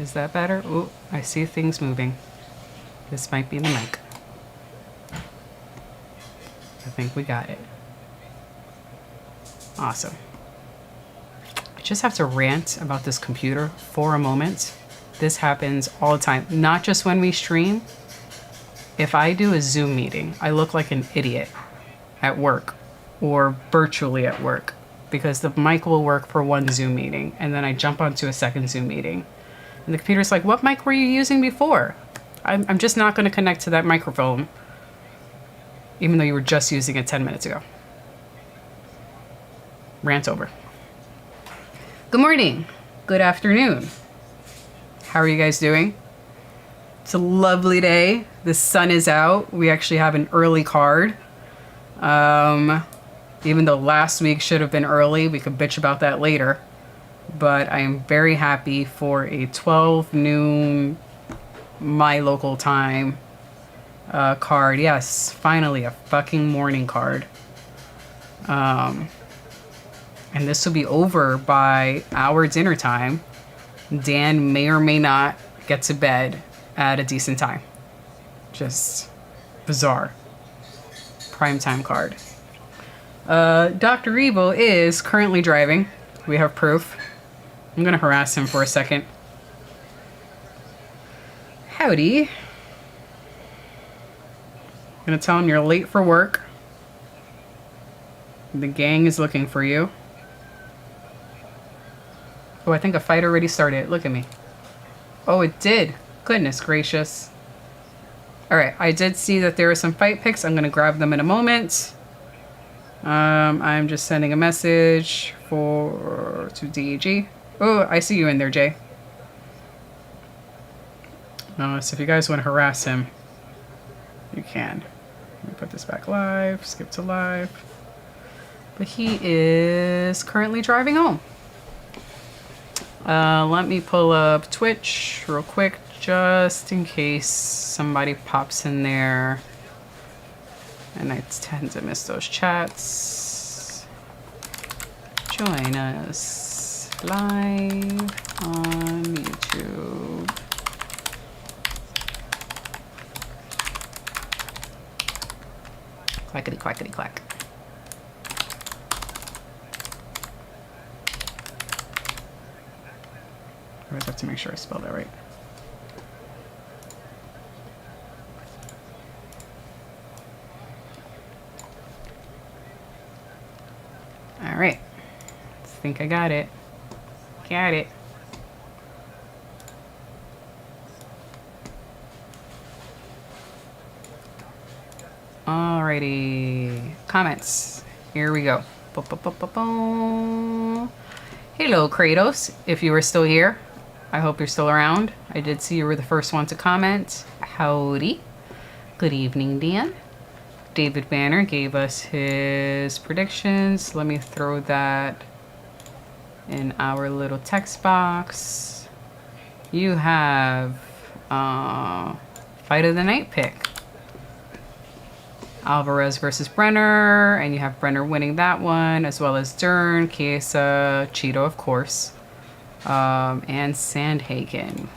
Is that better? Oh, I see things moving. This might be the mic. I think we got it. Awesome. I just have to rant about this computer for a moment. This happens all the time, not just when we stream. If I do a Zoom meeting, I look like an idiot at work or virtually at work because the mic will work for one Zoom meeting and then I jump onto a second Zoom meeting. And the computer's like, what mic were you using before? I'm just not going to connect to that microphone, even though you were just using it 10 minutes ago. Rant over. Good morning. Good afternoon. How are you guys doing? It's a lovely day. The sun is out. We actually have an early card. Even though last week should have been early, we could bitch about that later. But I am very happy for a 12 noon my local time card. Yes, finally a fucking morning card. And this will be over by our dinner time. Dan may or may not get to bed at a decent time. Just bizarre. Primetime card. Dr. Evil is currently driving. We have proof. I'm gonna harass him for a second. Howdy. I'm gonna tell him you're late for work. The gang is looking for you. Oh, I think a fight already started. Look at me. Oh, it did. Goodness gracious. Alright, I did see that there are some fight pics. I'm gonna grab them in a moment. I'm just sending a message to DEG. Oh, I see you in there, Jay. So if you guys want to harass him, you can. Let me put this back live, skip to live. But he is currently driving home. Let me pull up Twitch real quick, just in case somebody pops in there. And I tend to miss those chats. Join us live on YouTube. Clackety clackety clack. I always have to make sure I spell that right. All right. I think I got it. Got it. Alrighty. Comments. Here we go. Hello, Kratos. If you are still here, I hope you're still around. I did see you were the first one to comment. Howdy. Good evening, Dan. David Banner gave us his predictions. Let me throw that in our little text box. You have fight of the night pick. Alvarez versus Brenner, and you have Brenner winning that one, as well as Dern, Chiesa, Cheeto, of course, and Sandhagen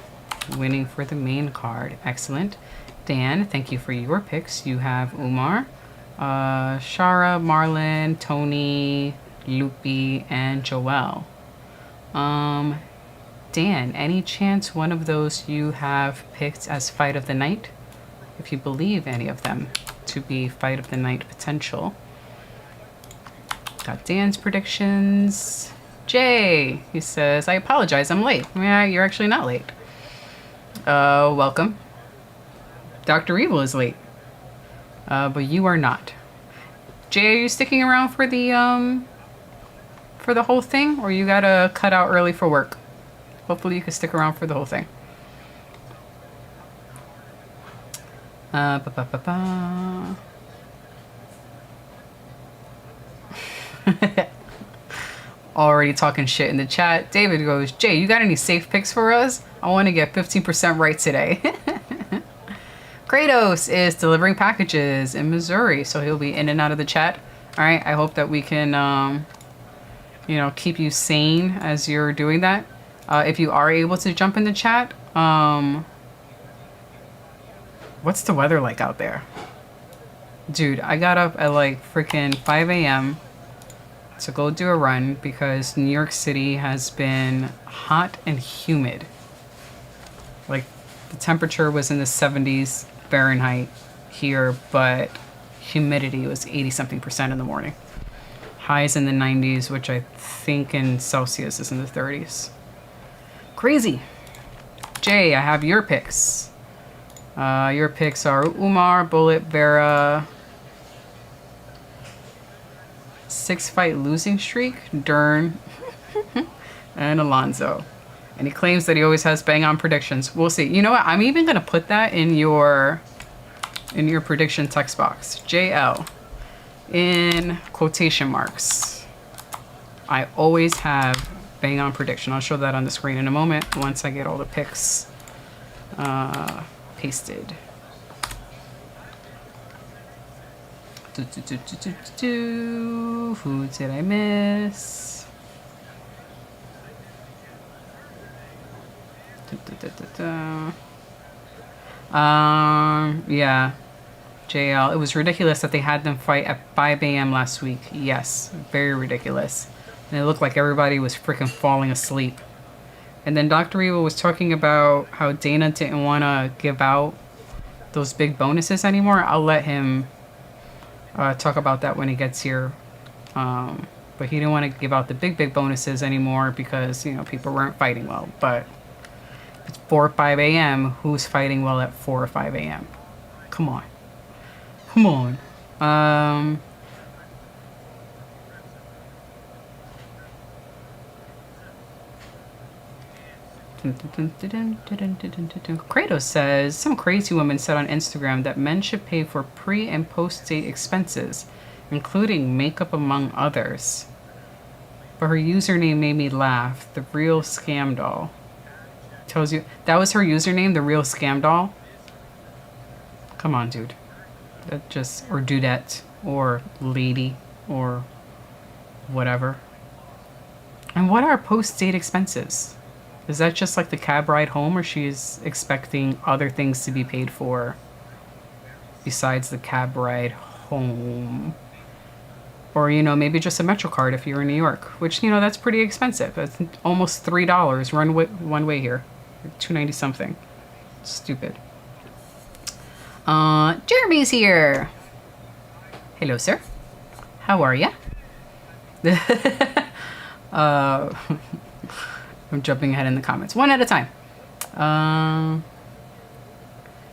winning for the main card. Excellent. Dan, thank you for your picks. You have Umar, Shara, Marlon, Tony, Loopy, and Joel. Dan, any chance one of those you have picked as fight of the night? If you believe any of them to be fight of the night potential. Got Dan's predictions. Jay, he says, I apologize, I'm late. Yeah, you're actually not late. Welcome. Dr. Evil is late. But you are not. Jay, are you sticking around for the whole thing? Or you gotta cut out early for work? Hopefully you can stick around for the whole thing. Already talking shit in the chat. David goes, Jay, you got any safe picks for us? I want to get 15% right today. Kratos is delivering packages in Missouri, so he'll be in and out of the chat. All right, I hope that we can, you know, keep you sane as you're doing that. If you are able to jump in the chat, what's the weather like out there? Dude, I got up at like freaking 5 a.m. to go do a run because New York City has been hot and humid. Like, the temperature was in the 70s Fahrenheit here, but humidity was 80-something% in the morning. Highs in the 90s, which I think in Celsius is in the 30s. Crazy. Jay, I have your picks. Your picks are Umar, Bullet, Vera, 6-fight losing streak, Dern, and Alonzo. And he claims that he always has bang-on predictions. We'll see. You know what? I'm even going to put that in your prediction text box. JL, in quotation marks. I always have bang-on prediction. I'll show that on the screen in a moment once I get all the picks pasted. Who did I miss? Yeah. JL. It was ridiculous that they had them fight at 5 a.m. last week. Yes, very ridiculous. And it looked like everybody was freaking falling asleep. And then Dr. Evil was talking about how Dana didn't want to give out those big bonuses anymore. I'll let him talk about that when he gets here. But he didn't want to give out the big bonuses anymore because, you know, people weren't fighting well. But it's 4 or 5 a.m. Who's fighting well at 4 or 5 a.m.? Come on. Come on. Kratos says, some crazy woman said on Instagram that men should pay for pre- and post-date expenses, including makeup among others. But her username made me laugh. The real scam doll. Tells you that was her username, the real scam doll? Come on, dude. That just, or dudette, or lady, or whatever. And what are post-date expenses? Is that just like the cab ride home, or she's expecting other things to be paid for besides the cab ride home? Or, you know, maybe just a Metro card if you're in New York, which, you know, that's pretty expensive. It's almost $3 one way here. $2.90 something. Stupid. Jeremy's here. Hello, sir. How are ya? I'm jumping ahead in the comments. One at a time.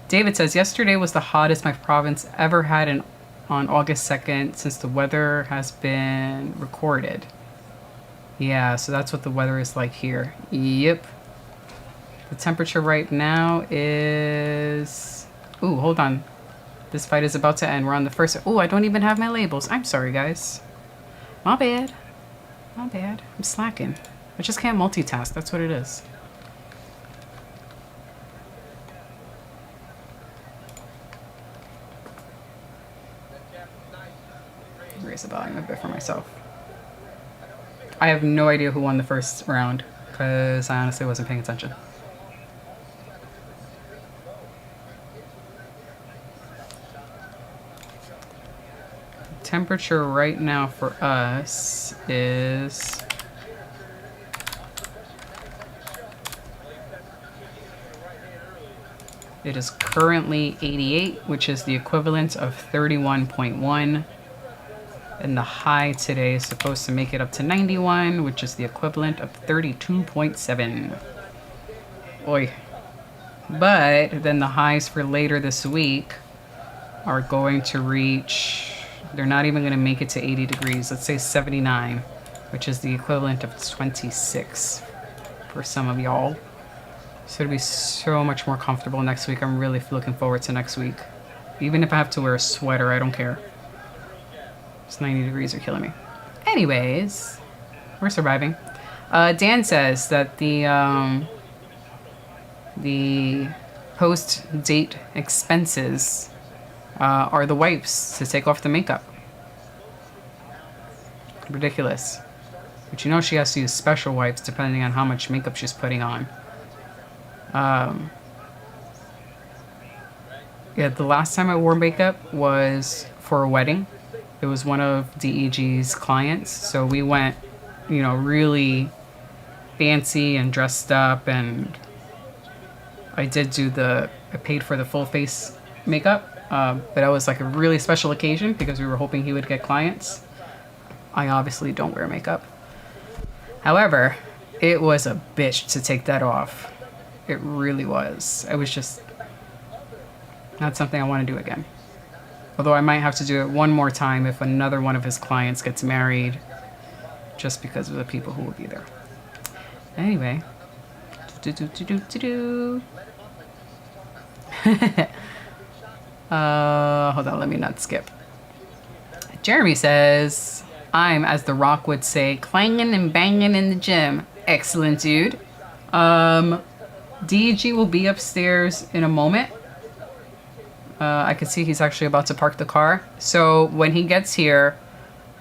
David says, yesterday was the hottest my province ever had on August 2nd since the weather has been recorded. Yeah, so that's what the weather is like here. Yep. The temperature right now is... Ooh, hold on. This fight is about to end. We're on the first... Ooh, I don't even have my labels. I'm sorry, guys. My bad. My bad. I'm slacking. I just can't multitask. That's what it is. Raise the volume a bit for myself. I have no idea who won the first round because I honestly wasn't paying attention. Temperature right now for us is... It is currently 88, which is the equivalent of 31.1. And the high today is supposed to make it up to 91, which is the equivalent of 32.7. Oi. But then the highs for later this week are going to reach, they're not even going to make it to 80 degrees. Let's say 79, which is the equivalent of 26 for some of y'all. So it'll be so much more comfortable next week. I'm really looking forward to next week. Even if I have to wear a sweater, I don't care. It's 90 degrees are killing me. Anyways, we're surviving. Dan says that the post-date expenses are the wipes to take off the makeup. Ridiculous. But you know she has to use special wipes depending on how much makeup she's putting on. Yeah, the last time I wore makeup was for a wedding. It was one of DEG's clients. So we went, you know, really fancy and dressed up, and I paid for the full face makeup. But that was like a really special occasion because we were hoping he would get clients. I obviously don't wear makeup. However, it was a bitch to take that off. It really was. It was just not something I want to do again. Although I might have to do it one more time if another one of his clients gets married, just because of the people who will be there. Anyway. Hold on, let me not skip. Jeremy says, I'm, as The Rock would say, clanging and banging in the gym. Excellent, dude. DEG will be upstairs in a moment. I can see he's actually about to park the car. So when he gets here,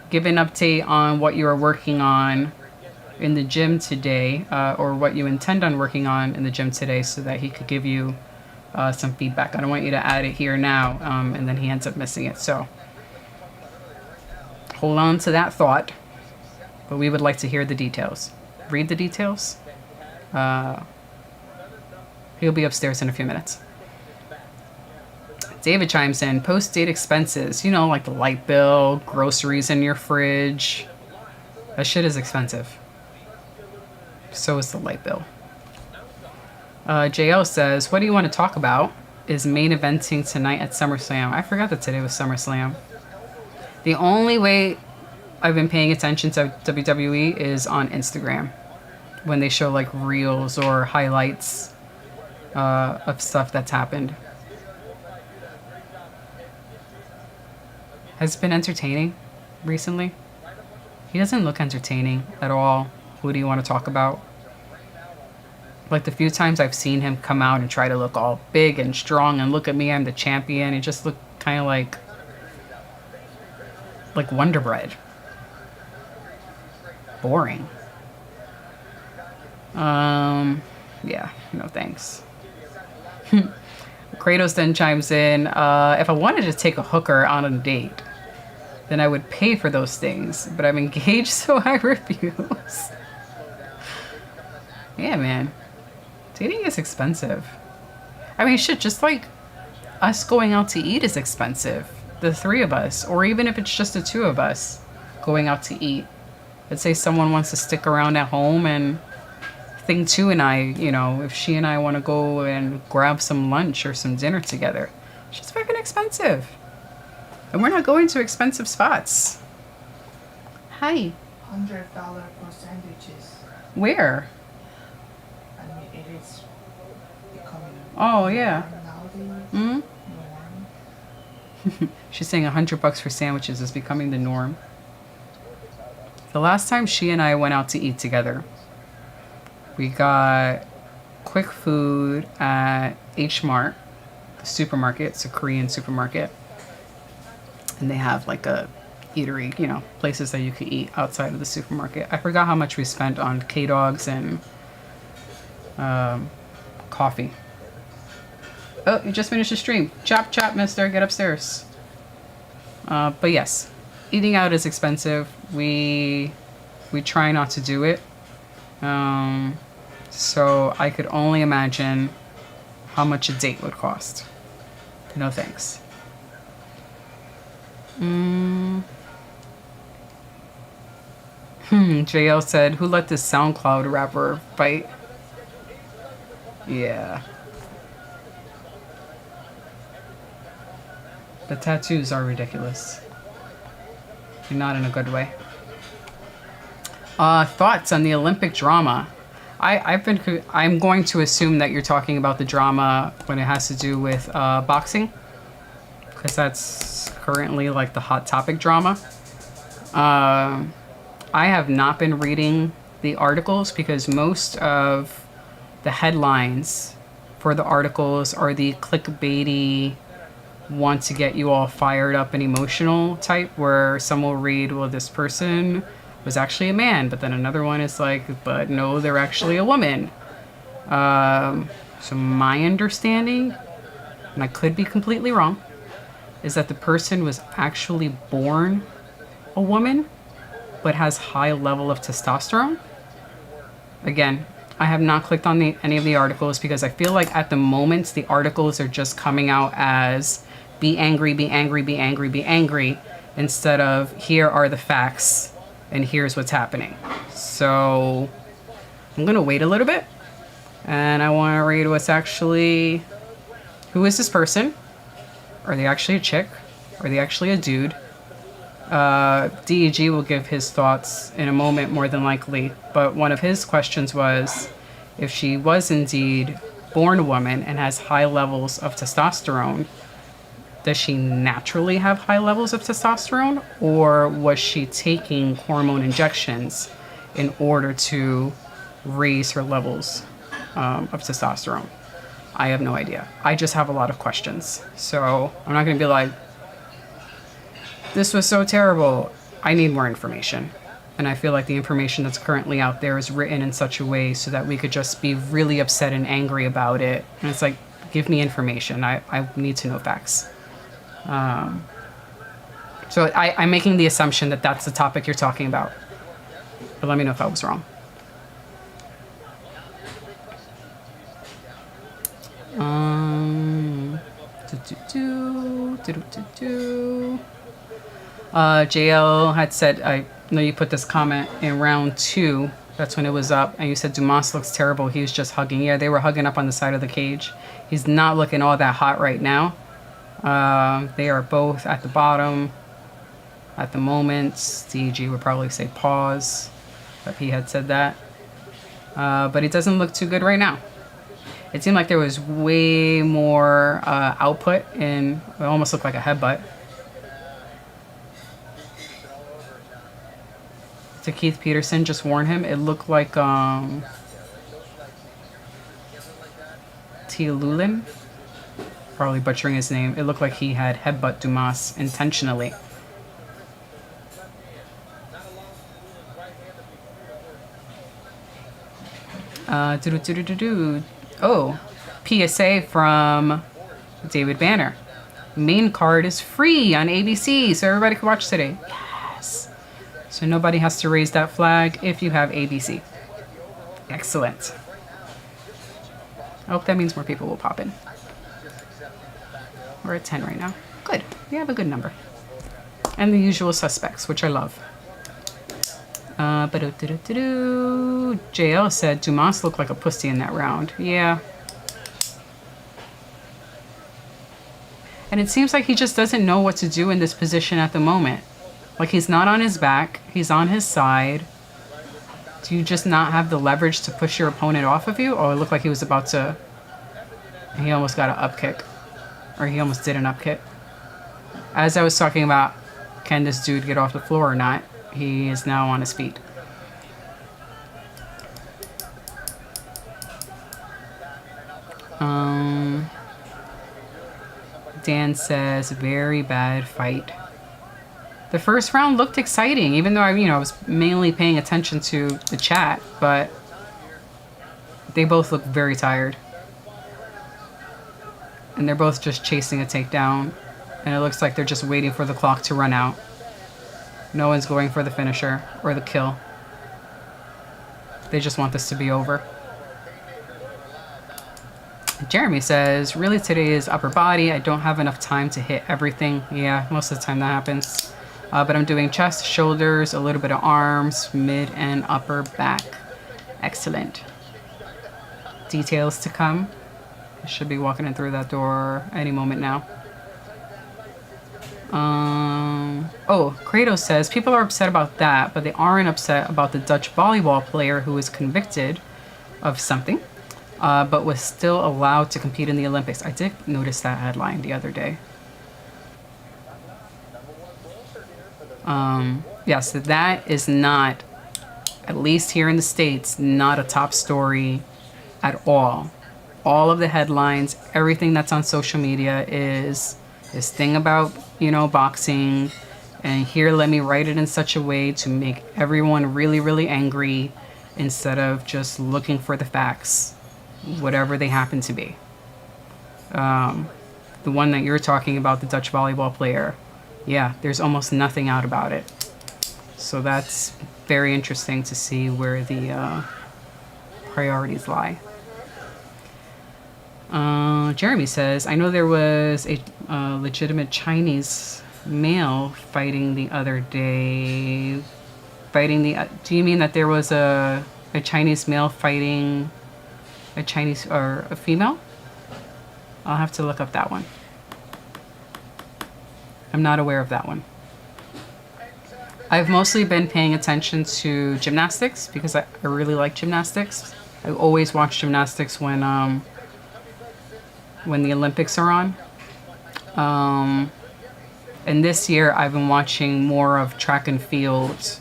give an update on what you are working on in the gym today, or what you intend on working on in the gym today, so that he could give you some feedback. I don't want you to add it here now, and then he ends up missing it. So hold on to that thought, but we would like to hear the details. Read the details. He'll be upstairs in a few minutes. David chimes in, post-date expenses. You know, like the light bill, groceries in your fridge. That shit is expensive. So is the light bill. JL says, what do you want to talk about? Is main eventing tonight at SummerSlam. I forgot that today was SummerSlam. The only way I've been paying attention to WWE is on Instagram, when they show like reels or highlights of stuff that's happened. Has it been entertaining recently? He doesn't look entertaining at all. Who do you want to talk about? Like the few times I've seen him come out and try to look all big and strong and look at me, I'm the champion. It just looked kind of like Wonder Bread. Boring. Yeah, no thanks. Kratos then chimes in, if I wanted to take a hooker on a date, then I would pay for those things, but I'm engaged, so I refuse. Yeah, man. Dating is expensive. I mean, shit, just like us going out to eat is expensive. The three of us, or even if it's just the two of us going out to eat. Let's say someone wants to stick around at home, and Thing 2 and I, you know, if she and I want to go and grab some lunch or some dinner together, it's just fucking expensive. And we're not going to expensive spots. Hi. $100 for sandwiches. Where? I mean, it is becoming. Oh, yeah. Nowadays. She's saying $100 for sandwiches is becoming the norm. The last time she and I went out to eat together, we got quick food at H Mart, the supermarket. It's a Korean supermarket. And they have like a eatery, you know, places that you could eat outside of the supermarket. I forgot how much we spent on K-Dogs and coffee. Oh, you just finished the stream. Chop, chop, mister. Get upstairs. But yes, eating out is expensive. We try not to do it. So I could only imagine how much a date would cost. No thanks. JL said, who let this SoundCloud rapper fight? Yeah. The tattoos are ridiculous. And not in a good way. Thoughts on the Olympic drama? I'm going to assume that you're talking about the drama when it has to do with boxing, because that's currently like the hot topic drama. I have not been reading the articles because most of the headlines for the articles are the clickbaity, want to get you all fired up and emotional type, where some will read, well, this person was actually a man, but then another one is like, but no, they're actually a woman. So my understanding, and I could be completely wrong, is that the person was actually born a woman, but has high level of testosterone. Again, I have not clicked on any of the articles because I feel like at the moment the articles are just coming out as be angry, be angry, be angry, be angry, instead of here are the facts and here's what's happening. So I'm gonna wait a little bit and I want to read what's actually, who is this person? Are they actually a chick? Are they actually a dude? DEG will give his thoughts in a moment, more than likely. But one of his questions was, if she was indeed born a woman and has high levels of testosterone, does she naturally have high levels of testosterone? Or was she taking hormone injections in order to raise her levels of testosterone? I have no idea. I just have a lot of questions. So I'm not going to be like, this was so terrible. I need more information. And I feel like the information that's currently out there is written in such a way so that we could just be really upset and angry about it. And it's like, give me information. I need to know facts. So I'm making the assumption that that's the topic you're talking about. But let me know if I was wrong. JL had said, I know you put this comment in round 2. That's when it was up. And you said Dumas looks terrible. He was just hugging. Yeah, they were hugging up on the side of the cage. He's not looking all that hot right now. They are both at the bottom at the moment. DG would probably say pause, but he had said that. But it doesn't look too good right now. It seemed like there was way more output in, it almost looked like a headbutt. To Keith Peterson, just warn him. It looked like Tialulin, probably butchering his name. It looked like he had headbutt Dumas intentionally. Oh, PSA from David Banner. Main card is free on ABC, so everybody can watch today. Yes. So nobody has to raise that flag if you have ABC. Excellent. I hope that means more people will pop in. We're at 10 right now. Good. We have a good number. And the usual suspects, which I love. JL said Dumas looked like a pussy in that round. Yeah. And it seems like he just doesn't know what to do in this position at the moment. Like, he's not on his back. He's on his side. Do you just not have the leverage to push your opponent off of you? Oh, it looked like he was about to... He almost got an up kick. Or he almost did an up kick. As I was talking about, can this dude get off the floor or not? He is now on his feet. Dan says, very bad fight. The first round looked exciting, even though I was mainly paying attention to the chat, but they both look very tired. And they're both just chasing a takedown, and it looks like they're just waiting for the clock to run out. No one's going for the finisher or the kill. They just want this to be over. Jeremy says, really today is upper body. I don't have enough time to hit everything. Yeah, most of the time that happens. But I'm doing chest, shoulders, a little bit of arms, mid and upper back. Excellent. Details to come. I should be walking in through that door any moment now. Oh, Kratos says, people are upset about that, but they aren't upset about the Dutch volleyball player who was convicted of something, but was still allowed to compete in the Olympics. I did notice that headline the other day. Yes, that is not, at least here in the States, not a top story at all. All of the headlines, everything that's on social media is this thing about, boxing And here, let me write it in such a way to make everyone really, really angry instead of just looking for the facts, whatever they happen to be. The one that you're talking about, the Dutch volleyball player, yeah, there's almost nothing out about it. So that's very interesting to see where the priorities lie. Jeremy says, I know there was a legitimate Chinese male fighting the other day. Do you mean that there was a Chinese male fighting a Chinese or a female? I'll have to look up that one. I'm not aware of that one. I've mostly been paying attention to gymnastics because I really like gymnastics. I always watch gymnastics when the Olympics are on. And this year I've been watching more of track and field.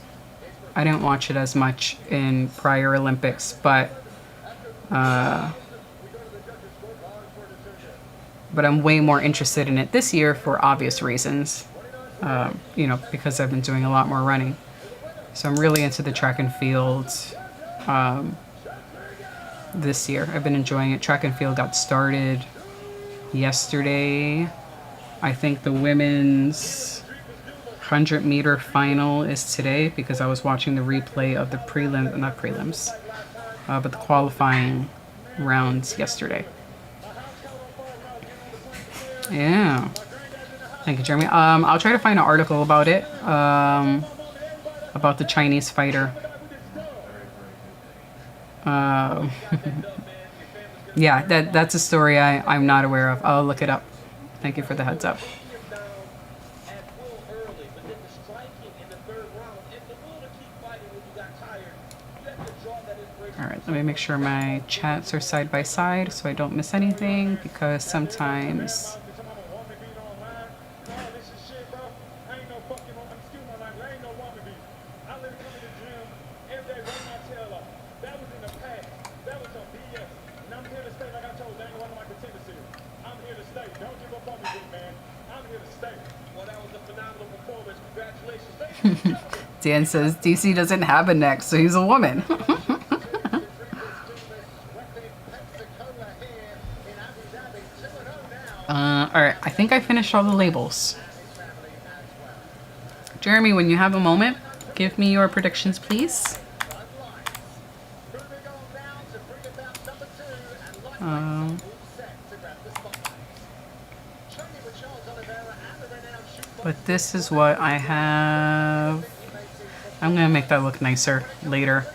I didn't watch it as much in prior Olympics, but I'm way more interested in it this year for obvious reasons. Because I've been doing a lot more running. So I'm really into the track and field this year. I've been enjoying it. Track and field got started yesterday. I think the women's 100-meter final is today because I was watching the replay of the but the qualifying rounds yesterday. Yeah. Thank you, Jeremy. I'll try to find an article about it, about the Chinese fighter. Yeah, that's a story I'm not aware of. I'll look it up. Thank you for the heads up. All right, let me make sure my chats are side by side so I don't miss anything, because sometimes... Dan says DC doesn't have a neck, so he's a woman. Alright, I think I finished all the labels. Jeremy, when you have a moment, give me your predictions, please. But this is what I have. I'm going to make that look nicer later.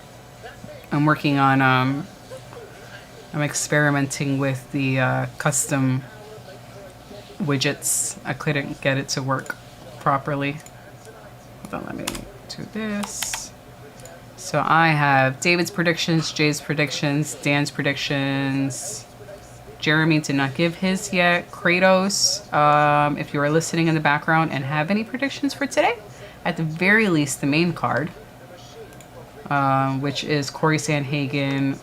I'm working on, I'm experimenting with the custom widgets. I couldn't get it to work properly. Hold on, let me do this. So I have David's predictions, Jay's predictions, Dan's predictions. Jeremy did not give his yet. Kratos, if you are listening in the background and have any predictions for today, at the very least the main card, which is Cory Sandhagen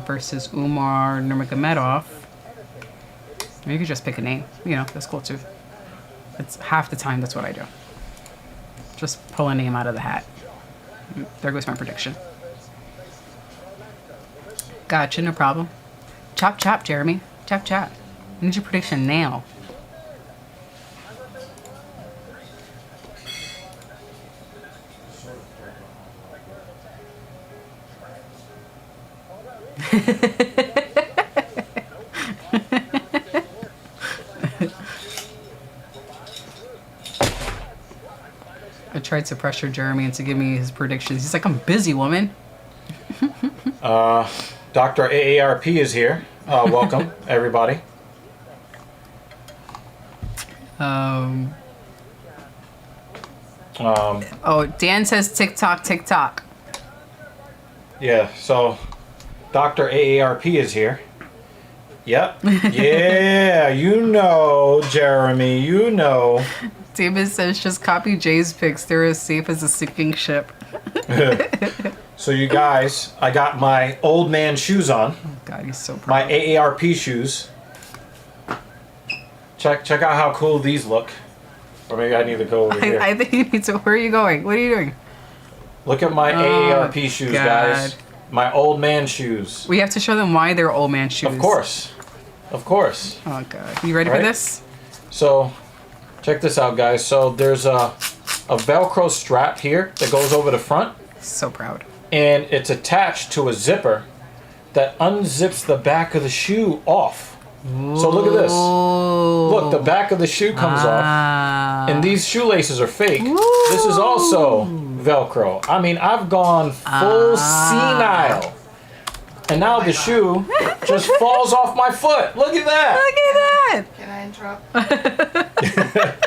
versus Umar Nurmagomedov. You could just pick a name. That's cool too. It's half the time that's what I do. Just pull a name out of the hat. There goes my prediction. Gotcha, no problem. Chop, chop, Jeremy. Chop, chop. I need your prediction now. I tried to pressure Jeremy into give me his predictions. He's like, I'm busy, woman. Dr. AARP is here. Welcome, everybody. Dan says TikTok, TikTok. Yeah, so Dr. AARP is here. Yep. Yeah, Jeremy, David says just copy Jay's pics. They're as safe as a sinking ship. So you guys, I got my old man shoes on. Oh God, he's so proud. My AARP shoes. Check out how cool these look. Or maybe I need to go over here. I think you need to. Where are you going? What are you doing? Look at my AARP shoes, God. guys. My old man shoes. We have to show them why they're old man shoes. Of course. Of course. Oh, God. You ready for Right? this? So, check this out, guys. So, there's a Velcro strap here that goes over the front. So proud. And it's attached to a zipper that unzips the back of the shoe off. So look at this. Look, the back of the shoe comes off. And these shoelaces are fake. This is also Velcro. I mean, I've gone full senile. And now the shoe just falls off my foot. Look at that. Look at Can I interrupt? that.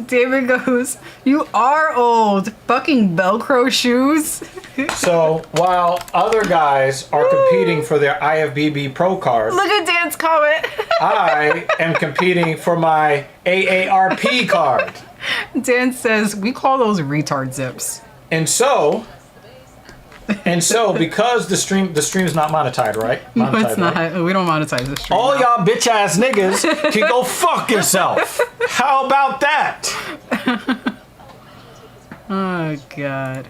David goes, you are old. Fucking Velcro shoes. So while other guys are competing for their IFBB Pro card, Look at Dan's comment. I am competing for my AARP card. Dan says, we call those retard zips. And so because the stream's not monetized, right? No, it's Monetized, not. right? We don't monetize this stream. All y'all bitch ass niggas can go fuck yourself. How about that? Oh, God.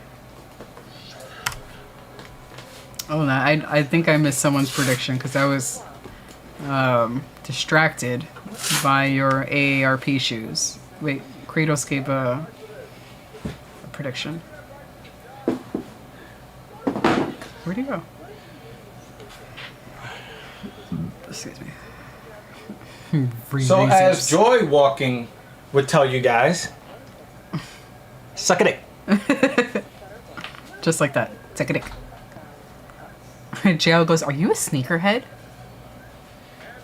Oh, no. I think I missed someone's prediction because I was distracted by your AARP shoes. Wait, Kratos gave a prediction. Where'd he go? Excuse me. So as Joy Walking would tell you guys, suck a dick. Just like that. Take a dick. JL goes, are you a sneakerhead?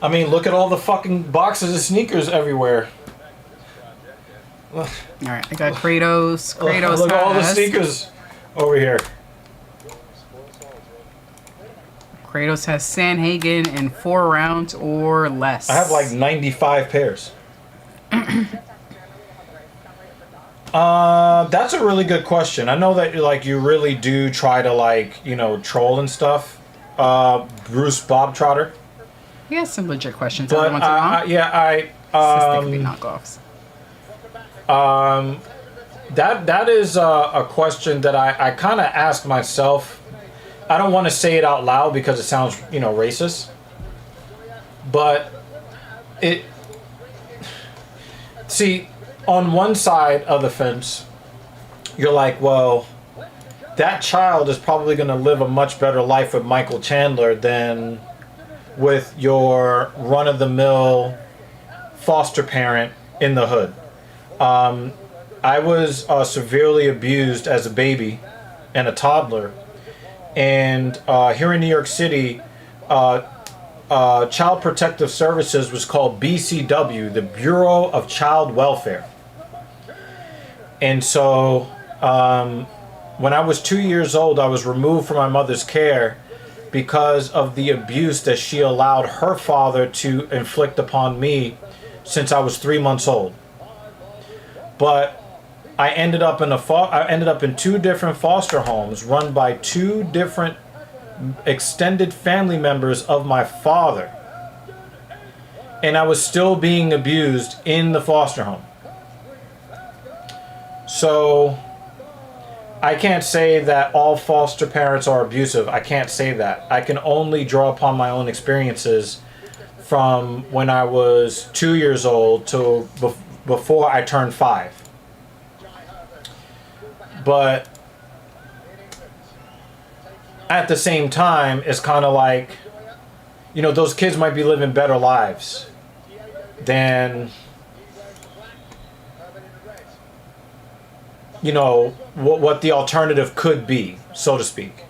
I mean, look at all the fucking boxes of sneakers everywhere. Alright, I got Kratos. Kratos Look at all the has- sneakers over here. Kratos has Sandhagen in 4 rounds or less. I have like 95 pairs. That's a really good question. I know that like you really do try to like, you know, troll and stuff. Bruce Bobtrotter. He has some legit questions. But every once in a while. yeah, They could be knockoffs. that is a question that I kind of asked myself. I don't want to say it out loud because it sounds, you know, racist. But see, on one side of the fence, you're like, well, that child is probably going to live a much better life with Michael Chandler than with your run-of-the-mill foster parent in the hood. I was severely abused as a baby and a toddler. And here in New York City, Child Protective Services was called BCW, the Bureau of Child Welfare. And so when I was 2 years old, I was removed from my mother's care because of the abuse that she allowed her father to inflict upon me since I was 3 months old. But I ended up in 2 different foster homes run by 2 different extended family members of my father. And I was still being abused in the foster home. So I can't say that all foster parents are abusive. I can't say that. I can only draw upon my own experiences from when I was 2 years old to before I turned 5. But at the same time, it's kind of like, you know, those kids might be living better lives than, you know, what the alternative could be, so to speak.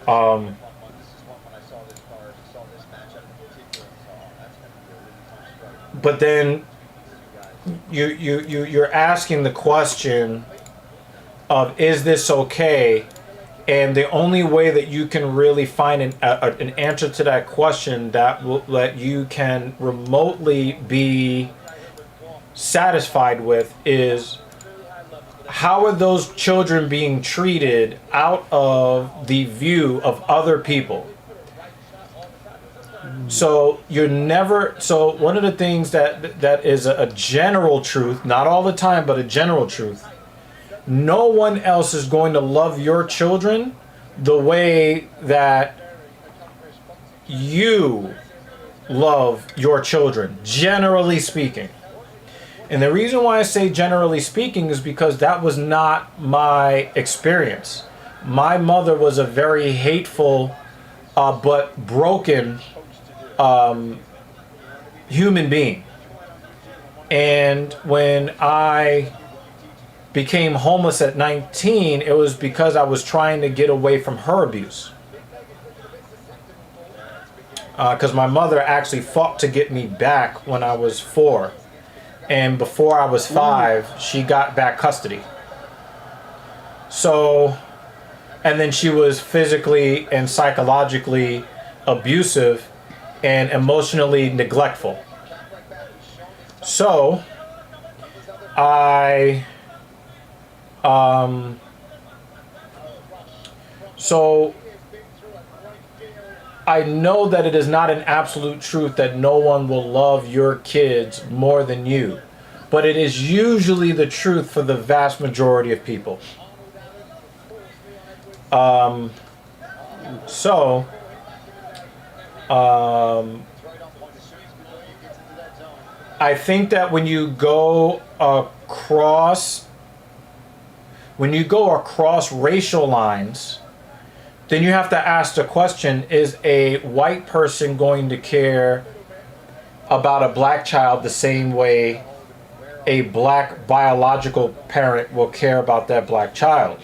But then you're asking the question of, is this okay? And the only way that you can really find an answer to that question that you can remotely be satisfied with is, how are those children being treated out of the view of other people? So you're never. So one of the things that is a general truth, not all the time, but a general truth. No one else is going to love your children the way that you love your children, generally speaking. And the reason why I say generally speaking is because that was not my experience. My mother was a very hateful but broken human being. And when I became homeless at 19, it was because I was trying to get away from her abuse. Because my mother actually fought to get me back when I was 4. And before I was 5, she got back custody. So, and then she was physically and psychologically abusive and emotionally neglectful. So, I know that it is not an absolute truth that no one will love your kids more than you, but it is usually the truth for the vast majority of people. I think that when you go across racial lines, then you have to ask the question, is a white person going to care about a black child the same way a black biological parent will care about that black child?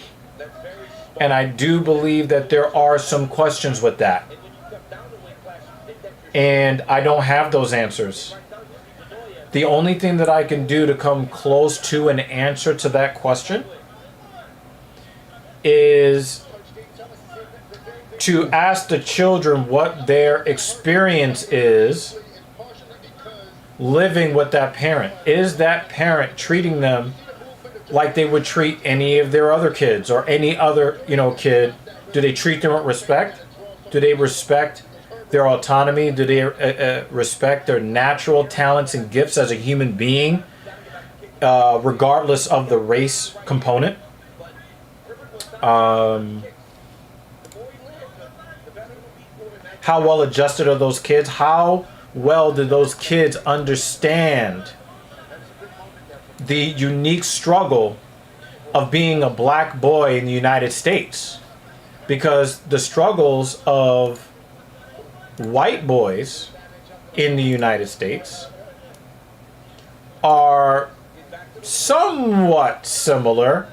And I do believe that there are some questions with that. And I don't have those answers. The only thing that I can do to come close to an answer to that question is to ask the children what their experience is living with that parent. Is that parent treating them like they would treat any of their other kids or any other, kid? Do they treat them with respect? Do they respect their autonomy? Do they respect their natural talents and gifts as a human being, regardless of the race component? How well adjusted are those kids? How well do those kids understand the unique struggle of being a black boy in the United States? Because the struggles of white boys in the United States are somewhat similar,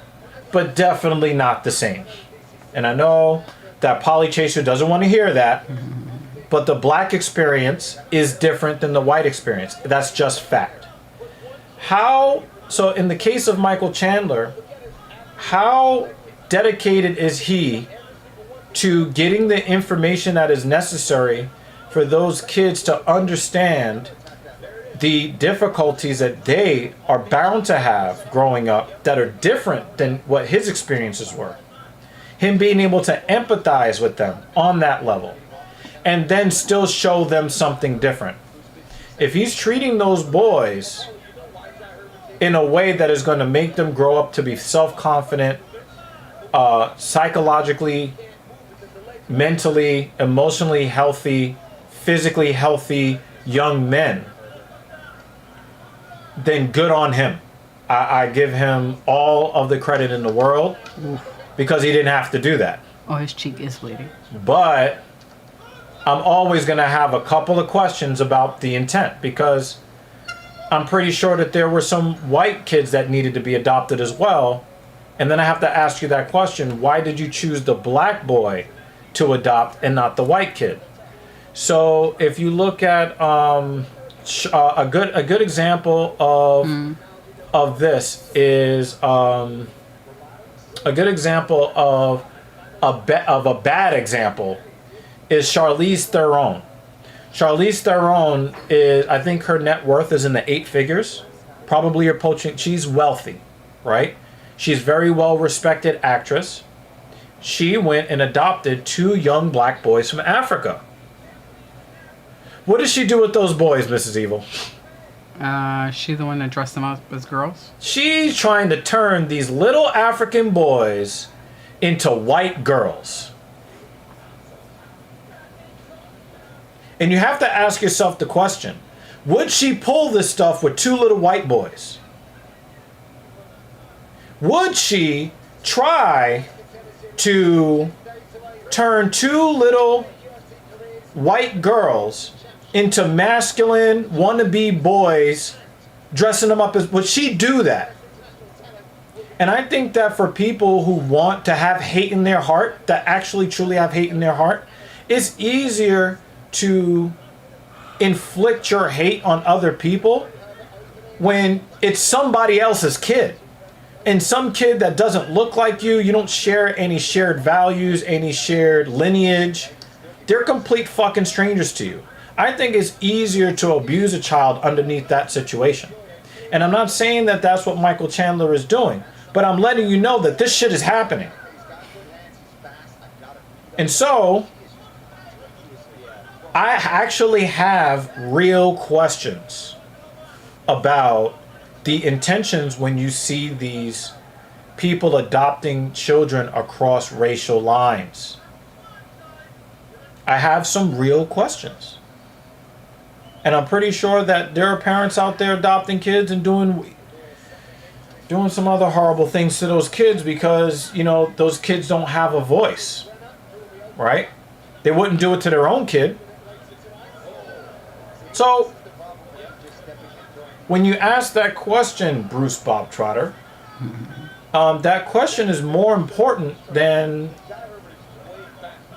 but definitely not the same. And I know that Polly Chaser doesn't want to hear that, but the black experience is different than the white experience. That's just fact. So in the case of Michael Chandler, how dedicated is he to getting the information that is necessary for those kids to understand the difficulties that they are bound to have growing up that are different than what his experiences were? Him being able to empathize with them on that level and then still show them something different. If he's treating those boys in a way that is going to make them grow up to be self-confident, psychologically, mentally, emotionally healthy, physically healthy young men, then good on him. I give him all of the credit in the world because he didn't have to do that. Oh, his cheek is bleeding. But I'm always going to have a couple of questions about the intent, because I'm pretty sure that there were some white kids that needed to be adopted as well. And then I have to ask you that question: why did you choose the black boy to adopt and not the white kid? So if you look at a good example of this is a good example of a bad example is Charlize Theron. Charlize Theron is, I think her net worth is in the 8 figures, probably approaching. She's wealthy, right? She's very well respected actress. She went and adopted 2 young black boys from Africa. What does she do with those boys, Mrs. Evil? She the one that dressed them up as girls? She's trying to turn these little African boys into white girls. And you have to ask yourself the question, would she pull this stuff with two little white boys? Would she try to turn two little white girls into masculine wannabe boys, dressing them up as... Would she do that? And I think that for people who want to have hate in their heart, that actually truly have hate in their heart, it's easier to inflict your hate on other people when it's somebody else's kid. And some kid that doesn't look like you don't share any shared values, any shared lineage. They're complete fucking strangers to you. I think it's easier to abuse a child underneath that situation. And I'm not saying that that's what Michael Chandler is doing, but I'm letting you know that this shit is happening. And so, I actually have real questions about the intentions when you see these people adopting children across racial lines. I have some real questions. And I'm pretty sure that there are parents out there adopting kids and doing some other horrible things to those kids because, you know, those kids don't have a voice. Right? They wouldn't do it to their own kid. So, when you ask that question, Bruce Bob Trotter, that question is more important than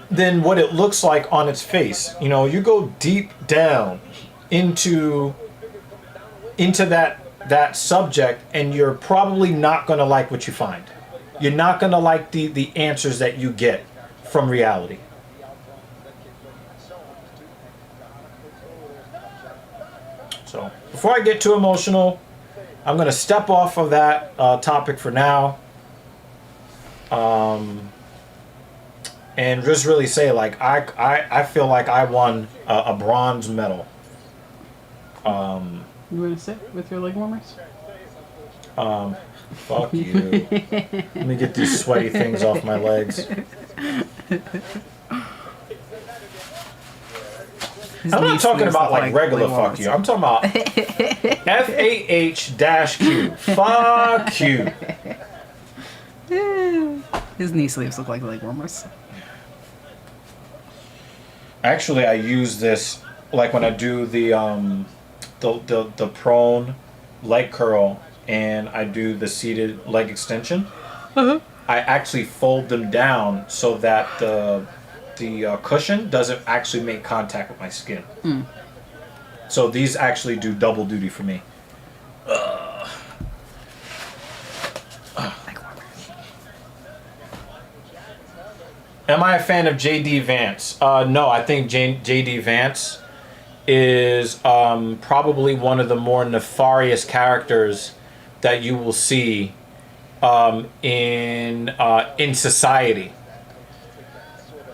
what it looks like on its face. You know, you go deep down into that subject, and you're probably not going to like what you find. You're not going to like the answers that you get from reality. So, before I get too emotional, I'm going to step off of that topic for now. And just really say, like, I feel like I won a bronze medal. You want to sit with your leg warmers? Fuck you. Let me get these sweaty things off my legs. I'm not talking about like regular fuck you. I'm talking about FAH-Q. Fuck you. His knee sleeves look like leg warmers. Actually, I use this like when I do the prone leg curl and I do the seated leg extension. I actually fold them down so that the cushion doesn't actually make contact with my skin. So these actually do double duty for me. Am I a fan of J.D. Vance? No, I think J.D. Vance is probably one of the more nefarious characters that you will see in society.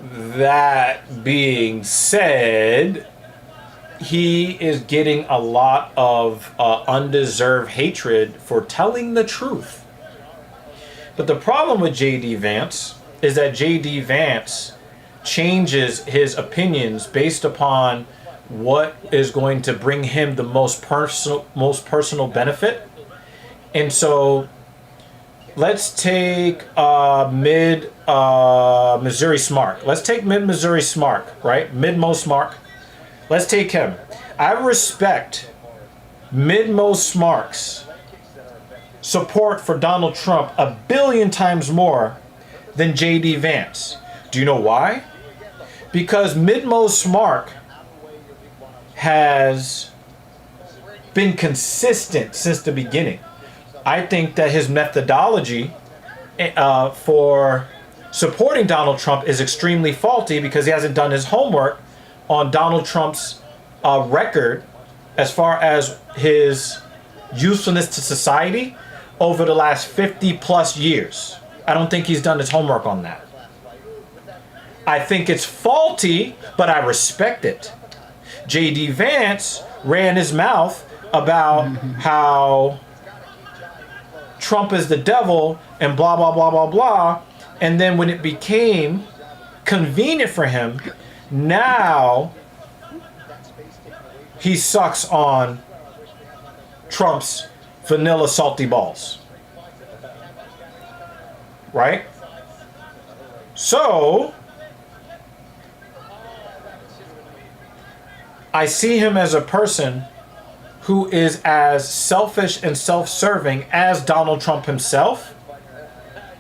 That being said, he is getting a lot of undeserved hatred for telling the truth. But the problem with J.D. Vance is that J.D. Vance changes his opinions based upon what is going to bring him the most personal benefit. And so let's take Missouri Smart. Let's take Missouri Smart, right? Midmo Smart. Let's take him. I respect Midmo Smart's support for Donald Trump a billion times more than J.D. Vance. Do you know why? Because Midmo Smart has been consistent since the beginning. I think that his methodology for supporting Donald Trump is extremely faulty because he hasn't done his homework on Donald Trump's record as far as his usefulness to society over the last 50 plus years. I don't think he's done his homework on that. I think it's faulty, but I respect it. J.D. Vance ran his mouth about how Trump is the devil and blah, blah, blah, blah, blah. And then when it became convenient for him, now he sucks on Trump's vanilla salty balls. Right? So, I see him as a person who is as selfish and self-serving as Donald Trump himself.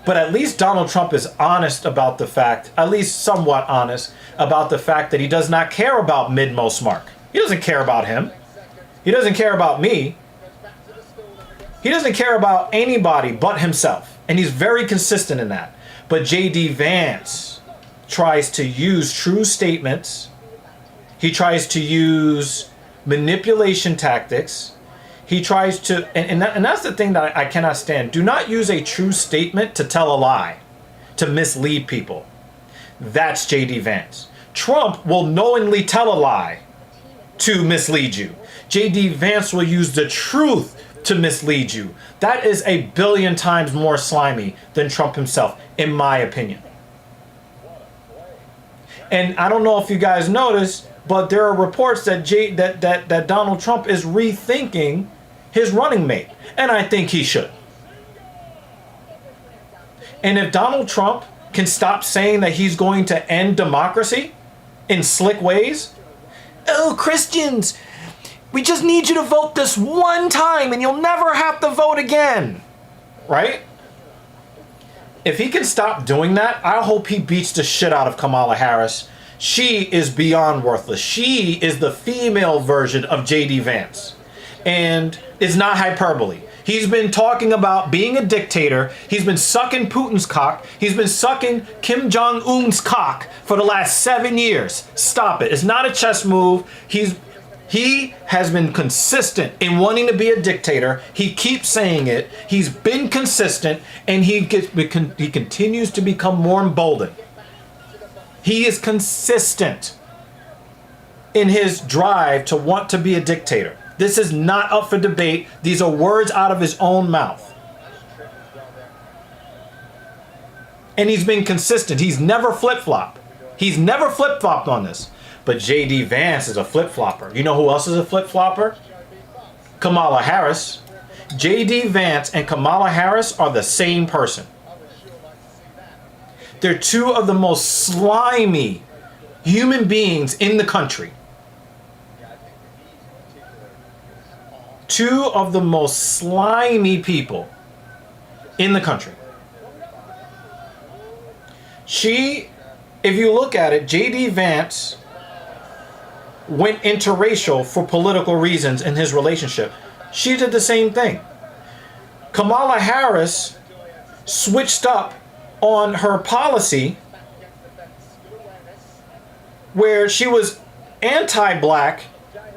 But at least Donald Trump is honest about the fact, at least somewhat honest, about the fact that he does not care about mid-most Mark. He doesn't care about him. He doesn't care about me. He doesn't care about anybody but himself. And he's very consistent in that. But J.D. Vance tries to use true statements. He tries to use manipulation tactics. He tries to, and that's the thing that I cannot stand. Do not use a true statement to tell a lie, to mislead people. That's J.D. Vance. Trump will knowingly tell a lie to mislead you. J.D. Vance will use the truth to mislead you. That is a billion times more slimy than Trump himself, in my opinion. And I don't know if you guys noticed, but there are reports that that Donald Trump is rethinking his running mate. And I think he should. And if Donald Trump can stop saying that he's going to end democracy in slick ways, oh, Christians, we just need you to vote this one time and you'll never have to vote again. Right? If he can stop doing that, I hope he beats the shit out of Kamala Harris. She is beyond worthless. She is the female version of J.D. Vance. And it's not hyperbole. He's been talking about being a dictator. He's been sucking Putin's cock. He's been sucking Kim Jong-un's cock for the last 7 years. Stop it. It's not a chess move. He has been consistent in wanting to be a dictator. He keeps saying it. He's been consistent, and he continues to become more emboldened. He is consistent in his drive to want to be a dictator. This is not up for debate. These are words out of his own mouth. And he's been consistent. He's never flip-flopped. He's never flip-flopped on this. But J.D. Vance is a flip-flopper. You know who else is a flip-flopper? Kamala Harris. J.D. Vance and Kamala Harris are the same person. They're two of the most slimy human beings in the country. Two of the most slimy people in the country. If you look at it, J.D. Vance went interracial for political reasons in his relationship. She did the same thing. Kamala Harris switched up on her policy where she was anti-black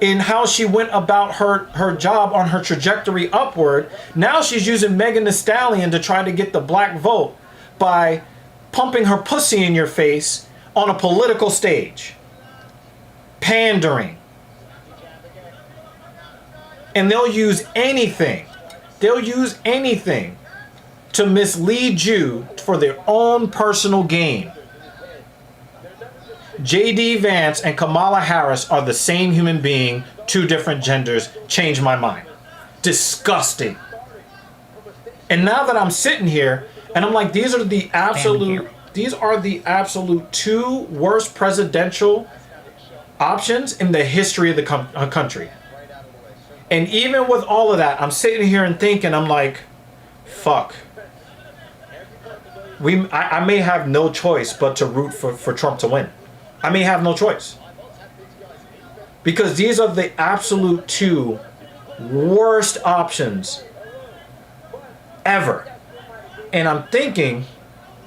in how she went about her job on her trajectory upward. Now she's using Megan Thee Stallion to try to get the black vote by pumping her pussy in your face on a political stage. Pandering. And they'll use anything. They'll use anything to mislead you for their own personal gain. J.D. Vance and Kamala Harris are the same human being, two different genders. Changed my mind. Disgusting. And now that I'm sitting here and I'm like, these are the absolute two worst presidential options in the history of the country. And even with all of that, I'm sitting here and thinking, I'm like, fuck. I may have no choice but to root for Trump to win. I may have no choice. Because these are the absolute two worst options ever. And I'm thinking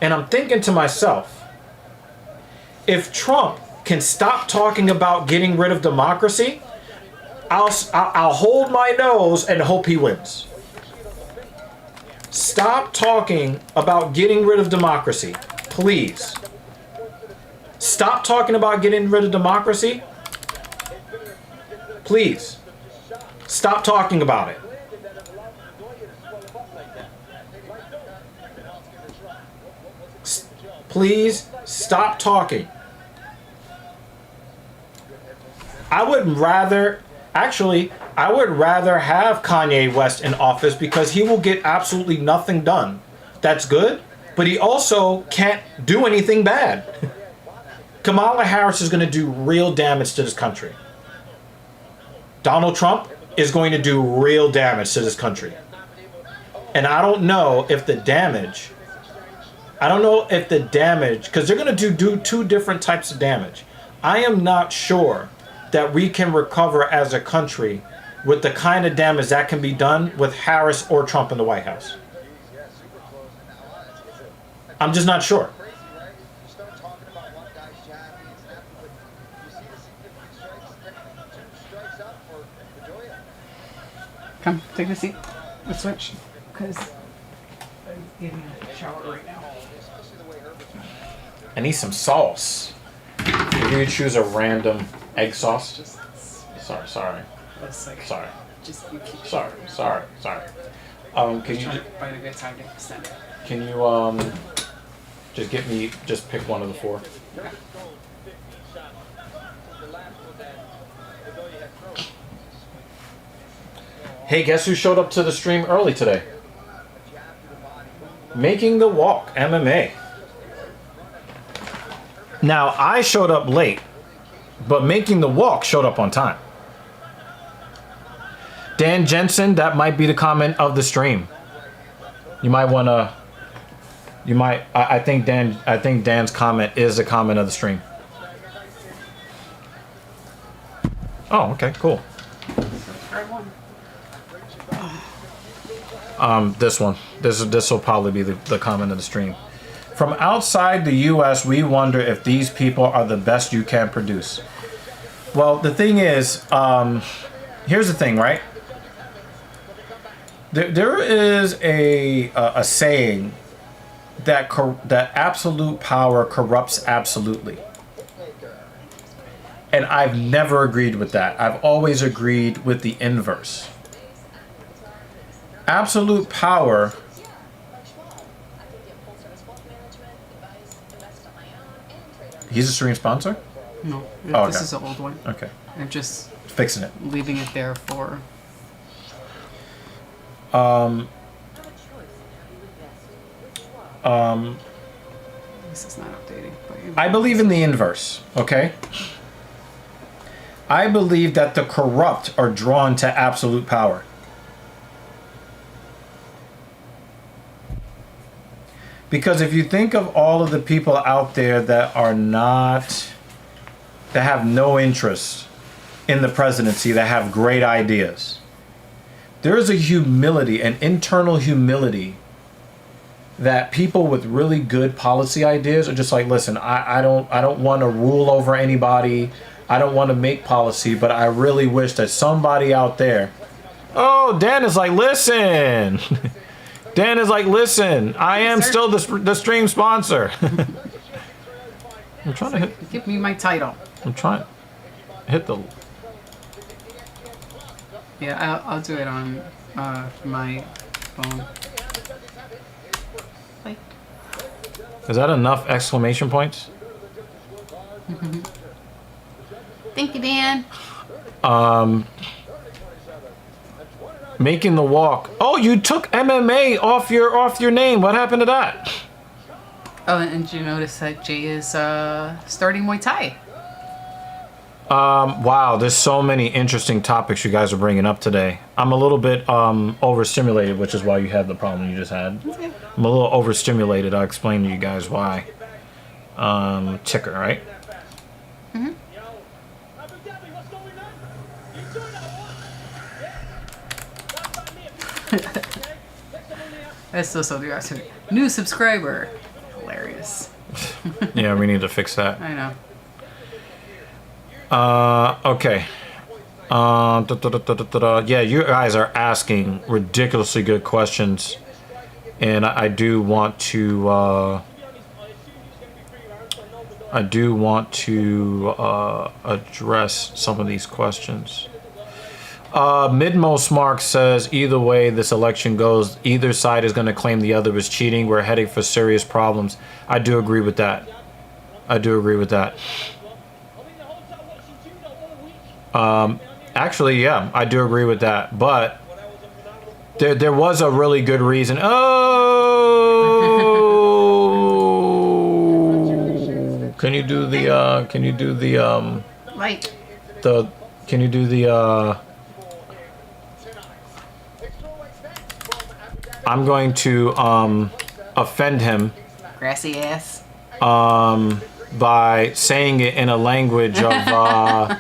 to myself, if Trump can stop talking about getting rid of democracy, I'll hold my nose and hope he wins. Stop talking about getting rid of democracy, please. Stop talking about getting rid of democracy, Please. Stop talking about it. Please stop talking. I would rather have Kanye West in office because he will get absolutely nothing done. That's good, but he also can't do anything bad. Kamala Harris is going to do real damage to this country. Donald Trump is going to do real damage to this country. And I don't know if the damage, because they're going to do two different types of damage. I am not sure that we can recover as a country with the kind of damage that can be done with Harris or Trump in the White House. I'm just not sure. Come, take a seat. Let's switch. Because I'm getting a shower right now. I need some sauce. If you choose a random egg sauce. Sorry. That's like, Sorry. just you keep Sorry. Can you find a good time to extend it. Can you just pick one of the four? Okay. Hey, guess who showed up to the stream early today? Making the Walk MMA. Now, I showed up late, but Making the Walk showed up on time. Dan Jensen, that might be the comment of the stream. You might want to. I think Dan's comment is the comment of the stream. Oh, okay, cool. This one. This will probably be the comment of the stream. From outside the U.S., we wonder if these people are the best you can produce. Well, the thing is, here's the thing, right? There is a saying that absolute power corrupts absolutely. And I've never agreed with that. I've always agreed with the inverse. Absolute power He's a stream sponsor? No, Oh, this okay. is an old one. Okay. I'm just Fixing it. leaving it there for. This is not updating. But I believe in the inverse, okay? I believe that the corrupt are drawn to absolute power. Because if you think of all of the people out there that have no interest in the presidency, that have great ideas, there is a humility, an internal humility, that people with really good policy ideas are just like, listen, I don't want to rule over anybody. I don't want to make policy, but I really wish that somebody out there. Oh, Dan is like, listen. Dan is like, listen, I am still the stream sponsor. I'm trying to hit. Give me my title. I'm trying to hit the. Yeah, I'll do it on my phone. Like. Is that enough exclamation points? Thank you, Dan. Making the Walk. Oh, you took MMA off your name. What happened to that? Oh, and did you notice that Jay is starting Muay Thai? Wow, there's so many interesting topics you guys are bringing up today. I'm a little bit overstimulated, which is why you had the problem you just had. Okay. I'm a little overstimulated. I'll explain to you guys why. Ticker, right? Mm-hmm. That's still so awesome. New subscriber. Hilarious. Yeah, we need to fix that. I know. Okay. Yeah, you guys are asking ridiculously good questions, and I do want to address some of these questions. Midmost Mark says, either way this election goes, either side is going to claim the other is cheating. We're heading for serious problems. I do agree with that. I do agree with that. Actually, yeah, I do agree with that. But there was a really good reason. Oh, can you do the Like, can you do the I'm going to offend him grassy ass. by saying it in a language of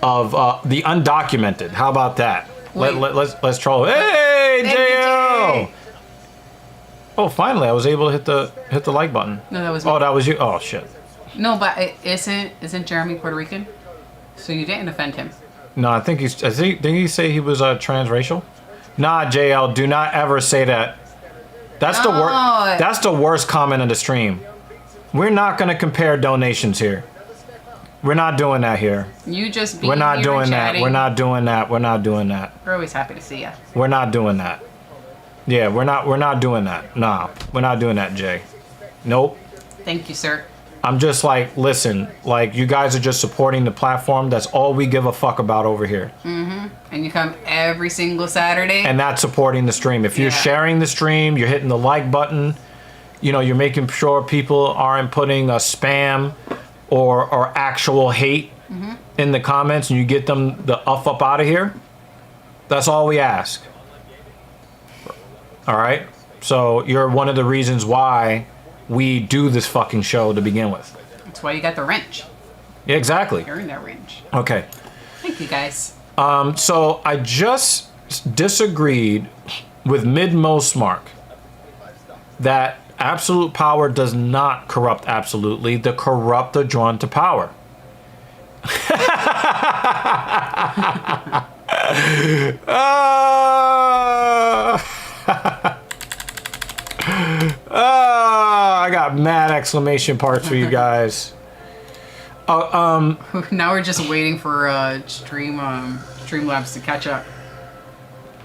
the undocumented. How about that? Let's troll. Hey, Thank you, JL. Jay. Oh, finally, I was able to hit the like button. No, that was me. Oh, that was you. Oh shit. No, but isn't Jeremy Puerto Rican? So you didn't offend him. No, I think didn't he say he was transracial? Nah, JL, do not ever say that. That's the worst. No. That's the worst comment in the stream. We're not gonna compare donations here. We're not doing that here. You just We're not here doing and that. chatting. We're not doing that. We're not doing that. We're always happy to see you. We're not doing that. Yeah, we're not doing that. Nah, we're not doing that, Jay. Nope. Thank you, sir. I'm just like, listen, like you guys are just supporting the platform. That's all we give a fuck about over here. And you come every single Saturday. And that's supporting the stream. If you're Yeah. sharing the stream, you're hitting the like button, you know, you're making sure people aren't putting a spam or actual hate in the comments, and you get them the up out of here. That's all we ask. All right? So you're one of the reasons why we do this fucking show to begin with. That's why you got the wrench. Yeah, exactly. You're in that wrench. Okay. Thank you, guys. So I just disagreed with Midmost Mark that absolute power does not corrupt absolutely. The corrupt are drawn to power. I got mad exclamation parts for you guys. Now we're just waiting for Streamlabs to catch up.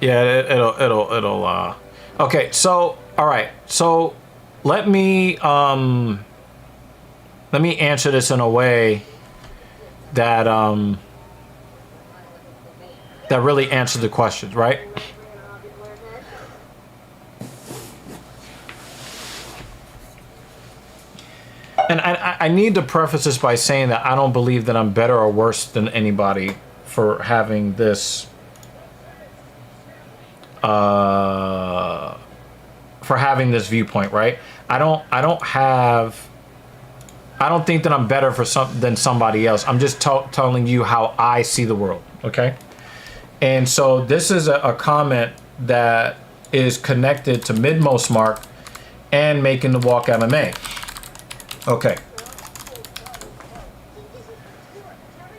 Yeah, it'll okay, so all right. So let me answer this in a way that that really answers the questions, right? And I need to preface this by saying that I don't believe that I'm better or worse than anybody for having this viewpoint, right? I don't think that I'm better than somebody else. I'm just telling you how I see the world, okay? And so this is a comment that is connected to Midmost Mark and Making the Walk MMA. Okay.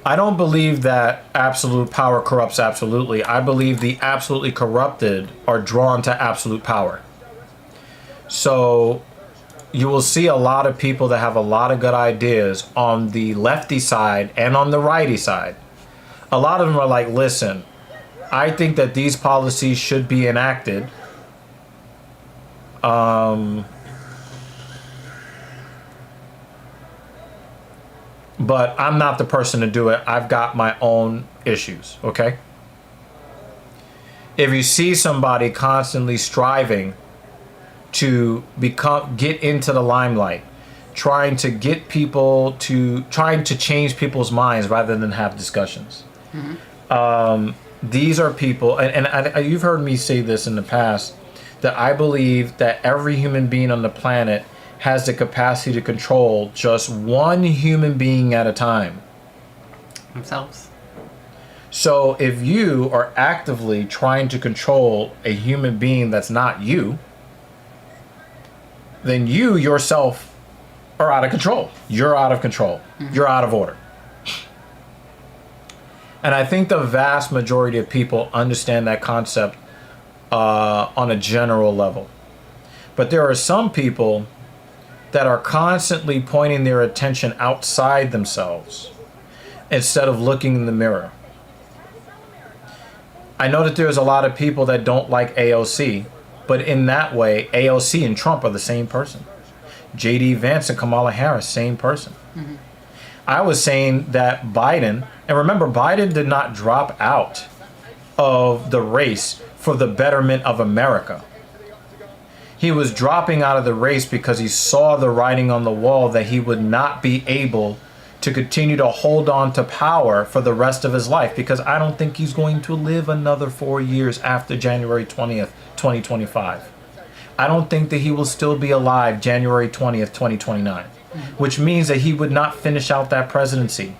I don't believe that absolute power corrupts absolutely. I believe the absolutely corrupted are drawn to absolute power. So you will see a lot of people that have a lot of good ideas on the lefty side and on the righty side. A lot of them are like, listen, I think that these policies should be enacted. But I'm not the person to do it. I've got my own issues, okay? If you see somebody constantly striving to get into the limelight, trying to change people's minds rather than have discussions. These are people, and you've heard me say this in the past, that I believe that every human being on the planet has the capacity to control just one human being at a time. Themselves. So if you are actively trying to control a human being that's not you, then you yourself are out of control. You're out of control. You're out of order. And I think the vast majority of people understand that concept on a general level. But there are some people that are constantly pointing their attention outside themselves instead of looking in the mirror. I know that there's a lot of people that don't like AOC, but in that way, AOC and Trump are the same person. JD Vance and Kamala Harris, same person. Mm-hmm. I was saying that Biden, and remember, Biden did not drop out of the race for the betterment of America. He was dropping out of the race because he saw the writing on the wall that he would not be able to continue to hold on to power for the rest of his life, because I don't think he's going to live another 4 years after January 20th, 2025. I don't think that he will still be alive January 20th, 2029, which means that he would not finish out that presidency.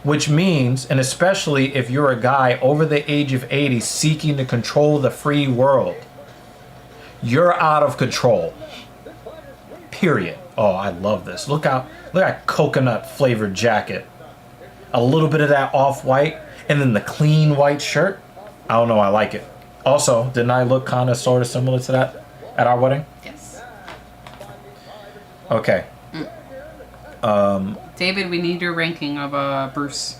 Which means, and especially if you're a guy over the age of 80 seeking to control the free world, you're out of control. Period. Oh, I love this. Look at that coconut flavored jacket. A little bit of that off-white, and then the clean white shirt. I don't know, I like it. Also, didn't I look kind of sort of similar to that at our wedding? Yes. Okay. David, we need your ranking of Bruce.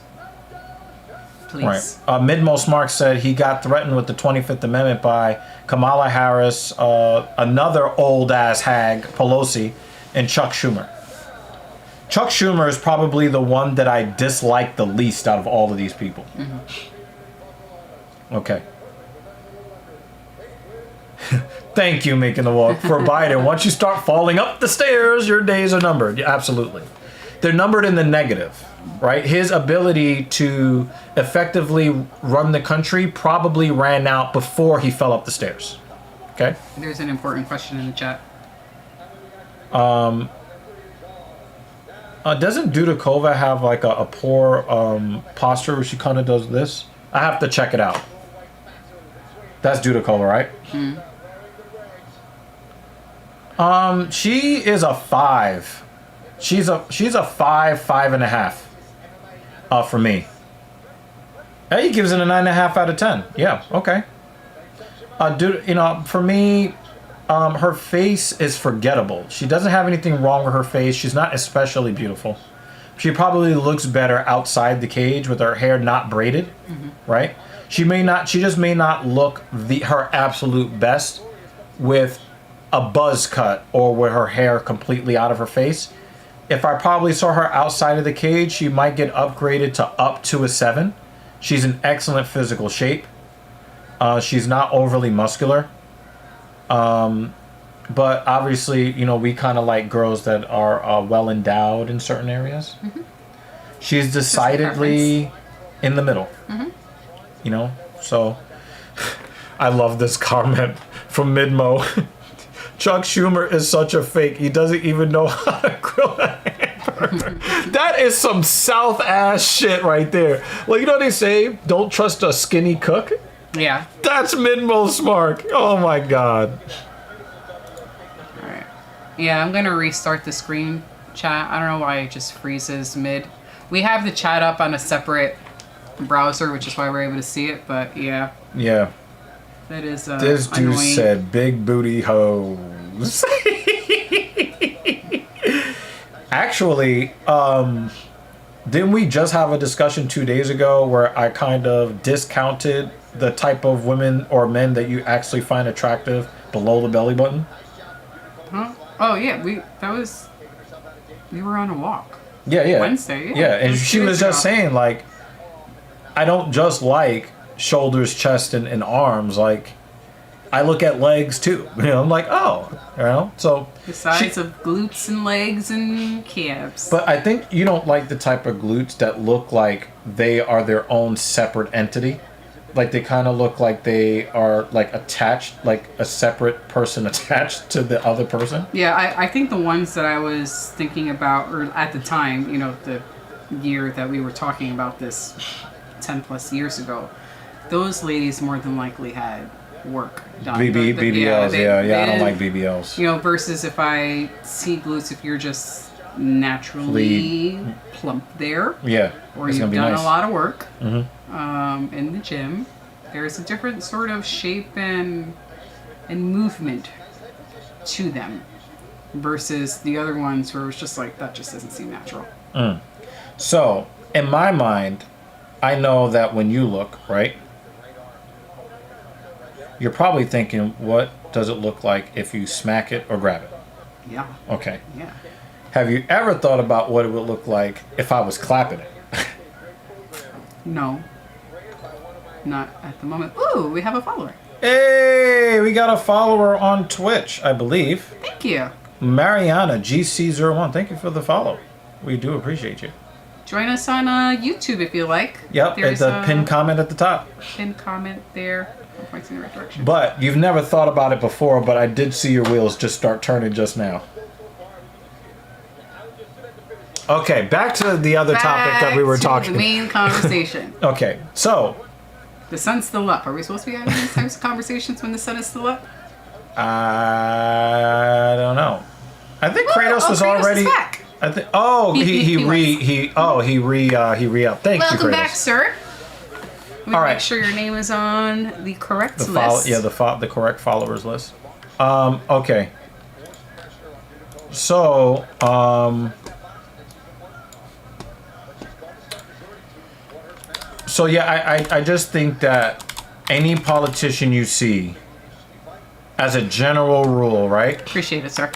Please. Right. Midmost Mark said he got threatened with the 25th Amendment by Kamala Harris, another old-ass hag, Pelosi, and Chuck Schumer. Chuck Schumer is probably the one that I dislike the least out of all of these people. Mm-hmm. Okay. Thank you, Making the Walk, for Biden. Once you start falling up the stairs, your days are numbered. Yeah, absolutely. They're numbered in the negative, right? His ability to effectively run the country probably ran out before he fell up the stairs. Okay? There's an important question in the chat. Doesn't Dudakova have like a poor posture where she kind of does this? I have to check it out. That's Dudakova, right? Mm. She is a 5. She's a 5.5 for me. He gives it a 9.5 out of 10. Yeah, okay. For me, her face is forgettable. She doesn't have anything wrong with her face. She's not especially beautiful. She probably looks better outside the cage with her hair not braided, right? She just may not look her absolute best with a buzz cut or with her hair completely out of her face. If I probably saw her outside of the cage, she might get upgraded to up to a 7. She's in excellent physical shape. She's not overly muscular. But obviously, we kind of like girls that are well endowed in certain areas. Mm-hmm. She's decidedly in the middle. Mm-hmm. So I love this comment from Midmo. Chuck Schumer is such a fake. He doesn't even know how to grill a hamburger. That is some South ass shit right there. Like, they say, don't trust a skinny cook? Yeah. That's Midmo Smart. Oh my God. All right. Yeah, I'm going to restart the screen chat. I don't know why it just freezes mid. We have the chat up on a separate browser, which is why we're able to see it, but yeah. Yeah. That is this dude annoying. said big booty hoes. Actually, didn't we just have a discussion 2 days ago where I kind of discounted the type of women or men that you actually find attractive below the belly button? Huh? Oh yeah, we were on a walk. Yeah. Wednesday. Yeah, and she was just saying, like, I don't just like shoulders, chest, and arms. Like, I look at legs too. I'm like, oh, so the size of glutes and legs and calves. But I think you don't like the type of glutes that look like they are their own separate entity. Like, they kind of look like they are like attached, like a separate person attached to the other person. Yeah, I think the ones that I was thinking about, or at the time, the year that we were talking about this 10 plus years ago, those ladies more than likely had work done. BBLs, yeah, I don't like BBLs. Versus if I see glutes, if you're just naturally plump there, or you've done a lot of work in the gym, there's a different sort of shape and movement to them versus the other ones where it's just like, that just doesn't seem natural. So in my mind, I know that when you look, right, You're probably thinking, what does it look like if you smack it or grab it? Yeah. Okay. Yeah. Have you ever thought about what it would look like if I was clapping it? No. Not at the moment. Ooh, we have a follower. Hey, we got a follower on Twitch, I believe. Thank you. Mariana GC01. Thank you for the follow. We do appreciate you. Join us on YouTube if you like. Yep, There's it's a pinned comment at the top. Pinned comment there. I'm pointing in the right direction. But you've never thought about it before, but I did see your wheels just start turning just now. Okay, back to the other topic that we were talking. The main conversation. Okay, so The sun's still up. Are we supposed to be having these types of conversations when the sun is still up? I don't know. I think Kratos was Kratos already. is back. I think. Oh, he re-upped. Thank you, Kratos. Welcome back, sir. All right. Make sure your name is on the correct list. The correct followers list. Okay. So, I just think that any politician you see, as a general rule, right? Appreciate it, sir.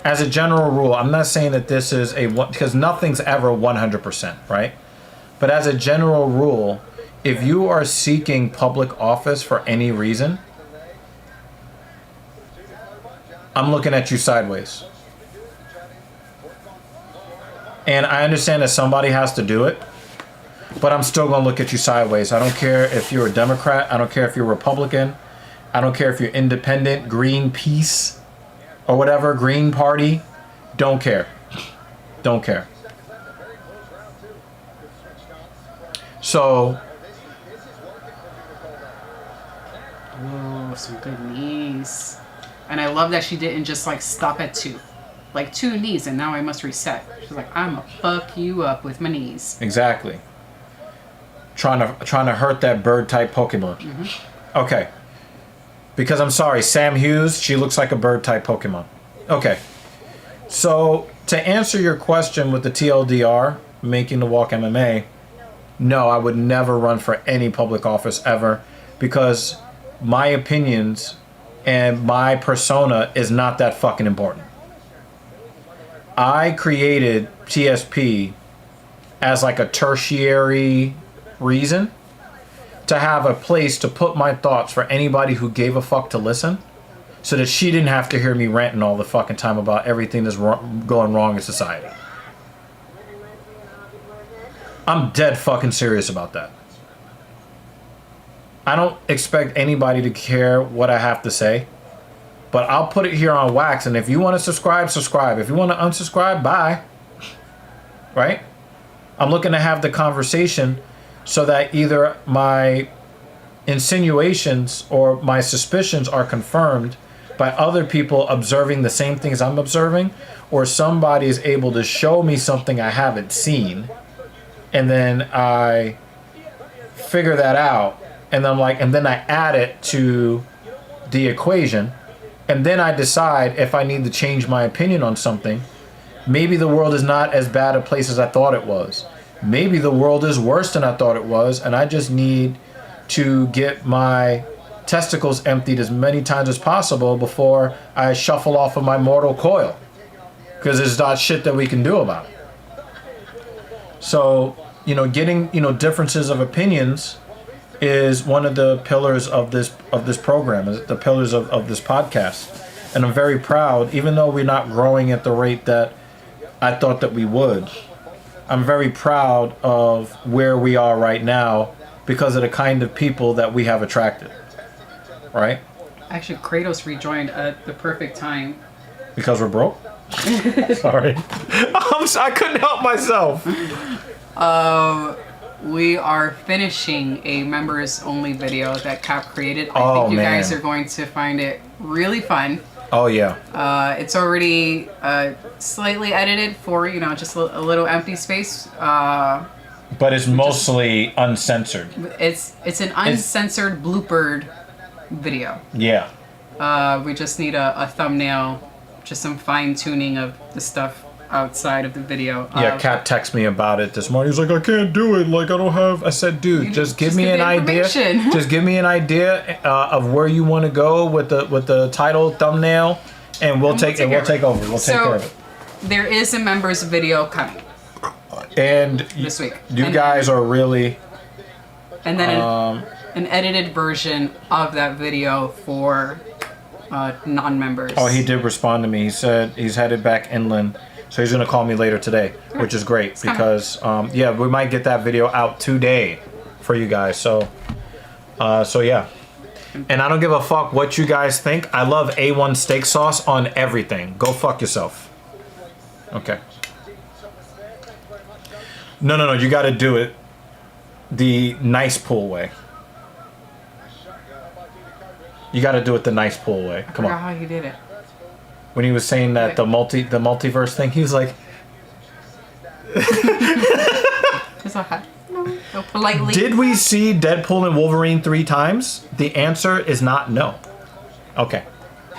As a general rule, I'm not saying that this is because nothing's ever 100%, right? But as a general rule, if you are seeking public office for any reason, I'm looking at you sideways. And I understand that somebody has to do it, but I'm still going to look at you sideways. I don't care if you're a Democrat. I don't care if you're a Republican. I don't care if you're independent, Greenpeace, or whatever, Green Party. Don't care. Don't care. So, Ooh, some good knees. And I love that she didn't just like stop at 2. Like 2 knees and now I must reset. She's like, I'ma fuck you up with my knees. exactly. Trying to hurt that bird type Pokemon. Mm-hmm. Okay. Because I'm sorry, Sam Hughes, she looks like a bird type Pokemon. Okay. So to answer your question with the TLDR, making the walk MMA, no, I would never run for any public office ever because my opinions and my persona is not that fucking important. I created TSP as like a tertiary reason to have a place to put my thoughts for anybody who gave a fuck to listen so that she didn't have to hear me ranting all the fucking time about everything that's going wrong in society. I'm dead fucking serious about that. I don't expect anybody to care what I have to say, but I'll put it here on wax, and if you want to subscribe, subscribe. If you want to unsubscribe, bye. Right? I'm looking to have the conversation so that either my insinuations or my suspicions are confirmed by other people observing the same things I'm observing, or somebody is able to show me something I haven't seen, and then I figure that out, and then I add it to the equation, and then I decide if I need to change my opinion on something. Maybe the world is not as bad a place as I thought it was. Maybe the world is worse than I thought it was, and I just need to get my testicles emptied as many times as possible before I shuffle off of my mortal coil. Because there's not shit that we can do about it. So, getting, differences of opinions is one of the pillars of this program, is the pillars of this podcast. And I'm very proud, even though we're not growing at the rate that I thought that we would, I'm very proud of where we are right now because of the kind of people that we have attracted. Right? Actually, Kratos rejoined at the perfect time. Because we're broke? Sorry. I couldn't help myself. We are finishing a members only video that Cap created. I think you guys are going to find it really fun. Oh yeah. It's already slightly edited for, just a little empty space. But it's mostly uncensored. It's an uncensored bloopered video. Yeah. We just need a thumbnail, just some fine tuning of the stuff outside of the video. Yeah, Kat texted me about it this morning. He's like, I can't do it. Like, I don't have. I said, dude, just give me an idea. Just give me an idea of where you want to go with the title thumbnail, and we'll take over. We'll take care of it. There is a members video coming. And this week. You guys are really. And then an edited version of that video for non-members. Oh, he did respond to me. He said he's headed back inland, so he's gonna call me later today, which is great because yeah, we might get that video out today for you guys. So yeah. And I don't give a fuck what you guys think. I love A1 steak sauce on everything. Go fuck yourself. Okay. No. You got to do it the nice pool way. You got to do it the nice pool way. Come on. I forgot how you did it. When he was saying that the multiverse thing, he was like, no, politely. Did we see Deadpool and Wolverine 3 times? The answer is not no. Okay.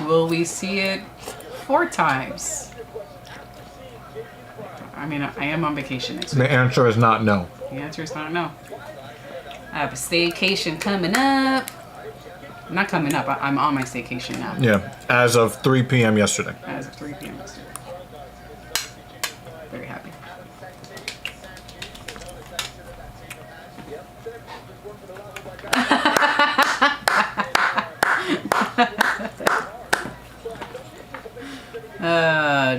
Will we see it 4 times? I mean, I am on vacation next week. The answer is not no. The answer is not no. I have a staycation coming up. Not coming up. I'm on my staycation now. Yeah, as of 3 p.m. yesterday. As of 3 p.m. yesterday. Very happy.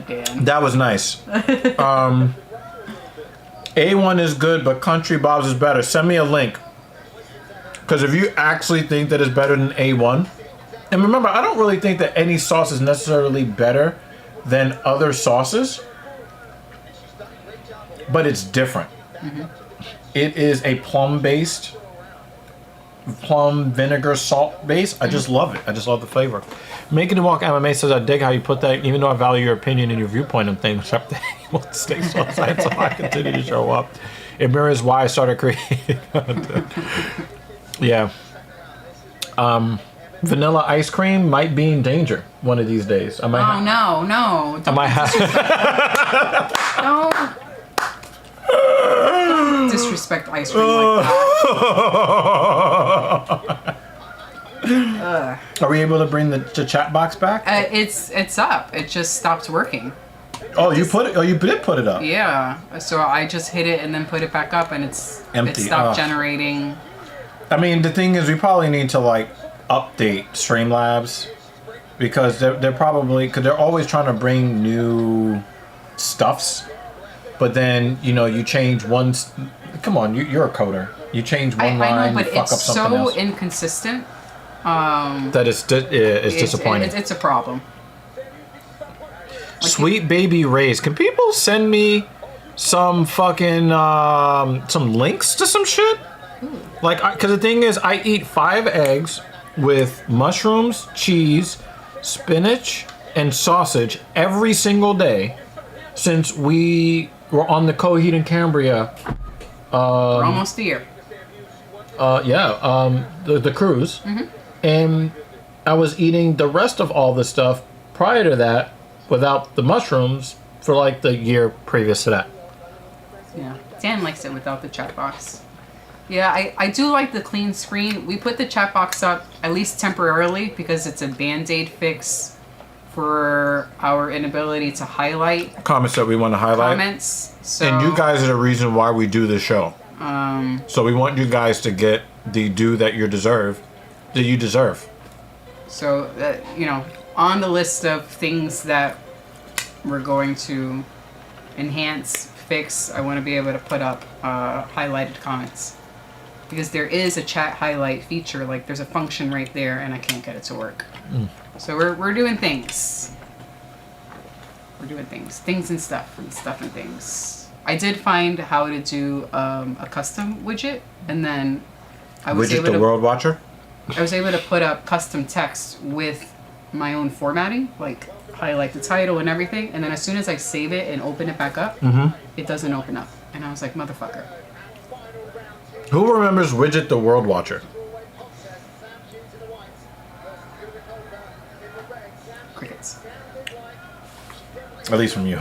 Damn. That was nice. A1 is good, but Country Bob's is better. Send me a link. Because if you actually think that it's better than A1, and remember, I don't really think that any sauce is necessarily better than other sauces, but it's different. Mm-hmm. It is a plum vinegar salt base. I just love it. I just love the flavor. Making the Walk MMA says, I dig how you put that, even though I value your opinion and your viewpoint on things, except that you want to stay so outside, so I continue to show up. It mirrors why I started creating content. Yeah. Vanilla ice cream might be in danger one of these days. I might no. I might have. Don't disrespect ice cream like that. Are we able to bring the chat box back? It's up. It just stopped working. Oh, you put it. Oh, you did put it up. Yeah. So I just hit it and then put it back up, and it's empty. It stopped generating. I mean, the thing is, we probably need to like update Streamlabs because they're probably because they're always trying to bring new stuffs, but then you change one. Come on, you're a coder. You change one line, I know, but you fuck up it's something else. so inconsistent. That it's disappointing. It's a problem. Sweet Baby Rays. Can people send me some fucking some links to some shit? Like, because the thing is, I eat 5 eggs with mushrooms, cheese, spinach, and sausage every single day since we were on the Coheed and Cambria. For almost a year. The cruise. Mm-hmm. And I was eating the rest of all the stuff prior to that without the mushrooms for like the year previous to that. Yeah. Dan likes it without the chat box. Yeah, I do like the clean screen. We put the chat box up, at least temporarily, because it's a Band-Aid fix for our inability to highlight comments that we want to highlight. Comments. So, and you guys are the reason why we do this show. So we want you guys to get the due that you deserve. So, on the list of things that we're going to enhance, fix, I want to be able to put up highlighted comments. Because there is a chat highlight feature, like there's a function right there, and I can't get it to work. So we're doing things. We're doing things and stuff and things. I did find how to do a custom widget, and then I was able to World Watcher. I was able to put up custom text with my own formatting, like highlight the title and everything. And then as soon as I save it and open it back up, it doesn't open up. And I was like, motherfucker. Who remembers Widget the World Watcher? Crickets. At least from you.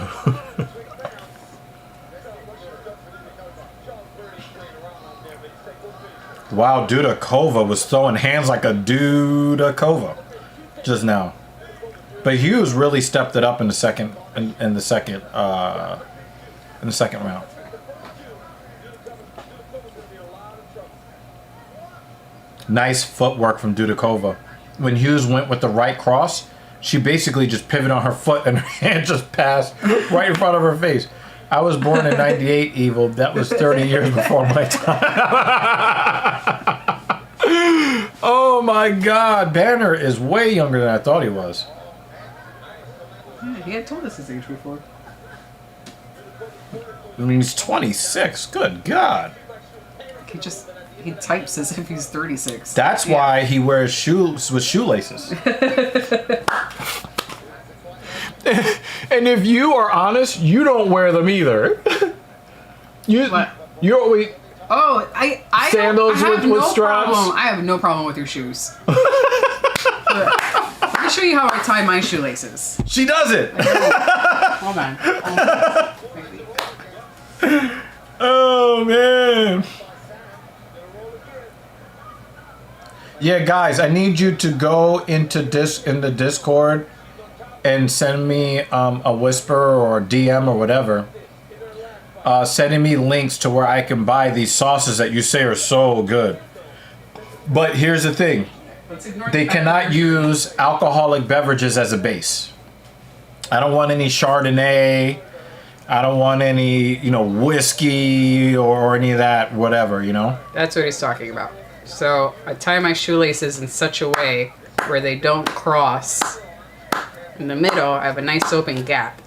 Wow, Dudakova was throwing hands like a Dudakova just now. But Hughes really stepped it up in the second round. Nice footwork from Dudakova. When Hughes went with the right cross, she basically just pivoted on her foot and her hand just passed right in front of her face. I was born in 98, Evil. That was 30 years before my time. Oh my God. Banner is way younger than I thought he was. Yeah, he had told us his age before. I mean, he's 26. Good God. He types as if he's 36. That's why he wears shoes with shoelaces. And if you are honest, you don't wear them either. What? I Sandals I have with no straps? Problem. I have no problem with your shoes. Let me show you how I tie my shoelaces. She does it. Hold on. Oh man. Yeah, guys, I need you to go into the Discord and send me a whisper or a DM or whatever, sending me links to where I can buy these sauces that you say are so good. But here's the thing. They cannot use alcoholic beverages as a base. I don't want any Chardonnay. I don't want any, whiskey or any of that, whatever, That's what he's talking about. So I tie my shoelaces in such a way where they don't cross. In the middle, I have a nice open gap.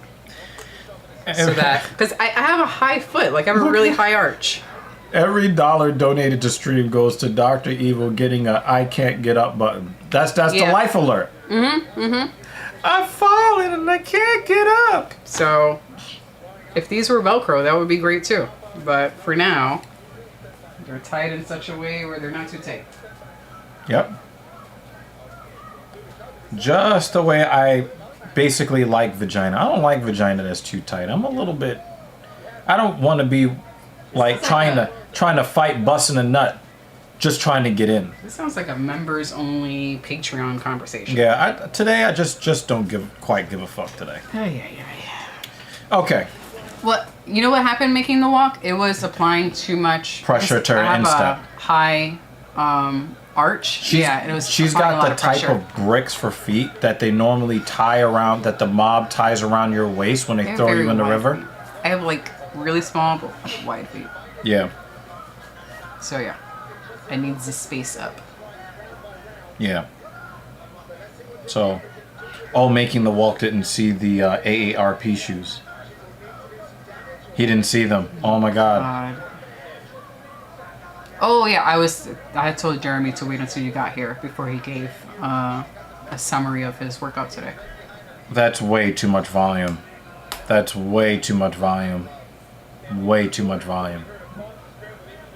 So that, because I have a high foot, like I have a really high arch. Every dollar donated to stream goes to Dr. Evil getting a I can't get up button. That's the life alert. I've fallen and I can't get up. So if these were Velcro, that would be great too. But for now, they're tied in such a way where they're not too tight. Yep. Just the way I basically like vagina. I don't like vagina that's too tight. I'm a little bit... I don't want to be like trying to fight busting a nut just trying to get in. This sounds like a members only Patreon conversation. Yeah, today I just don't quite give a fuck today. Okay. Well, you know what happened making the walk? It was applying too much pressure to her instep. I have a high arch. She's got the type of bricks for feet that they normally tie around, that the mob ties around your waist when they throw you in the river. Feet. I have like really small but wide feet. Yeah. So yeah, I need the space up. Yeah. So, making the walk didn't see the AARP shoes. He didn't see them. Oh my God. Oh yeah, I had told Jeremy to wait until you got here before he gave a summary of his workout today. That's way too much volume. That's way too much volume. Way too much volume.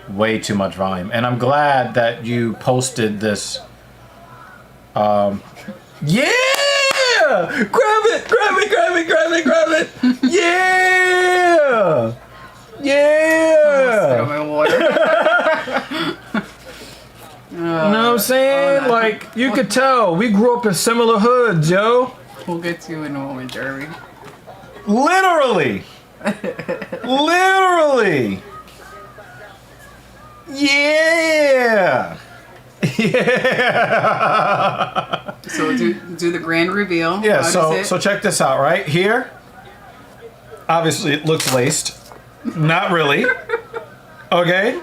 Way too much volume. And I'm glad that you posted this. Yeah! Grab it! Grab it! Grab it! Grab it! Grab it! Yeah! Yeah! My water. You know what I'm saying? Like, you could tell. We grew up in similar hoods, yo. We'll get to you in a moment, Jeremy. Literally. Literally. Yeah. Yeah. So do the grand reveal. Yeah, so check this out, right? Here, obviously it looks laced. Not really. Okay?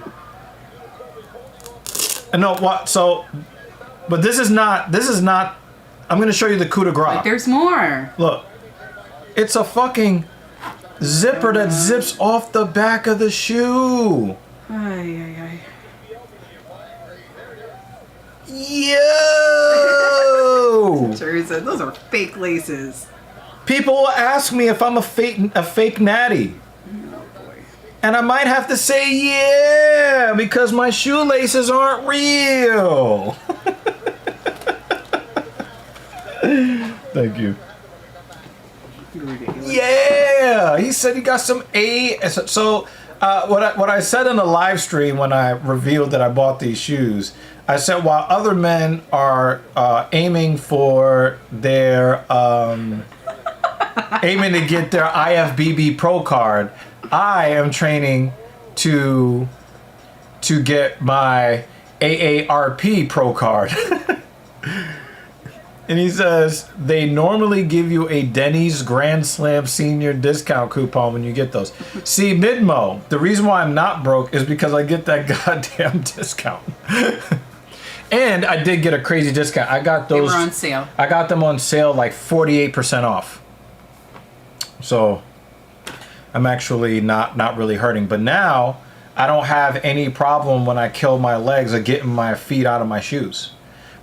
No, what? So, but this is not, I'm going to show you the coup de grace. But there's more. Look. It's a fucking zipper that zips off the back of the shoe. Ay. Yo! Jerry said those are fake laces. People will ask me if I'm a fake natty. Oh boy. And I might have to say yeah, because my shoelaces aren't real. Thank you. Yeah, he said he got some A. So What I said in the live stream when I revealed that I bought these shoes, I said while other men are aiming for their aiming to get their IFBB Pro card, I am training to get my AARP Pro card. And he says they normally give you a Denny's Grand Slam Senior discount coupon when you get those. See, Midmo, the reason why I'm not broke is because I get that goddamn discount. And I did get a crazy discount. I got those. They were on sale. I got them on sale like 48% off. So I'm actually not really hurting. But now I don't have any problem when I kill my legs of getting my feet out of my shoes.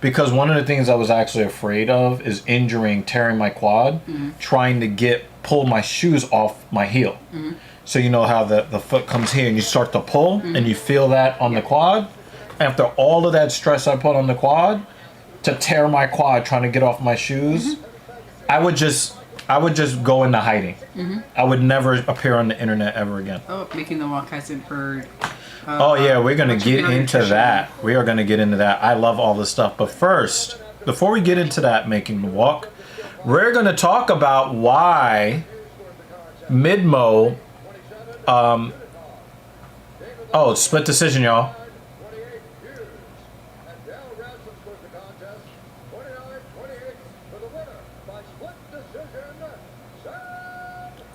Because one of the things I was actually afraid of is tearing my quad, trying to pull my shoes off my heel. So you know how the foot comes here and you start to pull and you feel that on the quad. After all of that stress I put on the quad, to tear my quad trying to get off my shoes, I would just go into hiding. I would never appear on the internet ever again. Oh, making the walk hasn't heard. Oh yeah, we're gonna get into that. We are gonna get into that. I love all this stuff. But first, before we get into that, making the walk, we're gonna talk about why Midmo. Oh, split decision, y'all.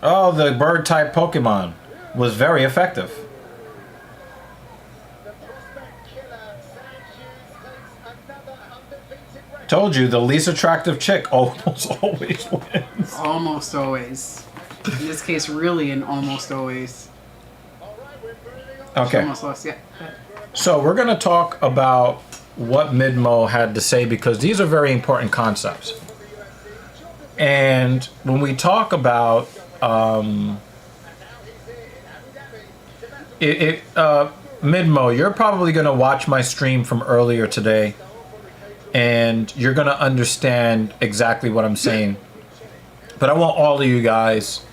Oh, the bird type Pokemon was very effective. Told you, the least attractive chick almost always wins. Almost always. In this case, really, and almost always. Okay. Almost lost, yeah. So we're going to talk about what Midmo had to say because these are very important concepts. And when we talk about Midmo, you're probably going to watch my stream from earlier today. And you're going to understand exactly what I'm saying. But I want all of you guys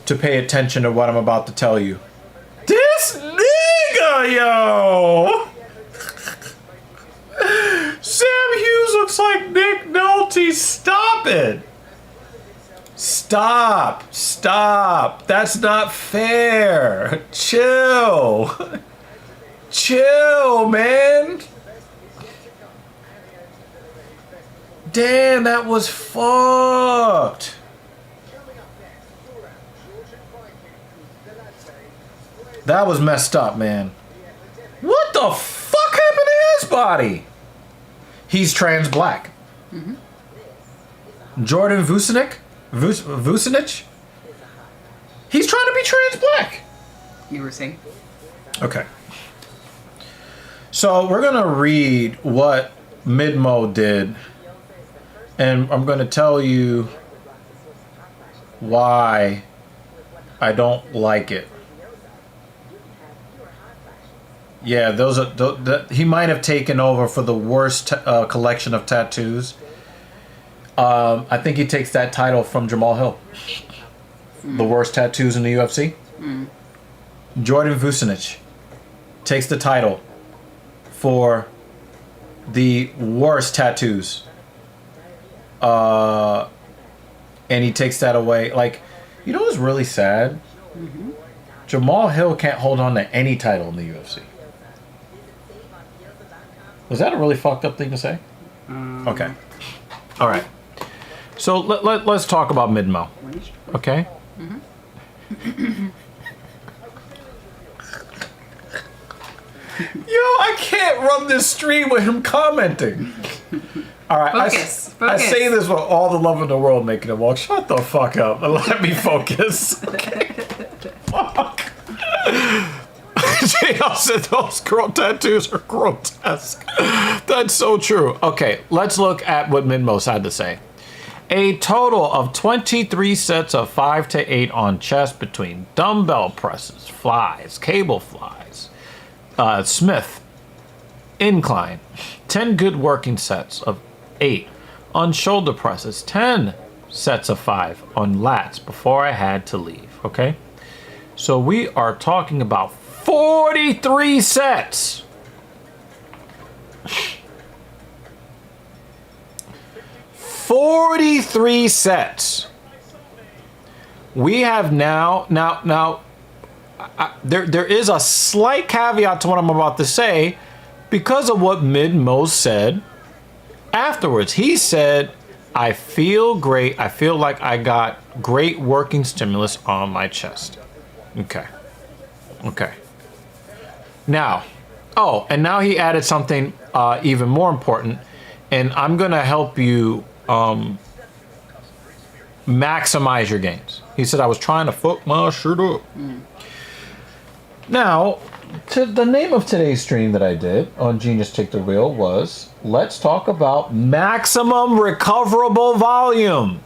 to pay attention to what I'm about to tell you. This nigga, yo! Sam Hughes looks like Nick Nolte. Stop it! Stop. That's not fair. Chill. Chill, man. Damn, that was fucked. That was messed up, man. What the fuck happened to his body? He's trans black. Jordan Vucinic? Vucinic? He's trying to be trans black. You were saying? Okay. So we're going to read what Midmo did. And I'm going to tell you why I don't like it. Yeah, those are he might have taken over for the worst collection of tattoos. I think he takes that title from Jamal Hill. The worst tattoos in the UFC. Jordan Vucinic takes the title for the worst tattoos. And he takes that away. Like, you know what's really sad? Jamal Hill can't hold on to any title in the UFC. Was that a really fucked up thing to say? Okay. All right. So let's talk about Midmo. Okay? Yo, I can't run this stream with him commenting. All right, Focus. I say this with all the love in the world, making it walk. Shut the fuck up and let me focus. Okay. Fuck. JL said those girl tattoos are grotesque. That's so true. Okay, let's look at what Midmos had to say. A total of 23 sets of 5 to 8 on chest between dumbbell presses, flies, cable flies, Smith, incline, 10 good working sets of 8 on shoulder presses, 10 sets of 5 on lats before I had to leave, okay? So we are talking about 43 sets. 43 sets. We have now, there is a slight caveat to what I'm about to say because of what Mid-Mo said afterwards. He said, I feel great. I feel like I got great working stimulus on my chest. Okay. Now, and now he added something even more important, and I'm going to help you maximize your gains. He said, I was trying to fuck my shirt up. Now, the name of today's stream that I did on Genius Take the Wheel was, let's talk about maximum recoverable volume.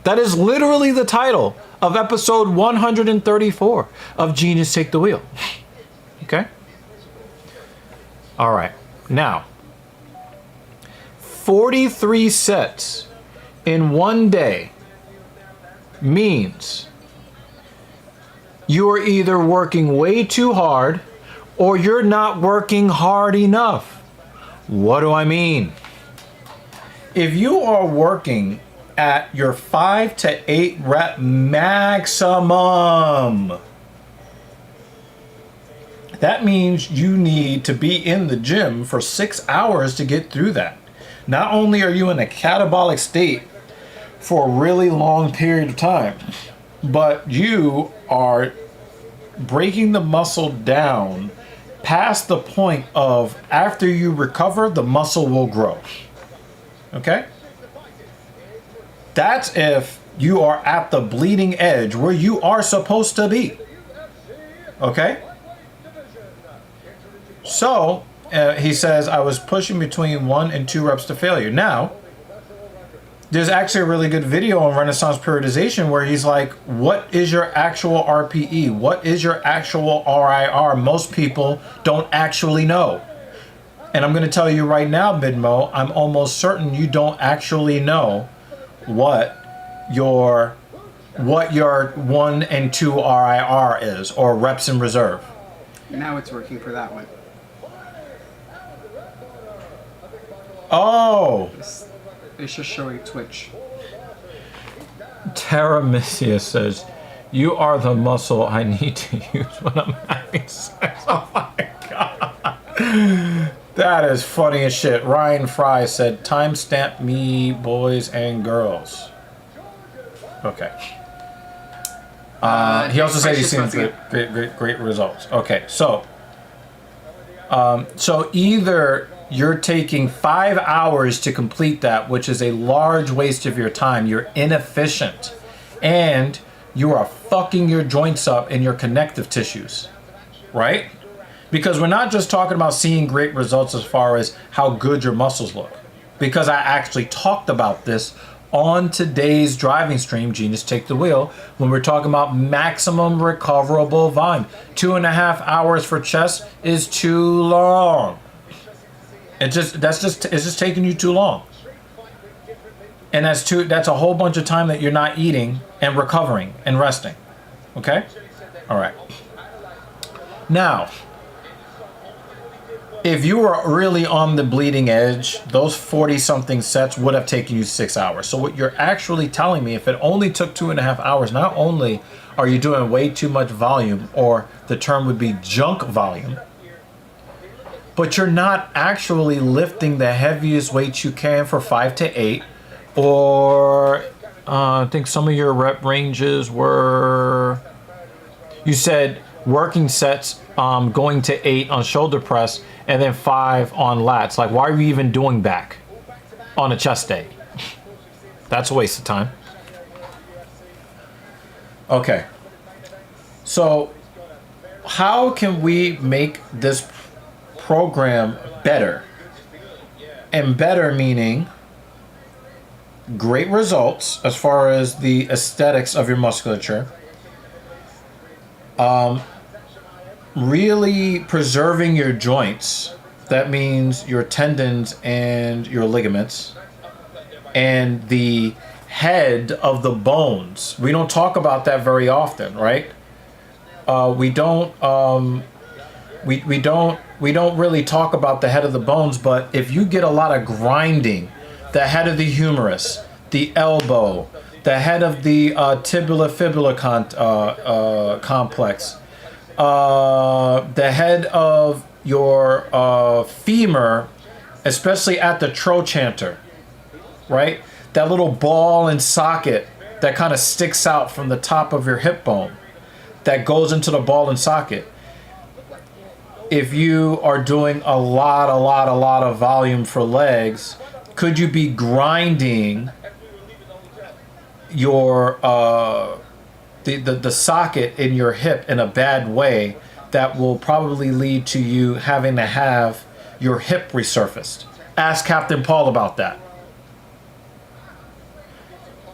That is literally the title of episode 134 of Genius Take the Wheel. Okay? All right. Now, 43 sets in one day means you are either working way too hard or you're not working hard enough. What do I mean? If you are working at your 5 to 8 rep maximum, that means you need to be in the gym for 6 hours to get through that. Not only are you in a catabolic state for a really long period of time, but you are breaking the muscle down past the point of after you recover, the muscle will grow. Okay? That's if you are at the bleeding edge where you are supposed to be. Okay? So, he says, I was pushing between 1 and 2 reps to failure. Now, there's actually a really good video on Renaissance periodization where he's like, what is your actual RPE? What is your actual RIR? Most people don't actually know. And I'm going to tell you right now, Midmo, I'm almost certain you don't actually know what your 1 and 2 RIR is, or reps in reserve. Now it's working for that one. Oh! It's just showing Twitch. Tara Missia says, you are the muscle I need to use when I'm having sex. Oh my god. That is funny as shit. Ryan Fry said, timestamp me, boys and girls. Okay. He also said he's seen great results. Okay, so either you're taking 5 hours to complete that, which is a large waste of your time. You're inefficient, and you are fucking your joints up and your connective tissues, right? Because we're not just talking about seeing great results as far as how good your muscles look. Because I actually talked about this on today's driving stream, Genius Take the Wheel, when we're talking about maximum recoverable volume. 2.5 hours for chest is too long. It's just taking you too long. And that's a whole bunch of time that you're not eating and recovering and resting. Okay? All right. Now, if you were really on the bleeding edge, those 40-something sets would have taken you 6 hours. So what you're actually telling me, if it only took 2.5 hours, not only are you doing way too much volume, or the term would be junk volume, but you're not actually lifting the heaviest weight you can for 5 to 8, or I think some of your rep ranges were, you said working sets going to 8 on shoulder press and then 5 on lats. Like, why are you even doing back on a chest day? That's a waste of time. Okay. So how can we make this program better? And better meaning great results as far as the aesthetics of your musculature. Really preserving your joints. That means your tendons and your ligaments. And the head of the bones. We don't talk about that very often, right? we don't really talk about the head of the bones, but if you get a lot of grinding, the head of the humerus, the elbow, the head of the tibula-fibula complex, the head of your femur, especially at the trochanter, right? That little ball and socket that kind of sticks out from the top of your hip bone that goes into the ball and socket. If you are doing a lot of volume for legs, could you be grinding your the socket in your hip in a bad way that will probably lead to you having to have your hip resurfaced? Ask Captain Paul about that.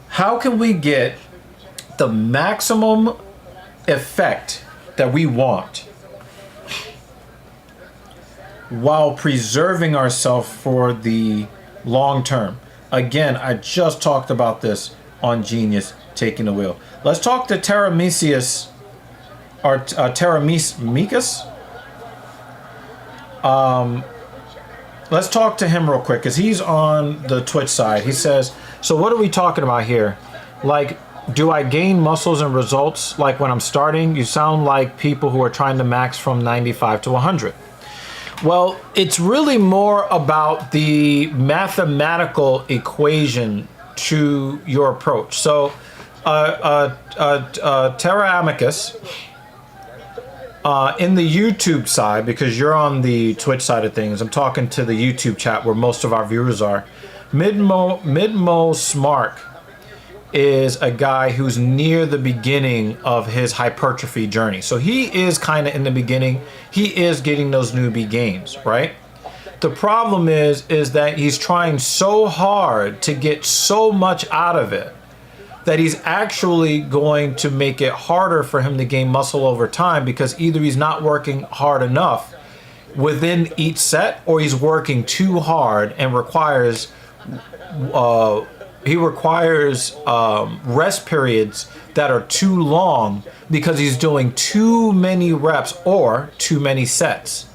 How can we get the maximum effect that we want while preserving ourselves for the long term? Again, I just talked about this on Genius Taking the Wheel. Let's talk to Teramicius, or Teramicus. Let's talk to him real quick because he's on the Twitch side. He says, so what are we talking about here? Like, do I gain muscles and results like when I'm starting? You sound like people who are trying to max from 95 to 100. Well, it's really more about the mathematical equation to your approach. So, Terra Amicus, in the YouTube side, because you're on the Twitch side of things, I'm talking to the YouTube chat where most of our viewers are. Midmo Smart is a guy who's near the beginning of his hypertrophy journey. So he is kind of in the beginning. He is getting those newbie gains, right? The problem is that he's trying so hard to get so much out of it that he's actually going to make it harder for him to gain muscle over time, because either he's not working hard enough within each set, or he's working too hard and requires rest periods that are too long because he's doing too many reps or too many sets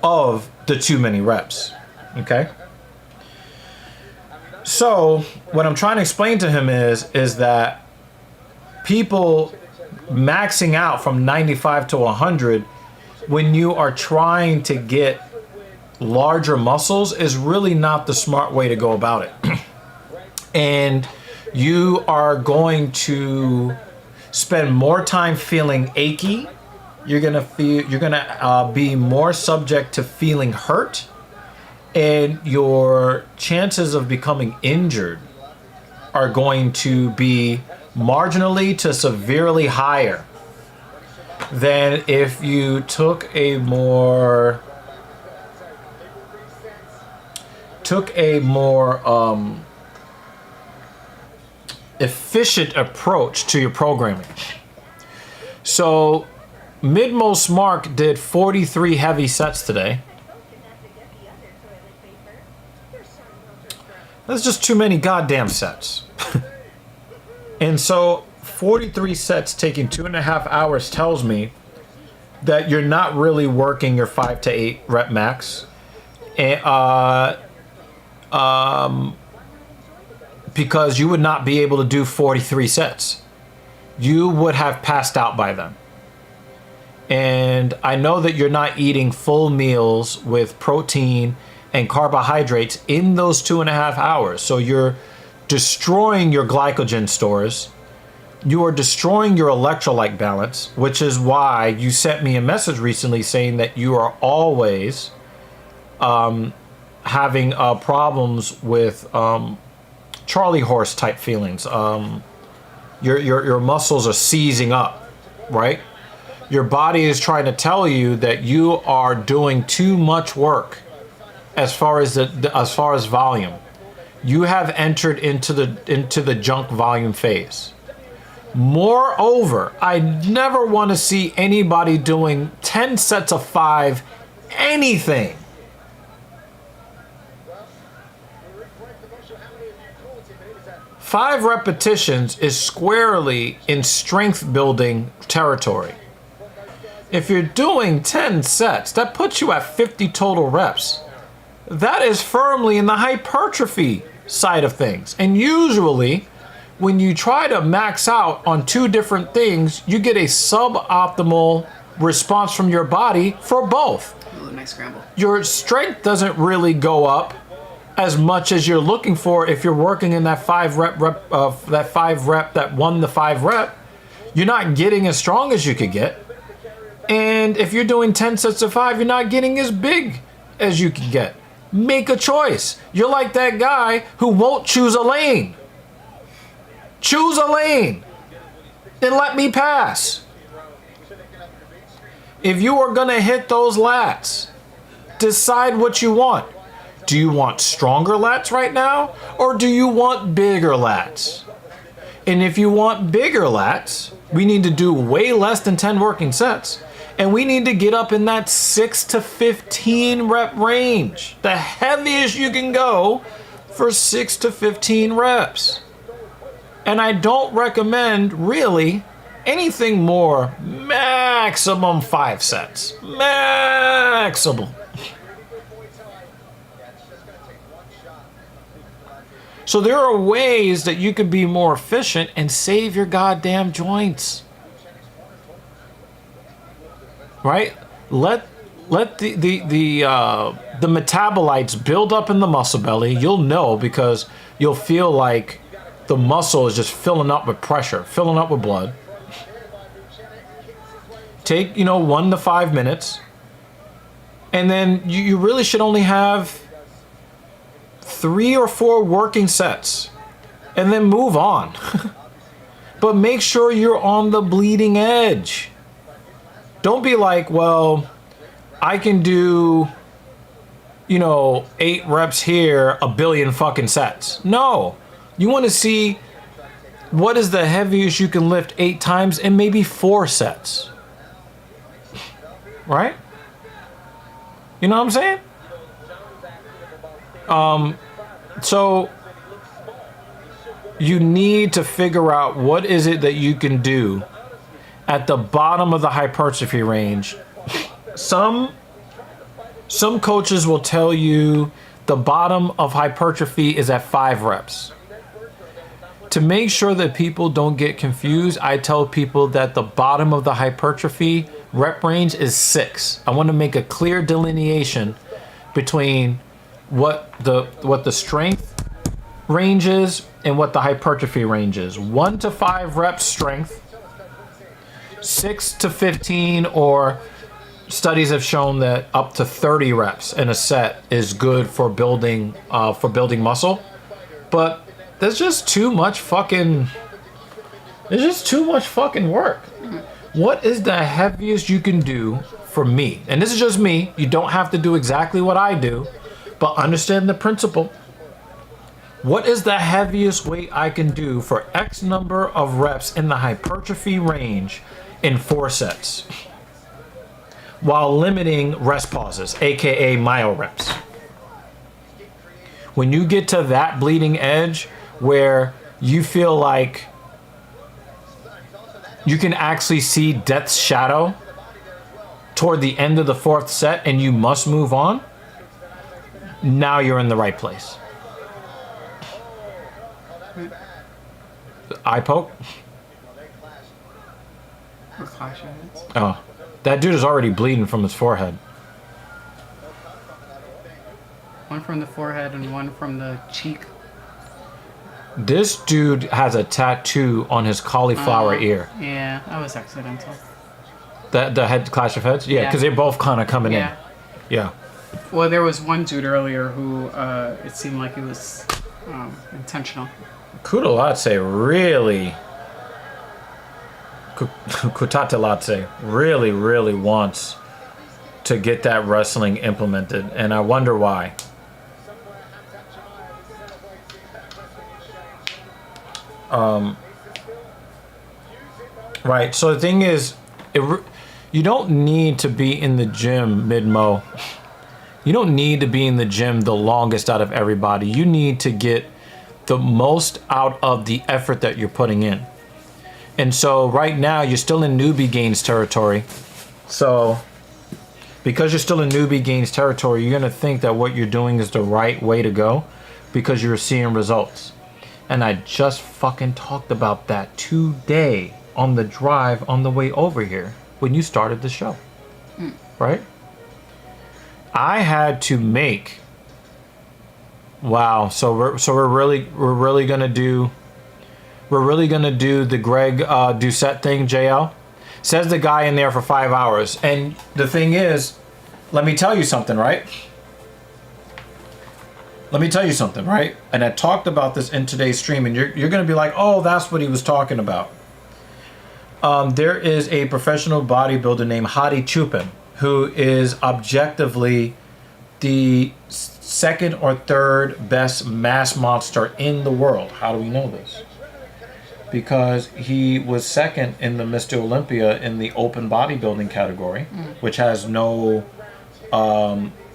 of the too many reps. Okay? So what I'm trying to explain to him is that people maxing out from 95 to 100 when you are trying to get larger muscles is really not the smart way to go about it. And you are going to spend more time feeling achy. You're gonna be more subject to feeling hurt, and your chances of becoming injured are going to be marginally to severely higher than if you took a more efficient approach to your programming. So Midmost Mark did 43 heavy sets today. That's just too many goddamn sets. And so 43 sets taking 2.5 hours tells me that you're not really working your 5 to 8 rep max. And, because you would not be able to do 43 sets. You would have passed out by then. And I know that you're not eating full meals with protein and carbohydrates in those 2.5 hours. So you're destroying your glycogen stores. You are destroying your electrolyte balance, which is why you sent me a message recently saying that you are always having problems with Charlie horse type feelings. Your muscles are seizing up, right? Your body is trying to tell you that you are doing too much work as far as volume. You have entered into the junk volume phase. Moreover, I never want to see anybody doing 10 sets of 5 anything. Five repetitions is squarely in strength building territory. if you're doing 10 sets, that puts you at 50 total reps. That is firmly in the hypertrophy side of things. And usually, when you try to max out on two different things, you get a suboptimal response from your body for both. Ooh, nice scramble. Your strength doesn't really go up as much as you're looking for if you're working in that 5 rep that won the 5 rep. You're not getting as strong as you could get. And if you're doing 10 sets of 5, you're not getting as big as you can get. Make a choice. You're like that guy who won't choose a lane. Choose a lane and let me pass. If you are gonna hit those lats, decide what you want. Do you want stronger lats right now, or do you want bigger lats? And if you want bigger lats, we need to do way less than 10 working sets. And we need to get up in that 6 to 15 rep range. The heaviest you can go for 6 to 15 reps. And I don't recommend really anything more, maximum 5 sets. Maximum. So there are ways that you can be more efficient and save your goddamn joints. Right? Let the metabolites build up in the muscle belly. You'll know because you'll feel like the muscle is just filling up with pressure, filling up with blood. Take, 1 to 5 minutes. And then you really should only have 3 or 4 working sets. And then move on. But make sure you're on the bleeding edge. Don't be like, well, I can do, 8 reps here, a billion fucking sets. No. You want to see what is the heaviest you can lift 8 times and maybe 4 sets. Right? You know what I'm saying? So you need to figure out what is it that you can do at the bottom of the hypertrophy range. Some coaches will tell you the bottom of hypertrophy is at 5 reps. To make sure that people don't get confused, I tell people that the bottom of the hypertrophy rep range is 6. I want to make a clear delineation between what the strength range is and what the hypertrophy range is. 1 to 5 reps strength, 6 to 15, or studies have shown that up to 30 reps in a set is good for building muscle. But there's just too much fucking work. What is the heaviest you can do for me? And this is just me. You don't have to do exactly what I do, but understand the principle. What is the heaviest weight I can do for X number of reps in the hypertrophy range in 4 sets, while limiting rest pauses, aka myo reps? When you get to that bleeding edge where you feel like you can actually see death's shadow toward the end of the 4th set and you must move on, now you're in the right place. Eye poke? Oh, that dude is already bleeding from his forehead. One from the forehead and one from the cheek. This dude has a tattoo on his cauliflower ear. Yeah, that was accidental. The head clash of heads? Yeah, because they're both kind of coming in. Yeah. Well, there was one dude earlier who it seemed like it was intentional. Kutatatelatse really really wants to get that wrestling implemented, and I wonder why. Right, so the thing is, you don't need to be in the gym mid-mo. You don't need to be in the gym the longest out of everybody. You need to get the most out of the effort that you're putting in. And so right now you're still in newbie gains territory. So, because you're still in newbie gains territory, you're going to think that what you're doing is the right way to go because you're seeing results. And I just fucking talked about that today on the drive on the way over here when you started the show. Right? I had to make... Wow. So we're really going to do... We're really going to do the Greg Doucette thing, JL. Says the guy in there for 5 hours. And the thing is, let me tell you something, right? Let me tell you something, right? And I talked about this in today's stream, and you're going to be like, oh, that's what he was talking about. There is a professional bodybuilder named Hadi Chupin, who is objectively the second or third best mass monster in the world. How do we know this? Because he was second in the Mr. Olympia in the open bodybuilding category, which has no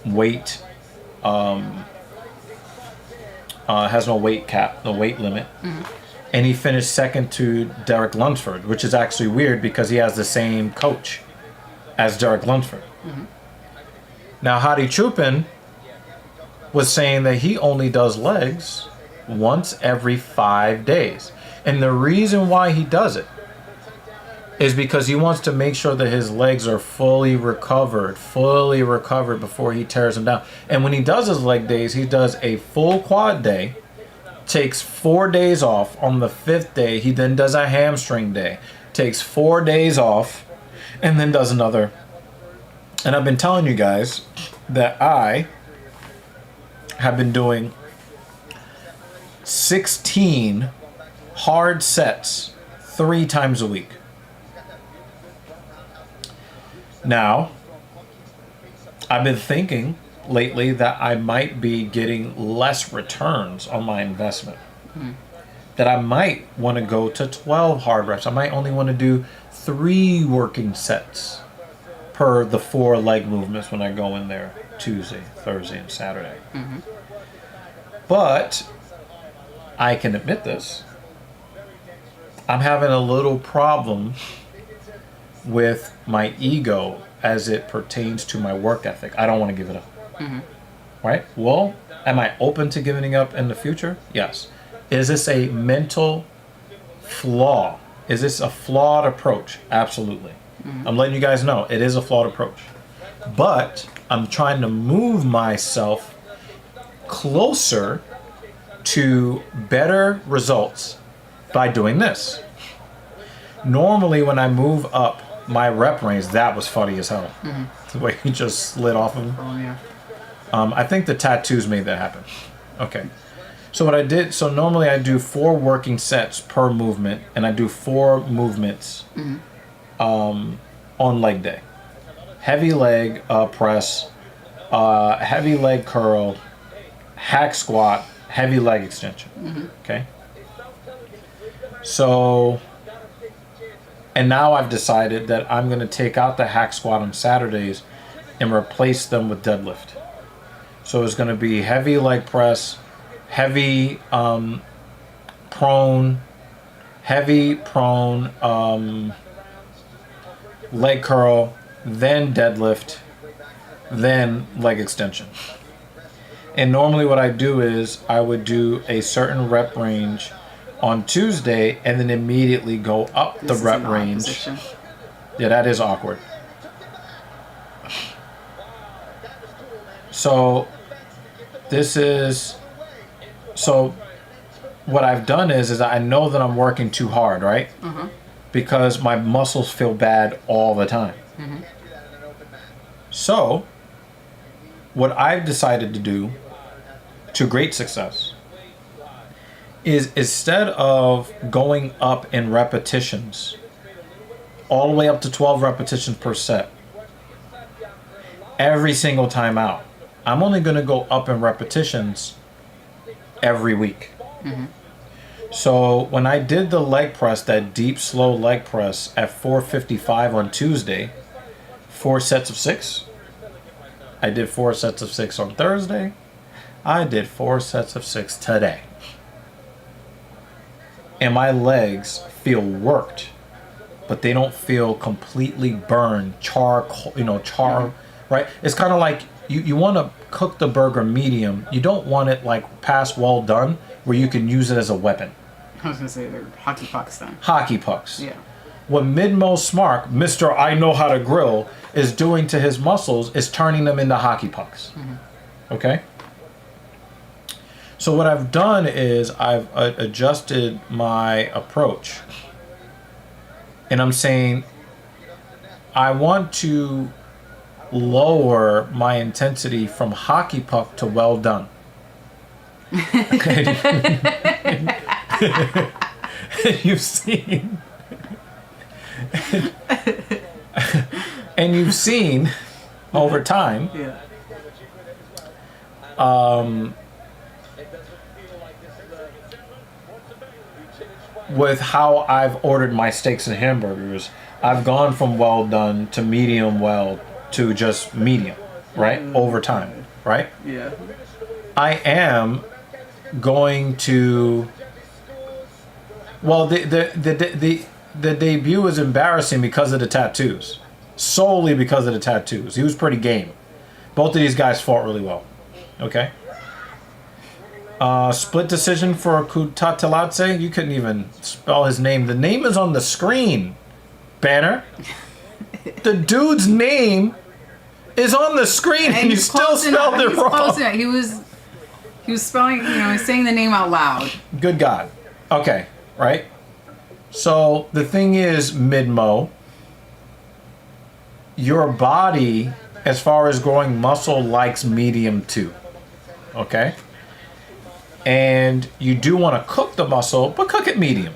weight, has no weight cap, no weight limit. And he finished second to Derek Lunsford, which is actually weird because he has the same coach as Derek Lunsford. Now, Hadi Chupin was saying that he only does legs once every 5 days. And the reason why he does it is because he wants to make sure that his legs are fully recovered before he tears them down. And when he does his leg days, he does a full quad day, takes 4 days off. On the 5th day, he then does a hamstring day, takes 4 days off, and then does another. And I've been telling you guys that I have been doing 16 hard sets 3 times a week. Now, I've been thinking lately that I might be getting less returns on my investment. That I might want to go to 12 hard reps. I might only want to do 3 working sets per the 4 leg movements when I go in there Tuesday, Thursday, and Saturday. But I can admit this. I'm having a little problem with my ego as it pertains to my work ethic. I don't want to give it up. Right? Well, am I open to giving it up in the future? Yes. Is this a mental flaw? Is this a flawed approach? Absolutely. I'm letting you guys know it is a flawed approach. But I'm trying to move myself closer to better results by doing this. Normally when I move up my rep range, that was funny as hell. The way he just slid off of him. Oh, yeah. I think the tattoos made that happen. Okay. So what I did, so normally I do 4 working sets per movement, and I do 4 movements on leg day. Heavy leg press, heavy leg curl, hack squat, heavy leg extension. Okay. So, and now I've decided that I'm going to take out the hack squat on Saturdays and replace them with deadlift. So it's going to be heavy leg press, heavy prone, leg curl, then deadlift, then leg extension. And normally what I do is I would do a certain rep range on Tuesday and then immediately go up the rep range. Position. Yeah, that is awkward. So what I've done is I know that I'm working too hard, right? Because my muscles feel bad all the time. So what I've decided to do to great success is instead of going up in repetitions all the way up to 12 repetitions per set every single time out, I'm only going to go up in repetitions every week. So when I did the leg press, that deep slow leg press at 455 on Tuesday, 4 sets of 6. I did 4 sets of 6 on Thursday. I did 4 sets of 6 today. And my legs feel worked but they don't feel completely burned, char, right? It's kind of like you want to cook the burger medium. You don't want it like past well done where you can use it as a weapon. I was gonna say they're hockey pucks then. Hockey pucks. Yeah. What Mid-Mo Smart, Mr. I know how to grill, is doing to his muscles is turning them into hockey pucks. Okay? So what I've done is I've adjusted my approach. And I'm saying I want to lower my intensity from hockey puck to well done. Okay? You've seen... and you've seen over time with how I've ordered my steaks and hamburgers, I've gone from well done to medium well to just medium, right? Over time, right? Yeah. I am going to... Well, the debut was embarrassing because of the tattoos. Solely because of the tattoos. He was pretty game. Both of these guys fought really well. Okay? Split decision for Kutateladze. You couldn't even spell his name. The name is on the screen, Banner. The dude's name is on the screen and you still spelled it wrong. He was spelling, he's saying the name out loud. Good God. Okay, right? So the thing is, Mid-Mo, your body, as far as growing muscle, likes medium too. Okay? And you do want to cook the muscle, but cook it medium.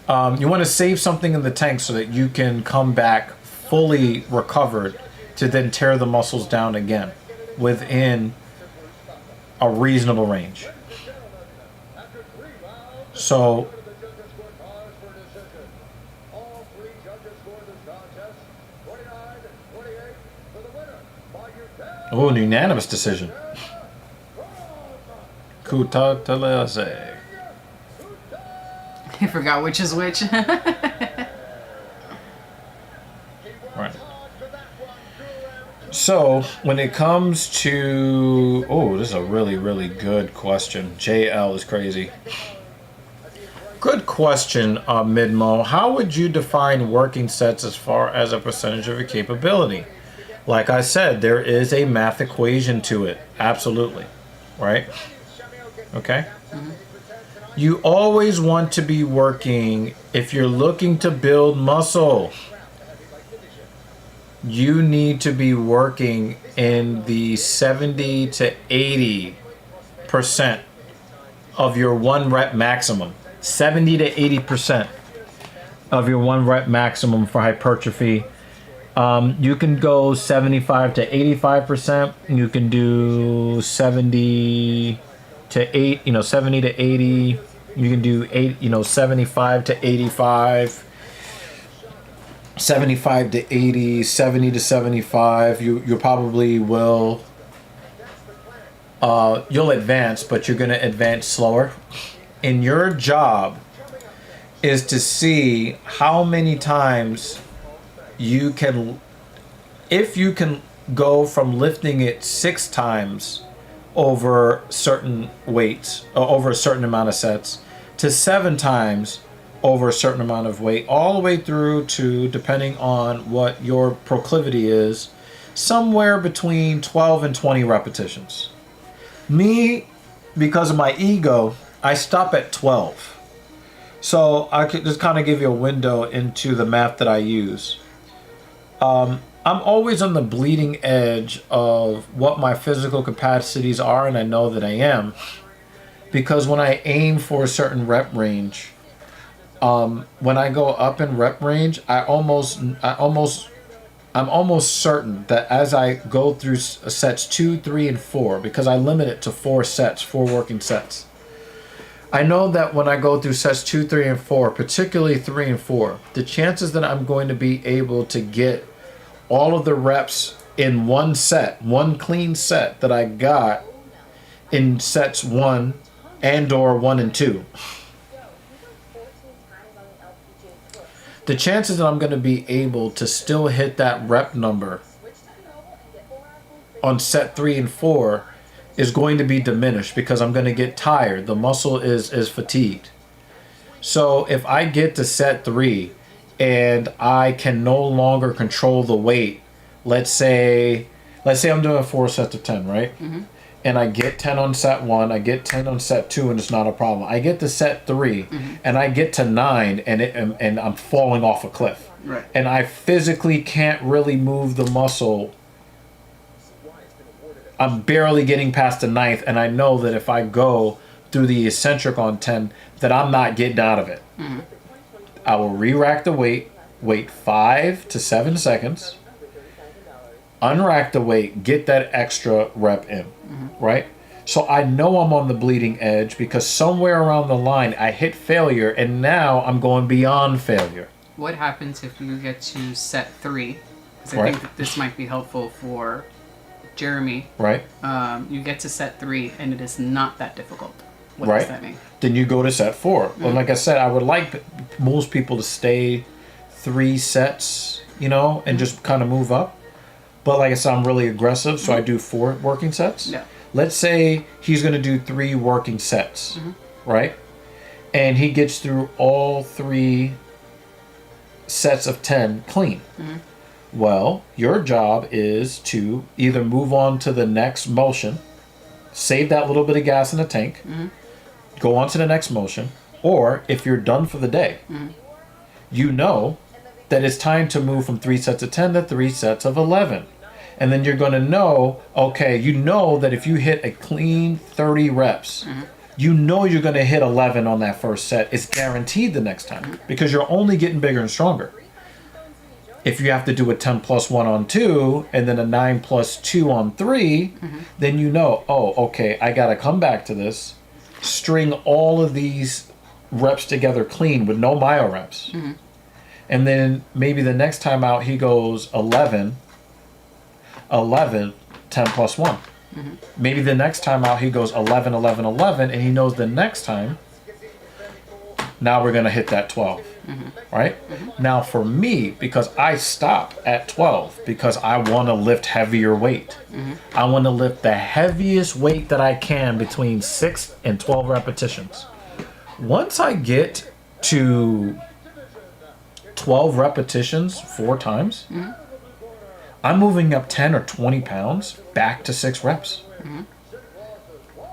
You want to save something in the tank so that you can come back fully recovered to then tear the muscles down again within a reasonable range. So, oh, an unanimous decision. Kutateladze. I forgot which is which. Right. So, when it comes to... Oh, this is a really, really good question. JL is crazy. Good question, Mid-Mo. How would you define working sets as far as a percentage of your capability? Like I said, there is a math equation to it. Absolutely. Right? Okay? Mm-hmm. You always want to be working, if you're looking to build muscle, you need to be working in the 70 to 80% of your 1 rep maximum. 70 to 80% of your 1 rep maximum for hypertrophy. You can go 75 to 85%. You can do 70 to 80. You can do 75 to 85. 75 to 80, 70 to 75. You probably will. You'll advance, but you're going to advance slower. And your job is to see how many times you can, if you can go from lifting it 6 times over certain weights, over a certain amount of sets, to 7 times over a certain amount of weight, all the way through to, depending on what your proclivity is, somewhere between 12 and 20 repetitions. Me, because of my ego, I stop at 12. So I could just kind of give you a window into the math that I use. I'm always on the bleeding edge of what my physical capacities are, and I know that I am, because when I aim for a certain rep range, when I go up in rep range, I'm almost certain that as I go through sets 2, 3, and 4, because I limit it to 4 sets, 4 working sets, I know that when I go through sets 2, 3, and 4, particularly 3 and 4, the chances that I'm going to be able to get all of the reps in one set, one clean set that I got in sets 1 and or 1 and 2, the chances that I'm going to be able to still hit that rep number on set 3 and 4 is going to be diminished because I'm going to get tired. The muscle is fatigued. So if I get to set 3 and I can no longer control the weight, let's say I'm doing 4 sets of 10, right? Mm-hmm. And I get 10 on set 1, I get 10 on set 2, and it's not a problem. I get to set 3, mm-hmm. and I get to 9, and I'm falling off a cliff. Right. And I physically can't really move the muscle. I'm barely getting past the 9th, and I know that if I go through the eccentric on 10, that I'm not getting out of it. Mm-hmm. I will re-rack the weight, wait 5 to 7 seconds, unrack the weight, get that extra rep in, mm-hmm. right? So I know I'm on the bleeding edge because somewhere around the line I hit failure, and now I'm going beyond failure. What happens if you get to set 3? Because I Right. think that this might be helpful for Jeremy. Right. You get to set 3 and it is not that difficult. What Right. does that mean? Then you go to set 4. Mm-hmm. Well, like I said, I would like most people to stay 3 sets, and just kind of move up. But like I said, I'm really aggressive, so I do 4 working sets. Yeah. Let's say he's going to do 3 working sets, mm-hmm. right? And he gets through all 3 sets of 10 clean. Mm-hmm. Well, your job is to either move on to the next motion, save that little bit of gas in the tank, mm-hmm. go on to the next motion, or if you're done for the day, mm-hmm. you know that it's time to move from 3 sets of 10 to 3 sets of 11. And then you're going to know, that if you hit a clean 30 reps, mm-hmm. You're going to hit 11 on that first set. It's guaranteed the next time, mm-hmm. because you're only getting bigger and stronger. If you have to do a 10 plus 1 on 2 and then a 9 plus 2 on 3, mm-hmm. then I got to come back to this, string all of these reps together clean with no myo reps. Mm-hmm. And then maybe the next time out he goes 11, 10 plus 1. Mm-hmm. Maybe the next time out he goes 11, 11, 11, and he knows the next time, now we're going to hit that 12. Mm-hmm. Right? Mm-hmm. Now for me, because I stop at 12 because I want to lift heavier weight. Mm-hmm. I want to lift the heaviest weight that I can between 6 and 12 repetitions. Once I get to 12 repetitions 4 times, mm-hmm. I'm moving up 10 or 20 pounds back to 6 reps. Mm-hmm.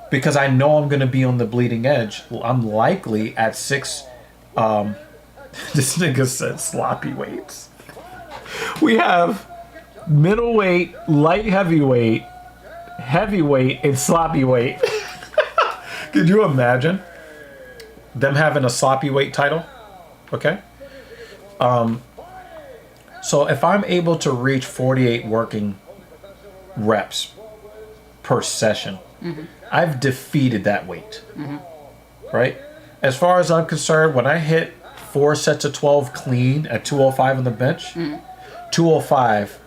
Because I know I'm going to be on the bleeding edge. I'm likely at 6... this nigga said sloppy weights. We have middleweight, light heavyweight, and sloppy weight. Could you imagine them having a sloppy weight title? Okay. So if I'm able to reach 48 working reps per session, mm-hmm. I've defeated that weight. Mm-hmm. Right? As far as I'm concerned, when I hit 4 sets of 12 clean at 205 on the bench, 205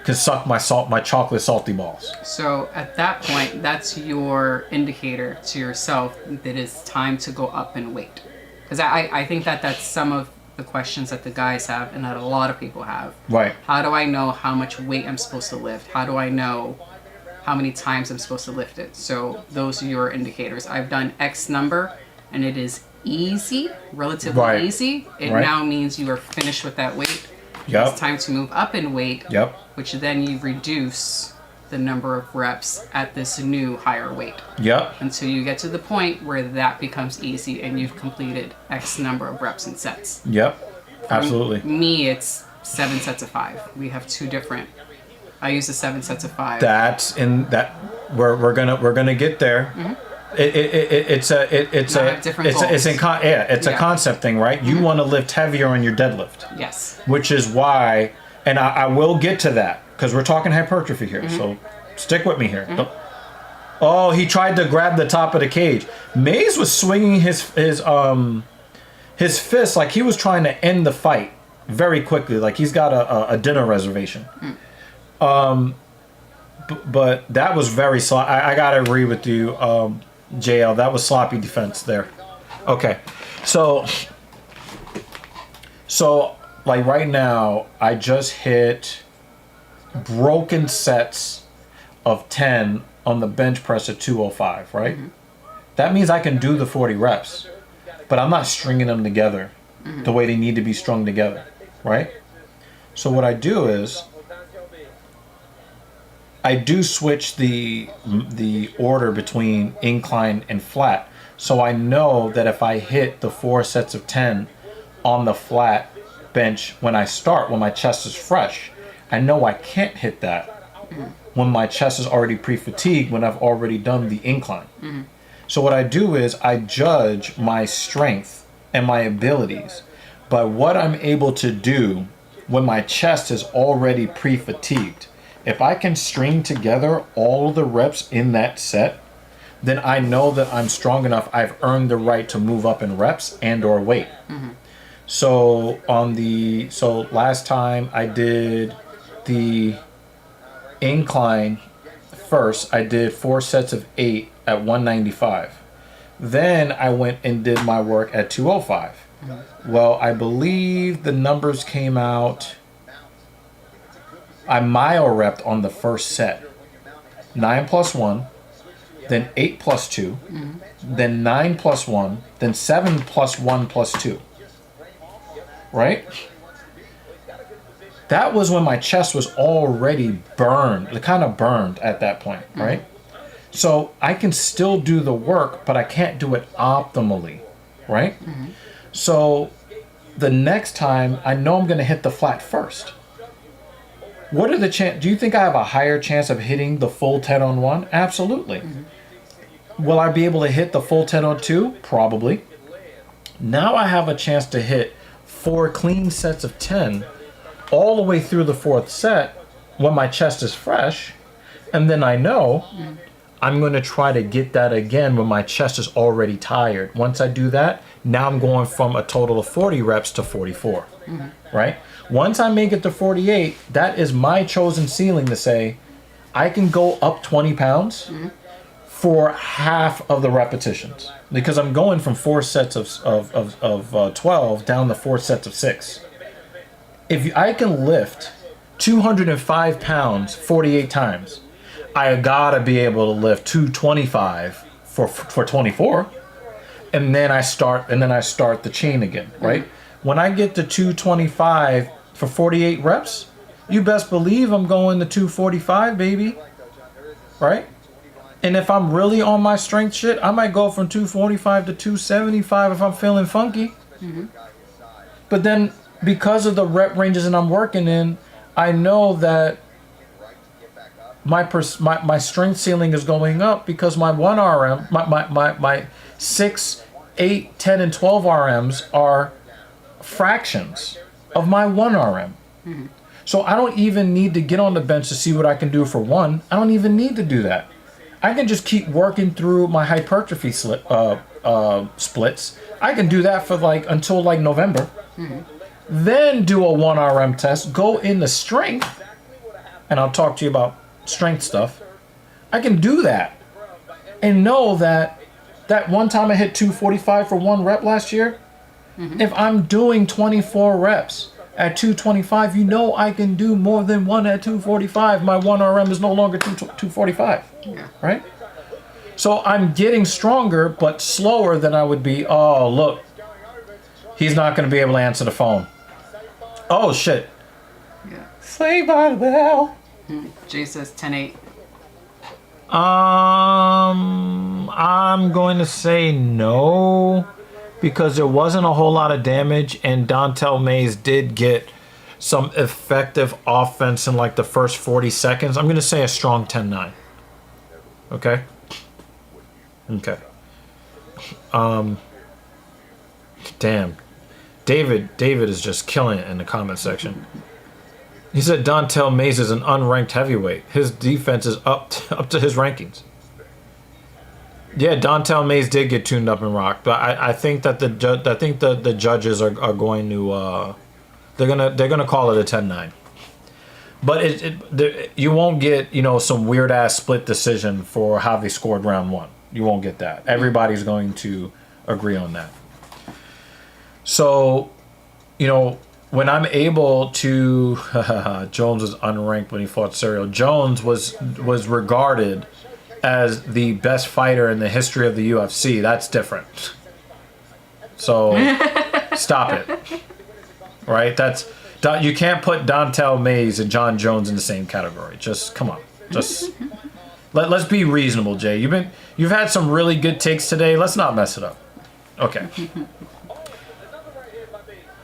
can suck my chocolate salty balls. So at that point, that's your indicator to yourself that it's time to go up in weight. Because I think that's some of the questions that the guys have and that a lot of people have. Right. How do I know how much weight I'm supposed to lift? How do I know how many times I'm supposed to lift it? So those are your indicators. I've done X number and it is easy, relatively easy. It now means you are finished with that weight. Yep. It's time to move up in weight, yep. which then you reduce the number of reps at this new higher weight. Yep. Until you get to the point where that becomes easy and you've completed X number of reps and sets. Yep. Absolutely. For me, it's 7 sets of 5. We have 2 different. I use the 7 sets of 5. That's in that we're gonna get there. Mm-hmm. It's a concept thing, right? Mm-hmm. You want to lift heavier on your deadlift. Yes. Which is why, and I will get to that because we're talking hypertrophy here. Mm-hmm. So stick with me here. Mm-hmm. Oh, he tried to grab the top of the cage. Mays was swinging his fist like he was trying to end the fight very quickly, like he's got a dinner reservation. Mm. But that was very sloppy. I gotta agree with you, JL. That was sloppy defense there. Okay, so So, like right now, I just hit broken sets of 10 on the bench press at 205, right? That means I can do the 40 reps, but I'm not stringing them together the way they need to be strung together, right? So what I do is I do switch the order between incline and flat. So I know that if I hit the 4 sets of 10 on the flat bench when I start, when my chest is fresh, I know I can't hit that when my chest is already pre-fatigued, when I've already done the incline. So what I do is I judge my strength and my abilities by what I'm able to do when my chest is already pre-fatigued. If I can string together all the reps in that set, then I know that I'm strong enough. I've earned the right to move up in reps and or weight. So last time I did the incline first, I did 4 sets of 8 at 195. Then I went and did my work at 205. Well, I believe the numbers came out. I mile repped on the first set. 9 plus 1, then 8 plus 2, then 9 plus 1, then 7 plus 1 plus 2. Right? That was when my chest was already burned, kind of burned at that point, right? So I can still do the work, but I can't do it optimally, right? So the next time, I know I'm going to hit the flat first. What are the do you think I have a higher chance of hitting the full 10 on 1? Absolutely. Will I be able to hit the full 10 on 2? Probably. Now I have a chance to hit 4 clean sets of 10 all the way through the 4th set when my chest is fresh, and then I know I'm going to try to get that again when my chest is already tired. Once I do that, now I'm going from a total of 40 reps to 44, right? Once I make it to 48, that is my chosen ceiling to say, I can go up 20 pounds for half of the repetitions, because I'm going from 4 sets of 12 down to 4 sets of 6. If I can lift 205 pounds 48 times, I gotta be able to lift 225 for 24, and then I start the chain again, right? When I get to 225 for 48 reps, you best believe I'm going to 245, baby, right? And if I'm really on my strength shit, I might go from 245 to 275 if I'm feeling funky. But then, because of the rep ranges that I'm working in, I know that my strength ceiling is going up, because my 1 RM, my 6, 8, 10, and 12 RMs are fractions of my 1 RM. So I don't even need to get on the bench to see what I can do for 1. I don't even need to do that. I can just keep working through my hypertrophy splits. I can do that for until November. Then do a 1 RM test, go into strength, and I'll talk to you about strength stuff. I can do that and know that one time I hit 245 for 1 rep last year, if I'm doing 24 reps at 225, you know I can do more than 1 at 245. My 1 RM is no longer 245, right? So I'm getting stronger, but slower than I would be. Oh, look, he's not going to be able to answer the phone. Oh, shit. Saved by the bell. Jay says 10-8. I'm going to say no, because there wasn't a whole lot of damage, and Dontel Mays did get some effective offense in the first 40 seconds. I'm going to say a strong 10-9. Okay? Okay. Damn. David is just killing it in the comment section. He said Dontel Mays is an unranked heavyweight. His defense is up to his rankings. Yeah, Dontel Mays did get tuned up and rocked, but I think that the judges are going to they're gonna call it a 10-9. But you won't get some weird ass split decision for how they scored round 1. You won't get that. Everybody's going to agree on that. So, you know, when I'm able to, Jones was unranked when he fought Serial. Jones was regarded as the best fighter in the history of the UFC. That's different. So stop it. Right? You can't put Dontel Mays and John Jones in the same category. Just come on. Just let's be reasonable, Jay. You've had some really good takes today. Let's not mess it up. Okay.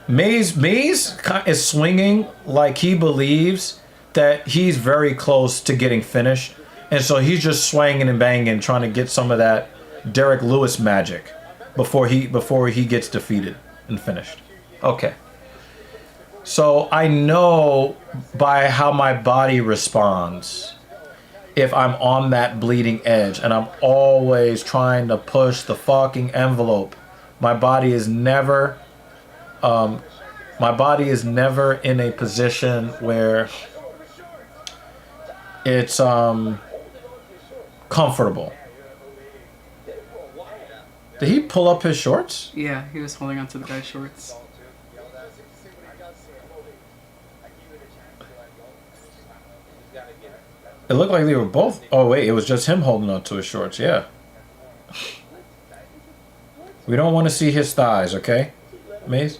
Mays is swinging like he believes that he's very close to getting finished, and so he's just swinging and banging, trying to get some of that Derek Lewis magic before he gets defeated and finished. Okay. So I know by how my body responds if I'm on that bleeding edge, and I'm always trying to push the fucking envelope. My body is never in a position where it's comfortable. Did he pull up his shorts? Yeah, he was holding onto the guy's shorts. It looked like they were both. Oh wait, it was just him holding on to his shorts. Yeah. We don't want to see his thighs, okay, Maze?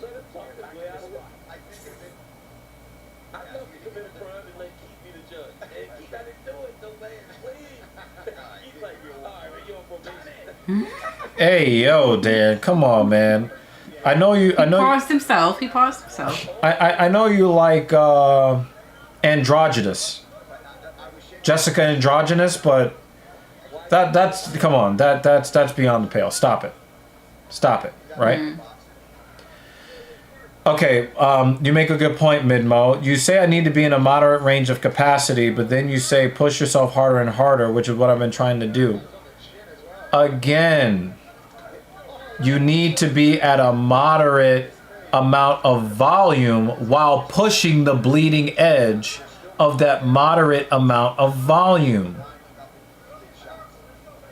Hey, yo, Dan, come on, man. I know you. He paused himself. I know you like androgynous, Jessica androgynous, but that's come on. That's beyond the pale. Stop it, right? Mm. Okay, you make a good point, Midmo. You say I need to be in a moderate range of capacity, but then you say push yourself harder and harder, which is what I've been trying to do. Again, you need to be at a moderate amount of volume while pushing the bleeding edge of that moderate amount of volume.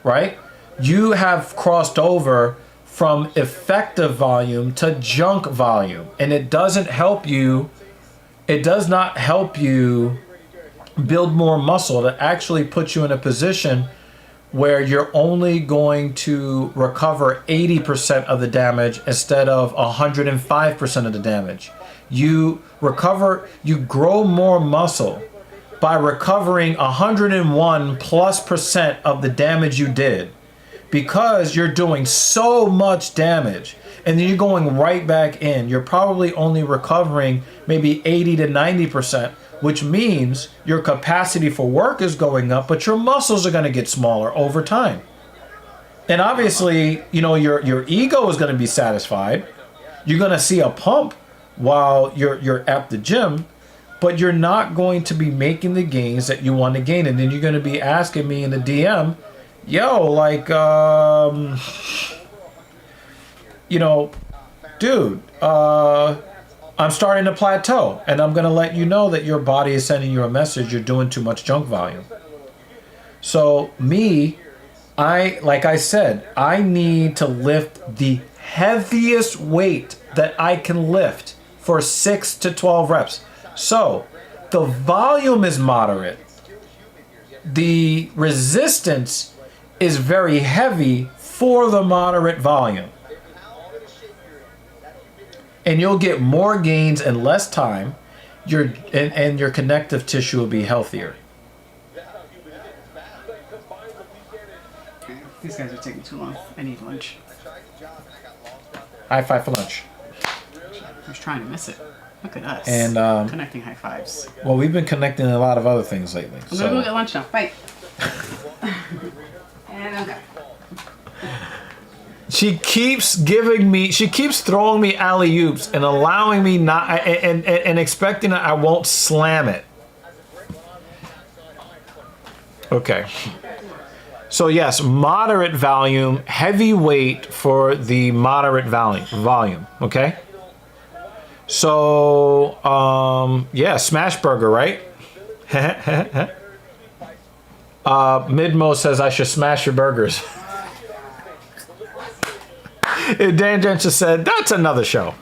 Right? You have crossed over from effective volume to junk volume, and it doesn't help you. It does not help you build more muscle. That actually puts you in a position where you're only going to recover 80% of the damage instead of 105% of the damage. You grow more muscle by recovering 101+% of the damage you did, because you're doing so much damage and then you're going right back in. You're probably only recovering maybe 80 to 90%, which means your capacity for work is going up, but your muscles are going to get smaller over time. And obviously, you know, your ego is going to be satisfied. You're going to see a pump while you're at the gym, but you're not going to be making the gains that you want to gain. And then you're going to be asking me in the DM, yo, like, you know, dude, I'm starting to plateau, and I'm going to let you know that your body is sending you a message. You're doing too much junk volume. So like I said, I need to lift the heaviest weight that I can lift for 6 to 12 reps. So the volume is moderate. The resistance is very heavy for the moderate volume. And you'll get more gains in less time. And your connective tissue will be healthier. These guys are taking too long. I need lunch. High five for lunch. I was trying to miss it. Look at us. And connecting high fives. Well, we've been connecting a lot of other things lately. I'm gonna go get lunch now. Bye. And I'm done. She keeps throwing me alley-oops and allowing me not, and expecting that I won't slam it. Okay. So yes, moderate volume, heavy weight for the moderate volume. Okay. So, yeah, smash burger, right? Midmo says I should smash your burgers. Dan Jensen said, that's another show.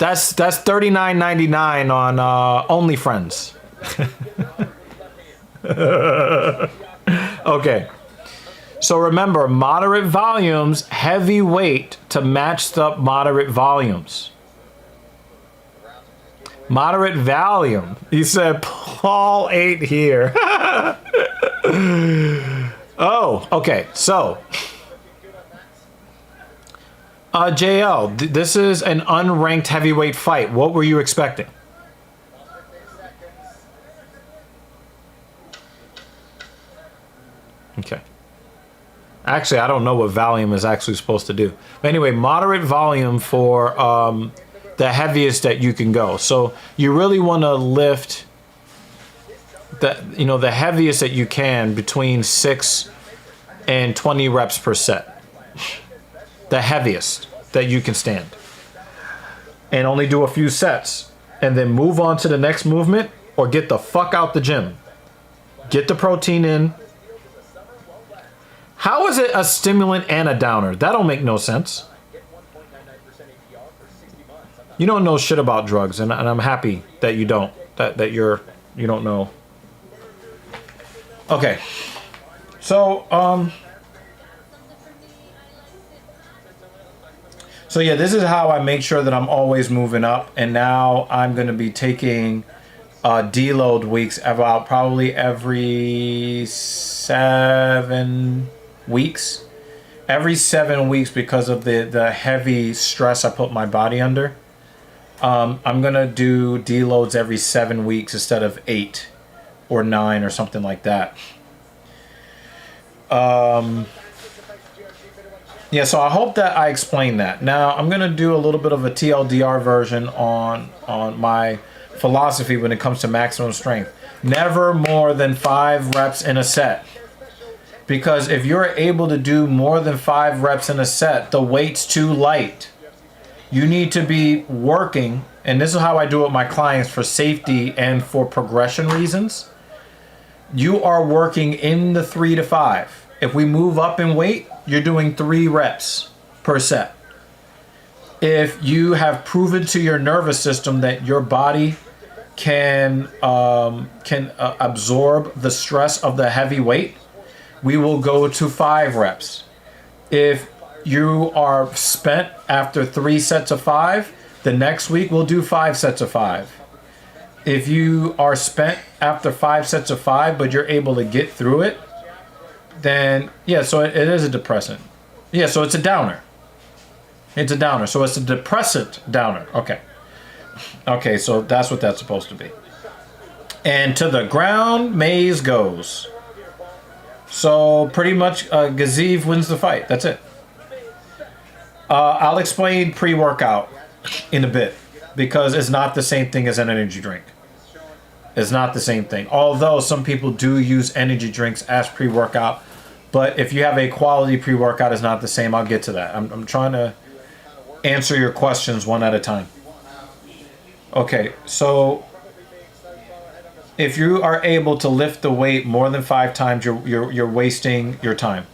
That's $39.99 on OnlyFriends. Okay. So remember, moderate volumes, heavy weight to match the moderate volumes. Moderate volume. He said Paul ate here. Oh, okay. So, JL, this is an unranked heavyweight fight. What were you expecting? Okay. Actually, I don't know what volume is actually supposed to do. But anyway, moderate volume for the heaviest that you can go. So you really want to lift the heaviest that you can between 6 and 20 reps per set. The heaviest that you can stand. And only do a few sets. And then move on to the next movement or get the fuck out the gym. Get the protein in. How is it a stimulant and a downer? That don't make no sense. You don't know shit about drugs, and I'm happy that you don't. That you don't know. Okay. So yeah, this is how I make sure that I'm always moving up, and now I'm gonna be taking deload weeks about probably every 7 weeks. Every 7 weeks because of the heavy stress I put my body under. I'm gonna do deloads every 7 weeks instead of 8 or 9 or something like that. Yeah, so I hope that I explained that. Now I'm gonna do a little bit of a TLDR version on my philosophy when it comes to maximum strength. Never more than 5 reps in a set. Because if you're able to do more than 5 reps in a set, the weight's too light. You need to be working, and this is how I do it with my clients for safety and for progression reasons. You are working in the 3 to 5. If we move up in weight, you're doing 3 reps per set. If you have proven to your nervous system that your body can absorb the stress of the heavy weight, we will go to 5 reps. If you are spent after 3 sets of 5, the next week we'll do 5 sets of 5. If you are spent after 5 sets of 5, but you're able to get through it, then yeah, so it is a depressant. Yeah, so it's a downer. It's a downer. So it's a depressant downer. Okay. Okay, so that's what that's supposed to be. And to the ground, Maze goes. So pretty much Gaziv wins the fight. That's it. I'll explain pre-workout in a bit because it's not the same thing as an energy drink. It's not the same thing. Although some people do use energy drinks as pre-workout, but if you have a quality pre-workout, it's not the same. I'll get to that. I'm trying to answer your questions one at a time. Okay, so if you are able to lift the weight more than 5 times, you're wasting your time.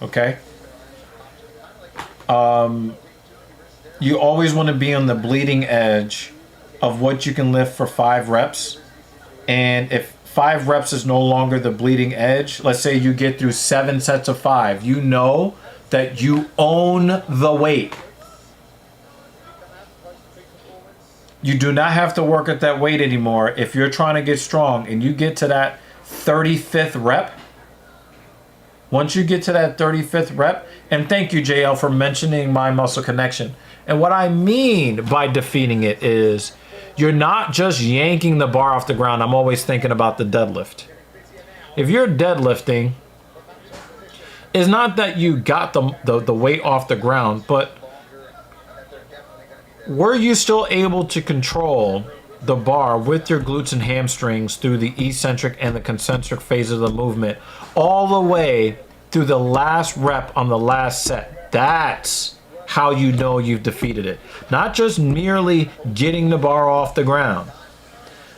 Okay. You always want to be on the bleeding edge of what you can lift for 5 reps. And if 5 reps is no longer the bleeding edge, let's say you get through 7 sets of 5, you know that you own the weight. You do not have to work at that weight anymore if you're trying to get strong and you get to that 35th rep. Once you get to that 35th rep, and thank you, JL, for mentioning my muscle connection. And what I mean by defeating it is you're not just yanking the bar off the ground. I'm always thinking about the deadlift. If you're deadlifting, it's not that you got the weight off the ground, but were you still able to control the bar with your glutes and hamstrings through the eccentric and the concentric phase of the movement all the way through the last rep on the last set? That's how you know you've defeated it. Not just merely getting the bar off the ground,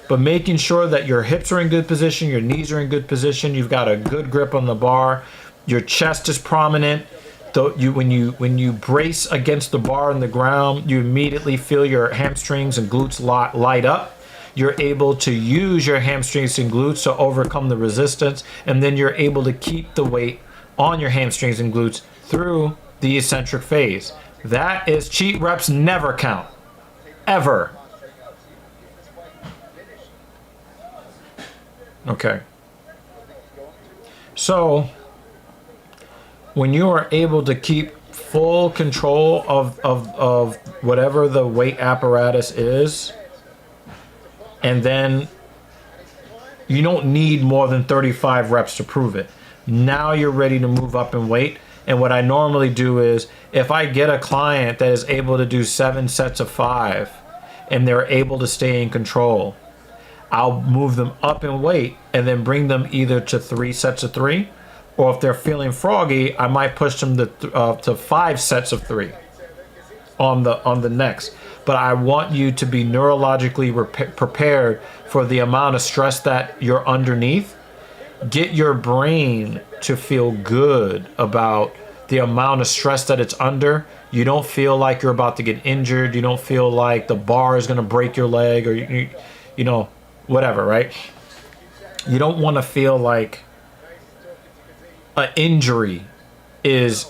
but making sure that your hips are in good position, your knees are in good position, you've got a good grip on the bar, your chest is prominent, when you brace against the bar in the ground, you immediately feel your hamstrings and glutes light up. You're able to use your hamstrings and glutes to overcome the resistance, and then you're able to keep the weight on your hamstrings and glutes through the eccentric phase. That is, cheat reps never count, ever. Okay. So when you are able to keep full control of whatever the weight apparatus is, and then you don't need more than 35 reps to prove it. Now you're ready to move up in weight. And what I normally do is, if I get a client that is able to do 7 sets of 5 and they're able to stay in control, I'll move them up in weight and then bring them either to 3 sets of 3, or if they're feeling froggy, I might push them to 5 sets of 3 on the next. But I want you to be neurologically prepared for the amount of stress that you're underneath. Get your brain to feel good about the amount of stress that it's under. You don't feel like you're about to get injured. You don't feel like the bar is going to break your leg, or you know, whatever, right? You don't want to feel like an injury is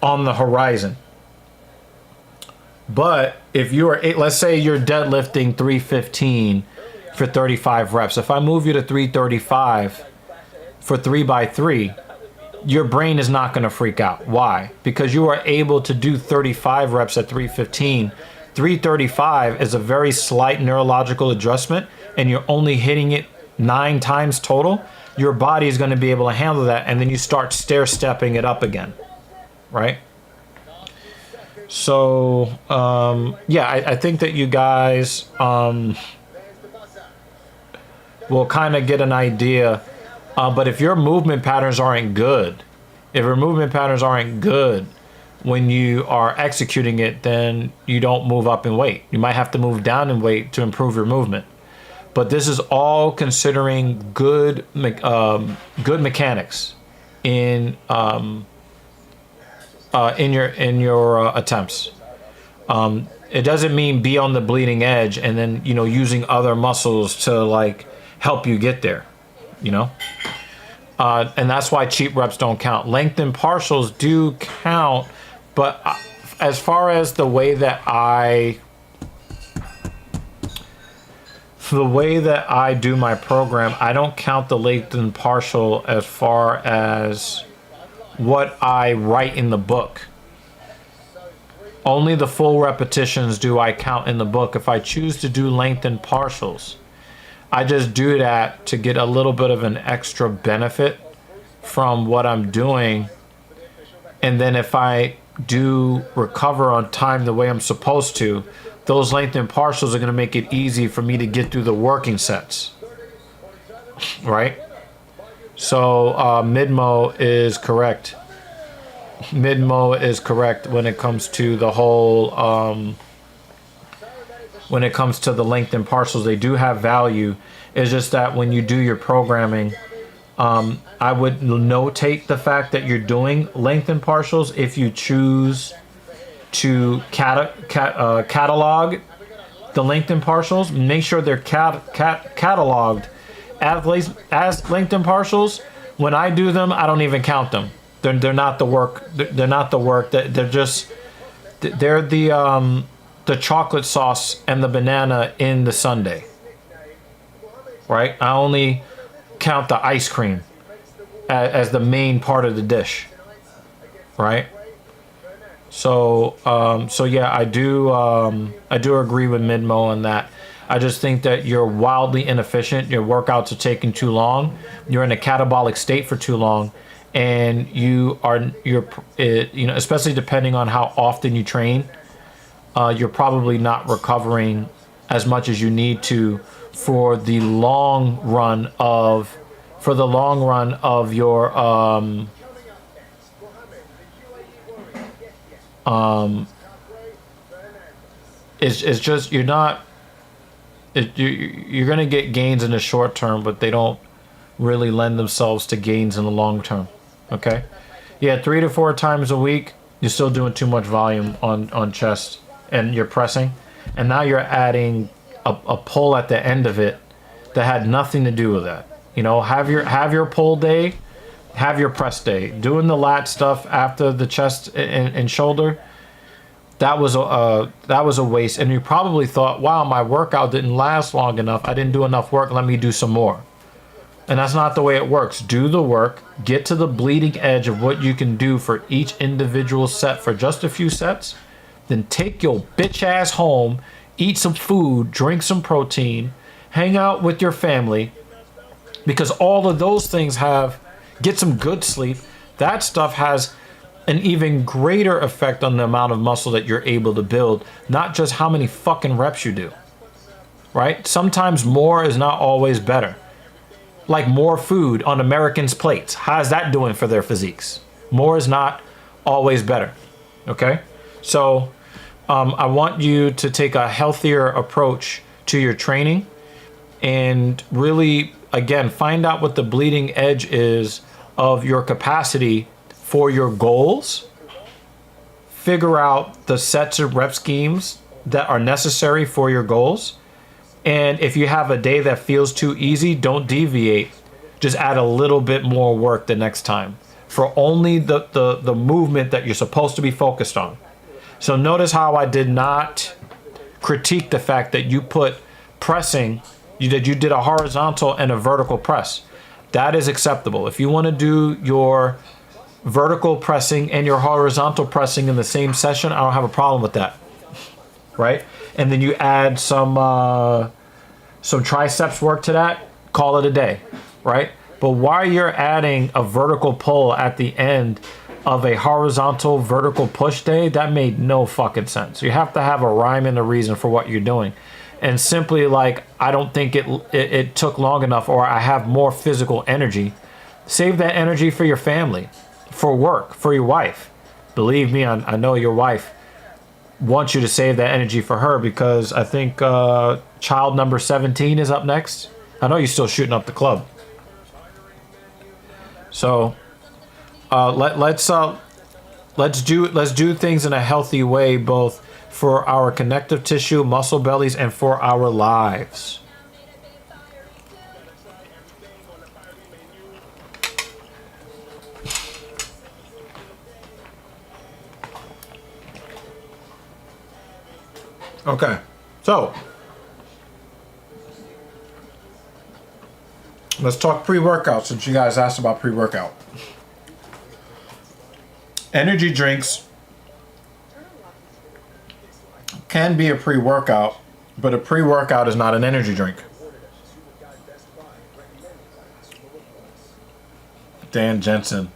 on the horizon. But if you are, let's say you're deadlifting 315 for 35 reps. If I move you to 335 for 3 by 3, your brain is not going to freak out. Why? Because you are able to do 35 reps at 315. 335 is a very slight neurological adjustment, and you're only hitting it 9 times total. Your body is going to be able to handle that, and then you start stair-stepping it up again, right? So, yeah, I think that you guys will kind of get an idea. But if your movement patterns aren't good, when you are executing it, then you don't move up in weight. You might have to move down in weight to improve your movement. But this is all considering good mechanics in your attempts. It doesn't mean be on the bleeding edge and then, you know, using other muscles to like help you get there, you know. And that's why cheap reps don't count. Length and partials do count, but as far as the way that I do my program, I don't count the length and partial as far as what I write in the book. Only the full repetitions do I count in the book. If I choose to do length and partials, I just do that to get a little bit of an extra benefit from what I'm doing. And then if I do recover on time the way I'm supposed to, those length and partials are going to make it easy for me to get through the working sets, right? So Midmo is correct. Midmo is correct when it comes to the whole when it comes to the length and partials. They do have value. It's just that when you do your programming, I would notate the fact that you're doing length and partials if you choose to catalog the length and partials. Make sure they're cataloged as length and partials. When I do them, I don't even count them. They're not the work. They're not the work. They're just the chocolate sauce and the banana in the sundae. Right? I only count the ice cream as the main part of the dish. Right? So yeah, I do agree with Midmo on that. I just think that you're wildly inefficient. Your workouts are taking too long. You're in a catabolic state for too long, and you're especially depending on how often you train, you're probably not recovering as much as you need to for the long run of your it's just you're going to get gains in the short term, but they don't really lend themselves to gains in the long term. Okay, Yeah, 3 to 4 times a week, you're still doing too much volume on chest, and you're pressing, and now you're adding a pull at the end of it that had nothing to do with that. You know, have your pull day, have your press day. Doing the lat stuff after the chest and shoulder, that was a waste. And you probably thought, wow, my workout didn't last long enough. I didn't do enough work. Let me do some more. And that's not the way it works. Do the work, get to the bleeding edge of what you can do for each individual set for just a few sets, then take your bitch ass home, eat some food, drink some protein, hang out with your family, because all of those things get some good sleep. That stuff has an even greater effect on the amount of muscle that you're able to build, not just how many fucking reps you do, right? Sometimes more is not always better. Like more food on Americans' plates. How's that doing for their physiques? More is not always better. Okay? So I want you to take a healthier approach to your training and really, again, find out what the bleeding edge is of your capacity for your goals. Figure out the sets of rep schemes that are necessary for your goals. And if you have a day that feels too easy, don't deviate. Just add a little bit more work the next time for only the movement that you're supposed to be focused on. So notice how I did not critique the fact that you put pressing, you did a horizontal and a vertical press. That is acceptable. If you want to do your vertical pressing and your horizontal pressing in the same session, I don't have a problem with that. Right? And then you add some triceps work to that, call it a day, right? But while you're adding a vertical pull at the end of a horizontal vertical push day, that made no fucking sense. You have to have a rhyme and a reason for what you're doing. And simply like, I don't think it took long enough, or I have more physical energy. Save that energy for your family, for work, for your wife. Believe me, I know your wife wants you to save that energy for her, because I think child number 17 is up next. I know you're still shooting up the club. So let's do things in a healthy way, both for our connective tissue, muscle bellies, and for our lives. Okay, so let's talk pre-workout, since you guys asked about pre-workout. Energy drinks can be a pre-workout, but a pre-workout is not an energy drink. Dan Jensen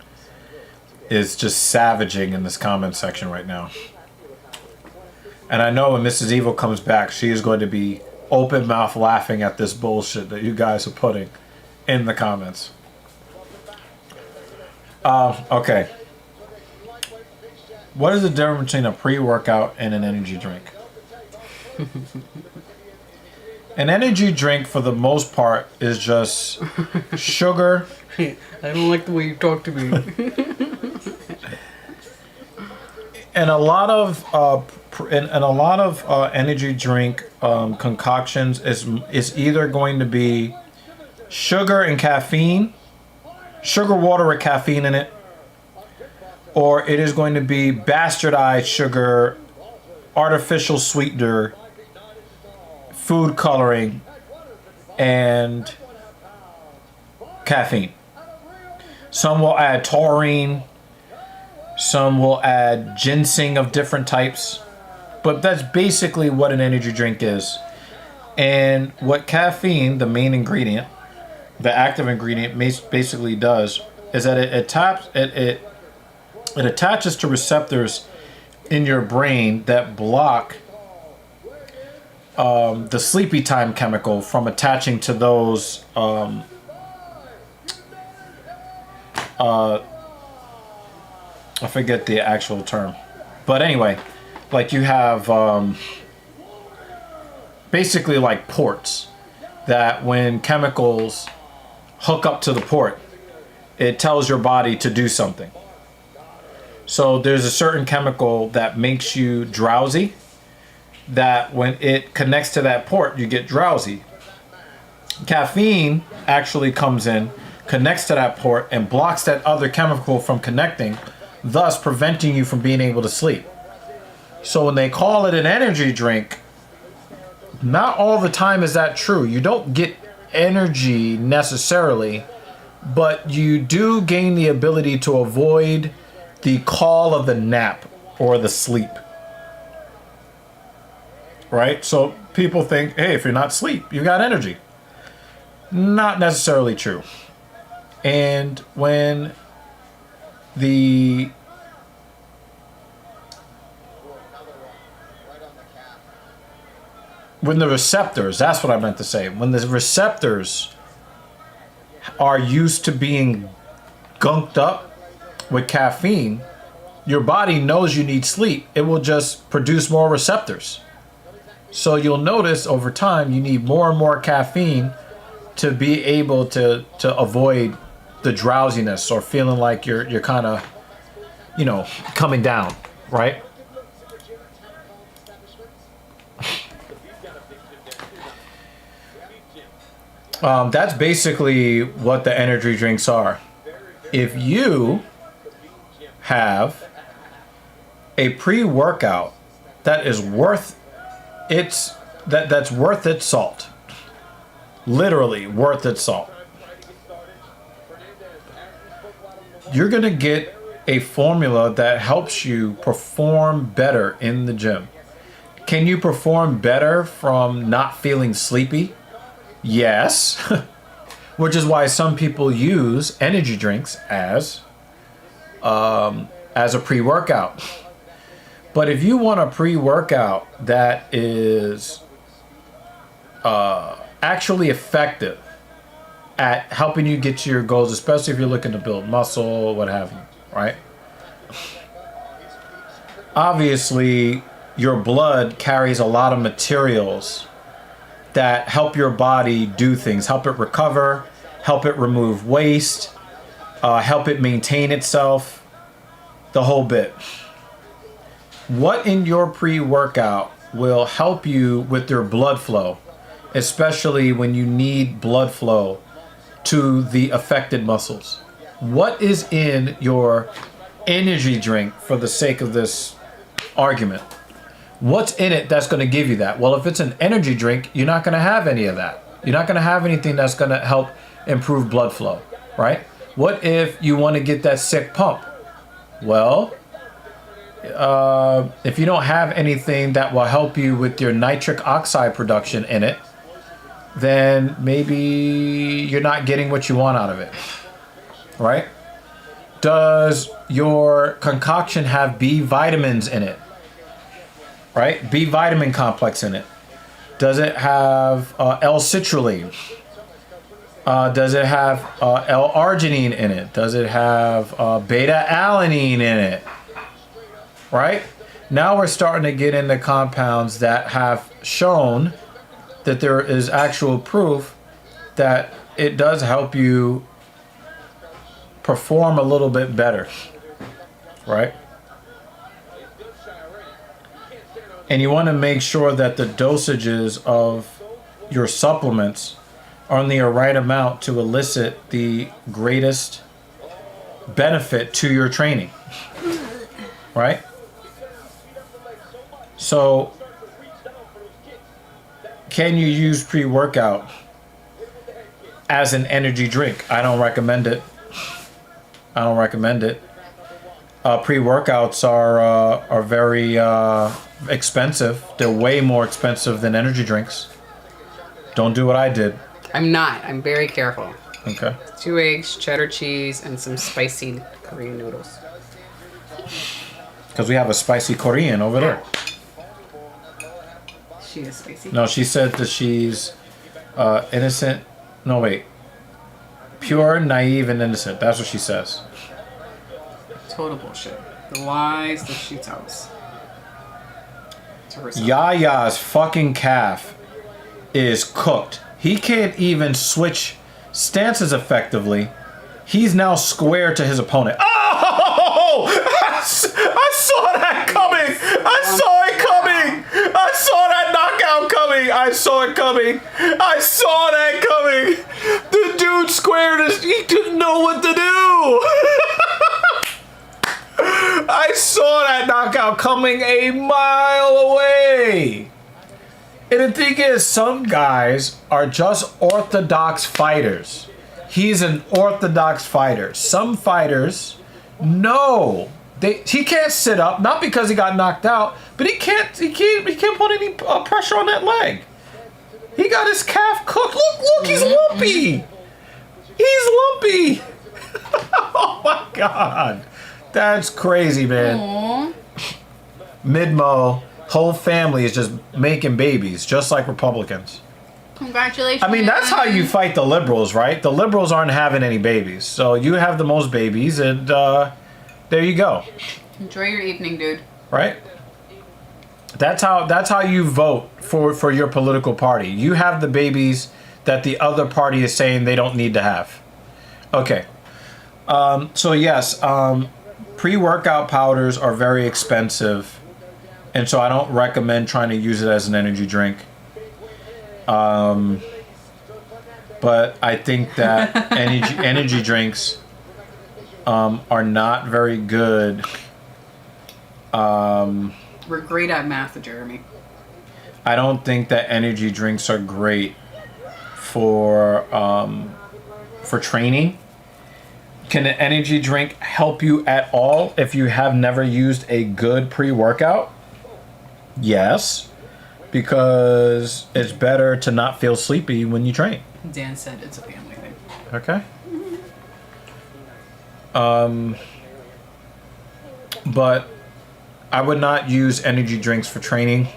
is just savaging in this comment section right now. And I know when Mrs. Evil comes back, she is going to be open mouth laughing at this bullshit that you guys are putting in the comments. Okay. What is the difference between a pre-workout and an energy drink? An energy drink, for the most part, is just sugar. I don't like the way you talk to me. And a lot of energy drink concoctions is either going to be sugar and caffeine, sugar water with caffeine in it, or it is going to be bastardized sugar, artificial sweetener, food coloring, and caffeine. Some will add taurine. Some will add ginseng of different types. But that's basically what an energy drink is. And what caffeine, the main ingredient, the active ingredient, basically does is that it attaches to receptors in your brain that block the sleepy time chemical from attaching to those I forget the actual term. But anyway, like you have basically like ports that when chemicals hook up to the port, it tells your body to do something. So there's a certain chemical that makes you drowsy, that when it connects to that port, you get drowsy. Caffeine actually comes in, connects to that port, and blocks that other chemical from connecting, thus preventing you from being able to sleep. So when they call it an energy drink, not all the time is that true. You don't get energy necessarily, but you do gain the ability to avoid the call of the nap or the sleep. Right? So people think, hey, if you're not asleep, you got energy. Not necessarily true. And when the receptors, that's what I meant to say. When the receptors are used to being gunked up with caffeine, your body knows you need sleep. It will just produce more receptors. So you'll notice over time you need more and more caffeine to be able to avoid the drowsiness or feeling like you're kind of, coming down, right? That's basically what the energy drinks are. If you have a pre-workout that is worth that's worth its salt, literally worth its salt, you're gonna get a formula that helps you perform better in the gym. Can you perform better from not feeling sleepy? Yes. Which is why some people use energy drinks as a pre-workout. But if you want a pre-workout that is actually effective at helping you get to your goals, especially if you're looking to build muscle, what have you, right? Obviously, your blood carries a lot of materials that help your body do things, help it recover, help it remove waste, help it maintain itself, the whole bit. What in your pre-workout will help you with your blood flow, especially when you need blood flow to the affected muscles? What is in your energy drink, for the sake of this argument? What's in it that's going to give you that? Well, if it's an energy drink, you're not going to have any of that. You're not going to have anything that's going to help improve blood flow, right? What if you want to get that sick pump? Well, if you don't have anything that will help you with your nitric oxide production in it, then maybe you're not getting what you want out of it, right? Does your concoction have B vitamins in it? Right? B vitamin complex in it. Does it have L-citrulline? Does it have L-arginine in it? Does it have beta-alanine in it? Right? Now we're starting to get into compounds that have shown that there is actual proof that it does help you perform a little bit better. Right? And you want to make sure that the dosages of your supplements are in the right amount to elicit the greatest benefit to your training. Right? So, can you use pre-workout as an energy drink? I don't recommend it. Pre-workouts are very expensive. They're way more expensive than energy drinks. Don't do what I did. I'm not. I'm very careful. Okay. 2 eggs, cheddar cheese, and some spicy Korean noodles. Because we have a spicy Korean over there. She is spicy. No, she said that she's innocent. No, wait. Pure, naive, and innocent. That's what she says. Total bullshit. The lies that she tells. To herself. Yaya's fucking calf is cooked. He can't even switch stances effectively. He's now square to his opponent. Oh! I saw it coming. I saw that knockout coming. I saw it coming. I saw that coming. The dude squared his. He didn't know what to do. I saw that knockout coming a mile away. And the thing is, some guys are just orthodox fighters. He's an orthodox fighter. Some fighters, no. He can't sit up, not because he got knocked out, but he can't put any pressure on that leg. He got his calf cooked. Look, he's lumpy. He's lumpy. Oh my God. That's crazy, man. Aww. Midmo, whole family is just making babies, just like Republicans. Congratulations. I mean, that's how you fight the liberals, right? The liberals aren't having any babies. So you have the most babies, and there you go. Enjoy your evening, dude. Right? That's how you vote for your political party. You have the babies that the other party is saying they don't need to have. Okay. So yes, pre-workout powders are very expensive, and so I don't recommend trying to use it as an energy drink. But I think that energy drinks are not very good. We're great at math, Jeremy. I don't think that energy drinks are great for training. Can an energy drink help you at all if you have never used a good pre-workout? Yes, because it's better to not feel sleepy when you train. Dan said it's a family thing. Okay. But I would not use energy drinks for training.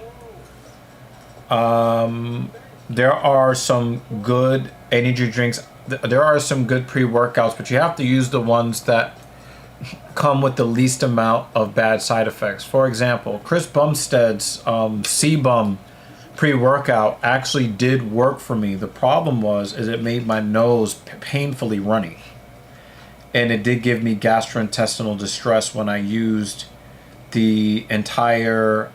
There are some good energy drinks. There are some good pre-workouts, but you have to use the ones that come with the least amount of bad side effects. For example, Chris Bumstead's C-Bum pre-workout actually did work for me. The problem is it made my nose painfully runny. And it did give me gastrointestinal distress when I used the entire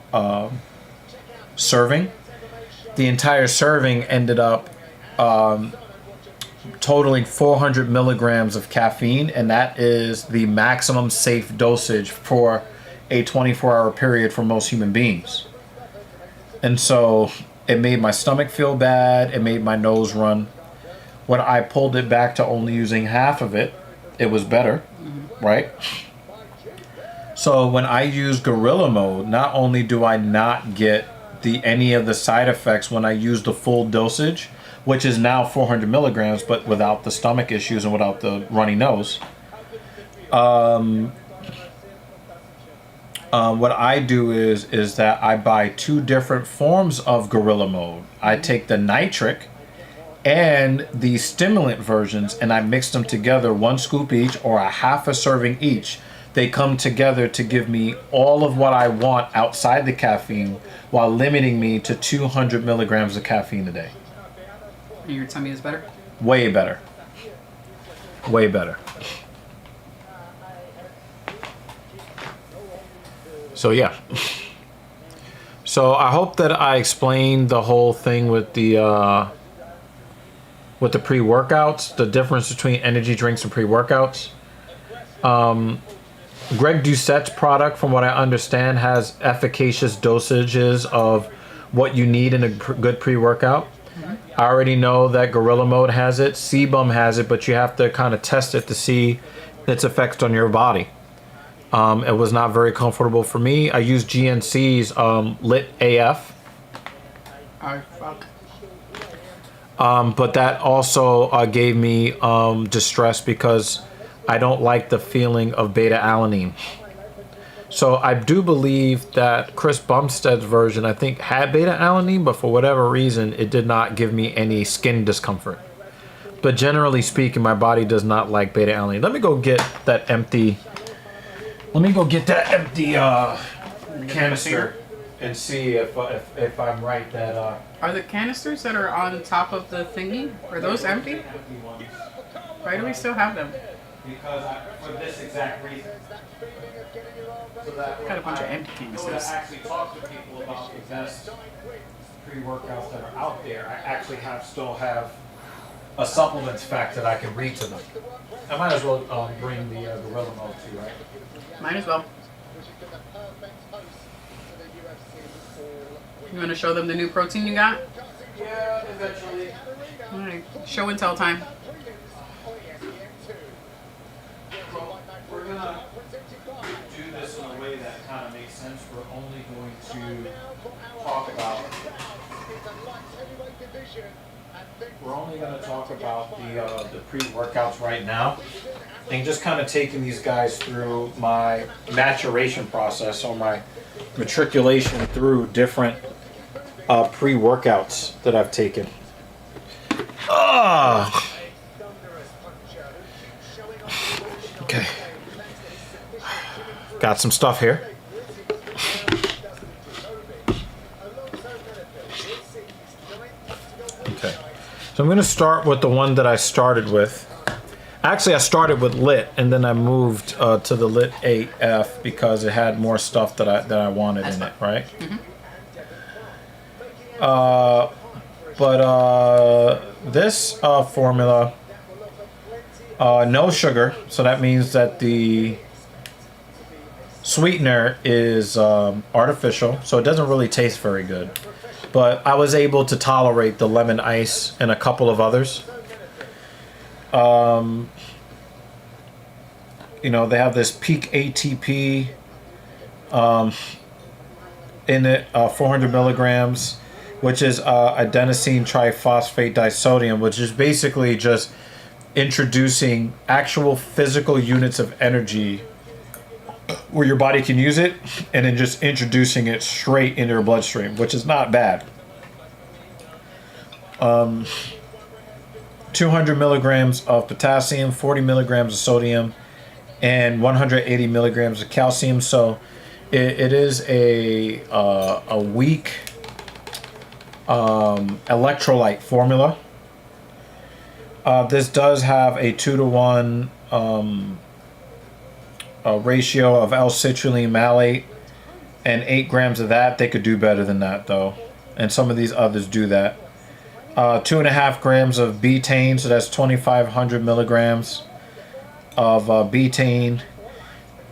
serving. The entire serving ended up totaling 400 milligrams of caffeine, and that is the maximum safe dosage for a 24-hour period for most human beings. And so it made my stomach feel bad. It made my nose run. When I pulled it back to only using half of it, it was better, right? So when I use Gorilla Mode, not only do I not get any of the side effects when I use the full dosage, which is now 400 milligrams, but without the stomach issues and without the runny nose. What I do is that I buy 2 different forms of Gorilla Mode. I take the nitric and the stimulant versions, and I mix them together, 1 scoop each or a half a serving each. They come together to give me all of what I want outside the caffeine while limiting me to 200 milligrams of caffeine a day. And your tummy is better? Way better. Way better. So yeah. So I hope that I explained the whole thing with the pre-workouts, the difference between energy drinks and pre-workouts. Greg Doucette's product, from what I understand, has efficacious dosages of what you need in a good pre-workout. I already know that Gorilla Mode has it, C-Bum has it, but you have to kind of test it to see its effects on your body. It was not very comfortable for me. I used GNC's Lit AF. Oh, fuck. But that also gave me distress because I don't like the feeling of beta-alanine. So I do believe that Chris Bumstead's version, I think, had beta-alanine, but for whatever reason, it did not give me any skin discomfort. But generally speaking, my body does not like beta-alanine. Let me go get that empty canister and see if I'm right that... Are the canisters that are on top of the thingy, are those empty? Why do we still have them? for this exact reason. So that Got a bunch of empty canvases. actually talk to people about the best pre-workouts that are out there, I actually still have a supplements fact that I can read to them. I might as well bring the gorilla mode too, right? Might as well. You want to show them the new protein you got? Yeah, eventually. All right. Show and tell time. Well, we're gonna do this in a way that kind of makes sense. We're only going to talk about. We're only going to talk about the pre-workouts right now, and just kind of taking these guys through my maturation process or my matriculation through different pre-workouts that I've taken. Okay. Got some stuff here. Okay. So I'm going to start with the one that I started with. Actually, I started with Lit, and then I moved to the Lit AF because it had more stuff that I wanted in it, right? Mm-hmm. This formula, no sugar, so that means that the sweetener is artificial, so it doesn't really taste very good. But I was able to tolerate the lemon ice and a couple of others. You know, they have this peak ATP in it, 400 milligrams, which is adenosine triphosphate disodium, which is basically just introducing actual physical units of energy where your body can use it, and then just introducing it straight into your bloodstream, which is not bad. 200 milligrams of potassium, 40 milligrams of sodium, and 180 milligrams of calcium. So it is a weak electrolyte formula. This does have a 2-to-1 ratio of L-citrulline malate and 8 grams of that. They could do better than that though, and some of these others do that. 2.5 grams of betaine, so that's 2,500 milligrams of betaine.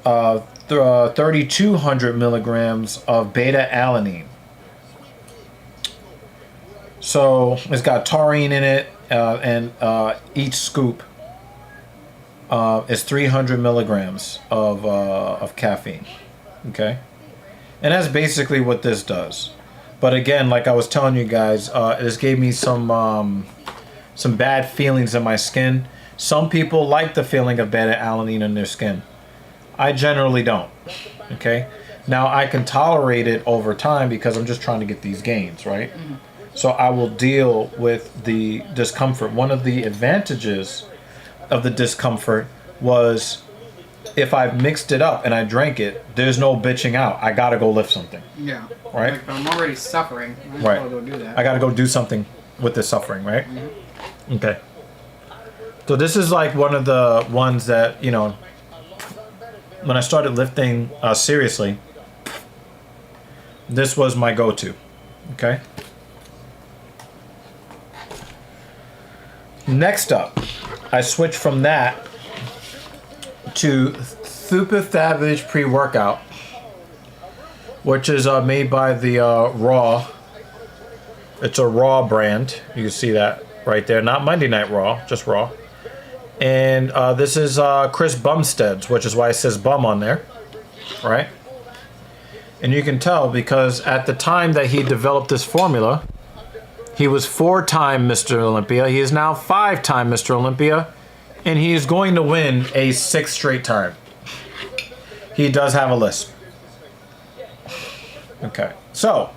3,200 milligrams of beta alanine. So it's got taurine in it, and each scoop is 300 milligrams of caffeine. Okay, and that's basically what this does. But again, like I was telling you guys, this gave me some bad feelings in my skin. Some people like the feeling of beta alanine in their skin. I generally don't. Okay, now I can tolerate it over time because I'm just trying to get these gains, right? Mm-hmm. So I will deal with the discomfort. One of the advantages of the discomfort was if I mixed it up and I drank it, there's no bitching out. I gotta go lift something. Yeah. Right? Like, I'm already suffering. I might as well go do that. I gotta go do something with this suffering, right? Mm-hmm. Okay. So this is like one of the ones that, you know, when I started lifting seriously, this was my go-to. Okay. Next up, I switched from that to Super Savage pre-workout, which is made by the Raw. It's a Raw brand. You can see that right there. Not Monday Night Raw, just Raw. And this is Chris Bumstead's, which is why it says bum on there, right? And you can tell because at the time that he developed this formula, he was 4-time Mr. Olympia. He is now 5-time Mr. Olympia, and he is going to win a 6th straight time. He does have a lisp. Okay, so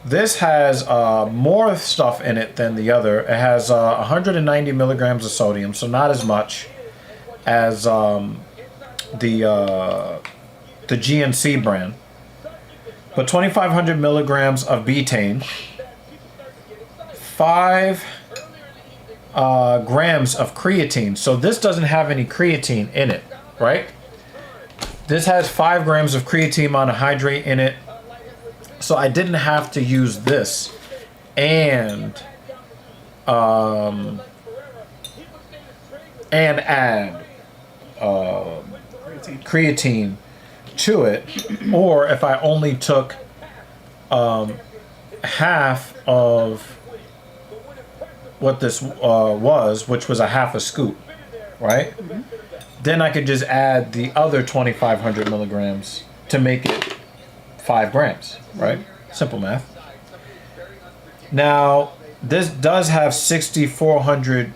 this has more stuff in it than the other. It has 190 milligrams of sodium, so not as much as the GNC brand. But 2,500 milligrams of betaine, 5 grams of creatine. So this doesn't have any creatine in it, right? This has 5 grams of creatine monohydrate in it. So I didn't have to use this and add creatine to it, or if I only took half of what this was, which was a half a scoop, right? Then I could just add the other 2,500 milligrams to make it 5 grams, right? Simple math. Now, this does have 6,400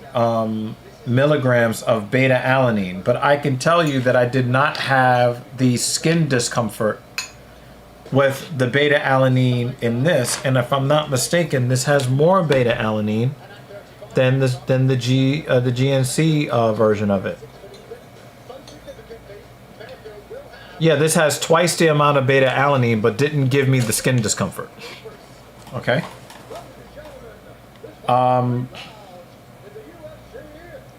milligrams of beta alanine, but I can tell you that I did not have the skin discomfort with the beta alanine in this, and if I'm not mistaken, this has more beta alanine than the GNC version of it. Yeah, this has twice the amount of beta alanine, but didn't give me the skin discomfort. Okay.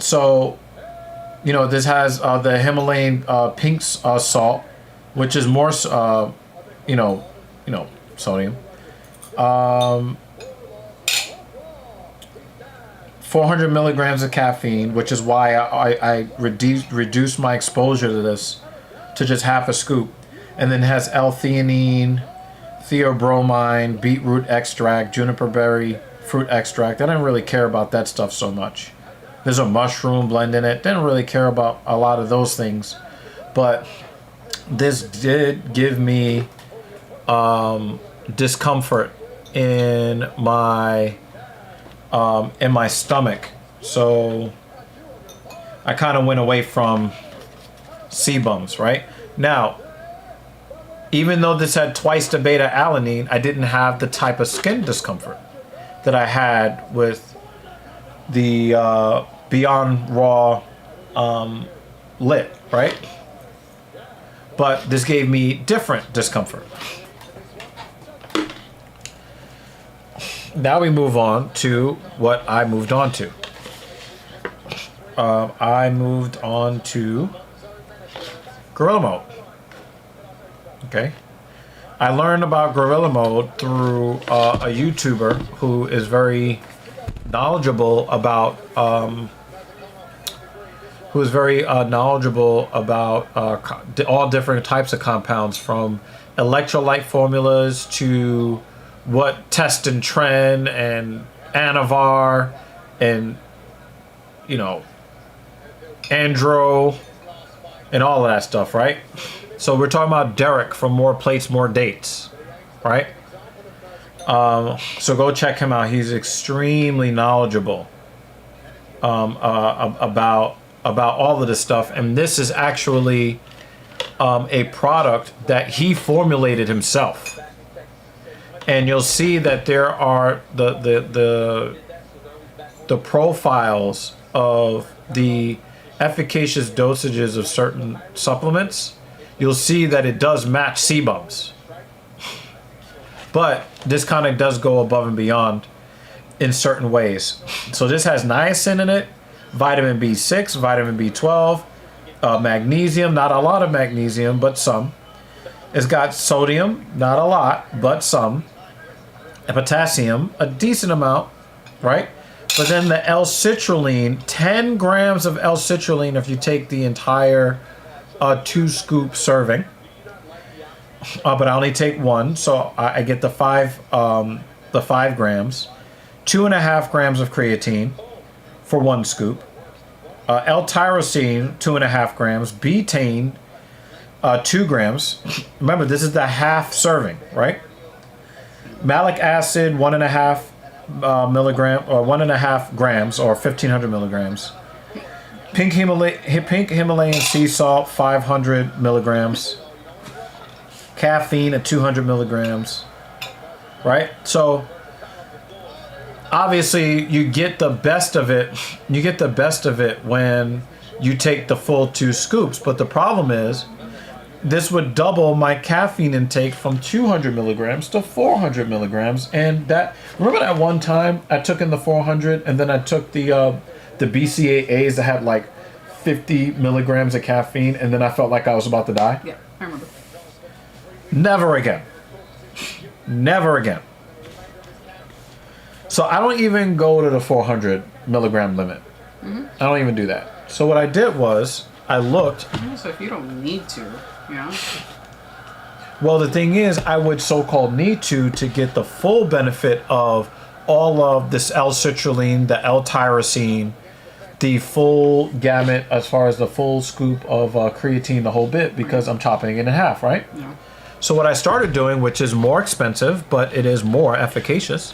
So, you know, this has the Himalayan pink salt, which is more, you know, sodium. 400 milligrams of caffeine, which is why I reduced my exposure to this to just half a scoop. And then it has L-theanine, theobromine, beetroot extract, juniper berry fruit extract. I didn't really care about that stuff so much. There's a mushroom blend in it. Didn't really care about a lot of those things. But this did give me discomfort in my stomach. So I kind of went away from sebums, right? Now, even though this had twice the beta alanine, I didn't have the type of skin discomfort that I had with the Beyond Raw Lit, right? But this gave me different discomfort. Now we move on to what I moved on to. I moved on to Gorilla Mode. Okay. I learned about Gorilla Mode through a YouTuber who is very knowledgeable about all different types of compounds, from electrolyte formulas to what test and trend and Anavar and, you know, Andro and all of that stuff, right? So we're talking about Derek from More Plates, More Dates, right? So go check him out. He's extremely knowledgeable about all of this stuff, and this is actually a product that he formulated himself. And you'll see that there are the profiles of the efficacious dosages of certain supplements. You'll see that it does match sebums. But this kind of does go above and beyond in certain ways. So this has niacin in it, vitamin B6, vitamin B12, magnesium, not a lot of magnesium, but some. It's got sodium, not a lot, but some. And potassium, a decent amount, right? But then the L-citrulline, 10 grams of L-citrulline if you take the entire 2-scoop serving. But I only take 1, so I get the 5 grams. 2.5 grams of creatine for 1 scoop. L-tyrosine, 2.5 grams. Betaine, 2 grams. Remember, this is the half serving, right? Malic acid, 1.5 milligram or 1.5 grams, or 1,500 milligrams. Pink Himalayan sea salt, 500 milligrams. Caffeine at 200 milligrams, right? So obviously you get the best of it. You get the best of it when you take the full 2 scoops. But the problem is this would double my caffeine intake from 200 milligrams to 400 milligrams. And that, remember that one time I took in the 400 and then I took the BCAAs that had like 50 milligrams of caffeine and then I felt like I was about to die? Yeah, I remember. Never again. Never again. So I don't even go to the 400 milligram limit. I don't even do that. So what I did was I looked. So if you don't need to, yeah. Well, the thing is, I would so-called need to get the full benefit of all of this L-citrulline, the L-tyrosine, the full gamut as far as the full scoop of creatine, the whole bit, because I'm chopping it in half, right? Yeah. So what I started doing, which is more expensive, but it is more efficacious,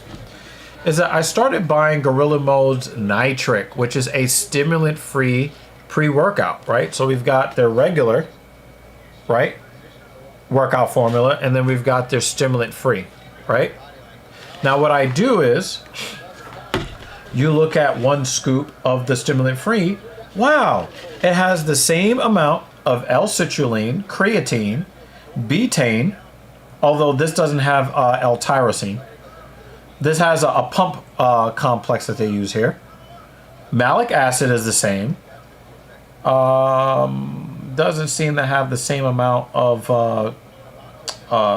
is that I started buying Gorilla Mode's Nitric, which is a stimulant-free pre-workout, right? So we've got their regular, right, workout formula, and then we've got their stimulant-free, right? Now what I do is, you look at one scoop of the stimulant-free, wow, it has the same amount of L-citrulline, creatine, betaine, although this doesn't have L-tyrosine. This has a pump complex that they use here. Malic acid is the same. Doesn't seem to have the same amount of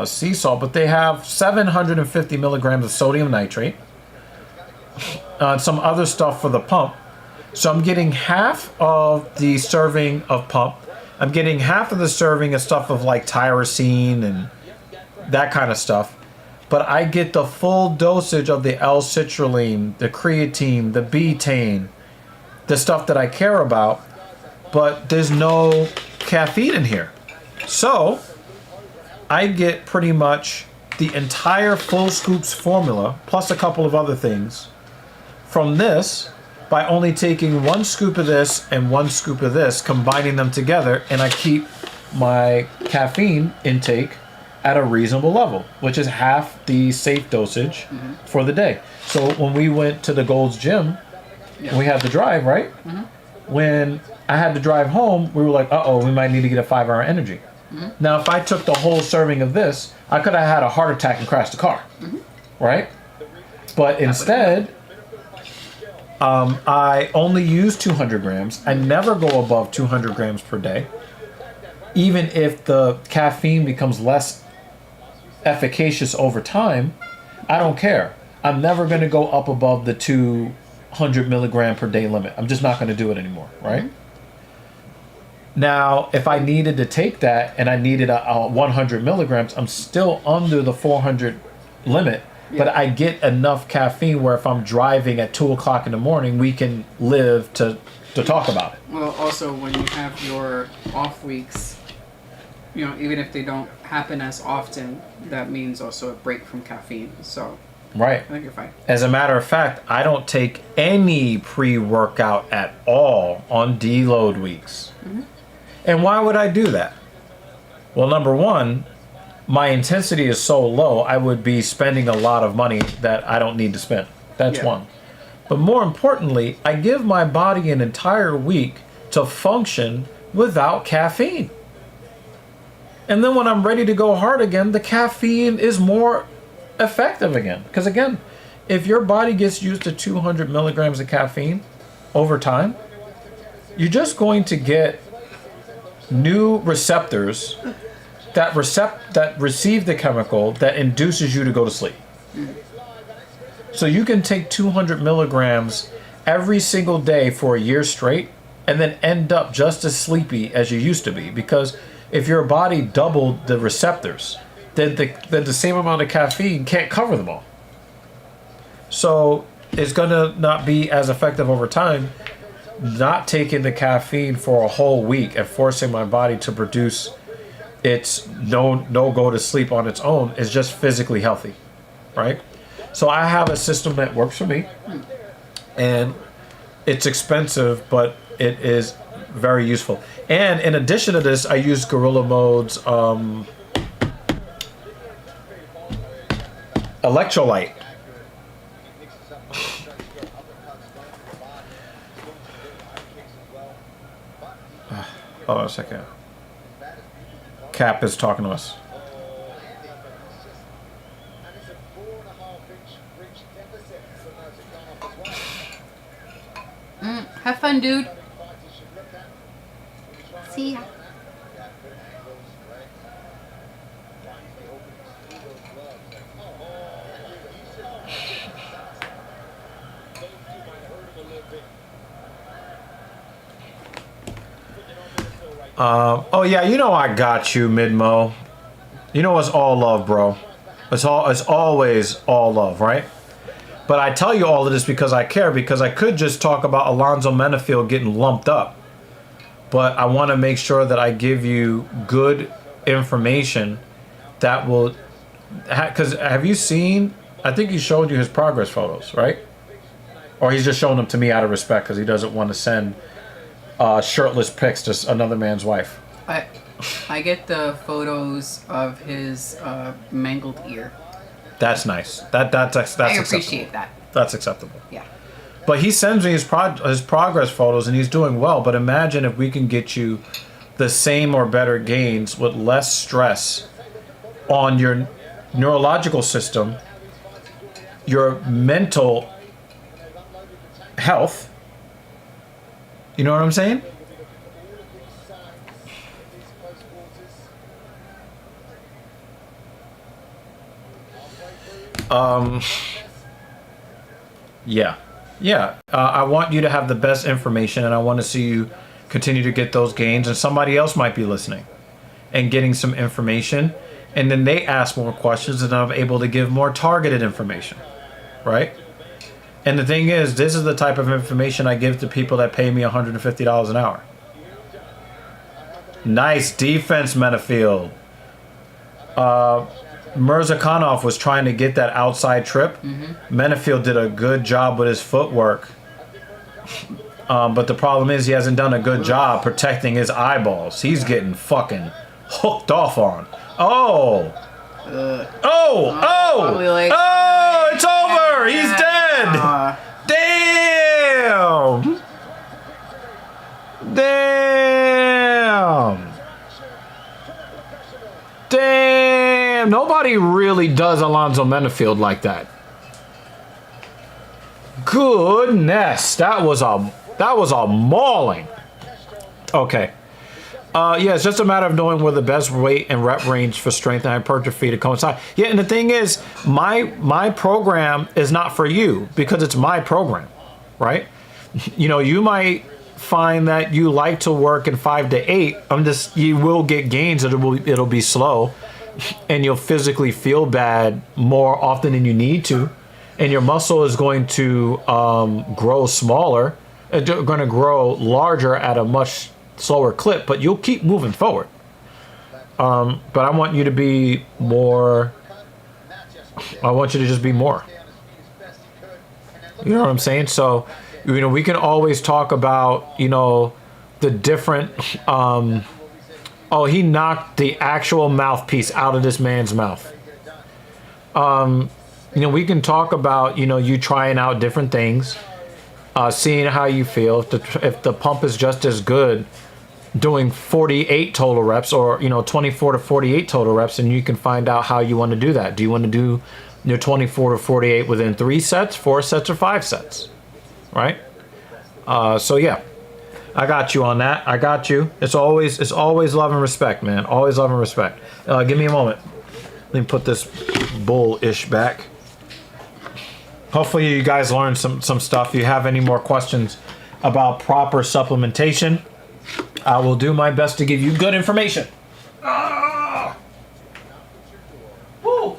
sea salt, but they have 750 milligrams of sodium nitrate. Some other stuff for the pump. So I'm getting half of the serving of pump. I'm getting half of the serving of stuff of like tyrosine and that kind of stuff. But I get the full dosage of the L-citrulline, the creatine, the betaine, the stuff that I care about. But there's no caffeine in here. So I get pretty much the entire full scoops formula, plus a couple of other things, from this by only taking one scoop of this and one scoop of this, combining them together, and I keep my caffeine intake at a reasonable level, which is half the safe dosage for the day. So when we went to the Gold's Gym, we had to drive, right? When I had to drive home, we were like, uh-oh, we might need to get a 5-hour energy. Now, if I took the whole serving of this, I could have had a heart attack and crashed the car, right? But instead, I only use 200 grams. I never go above 200 grams per day. Even if the caffeine becomes less efficacious over time, I don't care. I'm never going to go up above the 200 milligram per day limit. I'm just not going to do it anymore, right? Now, if I needed to take that and I needed a 100 milligrams, I'm still under the 400 limit. But I get enough caffeine where if I'm driving at 2 o'clock in the morning, we can live to talk about it. Well, also when you have your off weeks, you know, even if they don't happen as often, that means also a break from caffeine. So Right. I think you're fine. As a matter of fact, I don't take any pre-workout at all on deload weeks. And why would I do that? Well, number one, my intensity is so low, I would be spending a lot of money that I don't need to spend. That's one. But more importantly, I give my body an entire week to function without caffeine. And then when I'm ready to go hard again, the caffeine is more effective again. Because again, if your body gets used to 200 milligrams of caffeine over time, you're just going to get new receptors that receive the chemical that induces you to go to sleep. So you can take 200 milligrams every single day for a year straight and then end up just as sleepy as you used to be, because if your body doubled the receptors, then the same amount of caffeine can't cover them all. So it's going to not be as effective over time. Not taking the caffeine for a whole week and forcing my body to produce its no go to sleep on its own is just physically healthy, right? So I have a system that works for me, and it's expensive, but it is very useful. And in addition to this, I use Gorilla Mode's electrolyte. Hold on a second. Cap is talking to us. Have fun, dude. See ya. Oh yeah, you know I got you, Midmo. You know it's all love, bro. It's always all love, right? But I tell you all of this because I care, because I could just talk about Alonzo Menefield getting lumped up. But I want to make sure that I give you good information that will... Because have you seen... I think he showed you his progress photos, right? Or he's just showing them to me out of respect because he doesn't want to send shirtless pics to another man's wife. I get the photos of his mangled ear. That's nice. That's I acceptable. appreciate that. That's acceptable. Yeah. But he sends me his progress photos and he's doing well. But imagine if we can get you the same or better gains with less stress on your neurological system, your mental health. You know what I'm saying? Yeah. I want you to have the best information, and I want to see you continue to get those gains. And somebody else might be listening and getting some information, and then they ask more questions, and I'm able to give more targeted information, right? And the thing is, this is the type of information I give to people that pay me $150 an hour. Nice defense, Menefield. Mirzakhanov was trying to get that outside trip. Menefield did a good job with his footwork. But the problem is he hasn't done a good job protecting his eyeballs. He's getting fucking hooked off on. Oh, it's over. He's dead. Damn. Nobody really does Alonzo Menefield like that. Goodness, that was a mauling. Okay. Yeah, it's just a matter of knowing where the best weight and rep range for strength and hypertrophy to coincide. Yeah, and the thing is, my program is not for you because it's my program, right? You know, you might find that you like to work in 5 to 8. You will get gains. It'll be slow, and you'll physically feel bad more often than you need to, and your muscle is going to grow smaller. It's going to grow larger at a much slower clip, but you'll keep moving forward. But I want you to be more. I want you to just be more. You know what I'm saying? So, you know, we can always talk about, you know, the different. Oh, he knocked the actual mouthpiece out of this man's mouth. You know, we can talk about, you know, you trying out different things, seeing how you feel. If the pump is just as good, doing 48 total reps, or, you know, 24 to 48 total reps, and you can find out how you want to do that. Do you want to do your 24 to 48 within 3 sets, 4 sets, or 5 sets? Right? So yeah, I got you on that. I got you. It's always love and respect, man. Always love and respect. Give me a moment. Let me put this bull-ish back. Hopefully you guys learned some stuff. If you have any more questions about proper supplementation, I will do my best to give you good information. Woo!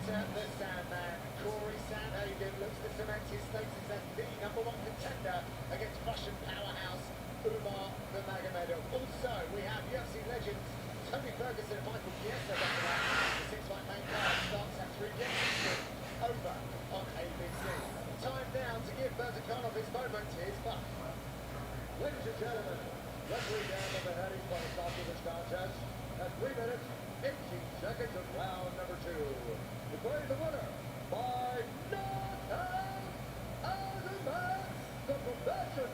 The Sandman, Cory Sandhagen looks to cement his status as the #1 contender against Russian powerhouse Umar Nurmagomedov. Also, we have UFC legends Tony Ferguson and Michael Chiesa. main card starts at 3 p.m. over on ABC. Time now to give Berzakanov his moment. Here's Buck. Ladies and gentlemen, referee down on the heading by the start of this contest at 3 minutes, 18 seconds of round number 2. Declaring the winner by knockout as a man, the professional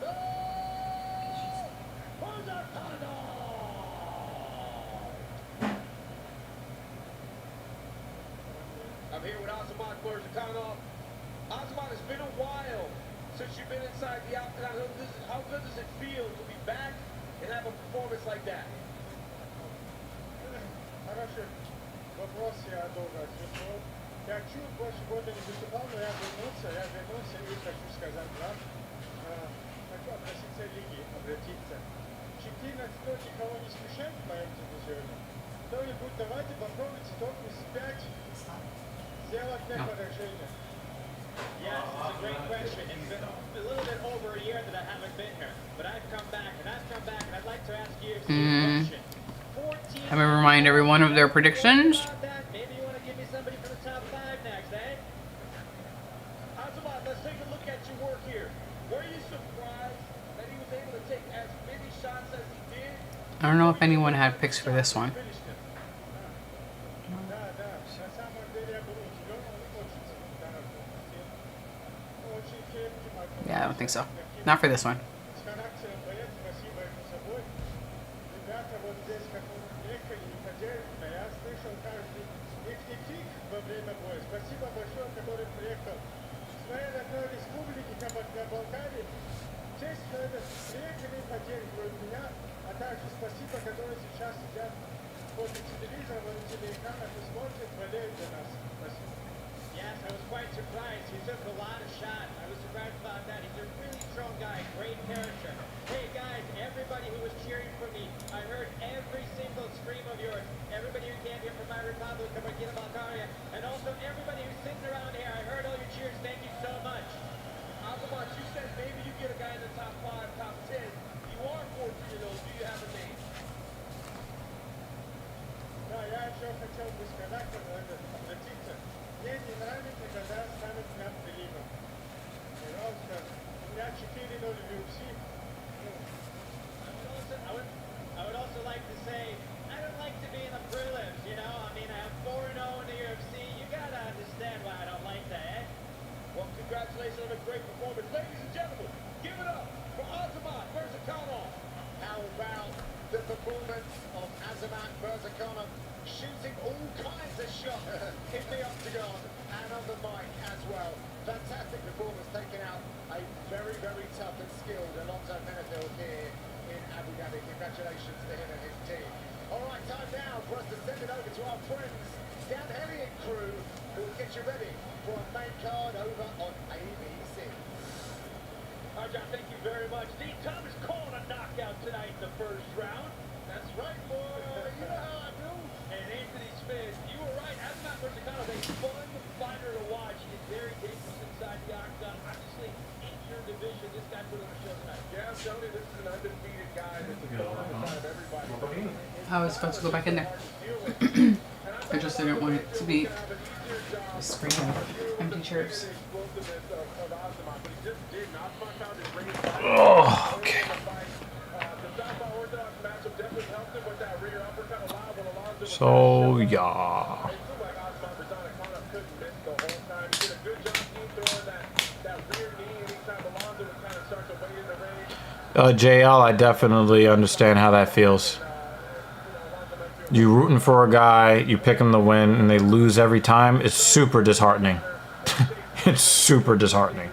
Berzakanov. I'm here with Azamat Berzakanov. Azamat, it's been a while since you've been inside the octagon. How good does it feel to be back and have a performance like that? Хороший вопрос, я долго отвечал. Я чуть больше года не выступал, но я вернулся и хочу сказать вам, хочу относиться к лиге, обратиться. 14 никого не смущает в моем дивизионе. Кто-нибудь давайте попробуйте только с 5 сделать мне поражение. Yes, it's a great question. It's been a little bit over a year that I haven't been here, but I've come back, and I'd like to ask you a question. 14 I'm gonna remind everyone of their predictions. about that. Maybe you want to give me somebody from the top 5 next, eh? Azamat, let's take a look at your work here. Were you surprised that he was able to take as many shots as he did? I don't know if anyone had picks for this one. Finished him. Да, на самом деле я был удивлен, он очень здоровый. Очень крепкий мальчик. Yeah, I don't think so. Not for this one. С характером боец, спасибо ему собой. Ребята вот здесь, как мы ехали и ходили, я слышал каждый их крик во время боя. Спасибо большое, который приехал с моей родной республики, Кабардино-Балкарии. Честь, что это приехали и поддерживают меня, а также спасибо, которые сейчас сидят возле телевизора, возле телеэкрана и смотрят, болеют за нас. Спасибо. Yes, I was quite surprised. He took a lot of shots. I was surprised about that. He's a really strong guy, great character. Hey guys, everybody who was cheering for me, I heard every single scream of yours. Everybody who came here from my republic, Kabardino-Balkaria, and also everybody who's sitting around here, I heard all your cheers. Thank you so much. Azamat, you said maybe you get a guy in the top 5, top 10. You are 14-0. Do you have a name? Да, я еще хотел бы сказать, обратиться. Мне не нравится, когда ставят меня прилипом. Пожалуйста, у меня 4-0 в UFC. I would also like to say, I don't like to be in the prelims, you know? I mean, I have 4-0 in the UFC. You gotta understand why I don't like that, eh? Well, congratulations on a great performance. Ladies and gentlemen, give it up for Azamat Berzakanov. How about the performance of Azamat Berzakanov, shooting all kinds of shots in the octagon and on the mic as well. Fantastic performance, taking out a very, very tough and skilled Alonso Menifil here in Abu Dhabi. Congratulations to him and his team. All right, time now for us to send it over to our friends down Elliott crew who will get you ready for a main card over on ABC. All right, John, thank you very much. Dean Thomas calling a knockout tonight in the first round. That's right, boy. You know how I do. And Anthony Smith, you were right. Azamat Berzakanov is a fun fighter to watch. He's very dangerous inside the octagon. Obviously, in your division, this guy put on a show tonight. Yeah, Tony, this is an undefeated guy that's a thorn in the side of everybody. I was supposed to go back in there. I just didn't want it to be a screen of empty chairs. Oh, okay. So, yeah. JL, I definitely understand how that feels. You rooting for a guy, you pick him to win, and they lose every time. It's super disheartening. It's super disheartening.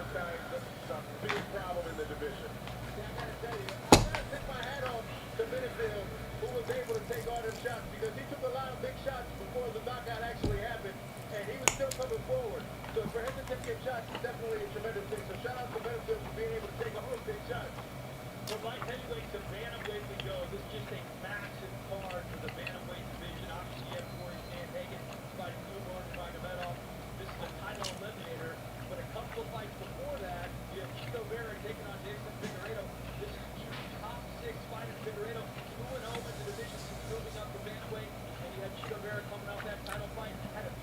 From light heavyweight to bantamweight we go. This is just a massive card for the bantamweight division. Obviously, you have Cory Sandhagen fighting Umar Nurmagomedov. This is a title eliminator. But a couple of fights before that, you have Chito Vera taking on Jason Figueiredo. This is two top 6 fighters. Figueiredo 2-0 in the division since moving up to bantamweight. And you had Chito Vera coming off that title fight. Had a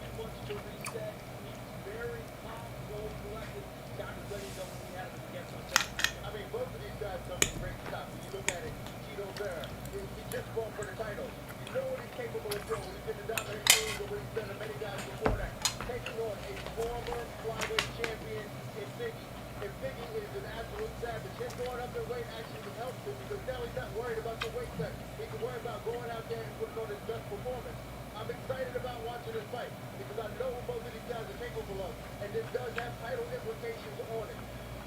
Figgy is an absolute savage. Him going up in weight actually helps him because now he's not worried about the weight cut. He can worry about going out there and putting on his best performance. I'm excited about watching this fight because I know what both of these guys are capable of, and this does have title implications on it.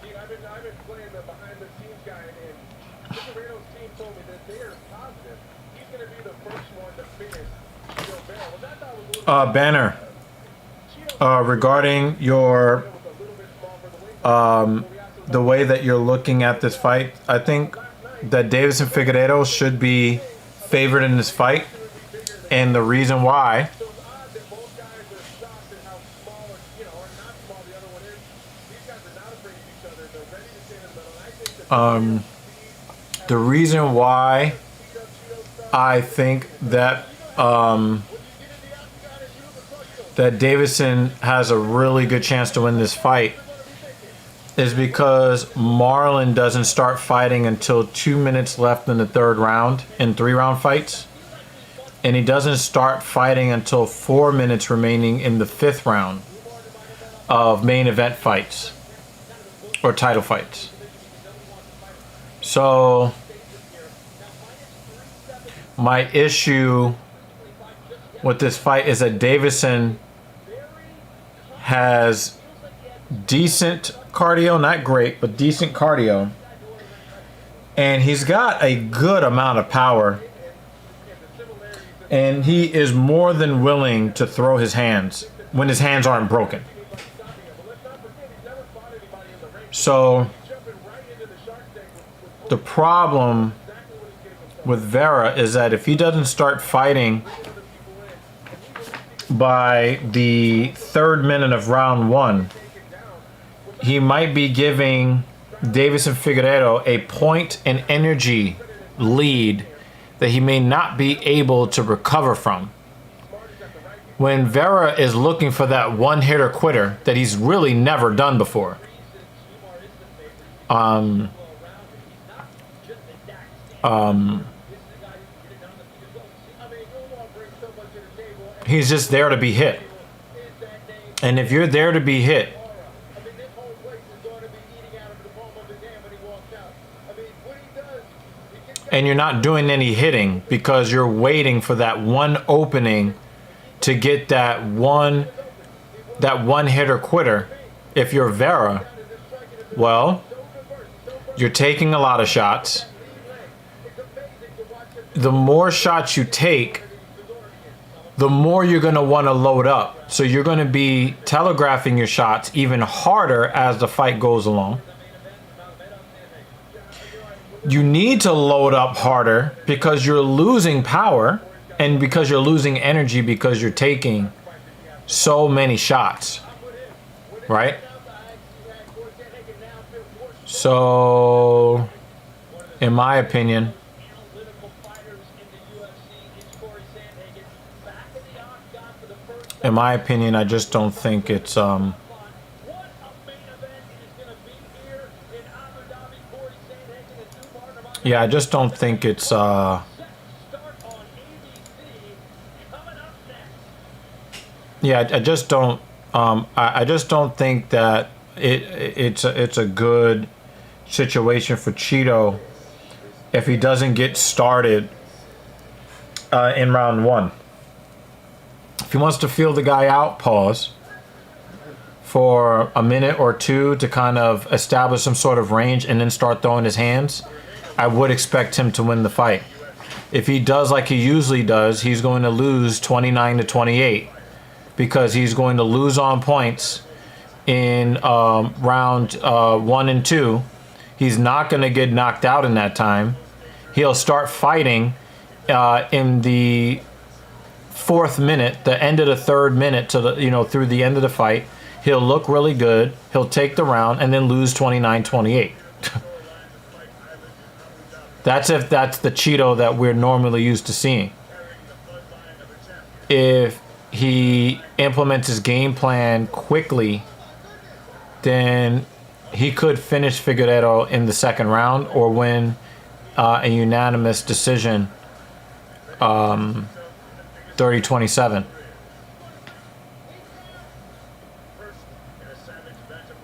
Gene, I've been playing the behind-the-scenes guy, and Figueiredo's team told me that they are positive he's going to be the first one to finish Cheeto Vera. Well, that thought was a little Banner, regarding your the way that you're looking at this fight, I think that Davis and Figueiredo should be favored in this fight, and the reason why those odds that both guys are shocked at how small or, or not small the other one is. These guys are not afraid of each other. They're ready to stand in the middle. And I think that the reason why I think that that Davison has a really good chance to win this fight is because Marlon doesn't start fighting until 2 minutes left in the third round in 3-round fights. And he doesn't start fighting until 4 minutes remaining in the 5th round of main event fights or title fights. So my issue with this fight is that Davison has decent cardio, not great, but decent cardio. And he's got a good amount of power. And he is more than willing to throw his hands when his hands aren't broken. So the problem with Vera is that if he doesn't start fighting by the 3rd minute of round 1, he might be giving Davis and Figueiredo a point and energy lead that he may not be able to recover from. When Vera is looking for that one-hitter quitter that he's really never done before. He's just there to be hit. And if you're there to be hit, and you're not doing any hitting because you're waiting for that one opening to get that one hitter quitter, if you're Vera, well, you're taking a lot of shots. The more shots you take, the more you're going to want to load up. So you're going to be telegraphing your shots even harder as the fight goes along. You need to load up harder because you're losing power and because you're losing energy because you're taking so many shots, right? So, in my opinion, I just don't think it's yeah, I just don't think it's yeah, I just don't I just don't think that it's a good situation for Cheeto if he doesn't get started in round 1. If he wants to feel the guy out, pause for a minute or two to kind of establish some sort of range and then start throwing his hands, I would expect him to win the fight. If he does like he usually does, he's going to lose 29-28 because he's going to lose on points in round 1 and 2. He's not going to get knocked out in that time. He'll start fighting in the 4th minute, the end of the 3rd minute to the through the end of the fight. He'll look really good. He'll take the round and then lose 29-28. That's if that's the Cheeto that we're normally used to seeing. If he implements his game plan quickly, then he could finish Figueiredo in the 2nd round or win a unanimous decision 30-27.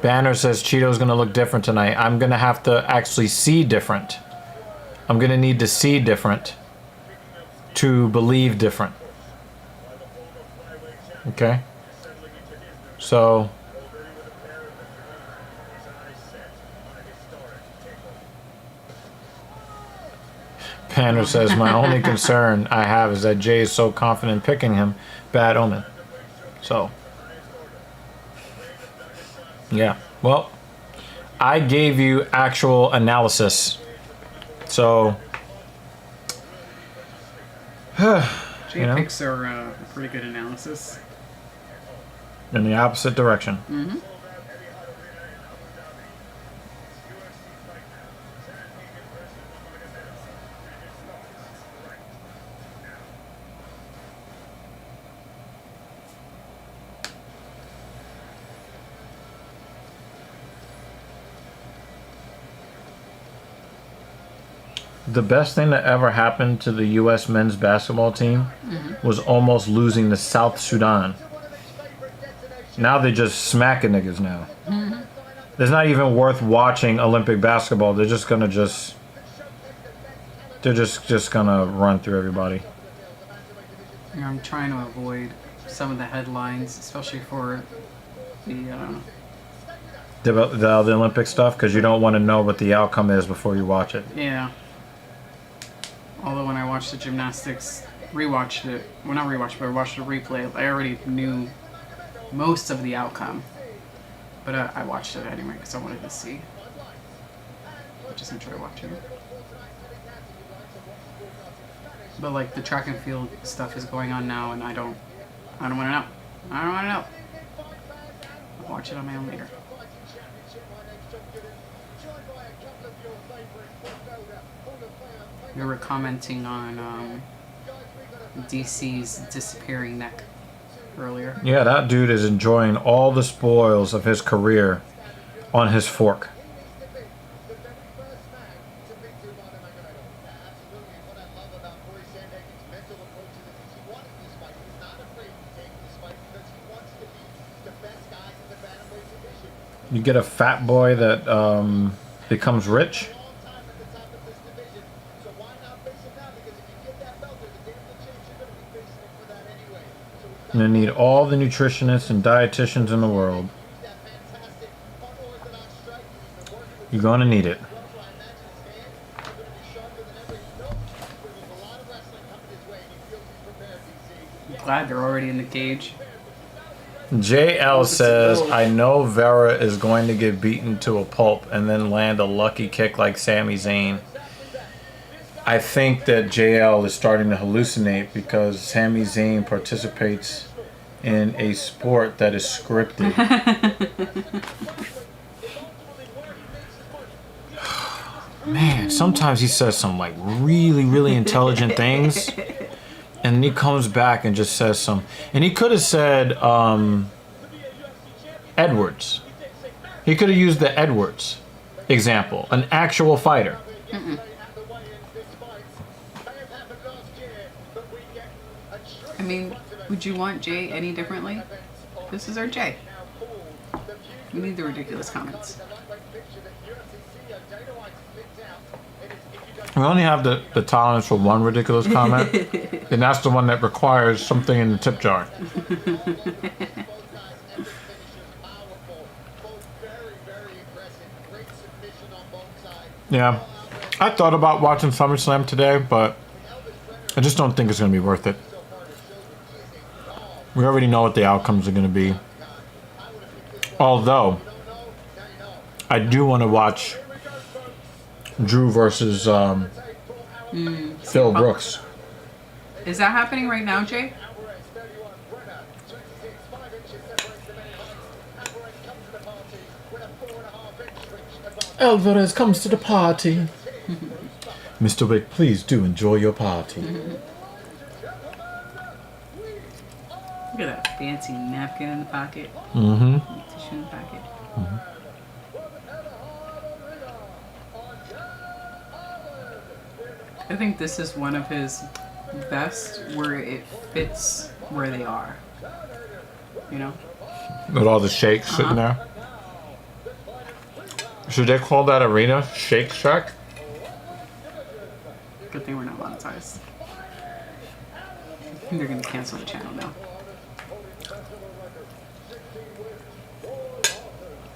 Banner says Cheeto's gonna look different tonight. I'm gonna have to actually see different. I'm gonna need to see different to believe different. Okay? So Banner says, my only concern I have is that Jay is so confident picking him. Bad omen. So, yeah. Well, I gave you actual analysis. So, Jay you know, picks are a pretty good analysis. in the opposite direction. Mm-hmm. The best thing that ever happened to the U.S. men's basketball team was almost losing to South Sudan. Now they just smacking niggas now. It's not even worth watching Olympic basketball. They're just gonna they're just gonna run through everybody. I'm trying to avoid some of the headlines, especially for the The Olympic stuff, because you don't want to know what the outcome is before you watch it. yeah. Although when I watched the gymnastics, rewatched it, well not rewatched, but I watched the replay, I already knew most of the outcome. But I watched it anyway because I wanted to see. I just enjoy watching it. But like the track and field stuff is going on now, and I don't want to know. I don't want to know. I'll watch it on my own later. We were commenting on DC's disappearing neck earlier. Yeah, that dude is enjoying all the spoils of his career on his fork. You get a fat boy that becomes rich. You're gonna need all the nutritionists and dietitians in the world. You're gonna need it. I'm glad they're already in the cage. JL says, I know Vera is going to get beaten to a pulp and then land a lucky kick like Sami Zayn. I think that JL is starting to hallucinate because Sami Zayn participates in a sport that is scripted. Man, sometimes he says some like really intelligent things. And then he comes back and just says some. And he could have said Edwards. He could have used the Edwards example, an actual fighter. I mean, would you want Jay any differently? This is our Jay. We need the ridiculous comments. We only have the tolerance for one ridiculous comment, and that's the one that requires something in the tip jar. Yeah, I thought about watching SummerSlam today, but I just don't think it's going to be worth it. We already know what the outcomes are going to be. Although, I do want to watch Drew versus Phil Brooks. Is that happening right now, Jay? Alvarez comes to the party. Mr. Wick, please do enjoy your party. Look at that fancy napkin in the pocket. Mm-hmm. Tissue in the pocket. I think this is one of his best where it fits where they are. You know? With all the shakes sitting there. Should they call that arena Shake Shack? Good thing we're not monetized. I think they're gonna cancel the channel now.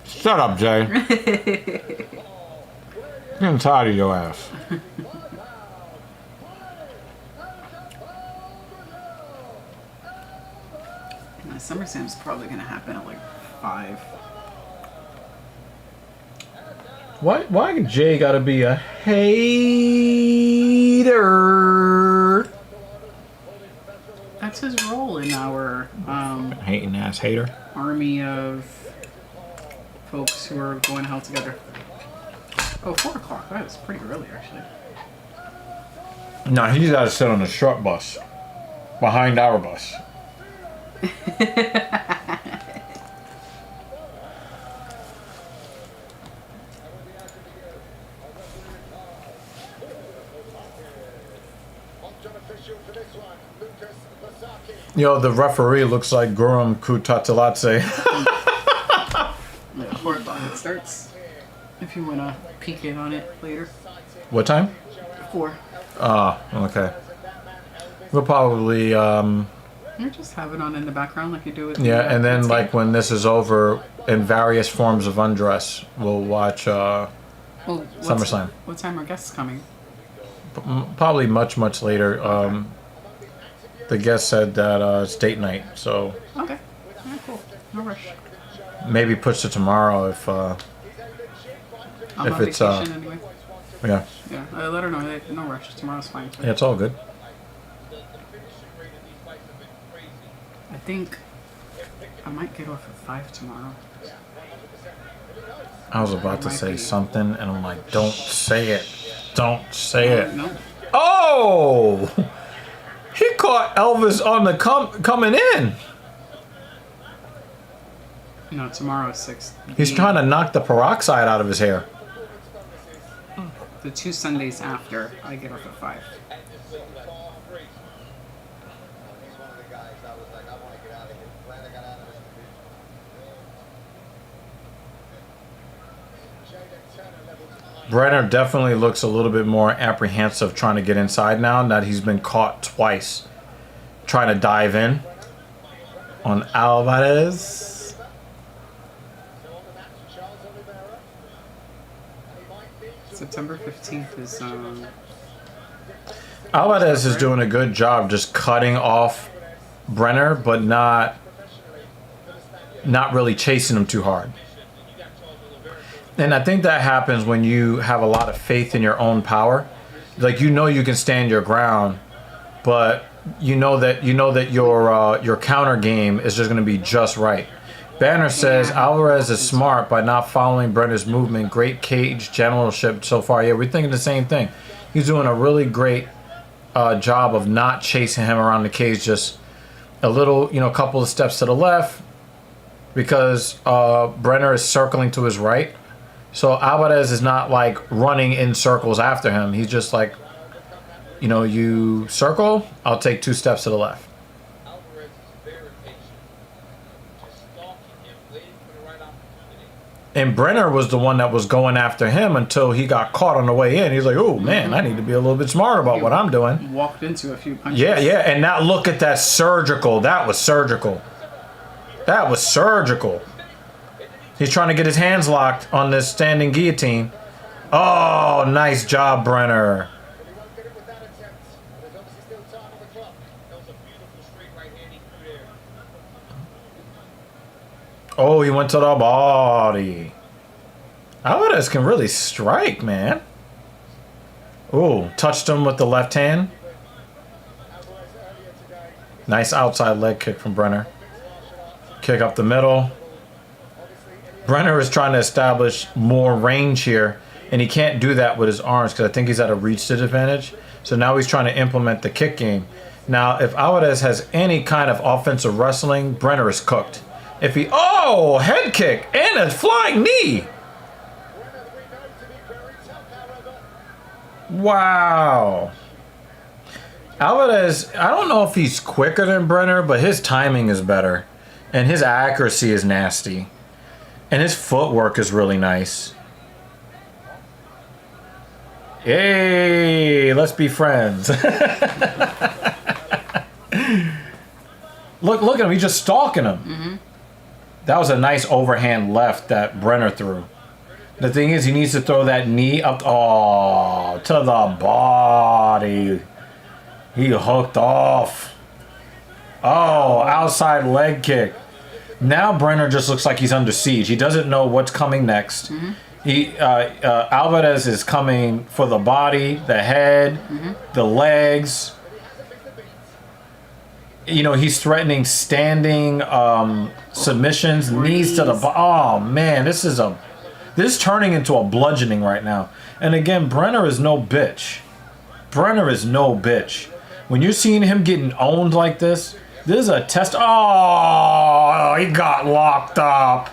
Shut up, Jay. I'm tired of your ass. SummerSlam's probably gonna happen at like 5. Why Jay gotta be a hater? That's his role in our Hating ass hater. army of folks who are going to hell together. Oh, 4 o'clock. That was pretty early, actually. No, he's gotta sit on the short bus. Behind our bus. Yo, the referee looks like Guram Kutateladze. Yeah, 4 o'clock it starts. If you want to peek in on it later. What time? 4. Ah, okay. We'll probably, You just have it on in the background like you do with the, yeah, and then Let's like Get. when this is over, in various forms of undress, we'll watch Well, SummerSlam. What time are guests coming? Probably much later. The guest said that it's date night, so Okay. Alright, cool. No rush. maybe push to tomorrow if I'm If on it's, vacation anyway. yeah. Yeah, let her know. No rush. Tomorrow's fine. Too. Yeah, it's all good. I think I might get off at 5 tomorrow. I was about to Might say be. something, and I'm like, don't say it. Don't say it. No. Oh! He caught Elvis on the coming in. No, tomorrow's 6. He's trying to knock the peroxide out of his hair. The 2 Sundays after, I get off at 5. Brenner definitely looks a little bit more apprehensive trying to get inside now that he's been caught twice trying to dive in on Alvarez. September 15th is Alvarez is doing a good job just cutting off Brenner, but not really chasing him too hard. And I think that happens when you have a lot of faith in your own power. Like, you know you can stand your ground, but you know that your counter game is just going to be just right. Banner says Alvarez is smart by not following Brenner's movement. Great cage generalship so far. Yeah, we're thinking the same thing. He's doing a really great job of not chasing him around the cage. Just a little, couple of steps to the left, because Brenner is circling to his right. So Alvarez is not like running in circles after him. He's just like, you circle, I'll take 2 steps to the left. And Brenner was the one that was going after him until he got caught on the way in. He's like, oh man, I need to be a little bit smarter about what I'm doing. walked into a few punches. Yeah, and now look at that surgical. That was surgical. That was surgical. He's trying to get his hands locked on this standing guillotine. Oh, nice job, Brenner. Oh, he went to the body. Alvarez can really strike, man. Oh, touched him with the left hand. Nice outside leg kick from Brenner. Kick up the middle. Brenner is trying to establish more range here, and he can't do that with his arms because I think he's at a reach disadvantage. So now he's trying to implement the kick game. Now, if Alvarez has any kind of offensive wrestling, Brenner is cooked. If he, head kick and a flying knee. Wow. Alvarez, I don't know if he's quicker than Brenner, but his timing is better. And his accuracy is nasty. And his footwork is really nice. Hey, let's be friends. Look at him. He's just stalking him. That was a nice overhand left that Brenner threw. The thing is, he needs to throw that knee up. Oh, to the body. He hooked off. Oh, outside leg kick. Now Brenner just looks like he's under siege. He doesn't know what's coming next. Alvarez is coming for the body, the head, the legs. You know, he's threatening standing submissions, knees to the body. Oh man, this is turning into a bludgeoning right now. And again, Brenner is no bitch. Brenner is no bitch. When you're seeing him getting owned like this is a test. Oh, he got locked up.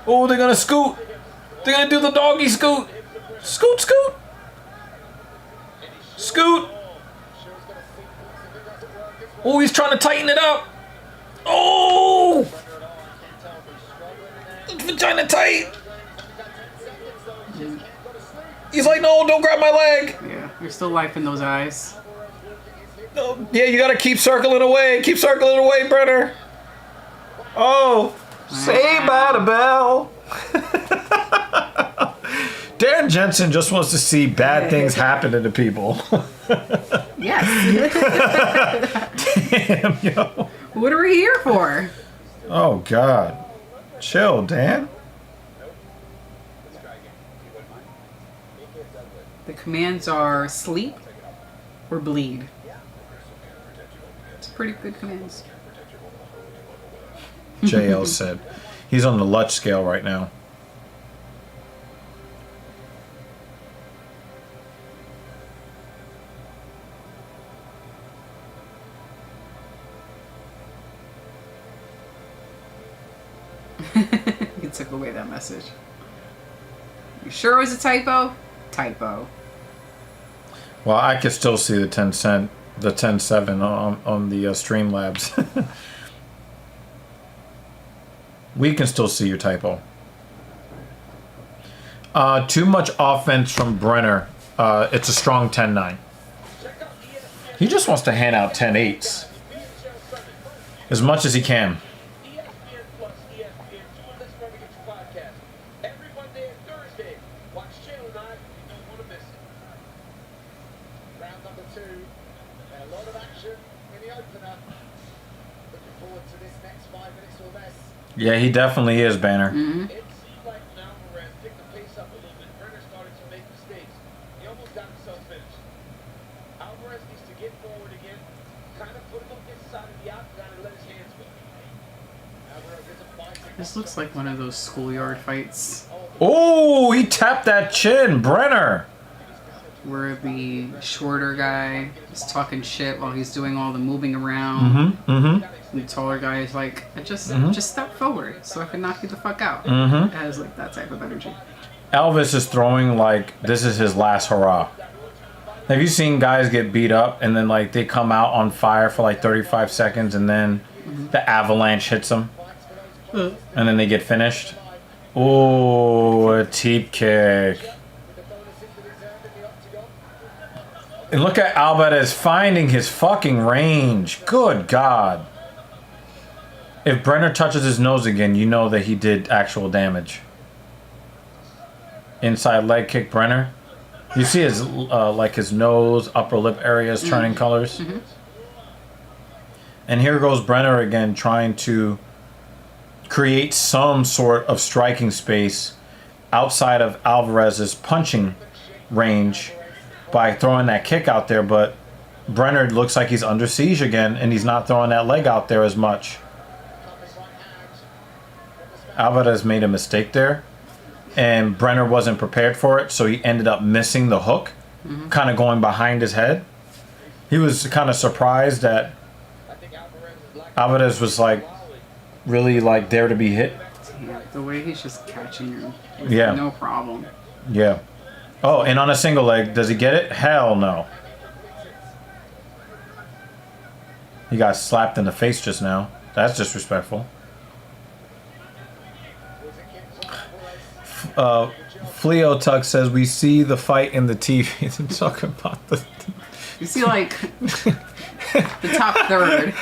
Oh, they're gonna scoot. They're gonna do the doggy scoot. Scoot, scoot. Scoot. Oh, he's trying to tighten it up. Oh! Vagina tight. He's like, no, don't grab my leg. Yeah, there's still life in those eyes. No, yeah, you gotta keep circling away. Keep circling away, Brenner. Oh, say bye to Bell. Darren Jensen just wants to see bad things happening to people. Yes. Damn, yo. What are we here for? Oh, God. Chill, Dan. The commands are sleep or bleed. It's pretty good commands. JL said. He's on the Lutch scale right now. You took away that message. You sure it was a typo? Typo. Well, I could still see the 10.7 on the Streamlabs. We can still see your typo. Too much offense from Brenner. It's a strong 10-9. He just wants to hand out 10-8s. As much as he can. ESPN Plus, ESPN 2 of this Nurmagomedov podcast. Every Monday and Thursday. Watch Channel 9. You don't want to miss it. Round number 2. A lot of action in the opener. Looking forward to this next 5 minutes or less. Yeah, he definitely is, Banner. It seemed like Alvarez picked the pace up a little bit. Brenner started to make mistakes. He almost got himself finished. Alvarez needs to get forward again, kind of put him up this side of the octagon and let his hands go. Alvarez isn't fighting. This looks like one of those schoolyard fights Oh, he tapped that chin, Brenner. where the shorter guy is talking shit while he's doing all the moving around. And the taller guy is like, just step forward so I can knock you the fuck out. It has like that type of energy. Elvis is throwing like this is his last hurrah. Have you seen guys get beat up and then like they come out on fire for like 35 seconds and then the avalanche hits them and then they get finished? Oh, a teep kick. And look at Alvarez finding his fucking range. Good God. If Brenner touches his nose again, you know that he did actual damage. Inside leg kick, Brenner. You see his like his nose, upper lip areas turning colors. And here goes Brenner again, trying to create some sort of striking space outside of Alvarez's punching range by throwing that kick out there. But Brenner looks like he's under siege again, and he's not throwing that leg out there as much. Alvarez made a mistake there, and Brenner wasn't prepared for it, so he ended up missing the hook, kind of going behind his head. He was kind of surprised that Alvarez was like really like there to be hit. Yeah, the way he's just catching him with Yeah. no problem. Yeah. Oh, and on a single leg, does he get it? Hell no. He got slapped in the face just now. That's disrespectful. Fleo Tuck says we see the fight in the TV. They're talking about the. You see, like, the top third.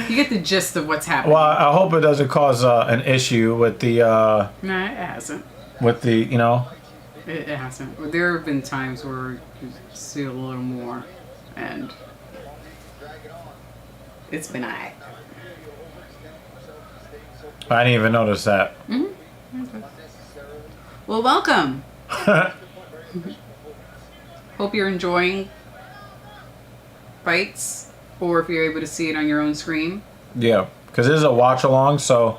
You get the gist of what's happening. Well, I hope it doesn't cause an issue with the. Nah, it hasn't. With the, you know. It hasn't. There have been times where you see a little more, and it's been alright. I didn't even notice that. Mm-hmm. Okay. Well, welcome. Hope you're enjoying fights, or if you're able to see it on your own screen. Yeah, because this is a watch along, so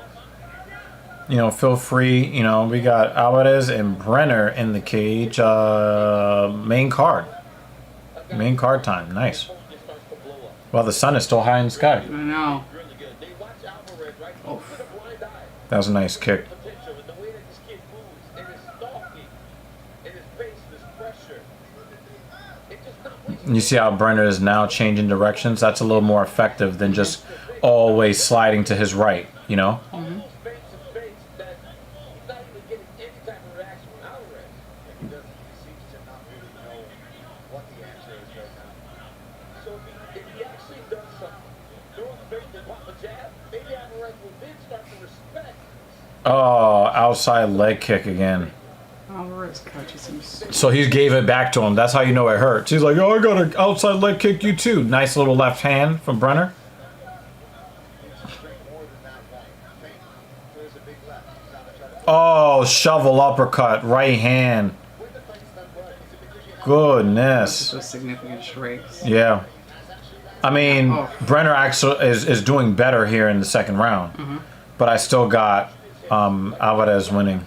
you know, feel free. You know, we got Alvarez and Brenner in the cage. Main card time. Nice. Well, the sun is still high in the sky. I know. Oh. That was a nice kick. You see how Brenner is now changing directions? That's a little more effective than just always sliding to his right, you know? Mm-hmm. Oh, outside leg kick again. Alvarez catches him. So he gave it back to him. That's how you know it hurts. He's like, oh, I got an outside leg kick you too. Nice little left hand from Brenner. Oh, shovel uppercut, right hand. Goodness. Those significant strikes. Yeah. I mean, Brenner actually is doing better here in the second round. Mm-hmm. But I still got Alvarez winning.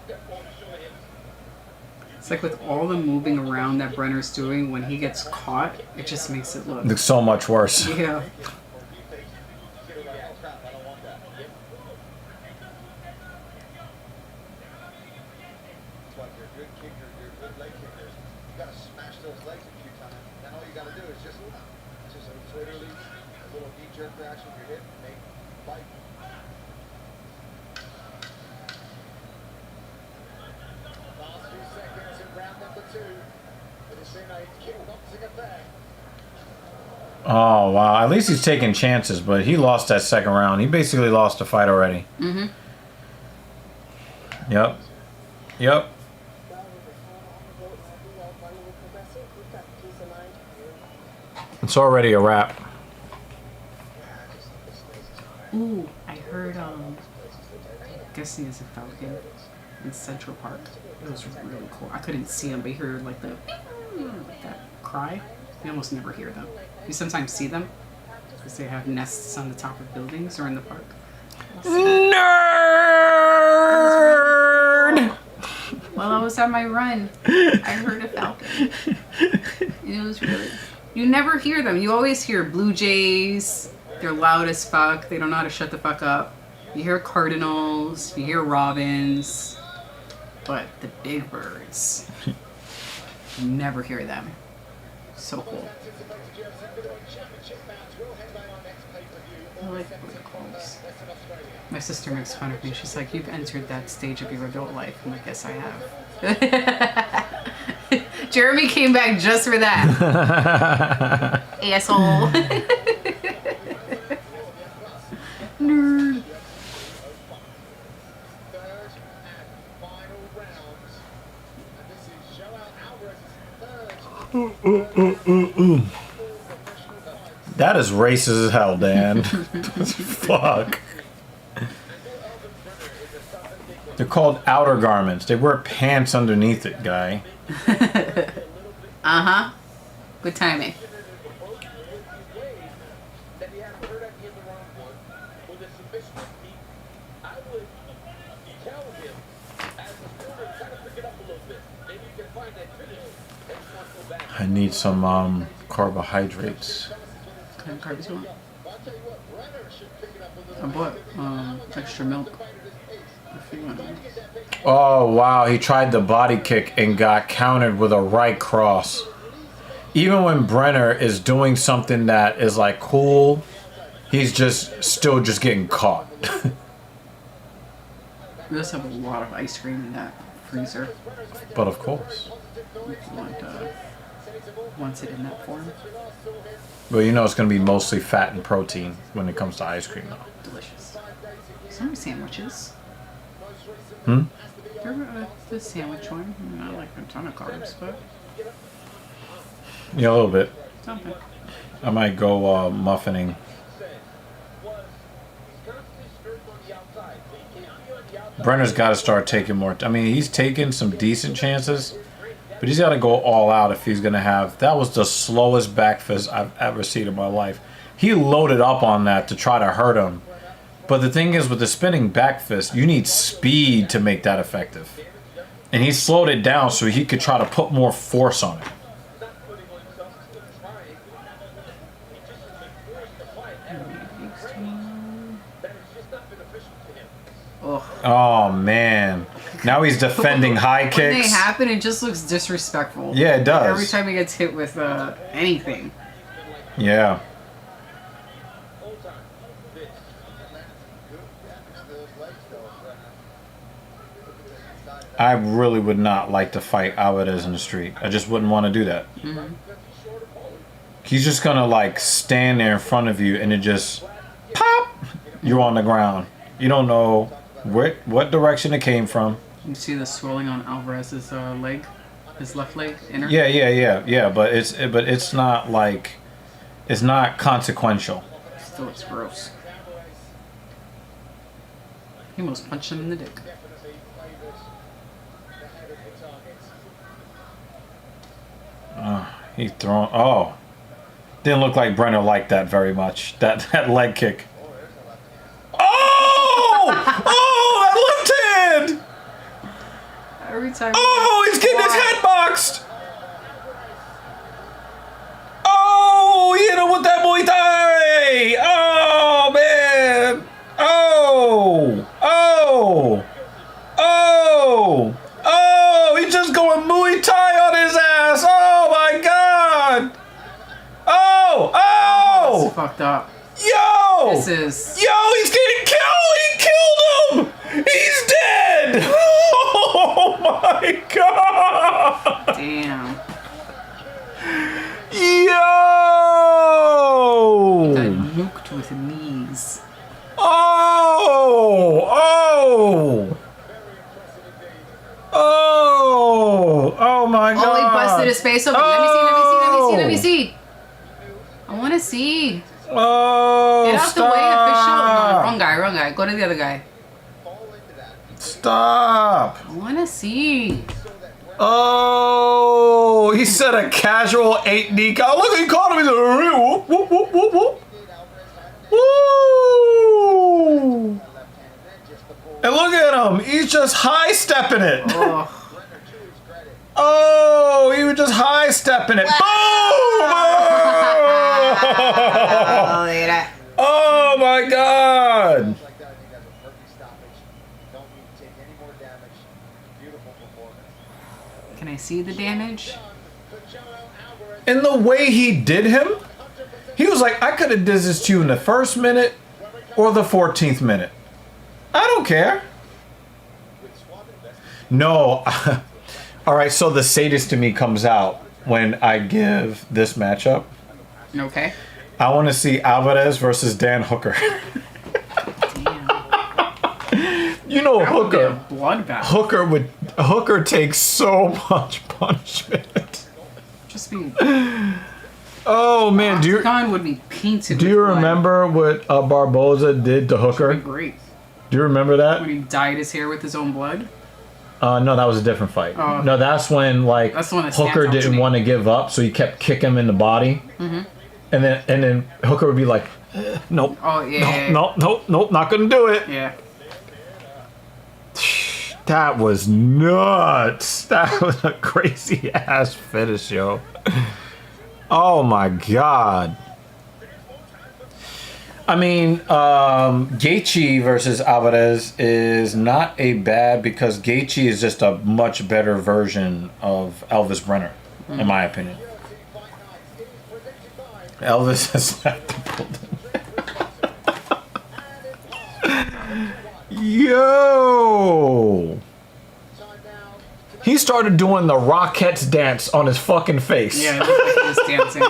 It's like with all the moving around that Brenner's doing, when he gets caught, it just makes it look Looks so much worse. Yeah. Oh, wow. At least he's taking chances, but he lost that second round. He basically lost the fight already. Mm-hmm. Yep. Yep. It's already a wrap. Ooh, I heard, guessing is a falcon in Central Park. It was really cool. I couldn't see them, but you heard like that cry. You almost never hear them. You sometimes see them because they have nests on the top of buildings or in the park. Nerd! While I was on my run, I heard a falcon. It was really... You never hear them. You always hear blue jays. They're loud as fuck. They don't know how to shut the fuck up. You hear cardinals. You hear robins. But the big birds, you never hear them. So cool. I like calls. My sister makes fun of me. She's like, you've entered that stage of your adult life. I'm like, yes, I have. Jeremy came back just for that. Asshole. Nerd. That is racist as hell, Dan. Fuck. They're called outer garments. They wear pants underneath it, guy. Uh-huh. Good timing. I need some carbohydrates. What kind of carbs you want? I bought extra milk. If you want. Oh, wow. He tried the body kick and got countered with a right cross. Even when Brenner is doing something that is like cool, he's still getting caught. We also have a lot of ice cream in that freezer. But of course. If you wants it in that form. Well, you know it's going to be mostly fat and protein when it comes to ice cream, though. Delicious. Some sandwiches. Hmm? The sandwich one. Not like a ton of carbs, but Yeah, a little bit. something. I might go muffining. Brenner's got to start taking more. I mean, he's taking some decent chances, but he's got to go all out if he's going to have. That was the slowest back fist I've ever seen in my life. He loaded up on that to try to hurt him. But the thing is, with the spinning back fist, you need speed to make that effective. And he slowed it down so he could try to put more force on it. Ugh. Oh, man. Now he's defending high When kicks. they happen, it just looks disrespectful. Yeah, it does. Every time he gets hit with anything. Yeah. I really would not like to fight Alvarez in the street. I just wouldn't want to do that. Mm-hmm. He's just going to like stand there in front of you and it just pop. You're on the ground. You don't know what direction it came from. You see the swelling on Alvarez's leg, his left leg, inner. Yeah. But it's not like it's not consequential. Still, it's gross. He almost punched him in the dick. He thrown. Oh, didn't look like Brenner liked that very much. That leg kick. Oh! Oh, that left hand! Every time. Oh, he's getting his head boxed. Oh, he hit him with that Muay Thai. Oh man. Oh. Oh. Oh. Oh, he's just going Muay Thai on his ass. Oh my God. Oh. Oh. That's fucked up. Yo. This is. Yo, he's getting killed! He killed him! He's dead! Oh my God! Damn. Yo! Got nuked with knees. Oh! Oh! Oh! Oh my God! Oh, he busted his face open. Let me see. I want to see. Oh! Get out the way, official. No, wrong guy. Go to the other guy. Stop! I want to see. Oh, he said a casual 8 knee count. Look, he caught him. He's like, whoop, whoop, whoop, whoop, whoop. Woo! And look at him. He's just high stepping it. Oh. Oh, he was just high stepping it. Boom! Oh my God. Can I see the damage? And the way he did him, he was like, I could have did this to you in the first minute or the 14th minute. I don't care. No. All right, so the sadist to me comes out when I give this matchup. Okay. I want to see Alvarez versus Dan Hooker. Damn. You know, That would be a Hooker. bloodbath. Hooker takes so much punishment. Just be. Oh man, Octagon would be painted. do you remember what Barboza did to Hooker? Great. Do you remember that? When he dyed his hair with his own blood. No, that was a different fight. Oh, okay. No, that's when like That's the one that stands Hooker out to didn't me. want to give up, so he kept kicking him in the body. Mm-hmm. And then Hooker would be like, nope. Oh yeah. Nope, not gonna do it. Yeah. That was nuts. That was a crazy ass finish, yo. Oh my God. I mean, Gaethje versus Alvarez is not a bad because Gaethje is just a much better version of Elvis Brenner, in my opinion. Elvis has left the building. Yo! he started doing the Rockettes dance on his fucking face. Yeah, it looked like he was dancing.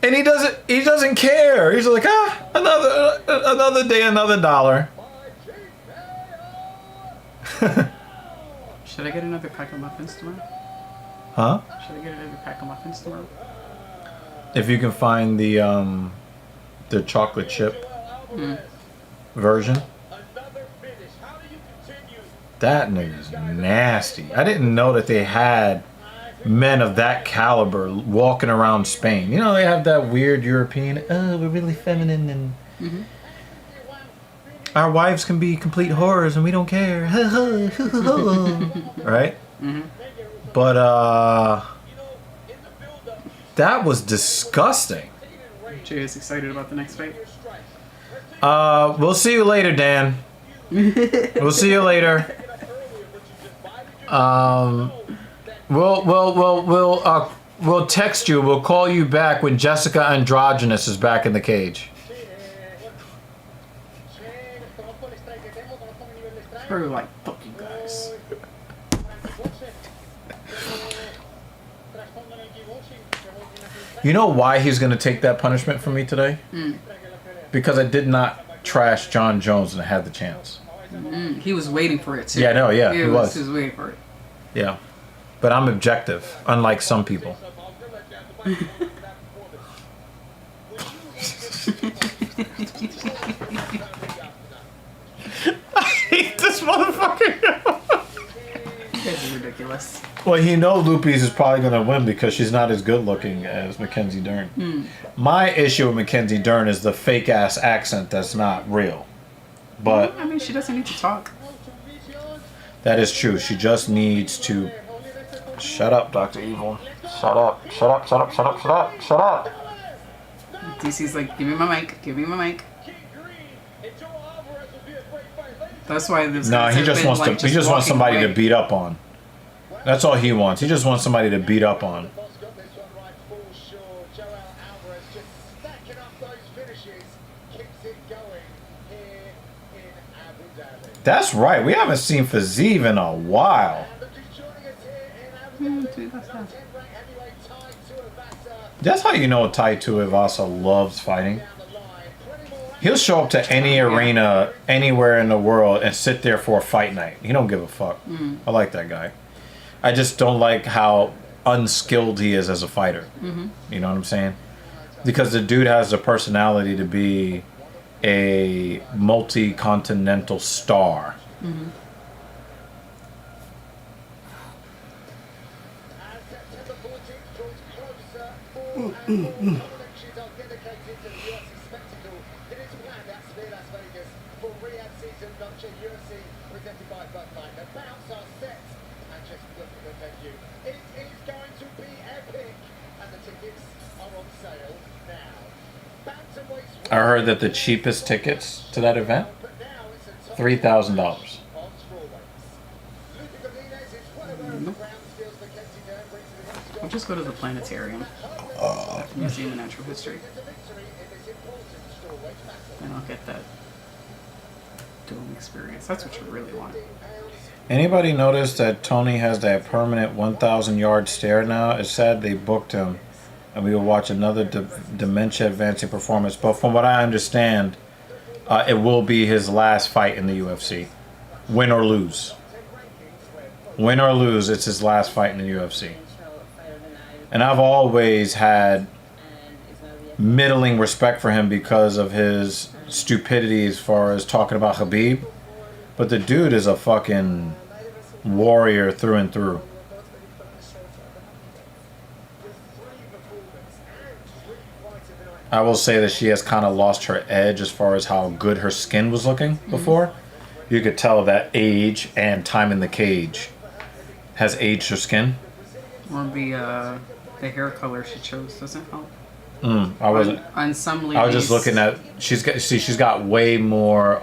And he doesn't care. He's like, another day, another dollar. Should I get another pack of muffins tomorrow? Huh? Should I get another pack of muffins tomorrow? If you can find the chocolate chip version. That nigga's nasty. I didn't know that they had men of that caliber walking around Spain. You know, they have that weird European, oh, we're really feminine and our wives can be complete horrors and we don't care. Right? But that was disgusting. Jay is excited about the next fight. We'll see you later, Dan. We'll see you later. We'll text you. We'll call you back when Jessica Androgynous is back in the cage. Probably like, fuck you guys. You know why he's gonna take that punishment from me today? Because I did not trash John Jones and I had the chance. He was waiting for it too. Yeah, no, yeah, he was. He was waiting for it. Yeah. But I'm objective, unlike some people. I hate this motherfucker. This is ridiculous. Well, he knows Lupi's is probably going to win because she's not as good looking as Mackenzie Dern. My issue with Mackenzie Dern is the fake ass accent that's not real. But I mean, she doesn't need to talk. that is true. She just needs to shut up, Dr. Evil. Shut up. Shut up. Shut up. Shut up. Shut up. Shut up. DC's like, give me my mic. Give me my mic. That's why this. No, he just wants to. He just wants somebody to beat up on. That's all he wants. He just wants somebody to beat up on. That's right. We haven't seen Fazeev in a while. That's how you know Tai Tuivasa loves fighting. He'll show up to any arena anywhere in the world and sit there for a fight night. He don't give a fuck. I like that guy. I just don't like how unskilled he is as a fighter. You know what I'm saying? Because the dude has the personality to be a multi-continental star. I heard that the cheapest tickets to that event, $3,000. I'll just go to the planetarium. Museum of Natural History. And I'll get that dueling experience. That's what you really want. Anybody notice that Tony has that permanent 1,000-yard stare now? It's sad they booked him, and we will watch another dementia-advancing performance. But from what I understand, it will be his last fight in the UFC. Win or lose. Win or lose, it's his last fight in the UFC. And I've always had middling respect for him because of his stupidity as far as talking about Khabib. But the dude is a fucking warrior through and through. I will say that she has kind of lost her edge as far as how good her skin was looking before. You could tell that age and time in the cage has aged her skin. Or the hair color she chose doesn't help. I wasn't. On some ladies, I was just looking at. She's got way more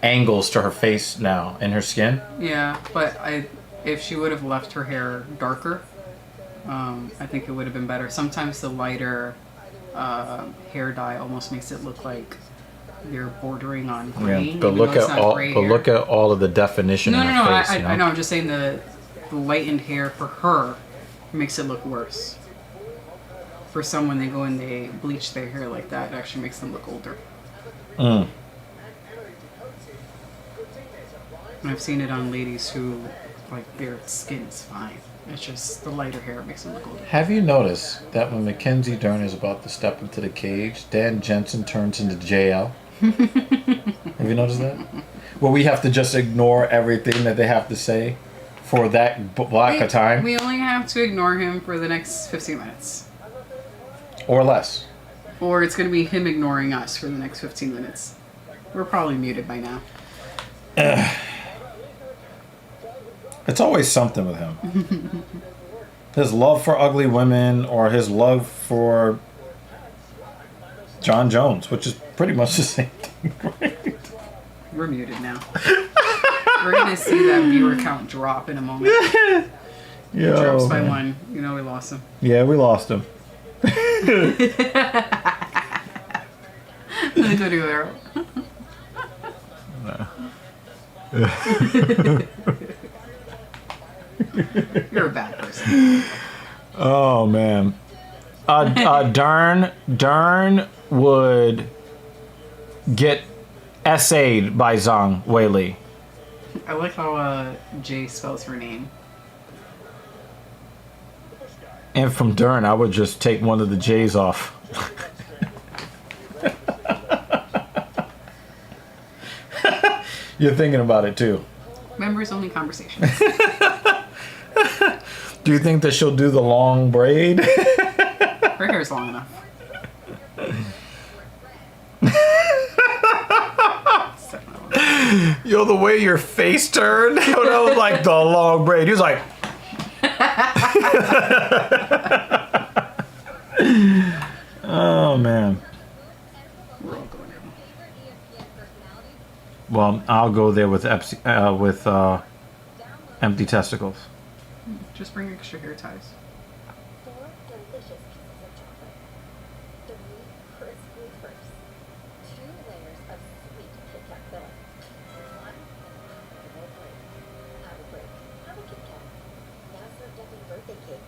angles to her face now in her skin. Yeah, but if she would have left her hair darker, I think it would have been better. Sometimes the lighter hair dye almost makes it look like they're bordering on gray. Yeah, but look at all of the definition No, in no, her no. face. I know. I'm just saying the lightened hair for her makes it look worse. For someone, they go and they bleach their hair like that, it actually makes them look older. Mm. And I've seen it on ladies who, like, their skin is fine. It's just the lighter hair makes them look older. Have you noticed that when Mackenzie Dern is about to step into the cage, Dan Jensen turns into JL? Have you noticed that? Well, we have to just ignore everything that they have to say for that block of time. We only have to ignore him for the next 15 minutes. Or less. Or it's going to be him ignoring us for the next 15 minutes. We're probably muted by now. It's always something with him. His love for ugly women or his love for John Jones, which is pretty much the same thing, right? We're muted now. We're going to see that viewer count drop in a moment. Yo, Drops by man. one. You know we lost him. Yeah, we lost him. Go to Arrow. You're a bad person. Oh man, Dern would get essayed by Zhang Weili. I like how Jay spells her name. And from Dern, I would just take one of the J's off. You're thinking about it too. Members only conversations. Do you think that she'll do the long braid? Her hair's long enough. Yo, the way your face turned when I was like the long braid. He was like, oh man. We're all going home. Well, I'll go there with empty testicles. Just bring extra hair ties. 4 delicious pieces of chocolate. 3 crisp wafers. 2 layers of sweet Kit Kat filling. 1 have a break. Have a Kit Kat. Now serve Debbie birthday cake.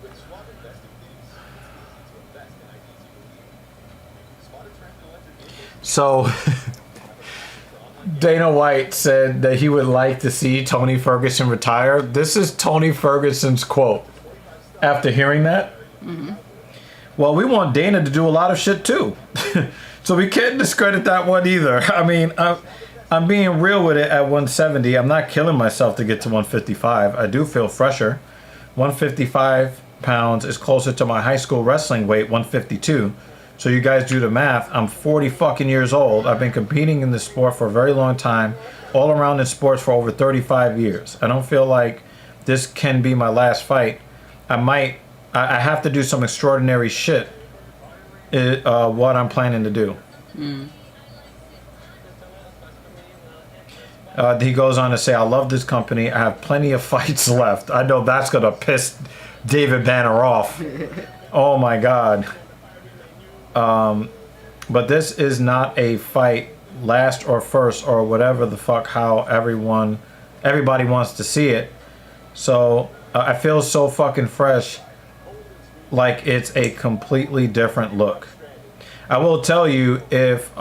With Schwab investing things, it's easy to invest in ideas you believe in. Spot a trend in electric vehicles. So, Dana White said that he would like to see Tony Ferguson retire. This is Tony Ferguson's quote after hearing that. Mm-hmm. Well, we want Dana to do a lot of shit too. So we can't discredit that one either. I mean, I'm being real with it at 170. I'm not killing myself to get to 155. I do feel fresher. 155 pounds is closer to my high school wrestling weight, 152. So you guys do the math. I'm 40 fucking years old. I've been competing in this sport for a very long time, all around in sports for over 35 years. I don't feel like this can be my last fight. I have to do some extraordinary shit, what I'm planning to do. He goes on to say, I love this company. I have plenty of fights left. I know that's going to piss David Banner off. Oh my God. But this is not a fight last or first or whatever the fuck how everybody wants to see it. So I feel so fucking fresh, like it's a completely different look. I will tell you, if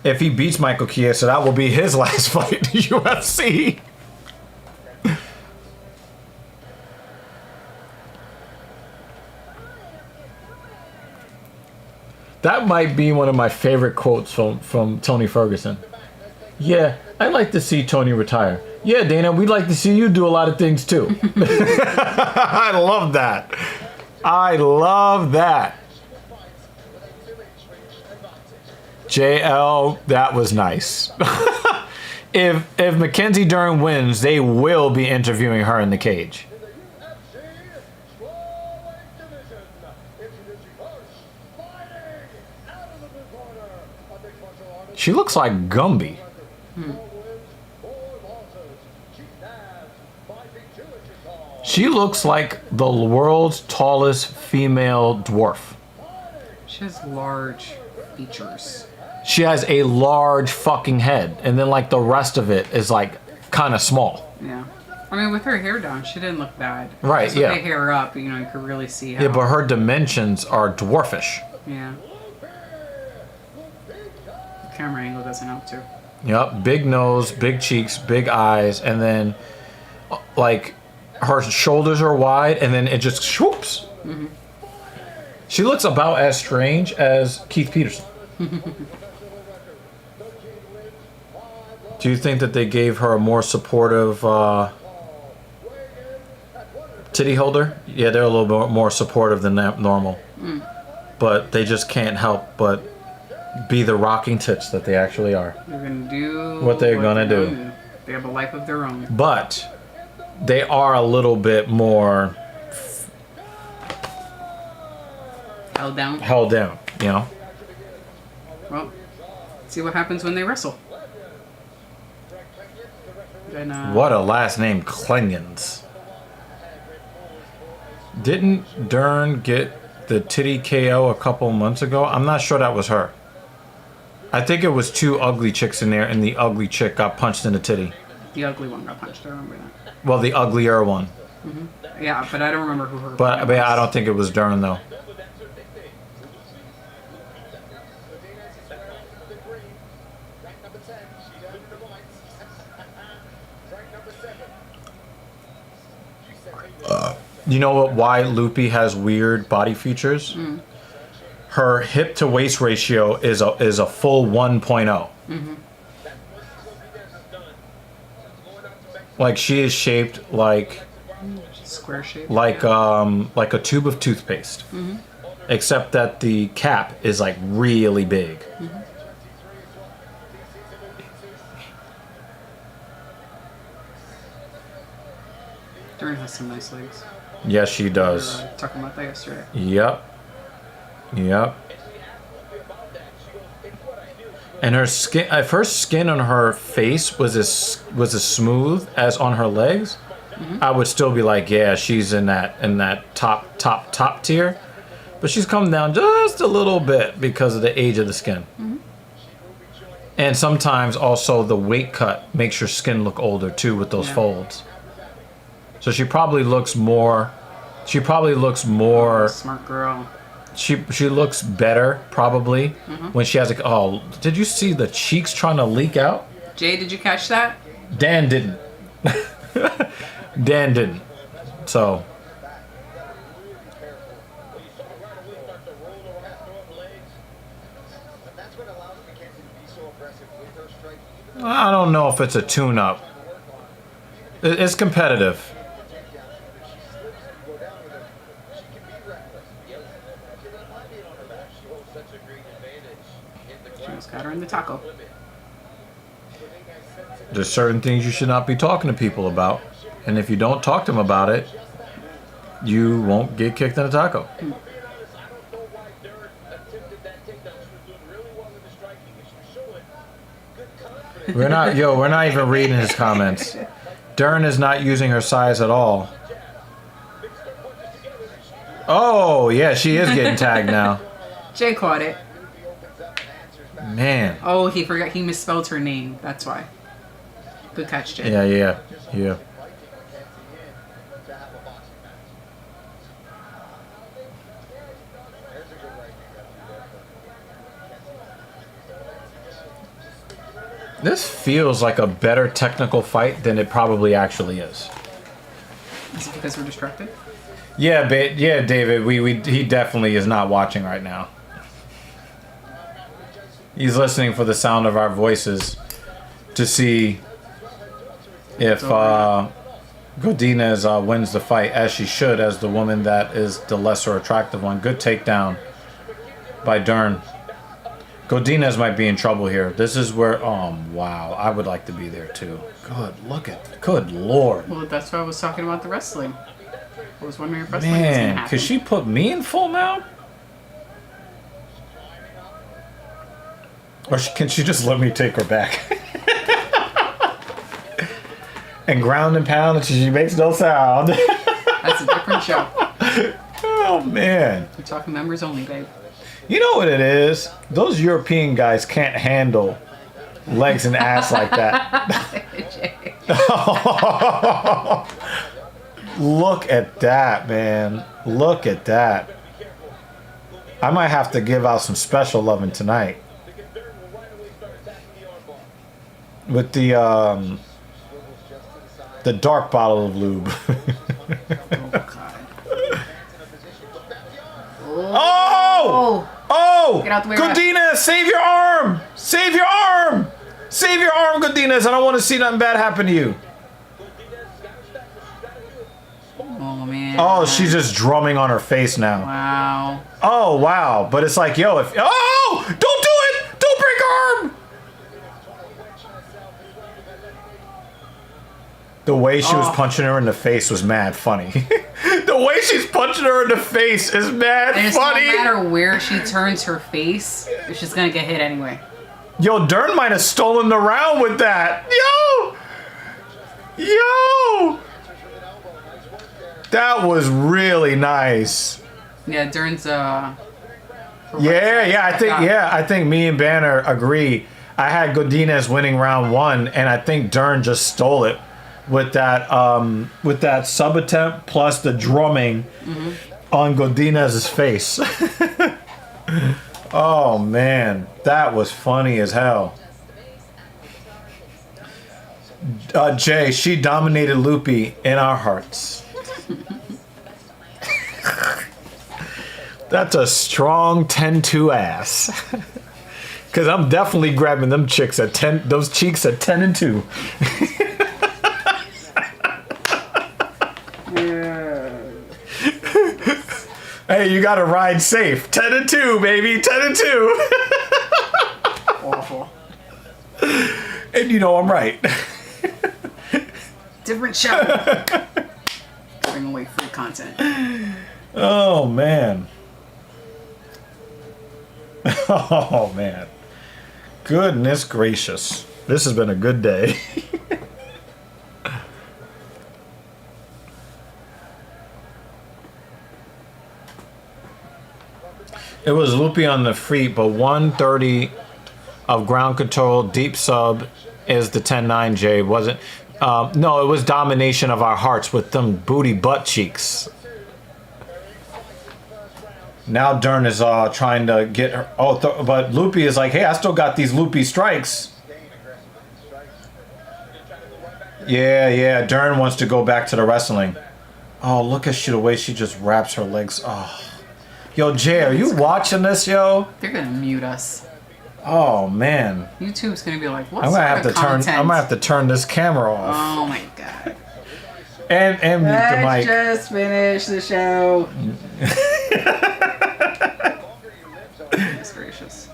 he beats Michael Chiesa, that will be his last fight in UFC. That might be one of my favorite quotes from Tony Ferguson. Yeah, I'd like to see Tony retire. Yeah, Dana, we'd like to see you do a lot of things too. I love that. I love that. JL, that was nice. If Mackenzie Dern wins, they will be interviewing her in the cage. She looks like Gumby. She looks like the world's tallest female dwarf. She has large features. She has a large fucking head, and then like the rest of it is like kind of small. Yeah. I mean, with her hair down, she didn't look bad. Right, Just with yeah. the hair up, you know, you could really see how... Yeah, but her dimensions are dwarfish. Yeah. The camera angle doesn't help, too. Yep, big nose, big cheeks, big eyes, and then like her shoulders are wide, and then it just swoops. Mm-hmm. She looks about as strange as Keith Peterson. Do you think that they gave her a more supportive titty holder? Yeah, they're a little bit more supportive than normal. But they just can't help but be the rocking tits that they actually are. They're going to do... What they're gonna do. They have a life of their own. But they are a little bit more Held down. held down, you know? Well, see what happens when they wrestle. Then, What a last name, Klingons. Didn't Dern get the titty KO a couple months ago? I'm not sure that was her. I think it was two ugly chicks in there, and the ugly chick got punched in the titty. The ugly one got punched. I remember that. Well, the uglier one. Yeah, but I don't remember who her But opponent I was. don't think it was Dern, though. You know what? Why Loopy has weird body features? Her hip to waist ratio is a full 1.0. Like she is shaped like Square shape. like a tube of toothpaste, except that the cap is like really big. Dern has some nice legs. Yes, she We were does. talking about that yesterday. Yep. And her skin, if her skin on her face was as smooth as on her legs, I would still be like, yeah, she's in that top tier. But she's come down just a little bit because of the age of the skin. And sometimes also the weight cut makes your skin look older too with those Yeah. folds. So she probably looks more. Smart girl. She looks better probably when she has like, oh, did you see the cheeks trying to leak out? Jay, did you catch that? Dan didn't. Dan didn't. So I don't know if it's a tune-up. It's competitive. She almost got her in the taco. There's certain things you should not be talking to people about, and if you don't talk to them about it, you won't get kicked in a taco. We're not even reading his comments. Dern is not using her size at all. Oh, yeah, she is getting tagged now. Jay caught it. Man. Oh, he forgot. He misspelled her name. That's why. Good catch, Jay. Yeah. This feels like a better technical fight than it probably actually is. Is it because we're distracted? Yeah, David, he definitely is not watching right now. He's listening for the sound of our voices to see if Godinez wins the fight, as she should, as the woman that is the lesser attractive one. Good takedown by Dern. Godinez might be in trouble here. This is where, wow, I would like to be there too. Good Lord. Well, that's why I was talking about the wrestling. I was wondering if wrestling was going to Man, happen. could she put me in full mount? Or can she just let me take her back? And ground and pound until she makes no sound. That's a different show. Oh, man. We're talking members only, babe. You know what it is? Those European guys can't handle legs and ass like that. Look at that, man. Look at that. I might have to give out some special loving tonight. With the dark bottle of lube. Oh! Oh! Get out the way, Godinez, save your arm! Save your arm! Save your arm, Godinez. I don't want to see nothing bad happen to you. Oh, man. Oh, she's just drumming on her face now. Wow. Oh, wow. But it's like, yo, if... Oh! Don't do it! Don't break arm! The way she was punching her in the face was mad funny. The way she's punching her in the face is mad And funny. no matter where she turns her face, she's gonna get hit anyway. Yo, Dern might have stolen the round with that. Yo! Yo! That was really nice. Yeah, Dern's Yeah, I think me and Banner agree. I had Godinez winning round 1, and I think Dern just stole it with that sub attempt plus the drumming on Godinez's face. Oh man, that was funny as hell. Jay, she dominated Loopy in our hearts. That's a strong 10-2 ass. Cause I'm definitely grabbing them chicks at 10. Those cheeks at 10 and 2. Hey, you gotta ride safe. 10 and 2, baby. 10 and 2. awful. And you know I'm right. Different show. Bring away free content. Oh man. Oh man. Goodness gracious. This has been a good day. It was loopy on the feet, but 130 of ground control, deep sub is the 10-9, Jay. Wasn't no, it was domination of our hearts with them booty butt cheeks. Now Dern is trying to get her. Oh, but Loopy is like, hey, I still got these loopy strikes. Yeah. Dern wants to go back to the wrestling. Oh, look at the way she just wraps her legs. Oh, yo, Jay, are you watching this, yo? They're gonna mute us. Oh man. YouTube's gonna be like, what I'm sort gonna have of to turn. content? I'm gonna have to turn this camera off. Oh my god. And mute the mic. Let's just finish the show. Goodness gracious.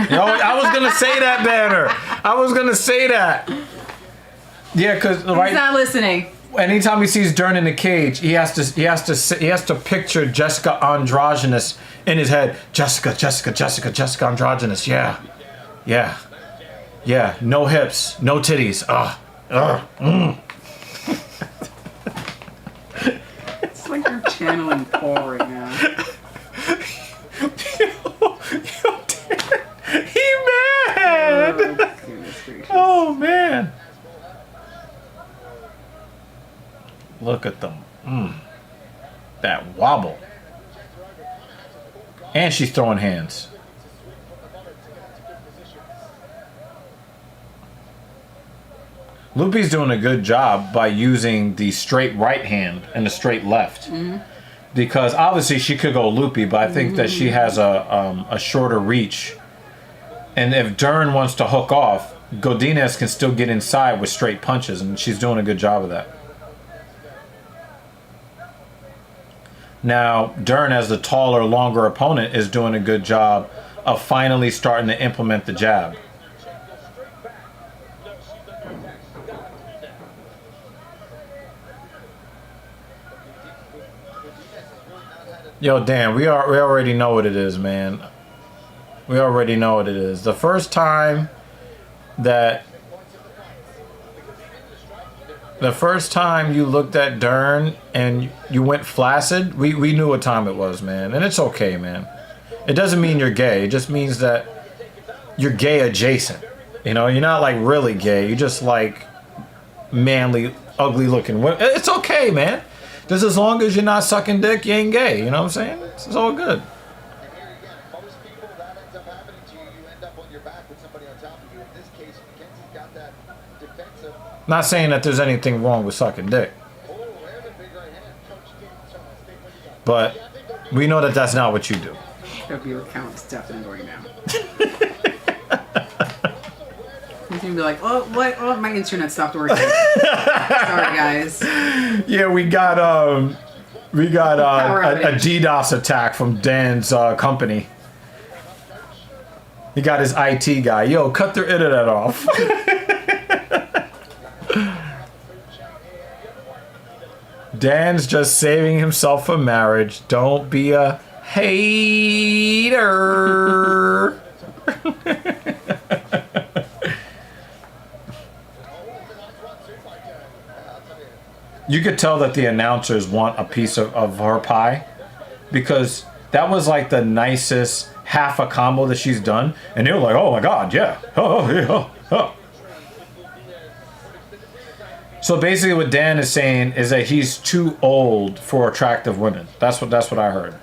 Yo, I was gonna say that, Banner. I was gonna say that. Yeah, because He's not listening. anytime he sees Dern in the cage, he has to picture Jessica Androgynous in his head. Jessica Androgynous. Yeah. No hips, no titties. It's like you're channeling Paul right now. He mad. Goodness gracious. Oh man. Look at them. That wobble. And she's throwing hands. Loopy's doing a good job by using the straight right hand and the straight left. Because obviously she could go loopy, but I think that she has a shorter reach. And if Dern wants to hook off, Godinez can still get inside with straight punches, and she's doing a good job of that. Now, Dern, as the taller, longer opponent, is doing a good job of finally starting to implement the jab. Yo, Dan, we already know what it is, man. We already know what it is. The first time that the first time you looked at Dern and you went flaccid, we knew what time it was, man. And it's okay, man. It doesn't mean you're gay. It just means that you're gay adjacent. You know, you're not like really gay. You're just like manly, ugly looking. It's okay, man. Just as long as you're not sucking dick, you ain't gay. You know what I'm saying? It's all good. And here again, most people that ends up happening to you, you end up on your back with somebody on top of you. In this case, Mackenzie's got that defensive. Not saying that there's anything wrong with sucking dick, Oh, there's a big right hand. Coach but we know that that's not what you do. Your viewer count is definitely going down. He's gonna be like, oh, what? Oh, my internet stopped working. Sorry, guys. Yeah, we got a DDoS attack from Dan's company. He got his IT guy. Yo, cut their internet off. Dan's just saving himself for marriage. Don't be a hater. You could tell that the announcers want a piece of her pie, because that was like the nicest half a combo that she's done, and they were like, oh my god, yeah. Oh, yeah. Oh. So basically what Dan is saying is that he's too old for attractive women. That's what I heard.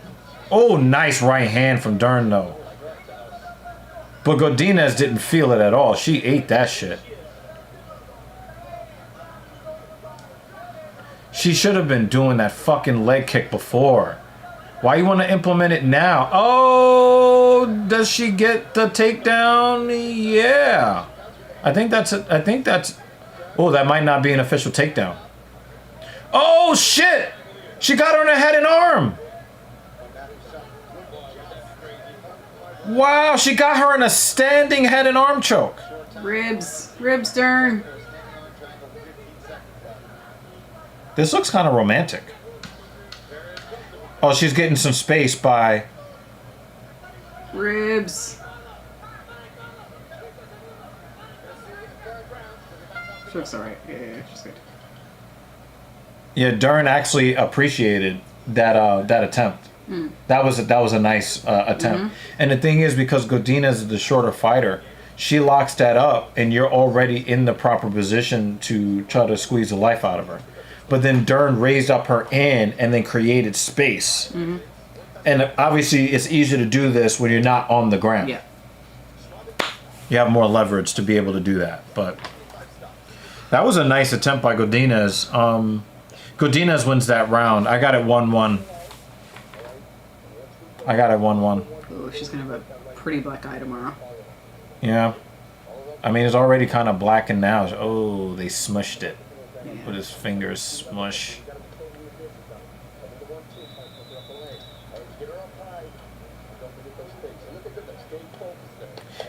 Oh, nice right hand from Dern though. But Godinez didn't feel it at all. She ate that shit. She should have been doing that fucking leg kick before. Why you want to implement it now? Oh, does she get the takedown? Yeah. I think that's. Oh, that might not be an official takedown. Oh shit! She got her in the head and arm. Wow, she got her in a standing head and arm choke. Ribs, Dern. This looks kind of romantic. Oh, she's getting some space by... Ribs. She looks alright. Yeah, she's good. Yeah, Dern actually appreciated that attempt. Mm. That was a nice attempt. Mm-hmm. And the thing is, because Godinez is the shorter fighter, she locks that up, and you're already in the proper position to try to squeeze the life out of her. But then Dern raised up her in and then created space. Mm-hmm. And obviously, it's easier to do this when you're not on the ground. Yeah. You have more leverage to be able to do that. But that was a nice attempt by Godinez. Godinez wins that round. I got it 1-1. Oh, she's going to have a pretty black eye tomorrow. Yeah. I mean, it's already kind of blackened now. Oh, they smushed it. Yeah. With his fingers smush.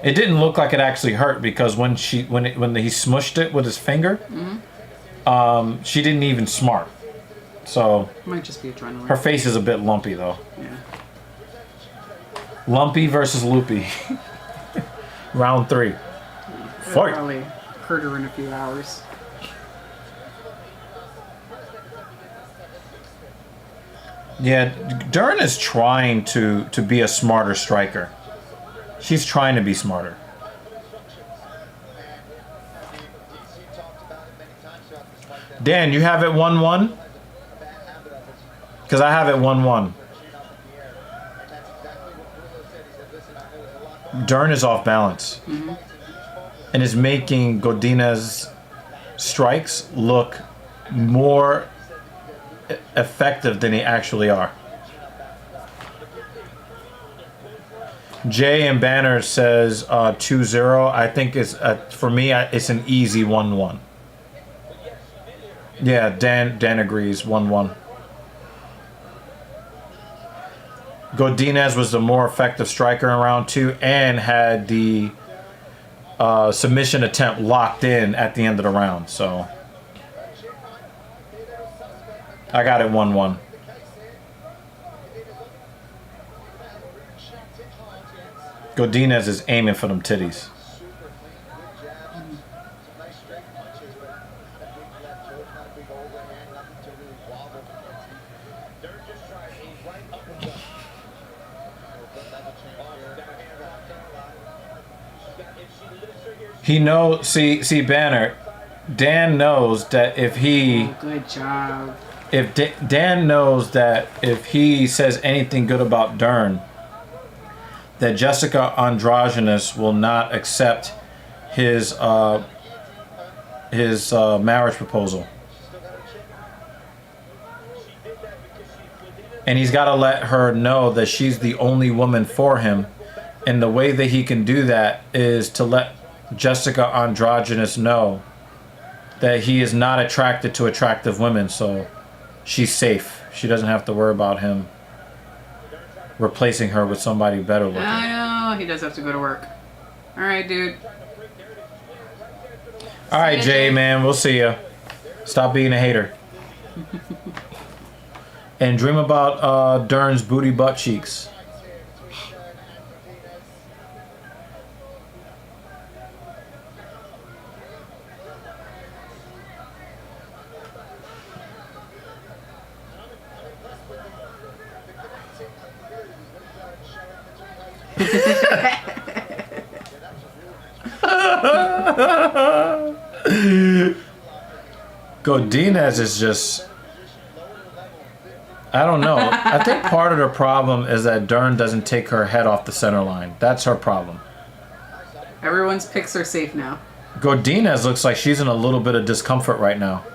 It didn't look like it actually hurt, because when he smushed it with his finger, mm-hmm. She didn't even smart. So might just be adrenaline. Her face is a bit lumpy though. Yeah. Lumpy versus loopy. Round 3. Fight. Probably hurt her in a few hours. Yeah, Dern is trying to be a smarter striker. She's trying to be smarter. Dan, you have it 1-1? Because I have it 1-1. Dern is off balance. Mm-hmm. And is making Godinez's strikes look more effective than they actually are. Jay and Banner says 2-0. I think it's for me it's an easy 1-1. Yeah, Dan agrees 1-1. Godinez was the more effective striker in round 2 and had the submission attempt locked in at the end of the round. So I got it 1-1. Godinez is aiming for them titties. Dern just tried a right uppercut. He knows. See, Banner. Dan knows that if he, Good job. if Dan knows that if he says anything good about Dern, that Jessica Androgynous will not accept his marriage proposal. And he's got to let her know that she's the only woman for him. And the way that he can do that is to let Jessica Androgynous know that he is not attracted to attractive women. So she's safe. She doesn't have to worry about him replacing her with somebody better looking. I know. He does have to go to work. All right, dude. All right, Jay, man. We'll see ya. Stop being a hater. And dream about Dern's booty butt cheeks. Godinez is just, I don't know. I think part of the problem is that Dern doesn't take her head off the center line. That's her problem. Everyone's picks are safe now. Godinez looks like she's in a little bit of discomfort right now.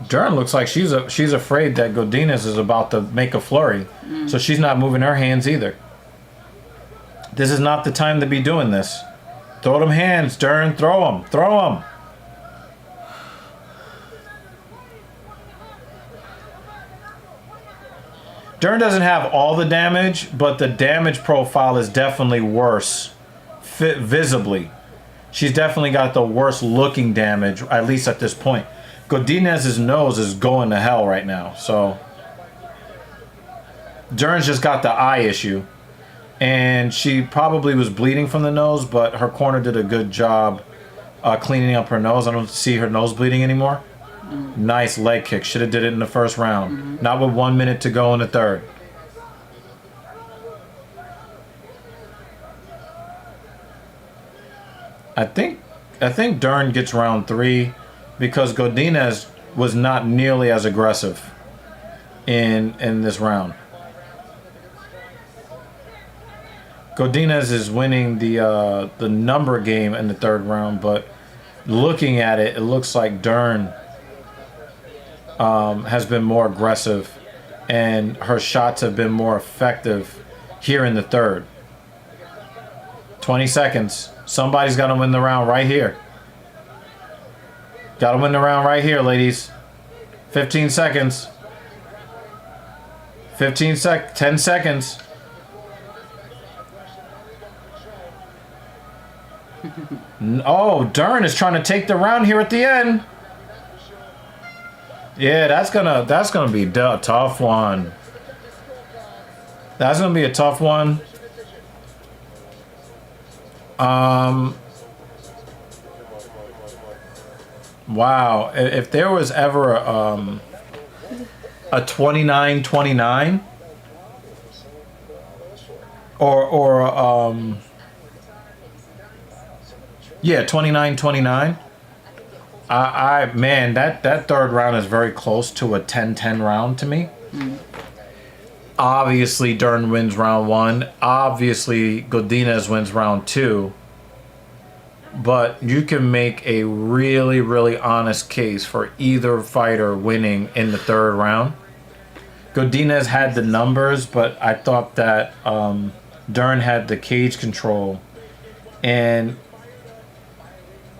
Dern looks like she's afraid that Godinez is about to make a flurry, so she's not moving her hands either. This is not the time to be doing this. Throw them hands, Dern. Throw them. Dern doesn't have all the damage, but the damage profile is definitely worse, visibly. She's definitely got the worst looking damage, at least at this point. Godinez's nose is going to hell right now, so Dern's just got the eye issue, and she probably was bleeding from the nose, but her corner did a good job cleaning up her nose. I don't see her nose bleeding anymore. Nice leg kick. Should have did it in the first round. Not with 1 minute to go in the third. I think Dern gets round 3 because Godinez was not nearly as aggressive in this round. Godinez is winning the number game in the third round, but looking at it, it looks like Dern has been more aggressive, and her shots have been more effective here in the third. 20 seconds. Somebody's got to win the round right here. Got to win the round right here, ladies. 15 seconds. 10 seconds. Oh, Dern is trying to take the round here at the end. Yeah, that's gonna be a tough one. That's gonna be a tough one. Wow, if there was ever a 29-29 or yeah, 29-29. Man, that third round is very close to a 10-10 round to me. Obviously, Dern wins round 1. Obviously, Godinez wins round 2. But you can make a really, really honest case for either fighter winning in the third round. Godinez had the numbers, but I thought that Dern had the cage control and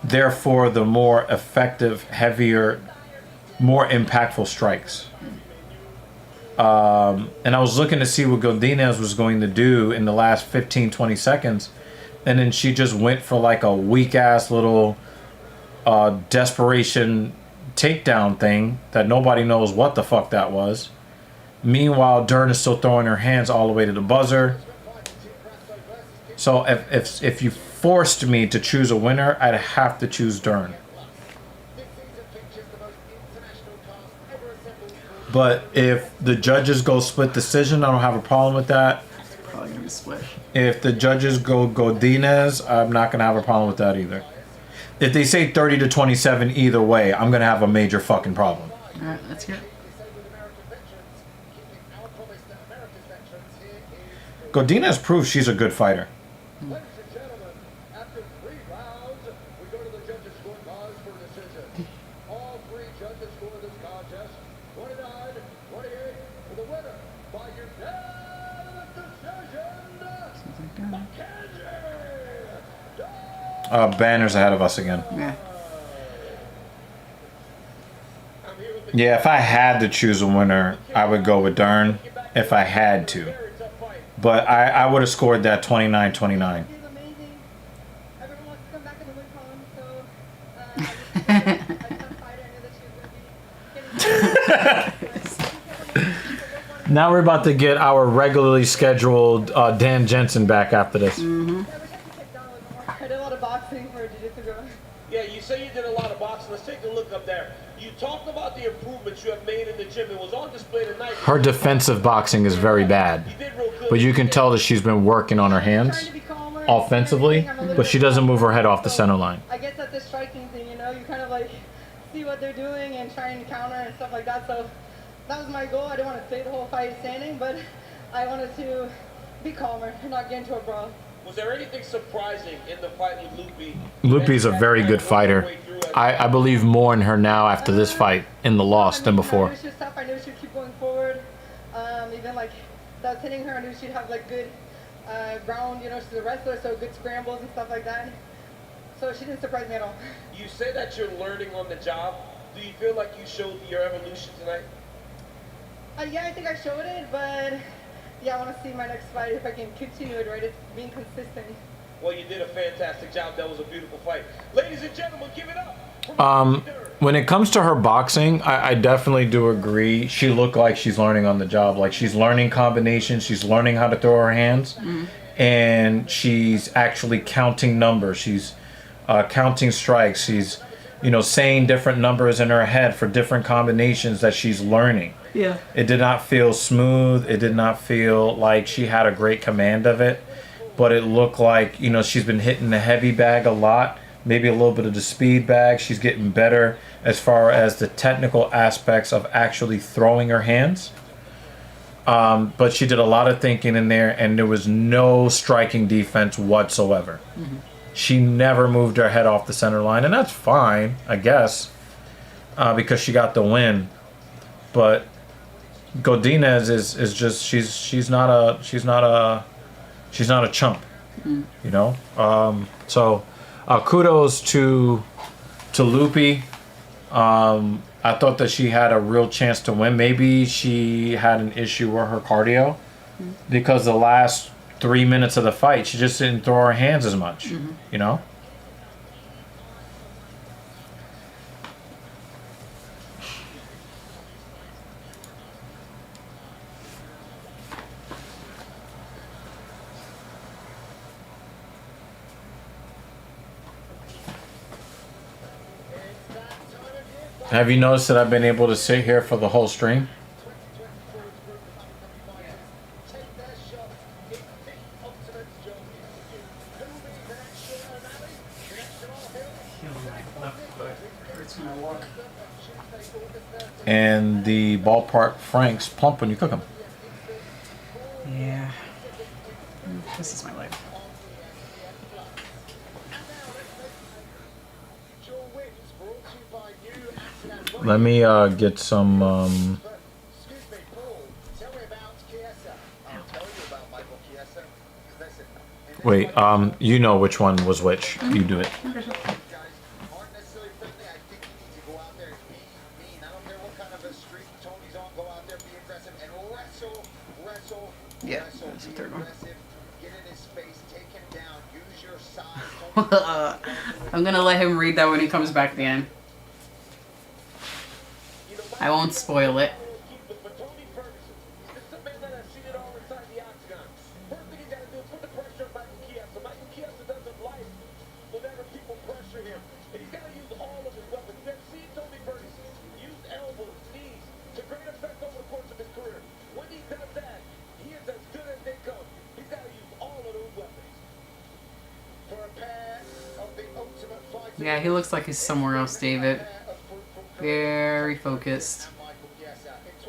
therefore the more effective, heavier, more impactful strikes. And I was looking to see what Godinez was going to do in the last 15-20 seconds, and then she just went for like a weak-ass little desperation takedown thing that nobody knows what the fuck that was. Meanwhile, Dern is still throwing her hands all the way to the buzzer. So if you forced me to choose a winner, I'd have to choose Dern. But if the judges go split decision, I don't have a problem with that. Probably gonna be split. If the judges go Godinez, I'm not gonna have a problem with that either. If they say 30-27 either way, I'm gonna have a major fucking problem. All right, let's hear it. Godinez proves she's a good fighter. Ladies and gentlemen, after 3 rounds, we go to the judges' scorecards for a decision. All 3 judges score this contest 29-28 for the winner by unanimous decision. Mackenzie! Banner's ahead of us again. Yeah. Yeah, if I had to choose a winner, I would go with Dern. If I had to. But I would have scored that 29-29. She's amazing. Everyone wants to come back in the win column, so I just fight. I knew that she was going to be Now we're about to get our regularly scheduled Dan Jensen back after this. I did a lot of boxing for jiu-jitsu girl. Yeah, you say you did a lot of boxing. Let's take a look up there. You talked about the improvements you have made in the gym. It was on display tonight. Her defensive boxing is very bad. You did real good. But you can tell that she's been working on her hands Trying to be calmer. offensively, but she doesn't move her head off the center line. I guess that's the striking thing, you know? You kind of like see what they're doing and try and counter and stuff like that. So that was my goal. I didn't want to stay the whole fight standing, but I wanted to be calmer and not get into a brawl. Was there anything surprising in the fight with Lupi? Lupi's a very good fighter. I believe more in her now after this fight in the loss than I before. knew she was tough. I knew she'd keep going forward. Even like that was hitting her, I knew she'd have like good ground. You know, she's a wrestler, so good scrambles and stuff like that. So she didn't surprise me at all. You say that you're learning on the job. Do you feel like you showed your evolution tonight? Yeah, I think I showed it, but yeah, I want to see my next fight if I can continue it. Right, it's being consistent. Well, you did a fantastic job. That was a beautiful fight. Ladies and gentlemen, give it up. When it comes to her boxing, I definitely do agree. She looked like she's learning on the job. Like she's learning combinations. She's learning how to throw her hands. And she's actually counting numbers. She's counting strikes. She's, saying different numbers in her head for different combinations that she's learning. Yeah. It did not feel smooth. It did not feel like she had a great command of it. But it looked like, she's been hitting the heavy bag a lot. Maybe a little bit of the speed bag. She's getting better as far as the technical aspects of actually throwing her hands. But she did a lot of thinking in there, and there was no striking defense whatsoever. She never moved her head off the center line, and that's fine, I guess, because she got the win. But Godinez is just she's not a chump, So. Kudos to Lupi. I thought that she had a real chance to win. Maybe she had an issue with her cardio because the last 3 minutes of the fight, she just didn't throw her hands as much, Have you noticed that I've been able to sit here for the whole stream? And the ballpark franks plump when you cook them. Yeah. This is my life. Let me get some. Excuse me, Paul. Tell me about Chiesa. I'll tell you about Michael Chiesa. Listen. Wait, you know which one was which. You do it. Guys aren't necessarily friendly. I think you need to go out there and be mean. I don't care what kind of a streak Tony's on. Go out there, be aggressive, and wrestle. Yeah, wrestle. that's the Be third one. aggressive. Get in his space. Take him down. Use your size. I'm gonna let him read that when he comes back at the end. I won't spoil it. Yeah, he looks like he's somewhere else, David. Very focused.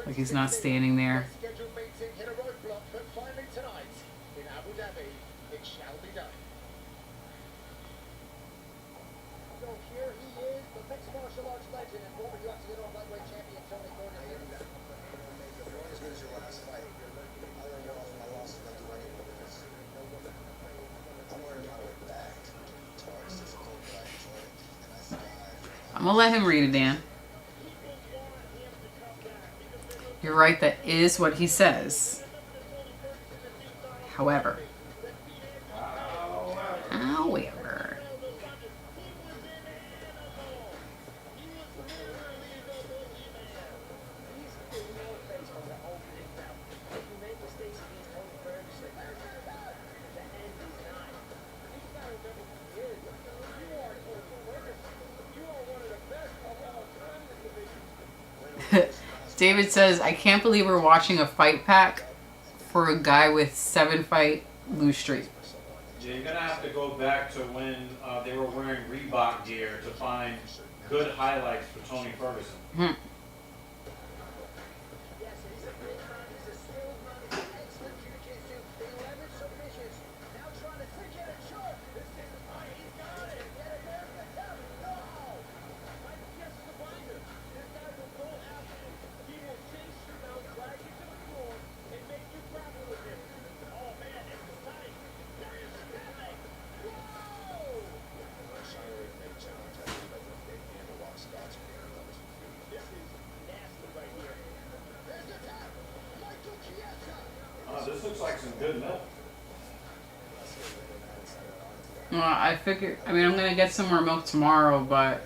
Like he's not standing there. Scheduled meeting hit a roadblock, but finally tonight in Abu Dhabi, it shall be done. So here he is, the mixed martial arts legend and former UFC lightweight champion Tony Ferguson. I'm gonna let him read it, Dan. You're right, that is what he says. However. David says, I can't believe we're watching a fight pack for a guy with 7-fight lose streak. Yeah, you're gonna have to go back to when they were wearing Reebok gear to find good highlights for Tony Ferguson. This looks like some good milk. Well, I mean, I'm going to get some more milk tomorrow, but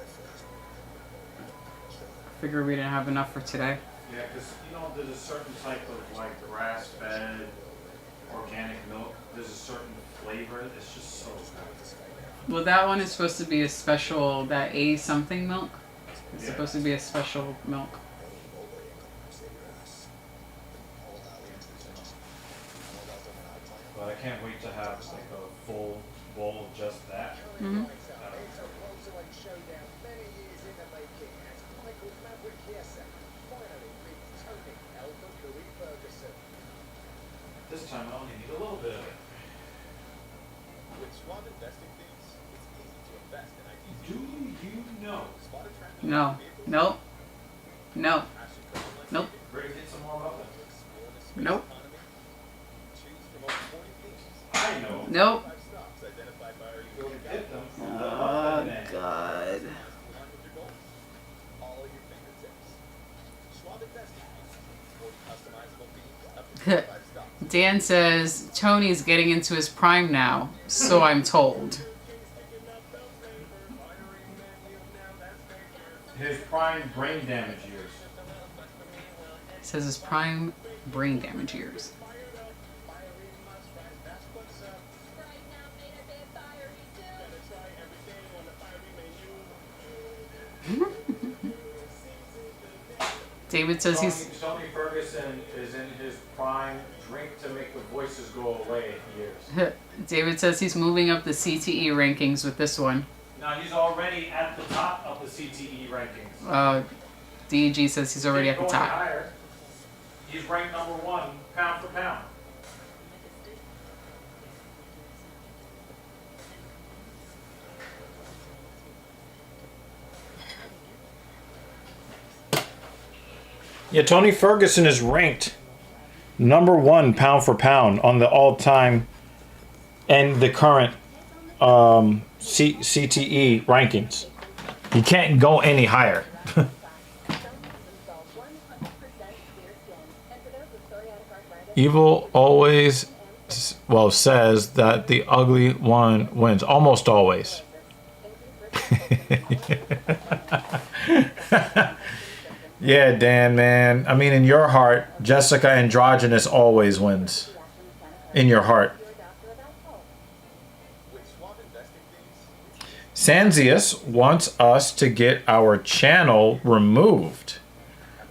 I figured we didn't have enough for today. Yeah, because, you know, there's a certain type of, like, grass-fed, organic milk. There's a certain flavor that's just so good. Well, that one is supposed to be a special, that A something milk. It's supposed to be a special milk. But I can't wait to have, like, a full bowl of just that. Mm-hmm. This time I only need a little bit of it. With Schwab investing fees, it's easy to invest in ideas. Do you know? No. Nope. No. Nope. Ready to get some more muffins? Nope. I know. Nope. Go to get them from the Oh, muffin man. God. All your fingertips. Schwab investing fees, 40 customizable fees, up to 25 stocks. Dan says, Tony's getting into his prime now, so I'm told. His prime brain damage years. Says his prime brain damage years. David says Tony Ferguson is in his prime drink to make the voices go away years. David says he's moving up the CTE rankings with this one. Now he's already at the top of the CTE rankings. DG says he's already at the Going top. higher. He's ranked number 1 pound for pound. Yeah, Tony Ferguson is ranked number 1 pound for pound on the all-time and the current CTE rankings. You can't go any higher. Evil always, well, says that the ugly one wins. Almost always. Yeah, Dan, man. I mean, in your heart, Jessica Androgynous always wins. In your heart. Sanzius wants us to get our channel removed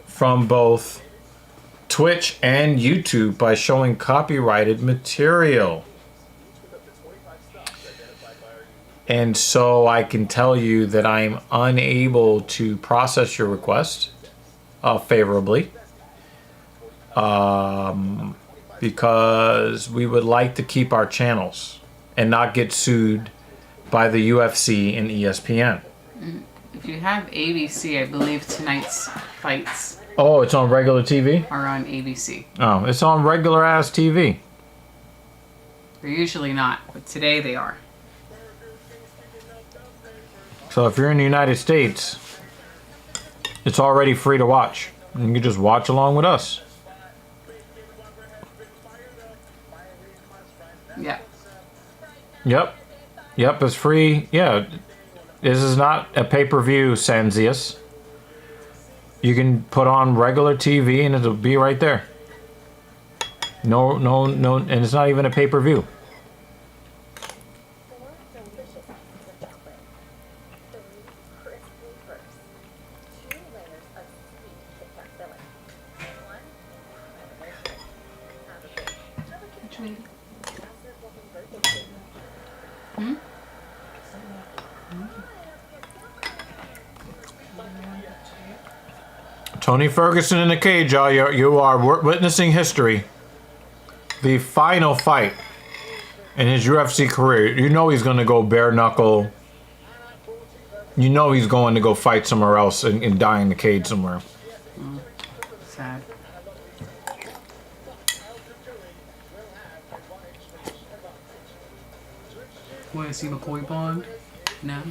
from both Twitch and YouTube by showing copyrighted material. And so I can tell you that I'm unable to process your request favorably. Because we would like to keep our channels and not get sued by the UFC and ESPN. If you have ABC, I believe tonight's fights Oh, it's on regular TV? are on ABC. Oh, it's on regular ass TV. They're usually not, but today they are. So if you're in the United States, it's already free to watch. You can just watch along with us. Yeah. Yep. Yep, it's free. Yeah. This is not a pay-per-view, Sanzius. You can put on regular TV and it'll be right there. No, and it's not even a pay-per-view. Tony Ferguson in the cage, y'all. You are witnessing history. The final fight in his UFC career. You know he's going to go bare knuckle. You know he's going to go fight somewhere else and die in the cage somewhere. Sad. Want to see McCoy Bond? No.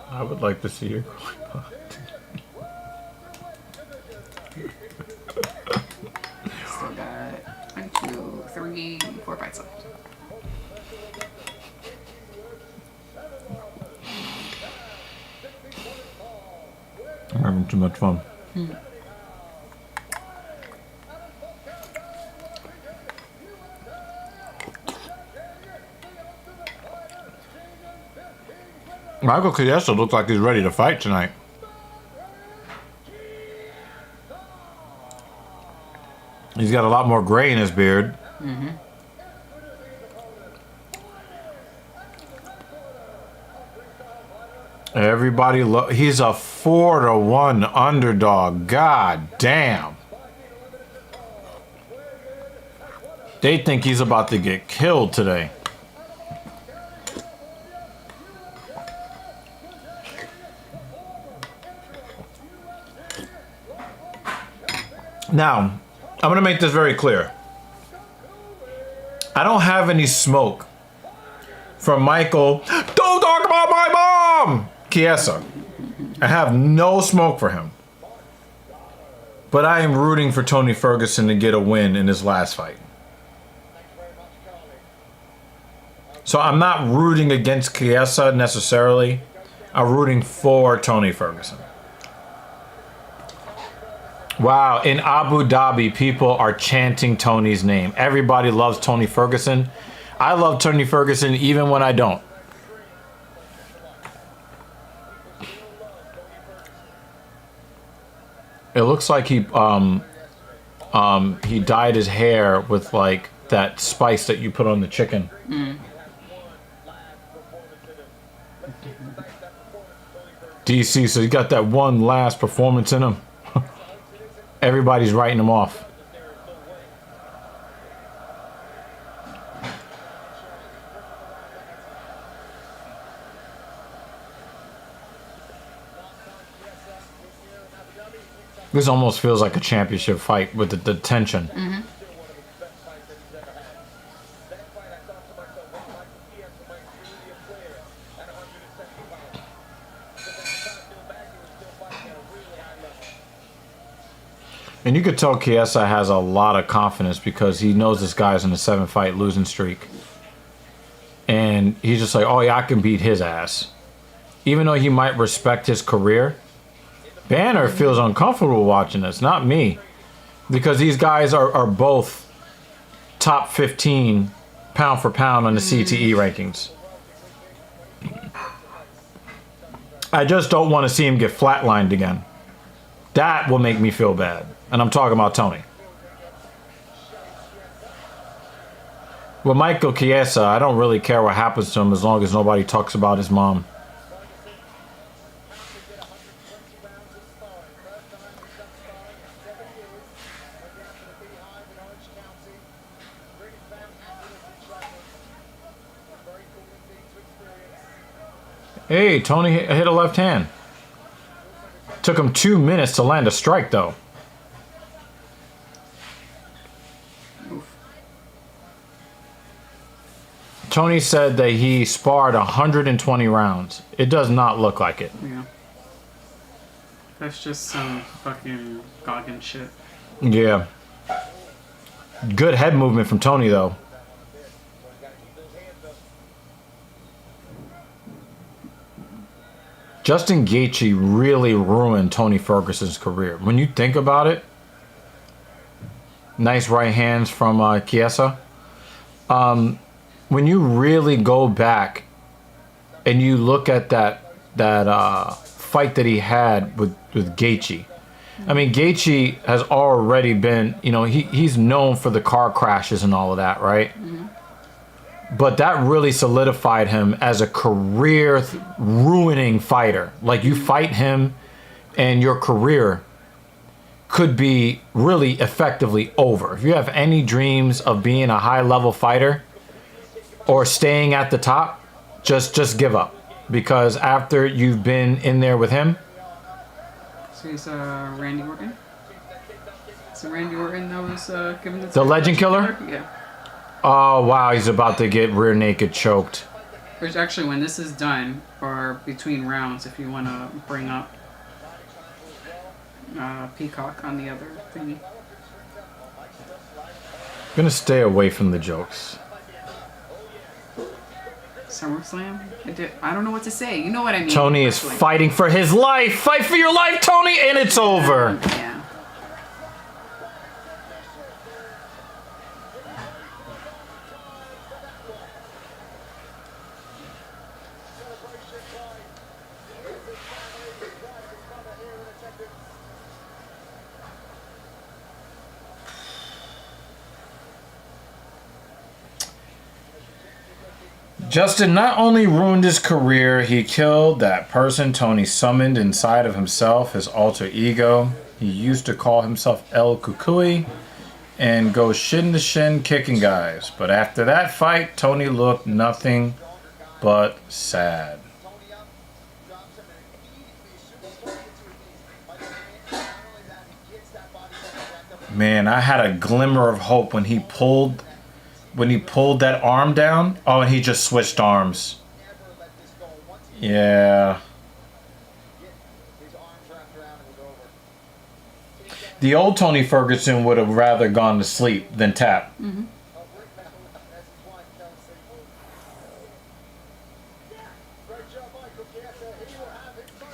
I would like to see you. Still got 1, 2, 3, 4 fights left. I'm having too much fun. Michael Chiesa looks like he's ready to fight tonight. He's got a lot more gray in his beard. Mm-hmm. Everybody, he's a 4-1 underdog. God damn. They think he's about to get killed today. Now, I'm going to make this very clear. I don't have any smoke from Michael. Don't talk about my mom! Chiesa. I have no smoke for him. But I am rooting for Tony Ferguson to get a win in his last fight. So I'm not rooting against Chiesa necessarily. I'm rooting for Tony Ferguson. Wow, in Abu Dhabi, people are chanting Tony's name. Everybody loves Tony Ferguson. I love Tony Ferguson even when I don't. It looks like he dyed his hair with like that spice that you put on the chicken. DC, so he got that one last performance in him. Everybody's writing him off. This almost feels like a championship fight with the tension. Mm-hmm. And you could tell Chiesa has a lot of confidence because he knows this guy's in a 7-fight losing streak. And he's just like, oh yeah, I can beat his ass. Even though he might respect his career, Banner feels uncomfortable watching this, not me. Because these guys are both top 15 pound for pound on the CTE rankings. I just don't want to see him get flatlined again. That will make me feel bad. And I'm talking about Tony. With Michael Chiesa, I don't really care what happens to him as long as nobody talks about his mom. Hey, Tony hit a left hand. Took him 2 minutes to land a strike, though. Tony said that he sparred 120 rounds. It does not look like it. Yeah. That's just some fucking Goggin shit. Yeah. Good head movement from Tony, though. Justin Gaethje really ruined Tony Ferguson's career. When you think about it, nice right hands from Chiesa. When you really go back and you look at that fight that he had with Gaethje, I mean, Gaethje has already been, you know, he's known for the car crashes and all of that, right? Mm-hmm. But that really solidified him as a career ruining fighter. Like, you fight him and your career could be really effectively over. If you have any dreams of being a high level fighter or staying at the top, just give up. Because after you've been in there with him. So he's Randy Orton? So Randy Orton that was given the Legend Killer? Yeah. Oh, wow, he's about to get rear naked choked. Which actually, when this is done, or between rounds, if you want to bring up Peacock on the other thingy. I'm gonna stay away from the jokes. SummerSlam? I don't know what to say. You know what I mean. Tony is fighting for his life. Fight for your life, Tony, and it's over. Yeah. Justin not only ruined his career, he killed that person Tony summoned inside of himself, his alter ego. He used to call himself El Kukui and go shin to shin kicking guys. But after that fight, Tony looked nothing but sad. Man, I had a glimmer of hope when he pulled that arm down. Oh, and he just switched arms. Yeah. The old Tony Ferguson would have rather gone to sleep than tap. Mm-hmm.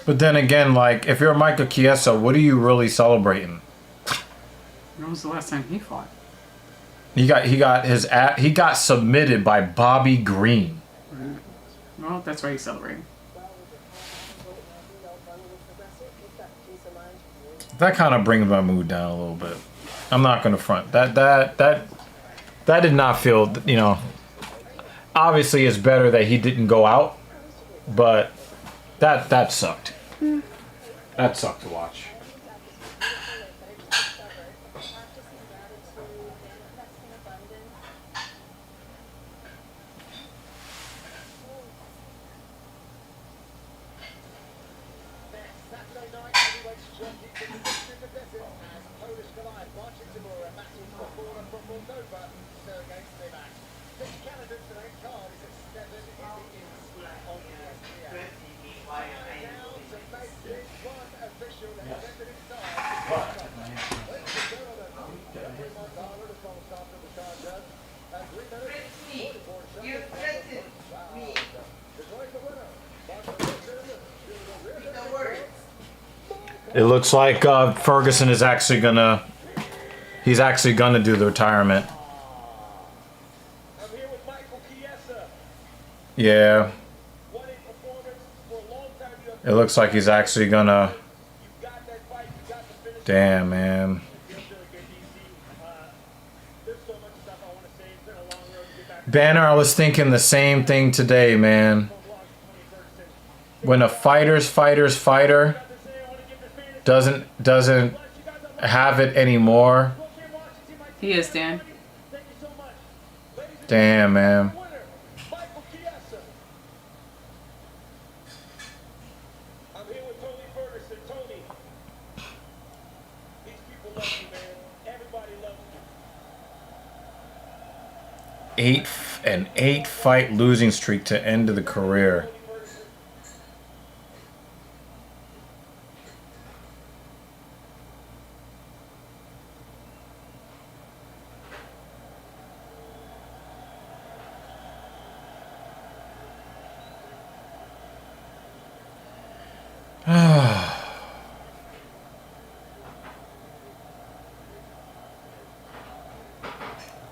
But then again, like, if you're Michael Chiesa, what are you really celebrating? When was the last time he fought? He got submitted by Bobby Green. Well, that's why he's celebrating. That kind of brings my mood down a little bit. I'm not gonna front. That did not feel, you know. Obviously, it's better that he didn't go out, but that sucked. That sucked to watch. It looks like Ferguson is actually gonna do the retirement. I'm here with Michael Chiesa. Yeah. What a performance for a long time. It looks like he's actually gonna. You got that fight, you got the finish. Damn, man. There's so much stuff I want to say. It's been a long road to get back Banner, I was thinking the same thing today, man. When a fighter doesn't have it anymore. He is, Dan. Damn, man. I'm here with Tony Ferguson. Tony, these people love you, man. Everybody loves you. An 8-fight losing streak to end of the career.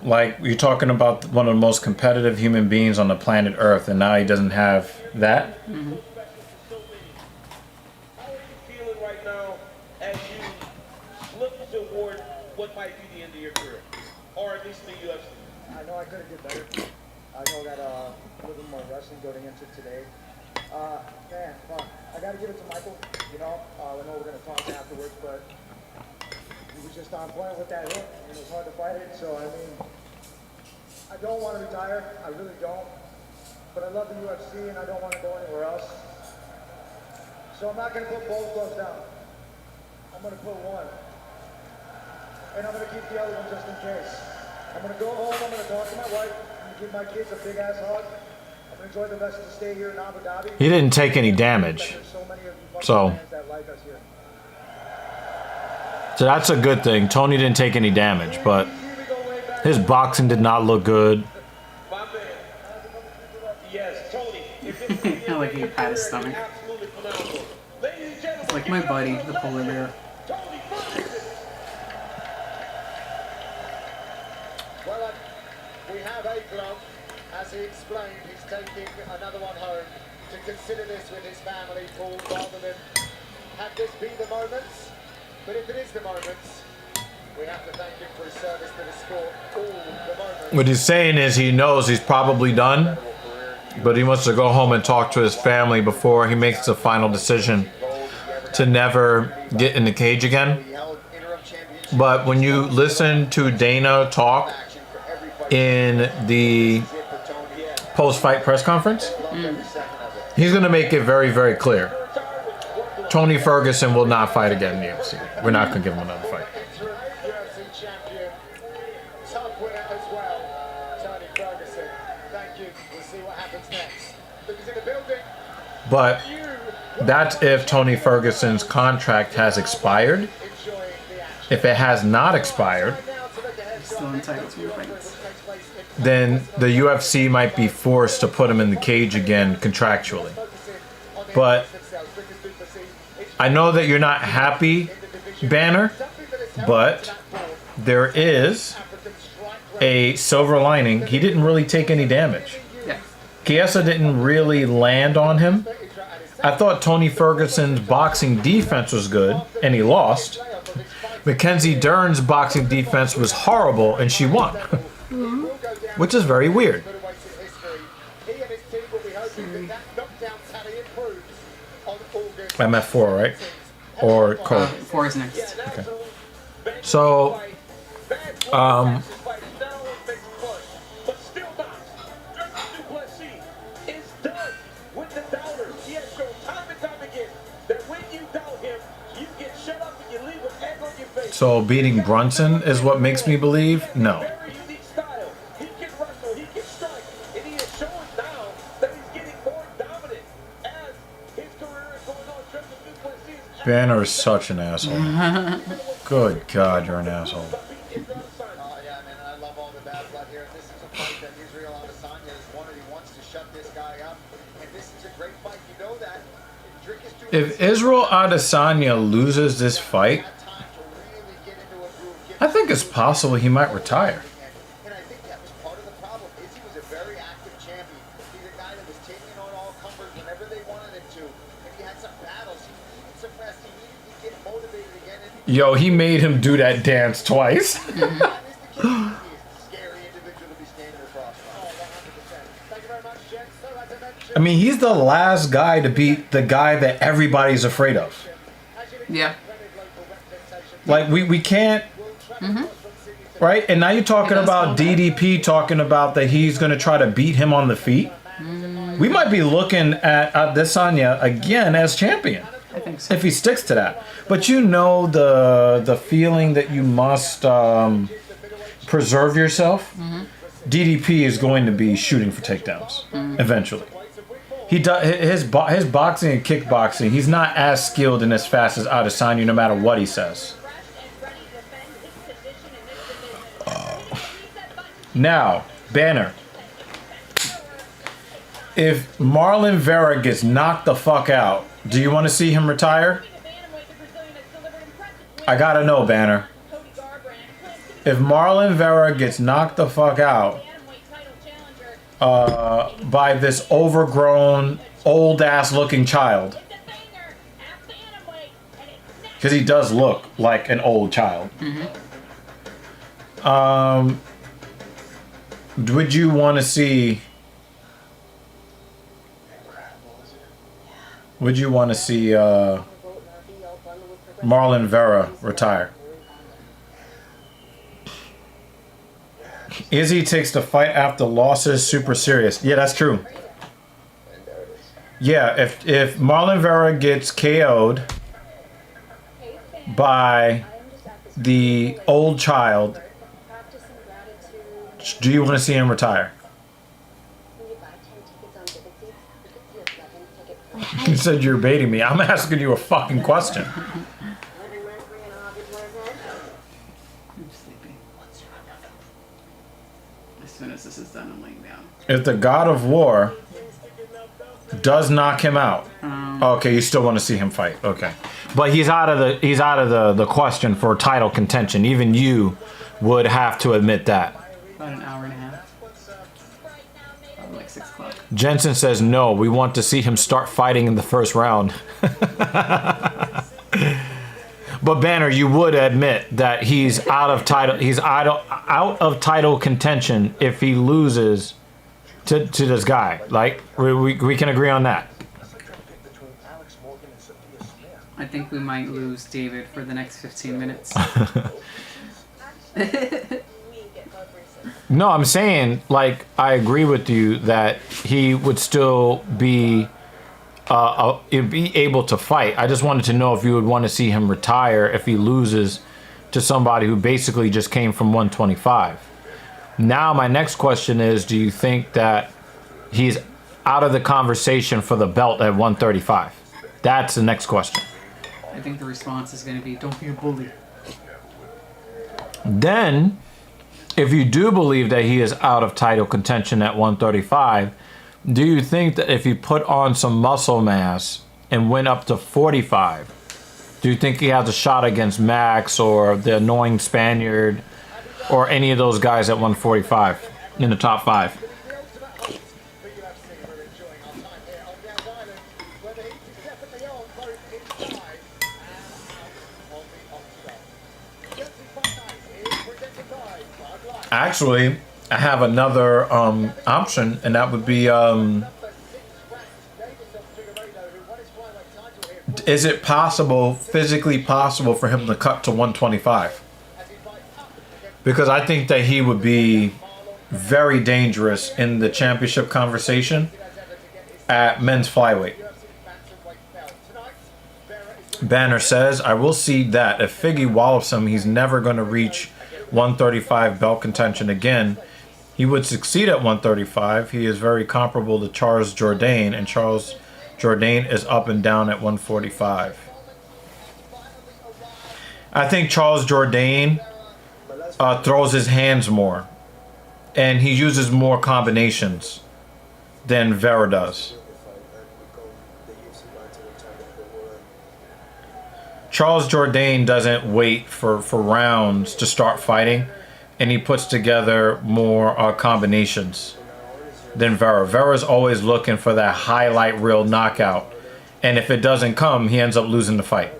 Like, you're talking about one of the most competitive human beings on the planet Earth, and now he doesn't have that? Mm-hmm. How are you feeling right now as you look toward what might be the end of your career? Or at least the UFC? I know I could have did better. I know that a little more wrestling going into today. Man, fuck. I got to give it to Michael. You know, I know we're going to talk afterwards, but he was just on point with that hit, and it was hard to fight it. So, I mean, I don't want to retire. I really don't. But I love the UFC, and I don't want to go anywhere else. So I'm not going to put both those down. I'm going to put one. And I'm going to keep the other one just in case. I'm going to go home. I'm going to talk to my wife. I'm going to give my kids a big-ass hug. I'm going to enjoy the rest of the stay here in Abu Dhabi. He didn't take any damage. So that's a good thing. Tony didn't take any damage, but his boxing did not look good. Yes, Tony. I like he pat his stomach. It's like my buddy, the polar bear. Well, we have a glove. As he explained, he's taking another one home to consider this with his family, Paul, rather than have this be the moments. But if it is the moments, we have to thank him for his service to the sport. All the moments. What he's saying is he knows he's probably done, but he wants to go home and talk to his family before he makes the final decision to never get in the cage again. But when you listen to Dana talk in the post-fight press conference, he's going to make it very, very clear. Tony Ferguson will not fight again in the UFC. We're not going to give him another fight. UFC champion, top winner as well, Tony Ferguson. Thank you. We'll see what happens next. Because in the building, But that's if Tony Ferguson's contract has expired. If it has not expired, Still entitled to your fights. then the UFC might be forced to put him in the cage again contractually. But I know that you're not happy, Banner, but there is a silver lining. He didn't really take any damage. Yeah. Chiesa didn't really land on him. I thought Tony Ferguson's boxing defense was good, and he lost. Mackenzie Dern's boxing defense was horrible, and she won. Which is very weird. I'm at 4, right? Or Cole? 4 is next. Okay. So, so beating Brunson is what makes me believe? No. Banner is such an asshole. Good God, you're an asshole. Yeah, man, I love all the bad blood here. This is a fight that Israel Adesanya has wanted. He wants to shut this guy up. And this is a great fight. You know that. If Israel Adesanya loses this fight, I think it's possible he might retire. And I think that was part of the problem. Izzy was a very active champion. He's a guy that was taking on all comers whenever they wanted him to. If he had some battles, he needed some rest. He needed to get motivated again. Yo, he made him do that dance twice. That is the kid. He is a scary individual to be standing across from. I mean, he's the last guy to beat the guy that everybody's afraid of. Yeah. Like, we can't... Right? And now you're talking about DDP talking about that he's going to try to beat him on the feet. We might be looking at Adesanya again as champion. I think so. If he sticks to that. But you know the feeling that you must preserve yourself. DDP is going to be shooting for takedowns eventually. He does his boxing and kickboxing. He's not as skilled and as fast as Adesanya, no matter what he says. Now, Banner. If Marlon Vera gets knocked the fuck out, do you want to see him retire? I gotta know, Banner. If Marlon Vera gets knocked the fuck out by this overgrown, old-ass looking child, because he does look like an old child, would you want to see... Would you want to see Marlon Vera retire? Izzy takes the fight after losses super serious. Yeah, that's true. Yeah, if Marlon Vera gets KO'd by the old child, do you want to see him retire? You said you're baiting me. I'm asking you a fucking question. I'm sleepy. As soon as this is done, I'm laying down. If the God of War does knock him out, okay, you still want to see him fight. Okay, but he's out of the question for title contention. Even you would have to admit that. About an hour and a half. Probably like 6 o'clock. Jensen says no. We want to see him start fighting in the first round. But Banner, you would admit that he's out of title. He's out of title contention if he loses to this guy. Like we can agree on that. I think we might lose David for the next 15 minutes. No, I'm saying, like, I agree with you that he would still be able to fight. I just wanted to know if you would want to see him retire if he loses to somebody who basically just came from 125. Now, my next question is, do you think that he's out of the conversation for the belt at 135? That's the next question. I think the response is going to be, don't be a bully. Then, if you do believe that he is out of title contention at 135, do you think that if he put on some muscle mass and went up to 45, do you think he has a shot against Max or the annoying Spaniard or any of those guys at 145 in the top 5? Actually, I have another option, and that would be, is it possible, physically possible, for him to cut to 125? Because I think that he would be very dangerous in the championship conversation at men's flyweight. Banner says, I will see that if Figgy wallops him, he's never going to reach 135 belt contention again. He would succeed at 135. He is very comparable to Charles Jourdain, and Charles Jourdain is up and down at 145. I think Charles Jourdain throws his hands more, and he uses more combinations than Vera does. Charles Jourdain doesn't wait for rounds to start fighting, and he puts together more combinations than Vera. Vera's always looking for that highlight reel knockout, and if it doesn't come, he ends up losing the fight.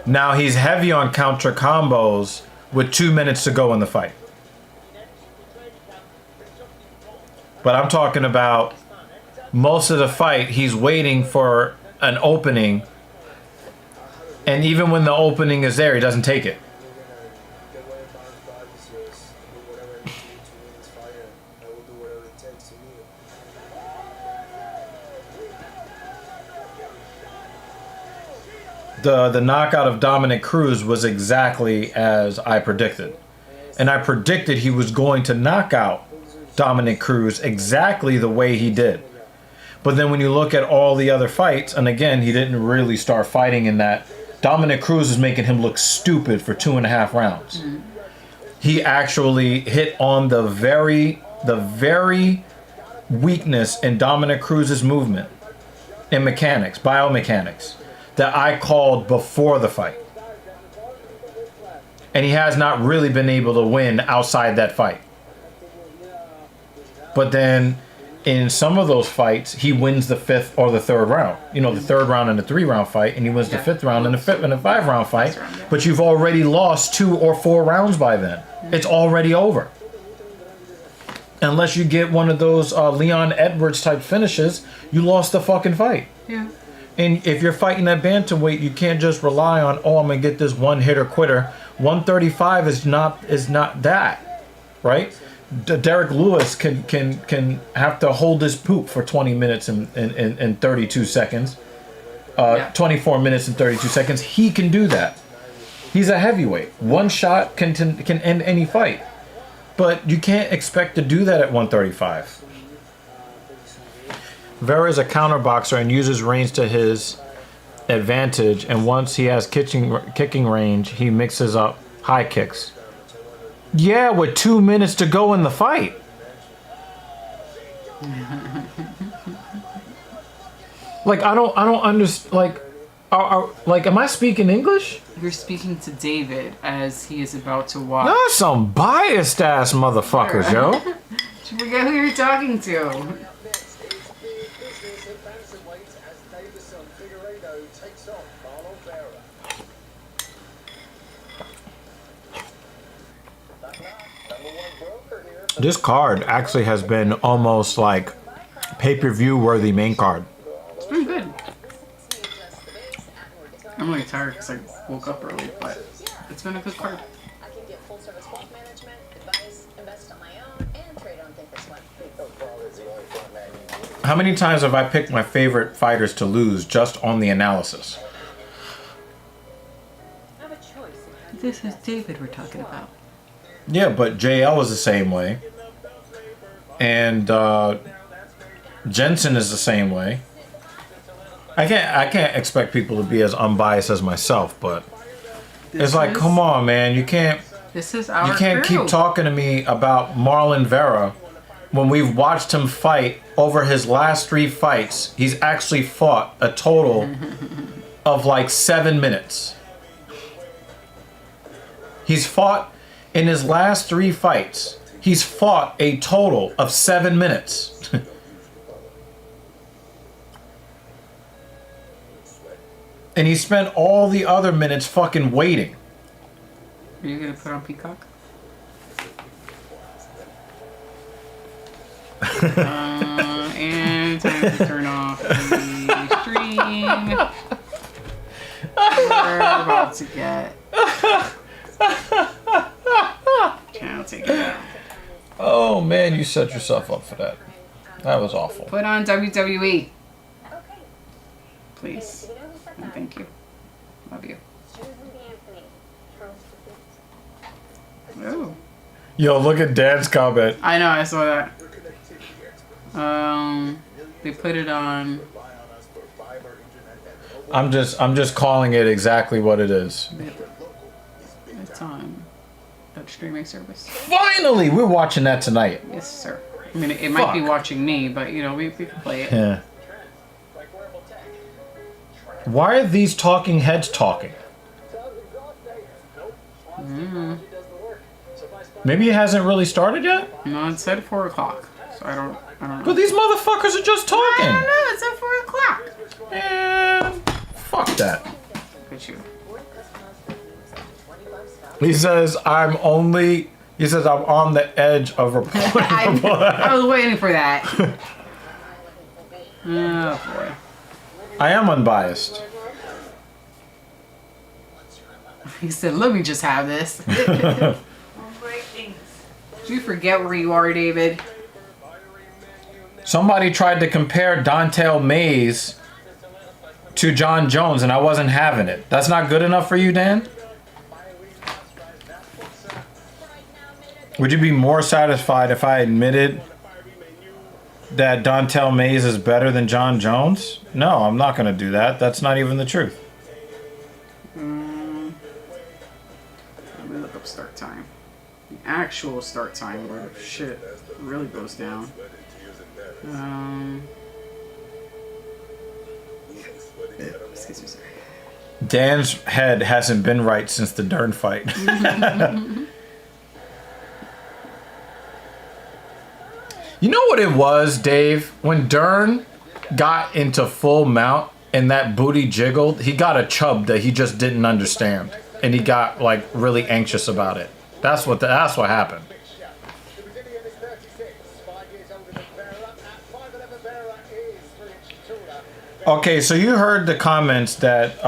Now he's heavy on counter combos with 2 minutes to go in the fight. But I'm talking about most of the fight, he's waiting for an opening. And even when the opening is there, he doesn't take it. The knockout of Dominic Cruz was exactly as I predicted. And I predicted he was going to knock out Dominic Cruz exactly the way he did. But then when you look at all the other fights, and again, he didn't really start fighting in that. Dominic Cruz is making him look stupid for 2.5 rounds. He actually hit on the very weakness in Dominic Cruz's movement and mechanics, biomechanics, that I called before the fight. And he has not really been able to win outside that fight. But then in some of those fights, he wins the 5th or the 3rd round. You know, the 3rd round in a 3-round fight, and he wins the 5th round in a 5-round fight. But you've already lost 2 or 4 rounds by then. It's already over. Unless you get one of those Leon Edwards type finishes, you lost the fucking fight. Yeah. And if you're fighting at bantamweight, you can't just rely on, oh, I'm gonna get this one hitter quitter. 135 is not that, right? Derek Lewis can have to hold his poop for 20 minutes and 32 seconds. 24 minutes and 32 seconds. He can do that. He's a heavyweight. One shot can end any fight. But you can't expect to do that at 135. Vera is a counter boxer and uses range to his advantage, and once he has kicking range, he mixes up high kicks. Yeah, with 2 minutes to go in the fight. Like I don't understand. Like, am I speaking English? You're speaking to David as he is about to walk. Y'all some biased ass motherfuckers, yo. Did you forget who you're talking to? This card actually has been almost like pay-per-view worthy main card. It's been good. I'm really tired because I woke up early, but it's been a good card. I can get full service wealth management, advice, invest on my own, and trade on Thinkorswim. How many times have I picked my favorite fighters to lose just on the analysis? This is David we're talking about. Yeah, but JL is the same way. And Jensen is the same way. I can't expect people to be as unbiased as myself, but it's like, come on, man, you can't keep talking to me about Marlon Vera when we've watched him fight over his last 3 fights. He's actually fought a total of like 7 minutes. He's fought in his last 3 fights. He's fought a total of 7 minutes. And he spent all the other minutes fucking waiting. Are you gonna put on Peacock? And time to turn off the stream. We're about to get. I'll take it out. Oh man, you set yourself up for that. That was awful. Put on WWE. Please. And thank you. Love you. Oh. Yo, look at Dan's comment. I know, I saw that. They put it on. I'm just calling it exactly what it is. It's on that streaming service. Finally, we're watching that tonight. Yes, sir. I mean, it might be watching me, but you know, we can play it. Yeah. Why are these talking heads talking? Maybe it hasn't really started yet? No, it said 4 o'clock. So I don't know. But these motherfuckers are just talking. I don't know, it's at 4 o'clock. Man, fuck that. Look at you. He says, I'm only He says, I'm on the edge of reporting. I was waiting for that. Oh boy. I am unbiased. He said, let me just have this. Great things. Do you forget where you are, David? Somebody tried to compare Dontel Mays to John Jones, and I wasn't having it. That's not good enough for you, Dan? Would you be more satisfied if I admitted that Dontel Mays is better than John Jones? No, I'm not going to do that. That's not even the truth. Let me look up start time. The actual start time where shit really goes down. Excuse me, sorry. Dan's head hasn't been right since the Dern fight. You know what it was, Dave? When Dern got into full mount and that booty jiggled, he got a chub that he just didn't understand. And he got like really anxious about it. That's what happened. Okay, so you heard the comments that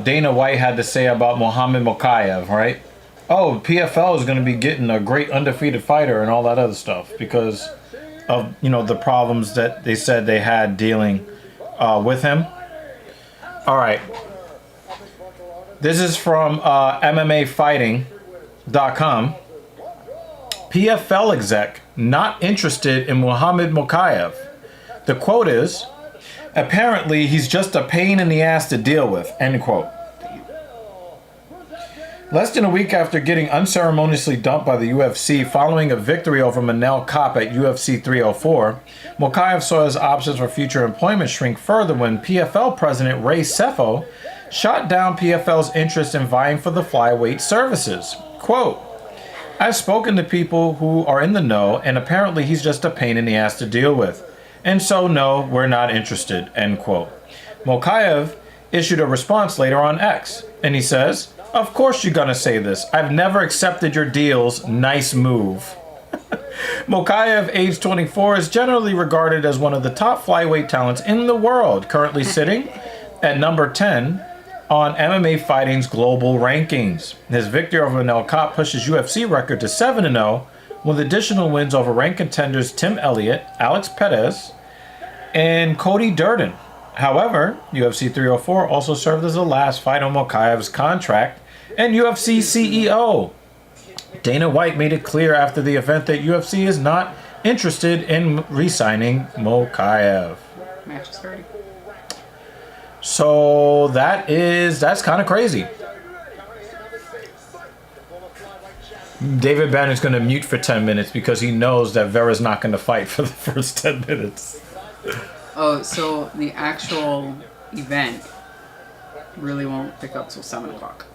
Dana White had to say about Muhammad Mokaev, right? Oh, PFL is going to be getting a great undefeated fighter and all that other stuff because of, you know, the problems that they said they had dealing with him. All right. This is from MMAfighting.com. PFL exec not interested in Muhammad Mokaev. The quote is, apparently he's just a pain in the ass to deal with, end quote. Less than a week after getting unceremoniously dumped by the UFC following a victory over Manel Kape at UFC 304, Mokaev saw his options for future employment shrink further when PFL president Ray Sefo shot down PFL's interest in vying for the flyweight services. Quote, I've spoken to people who are in the know, and apparently he's just a pain in the ass to deal with. And so, no, we're not interested, end quote. Mokaev issued a response later on X, and he says, of course you're gonna say this. I've never accepted your deals. Nice move. Mokaev, age 24, is generally regarded as one of the top flyweight talents in the world, currently sitting at number 10 on MMA Fighting's global rankings. His victory over Manel Kape pushes UFC record to 7-0, with additional wins over ranked contenders Tim Elliott, Alex Perez, and Cody Durden. However, UFC 304 also served as the last fight on Mokaev's contract, and UFC CEO Dana White made it clear after the event that UFC is not interested in re-signing Mokaev. Match is starting. So that's kind of crazy. David Banner's going to mute for 10 minutes because he knows that Vera's not going to fight for the first 10 minutes. Oh, so the actual event really won't pick up till 7 o'clock.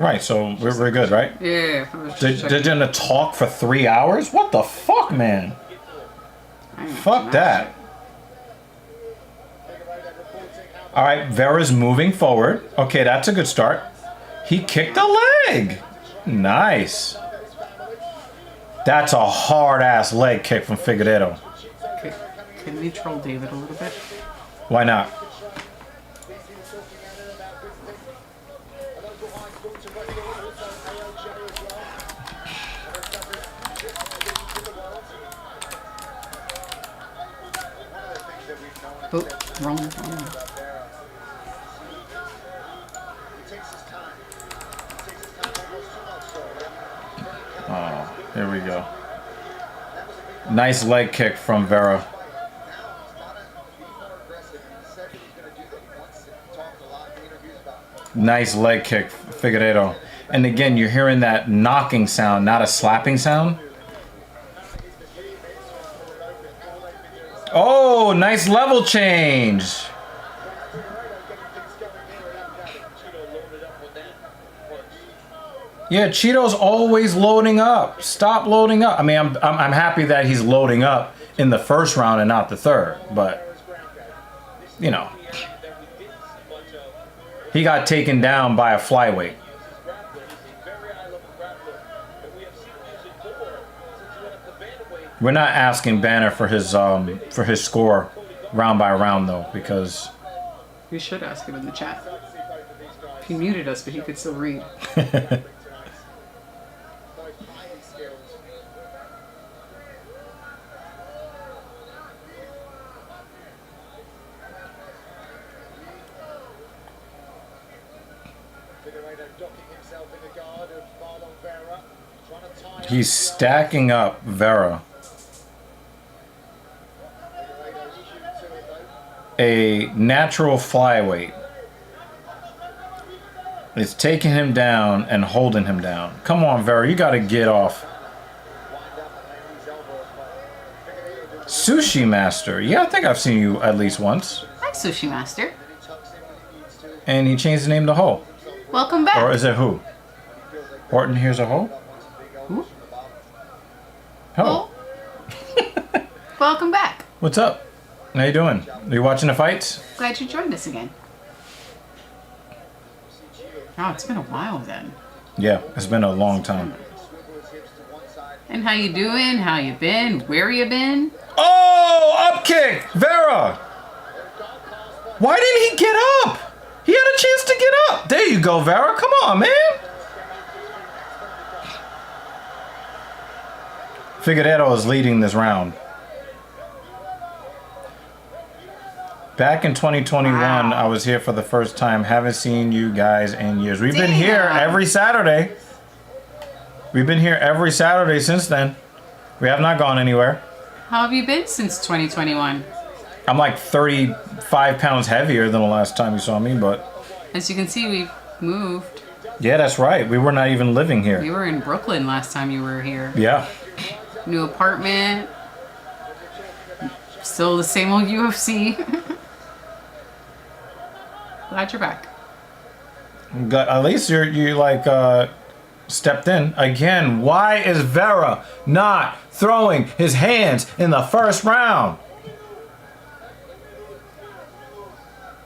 Right, so we're good, right? Yeah. They're going to talk for 3 hours? What the fuck, man? Fuck that. All right, Vera's moving forward. Okay, that's a good start. He kicked a leg. Nice. That's a hard-ass leg kick from Figueiredo. Okay. Can we troll David a little bit? Why not? Oh, wrong. Oh, here we go. Nice leg kick from Vera. Nice leg kick, Figueiredo. And again, you're hearing that knocking sound, not a slapping sound. Oh, nice level change. Yeah, Cheeto's always loading up. Stop loading up. I mean, I'm happy that he's loading up in the first round and not the third, but you know, he got taken down by a flyweight. We're not asking Banner for his score round by round though, because We should ask him in the chat. He muted us, but he could still read. He's stacking up Vera. A natural flyweight. It's taking him down and holding him down. Come on, Vera, you gotta get off. Sushi Master. Yeah, I think I've seen you at least once. Hi, Sushi Master. And he changed the name to Ho. Welcome back. Or is it who? Horton here's a Ho? Who? Ho. Welcome back. What's up? How you doing? Are you watching the fights? Glad you joined us again. Oh, it's been a while then. Yeah, it's been a long time. And how you doing? How you been? Where you been? Oh, up kick! Vera! Why didn't he get up? He had a chance to get up. There you go, Vera. Come on, man. Figueiredo is leading this round. Back in 2021, Wow. I was here for the first time. Haven't seen you guys in years. We've been here every Saturday. We've been here every Saturday since then. We have not gone anywhere. How have you been since 2021? I'm like 35 pounds heavier than the last time you saw me, but As you can see, we've moved. yeah, that's right. We were not even living We here. were in Brooklyn last time you were here. Yeah. New apartment. Still the same old UFC. Glad you're back. At least you like stepped in again. Why is Vera not throwing his hands in the first round?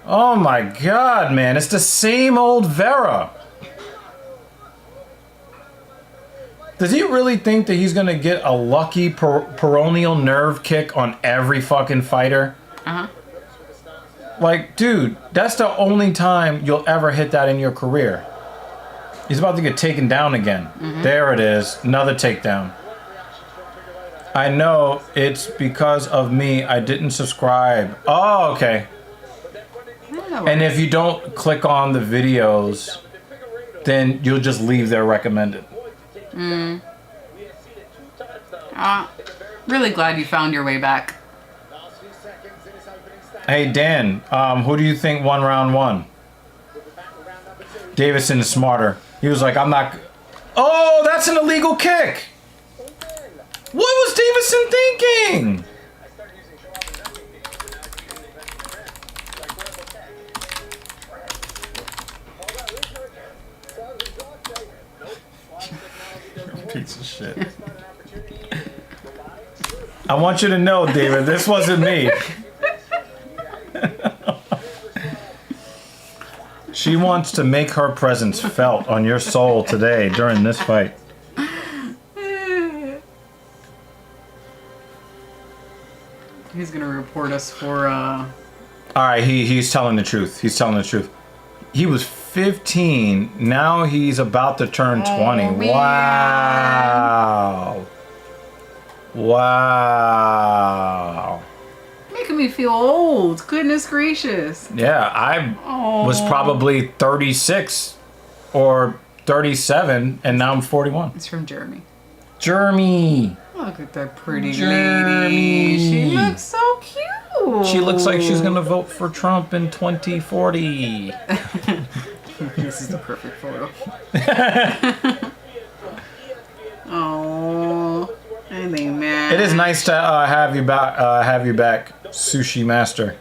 Oh my God, man! It's the same old Vera. Does he really think that he's gonna get a lucky peroneal nerve kick on every fucking fighter? Uh-huh. Like, dude, that's the only time you'll ever hit that in your career. He's about to get taken down again. There it is. Another takedown. I know it's because of me. I didn't subscribe. Oh, okay. And if you don't click on the videos, then you'll just leave there recommended. Really glad you found your way back. Hey, Dan, who do you think won round one? Davison is smarter. He was like, I'm not... Oh, that's an illegal kick! What was Davison thinking? Piece of shit. I want you to know, David, this wasn't me. She wants to make her presence felt on your soul today during this fight. He's gonna report us for Alright, he's telling the truth. He's telling the truth. He was 15. Now he's about to turn 20. man. Wow. Wow. making me feel old. Goodness gracious. Yeah, I was probably 36 or 37, and now I'm 41. It's from Jeremy. Jeremy. Look at that pretty Jeremy. lady. She looks so cute. She looks like she's gonna vote for Trump in 2040. This is the perfect photo. Oh, I think man. It is nice to have you back, Sushi Master.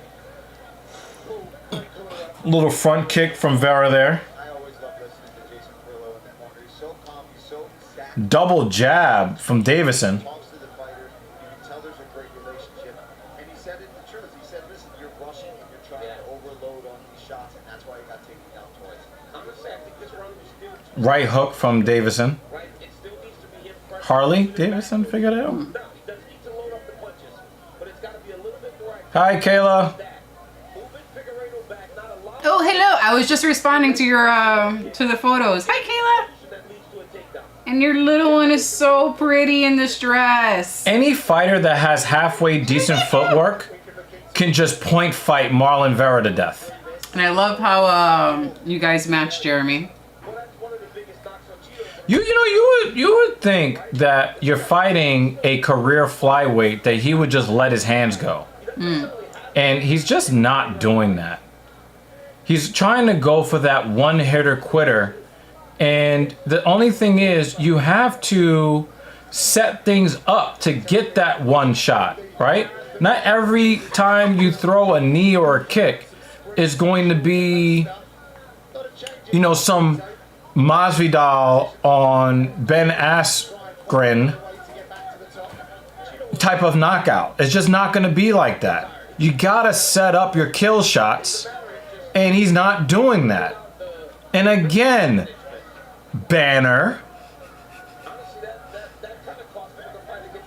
Little front kick from Vera there. I always love listening to Jason Perillo in that corner. He's so calm, he's so exact. Double jab from Davison. Talks to the fighter. You can tell there's a great relationship. And he said it the truth. He said, listen, you're rushing and you're trying to overload on these shots, and that's why you got taken down twice. I think this run was still Right hook from Davison. right. It still needs to be hit fresh. Harley Davison figured it out. No, he doesn't need to Hi, Kayla. Oh, hello. I was just responding to your to the photos. Hi, Kayla. And your little one is so pretty in this dress. Any fighter that has halfway decent footwork can just point fight Marlon Vera to death. And I love how you guys match Jeremy. You would think that you're fighting a career flyweight that he would just let his hands go. And he's just not doing that. He's trying to go for that one-hitter quitter. And the only thing is, you have to set things up to get that one shot, right? Not every time you throw a knee or a kick is going to be, you know, some Masvidal on Ben Askren type of knockout. It's just not going to be like that. You got to set up your kill shots, and he's not doing that. And again, Banner,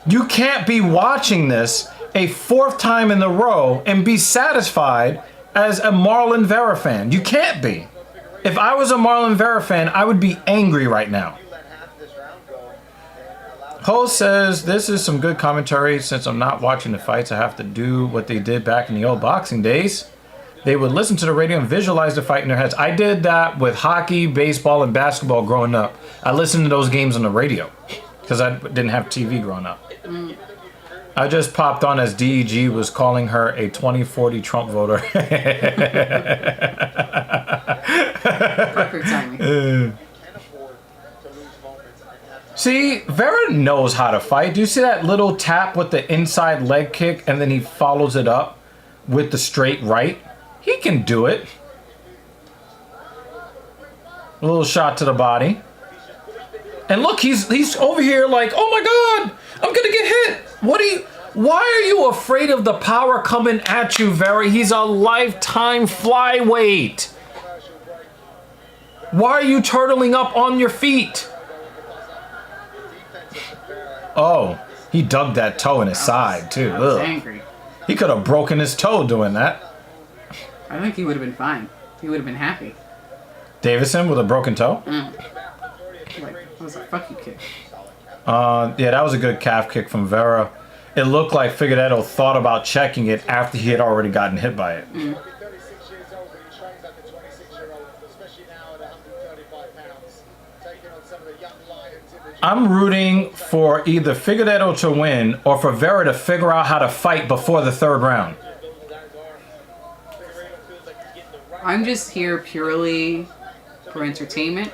you can't be watching this a fourth time in a row and be satisfied as a Marlon Vera fan. You can't be. If I was a Marlon Vera fan, I would be angry right now. Ho says, this is some good commentary. Since I'm not watching the fights, I have to do what they did back in the old boxing days. They would listen to the radio and visualize the fight in their heads. I did that with hockey, baseball, and basketball growing up. I listened to those games on the radio because I didn't have TV growing up. I just popped on as DEG was calling her a 2040 Trump voter. Perfect timing. See, Vera knows how to fight. Do you see that little tap with the inside leg kick and then he follows it up with the straight right? He can do it. A little shot to the body. And look, he's over here like, oh my God, I'm gonna get hit. Why are you afraid of the power coming at you, Vera? He's a lifetime flyweight. Why are you turtling up on your feet? Oh, he dug that toe in his side too. I was Ugh. angry. He could have broken his toe doing that. I think he would have been fine. He would have been happy. Davison with a broken toe? Like, it was a fuck you kick. Yeah, that was a good calf kick from Vera. It looked like Figueiredo thought about checking it after he had already gotten hit by it. I'm rooting for either Figueiredo to win or for Vera to figure out how to fight before the third round. I'm just here purely for entertainment,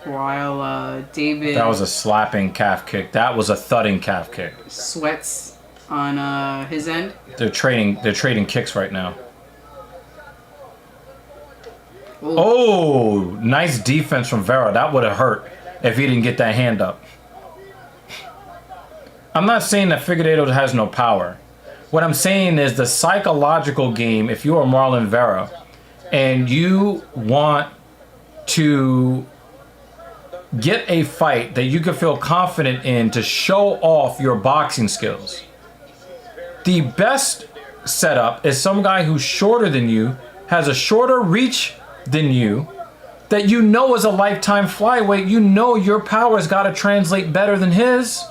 while David That was a slapping calf kick. That was a thudding calf kick. sweats on his end. They're trading kicks right now. Ooh. Oh, nice defense from Vera. That would have hurt if he didn't get that hand up. I'm not saying that Figueiredo has no power. What I'm saying is the psychological game, if you are Marlon Vera and you want to get a fight that you can feel confident in to show off your boxing skills, the best setup is some guy who's shorter than you, has a shorter reach than you, that you know is a lifetime flyweight. You know your power's got to translate better than his.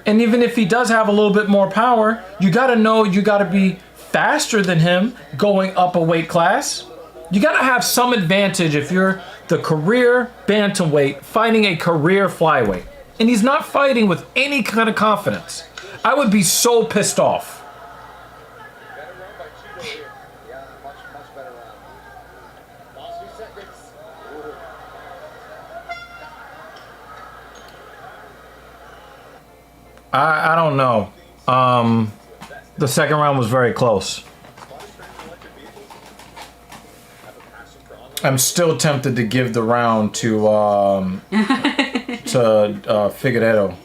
And even if he does have a little bit more power, you got to know you got to be faster than him going up a weight class. You got to have some advantage if you're the career bantamweight fighting a career flyweight. And he's not fighting with any kind of confidence. I would be so pissed off. I don't know. The second round was very close. I'm still tempted to give the round to Figueiredo,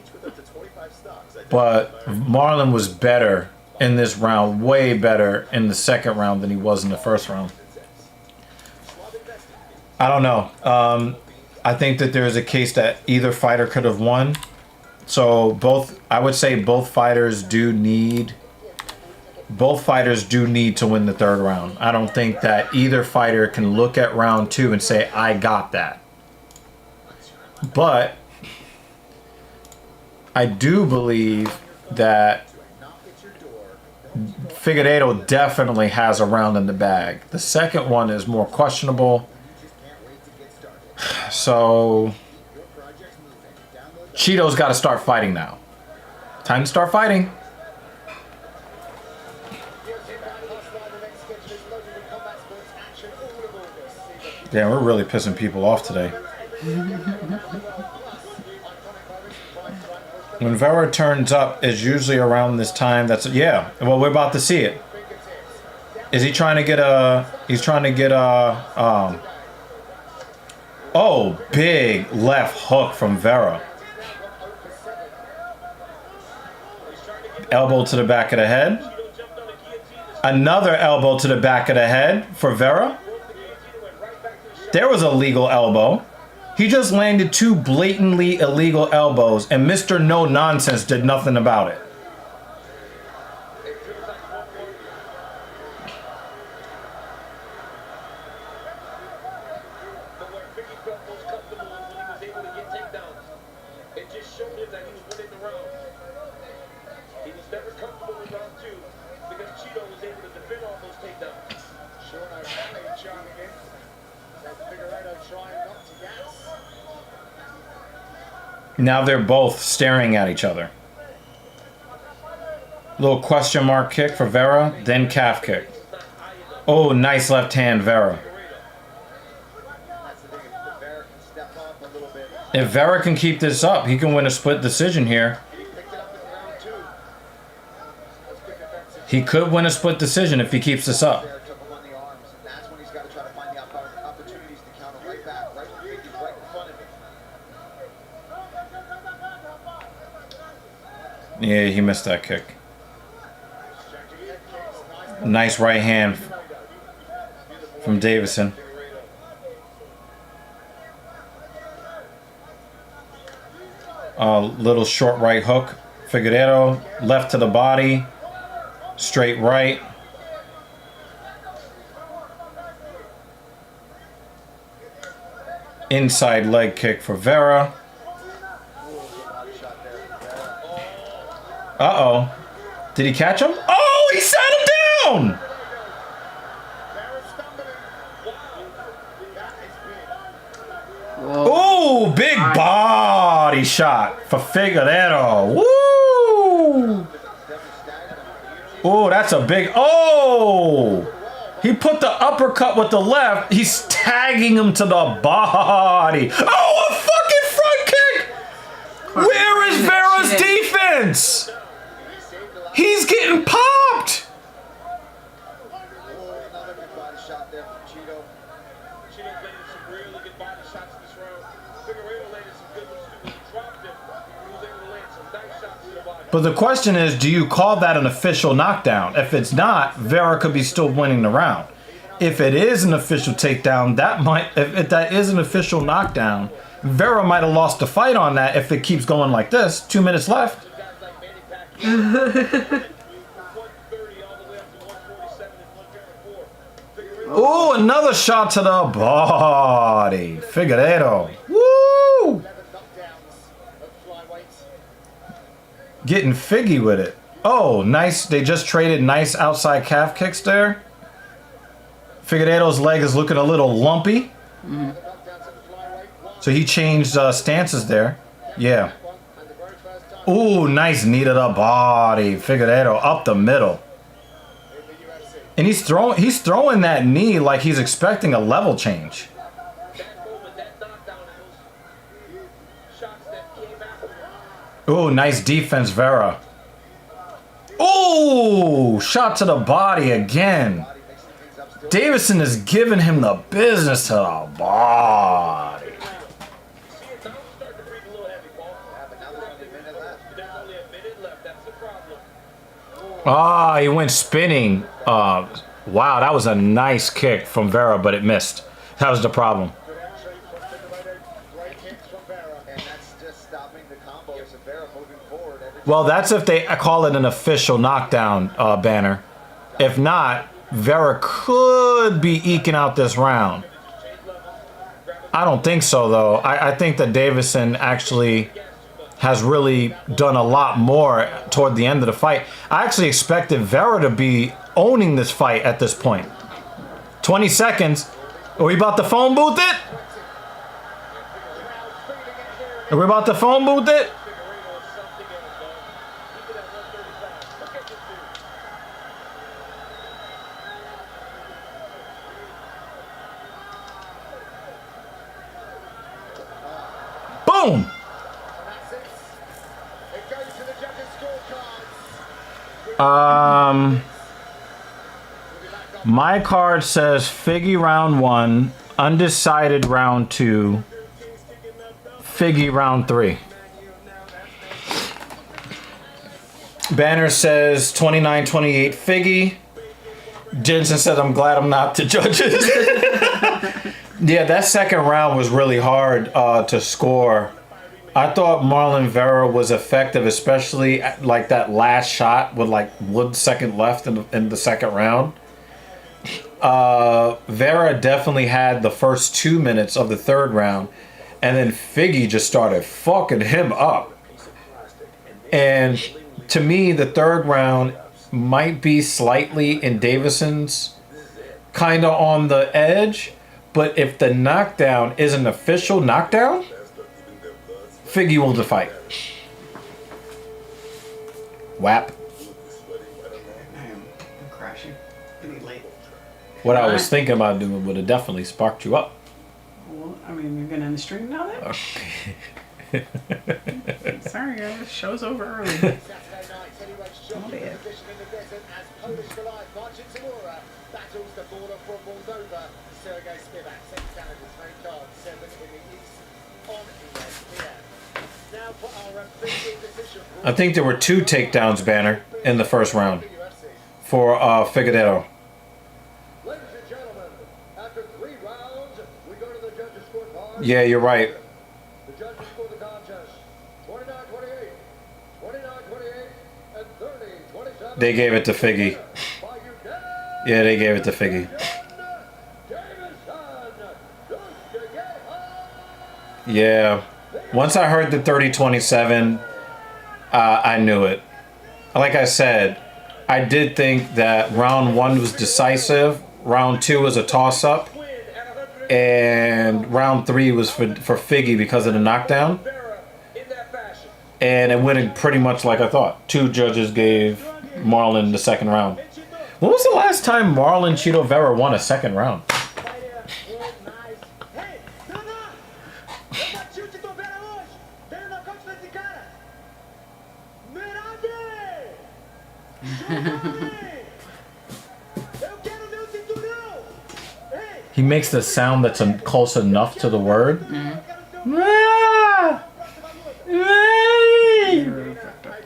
but Marlon was better in this round, way better in the second round than he was in the first round. I don't know. I think that there is a case that either fighter could have won. So I would say both fighters do need both fighters do need to win the third round. I don't think that either fighter can look at round 2 and say, I got that. But I do believe that Figueiredo definitely has a round in the bag. The second one is more questionable. So Cheeto's got to start fighting now. Time to start fighting. Damn, we're really pissing people off today. When Vera turns up, it's usually around this time. That's yeah. Well, we're about to see it. Is he trying to get a? He's trying to get a. Oh, big left hook from Vera. Elbow to the back of the head. Another elbow to the back of the head for Vera. There was a legal elbow. He just landed 2 blatantly illegal elbows, and Mr. No Nonsense did nothing about it. Now they're both staring at each other. Little question mark kick for Vera, then calf kick. Oh, nice left hand, Vera. If Vera can keep this up, he can win a split decision here. He could win a split decision if he keeps this up. Yeah, he missed that kick. Nice right hand from Davison. Little short right hook. Figueiredo, left to the body. Straight right. Inside leg kick for Vera. Uh-oh. Did he catch him? Oh, he sat him down! Oh, big body shot for Figueiredo. Woo! Oh, that's a big... Oh! He put the uppercut with the left. He's tagging him to the body. Oh, a fucking front kick! Where is Vera's defense? He's getting popped! But the question is, do you call that an official knockdown? If it's not, Vera could be still winning the round. If it is an official takedown, that might, if that is an official knockdown, Vera might have lost the fight on that if it keeps going like this. 2 minutes left. Oh, another shot to the body. Figueiredo. Woo! Getting figgy with it. Oh, nice. They just traded nice outside calf kicks there. Figueiredo's leg is looking a little lumpy. So he changed stances there. Yeah. Ooh, nice knee to the body. Figueiredo up the middle. And he's throwing that knee like he's expecting a level change. Ooh, nice defense, Vera. Ooh, shot to the body again. Davison is giving him the business to the body. Ah, he went spinning. Wow, that was a nice kick from Vera, but it missed. That was the problem. Well, that's if they call it an official knockdown banner. If not, Vera could be eking out this round. I don't think so, though. I think that Davison actually has really done a lot more toward the end of the fight. I actually expected Vera to be owning this fight at this point. 20 seconds. Are we about to phone booth it? Are we about to phone booth it? Boom! My card says Figgy round 1, undecided round 2, Figgy round 3. Banner says 29-28 Figgy. Jensen said, I'm glad I'm not the judges. Yeah, that second round was really hard to score. I thought Marlon Vera was effective, especially at, like, that last shot with like 1 second left in the second round. Vera definitely had the first 2 minutes of the third round, and then Figgy just started fucking him up. And to me, the third round might be slightly in Davison's kind of on the edge, but if the knockdown is an official knockdown, Figgy will fight. Whap. I'm crashing. Pretty late. What I was thinking about doing would have definitely sparked you up. Well, I mean, you're gonna end the stream now then? Sorry guys, show's over early. Saturday night, heavyweights jockey for position in the desert as Polish Goliath marching to Aura battles the border from Moldova. Sergei Spivak sets Canada's main card 7 in the east on ESPN. Now for our official decision. I think there were 2 takedowns, Banner, in the first round for Figueredo. Ladies and gentlemen, after 3 rounds, we go to the judges' scorecard. Yeah, you're right. The judges score the contest 29-28, 29-28, and 30-27. They gave it to Figgy. By unanimous Yeah, they gave it to Figgy. Yeah. Once I heard the 30-27, I knew it. Like I said, I did think that round 1 was decisive, round 2 was a toss-up, and round 3 was for Figgy because of the knockdown. And it went pretty much like I thought. 2 judges gave Marlon the second round. When was the last time Marlon Chito Vera won a second round? He makes the sound that's close enough to the word.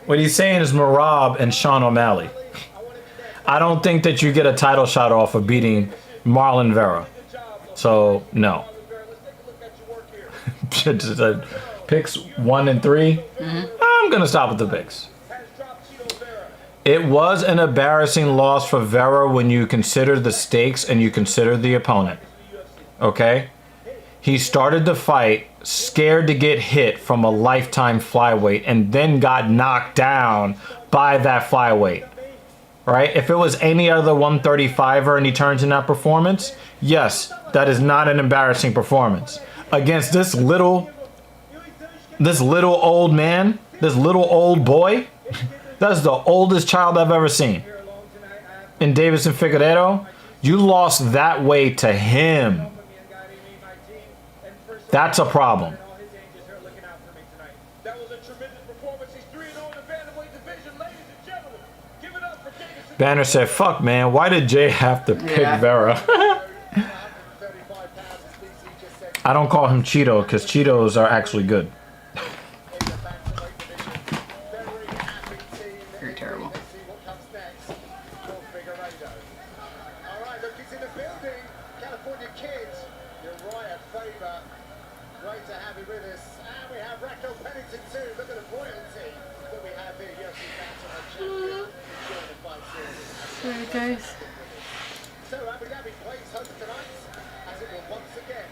What he's saying is Marab and Sean O'Malley. I don't think that you get a title shot off of beating Marlon Vera. So, no. Picks 1 and 3. I'm going to stop with the picks. It was an embarrassing loss for Vera when you consider the stakes and you consider the opponent. Okay? He started the fight scared to get hit from a lifetime flyweight and then got knocked down by that flyweight. Right? If it was any other 135er and he turns in that performance, yes, that is not an embarrassing performance. Against this little old man, this little old boy, that's the oldest child I've ever seen. In Davison Figueiredo, you lost that way to him. That's a problem. Banner said, fuck, man, why did Jay have to pick Vera? I don't call him Cheeto because Cheetos are actually good. You're terrible. Great to have you with us. And we have Raquel Pennington too. Look at the royalty that we have here. UFC Bantamweight champion. Enjoying the fight series. Alright, guys. So Abu Dhabi plays home tonight, as it will once again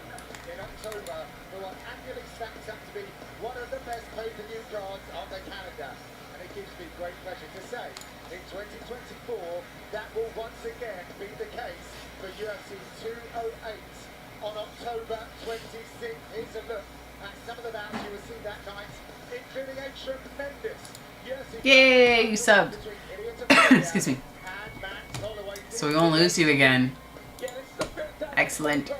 in October for what annually stacks up to be one of the best pay-per-view cards on the calendar. And it gives me great pleasure to say, in 2024, that will once again be the case for UFC 208 on October 26th. Here's a look at some of the bouts you will see that night, including a tremendous UFC Yay, you subbed. between Ilya Excuse me. and Max Holloway. So we won't lose you again. Excellent.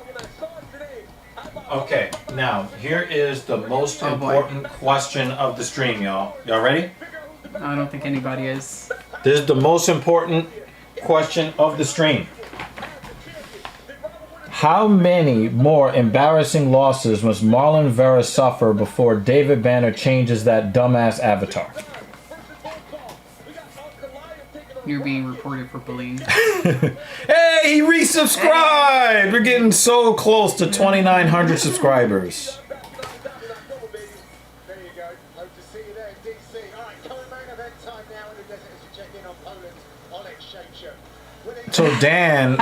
Okay, now here is the most Oh, boy. important question of the stream, y'all. Y'all ready? I don't think anybody is. This is the most important question of the stream. How many more embarrassing losses must Marlon Vera suffer before David Banner changes that dumbass avatar? You're being reported for bullying. Hey, he resubscribed! We're getting so close to 2,900 subscribers. There you go. Hope to see you there in DC. All right, current main event time now in the desert as we check in on Poland's Oleg Shacher. So Dan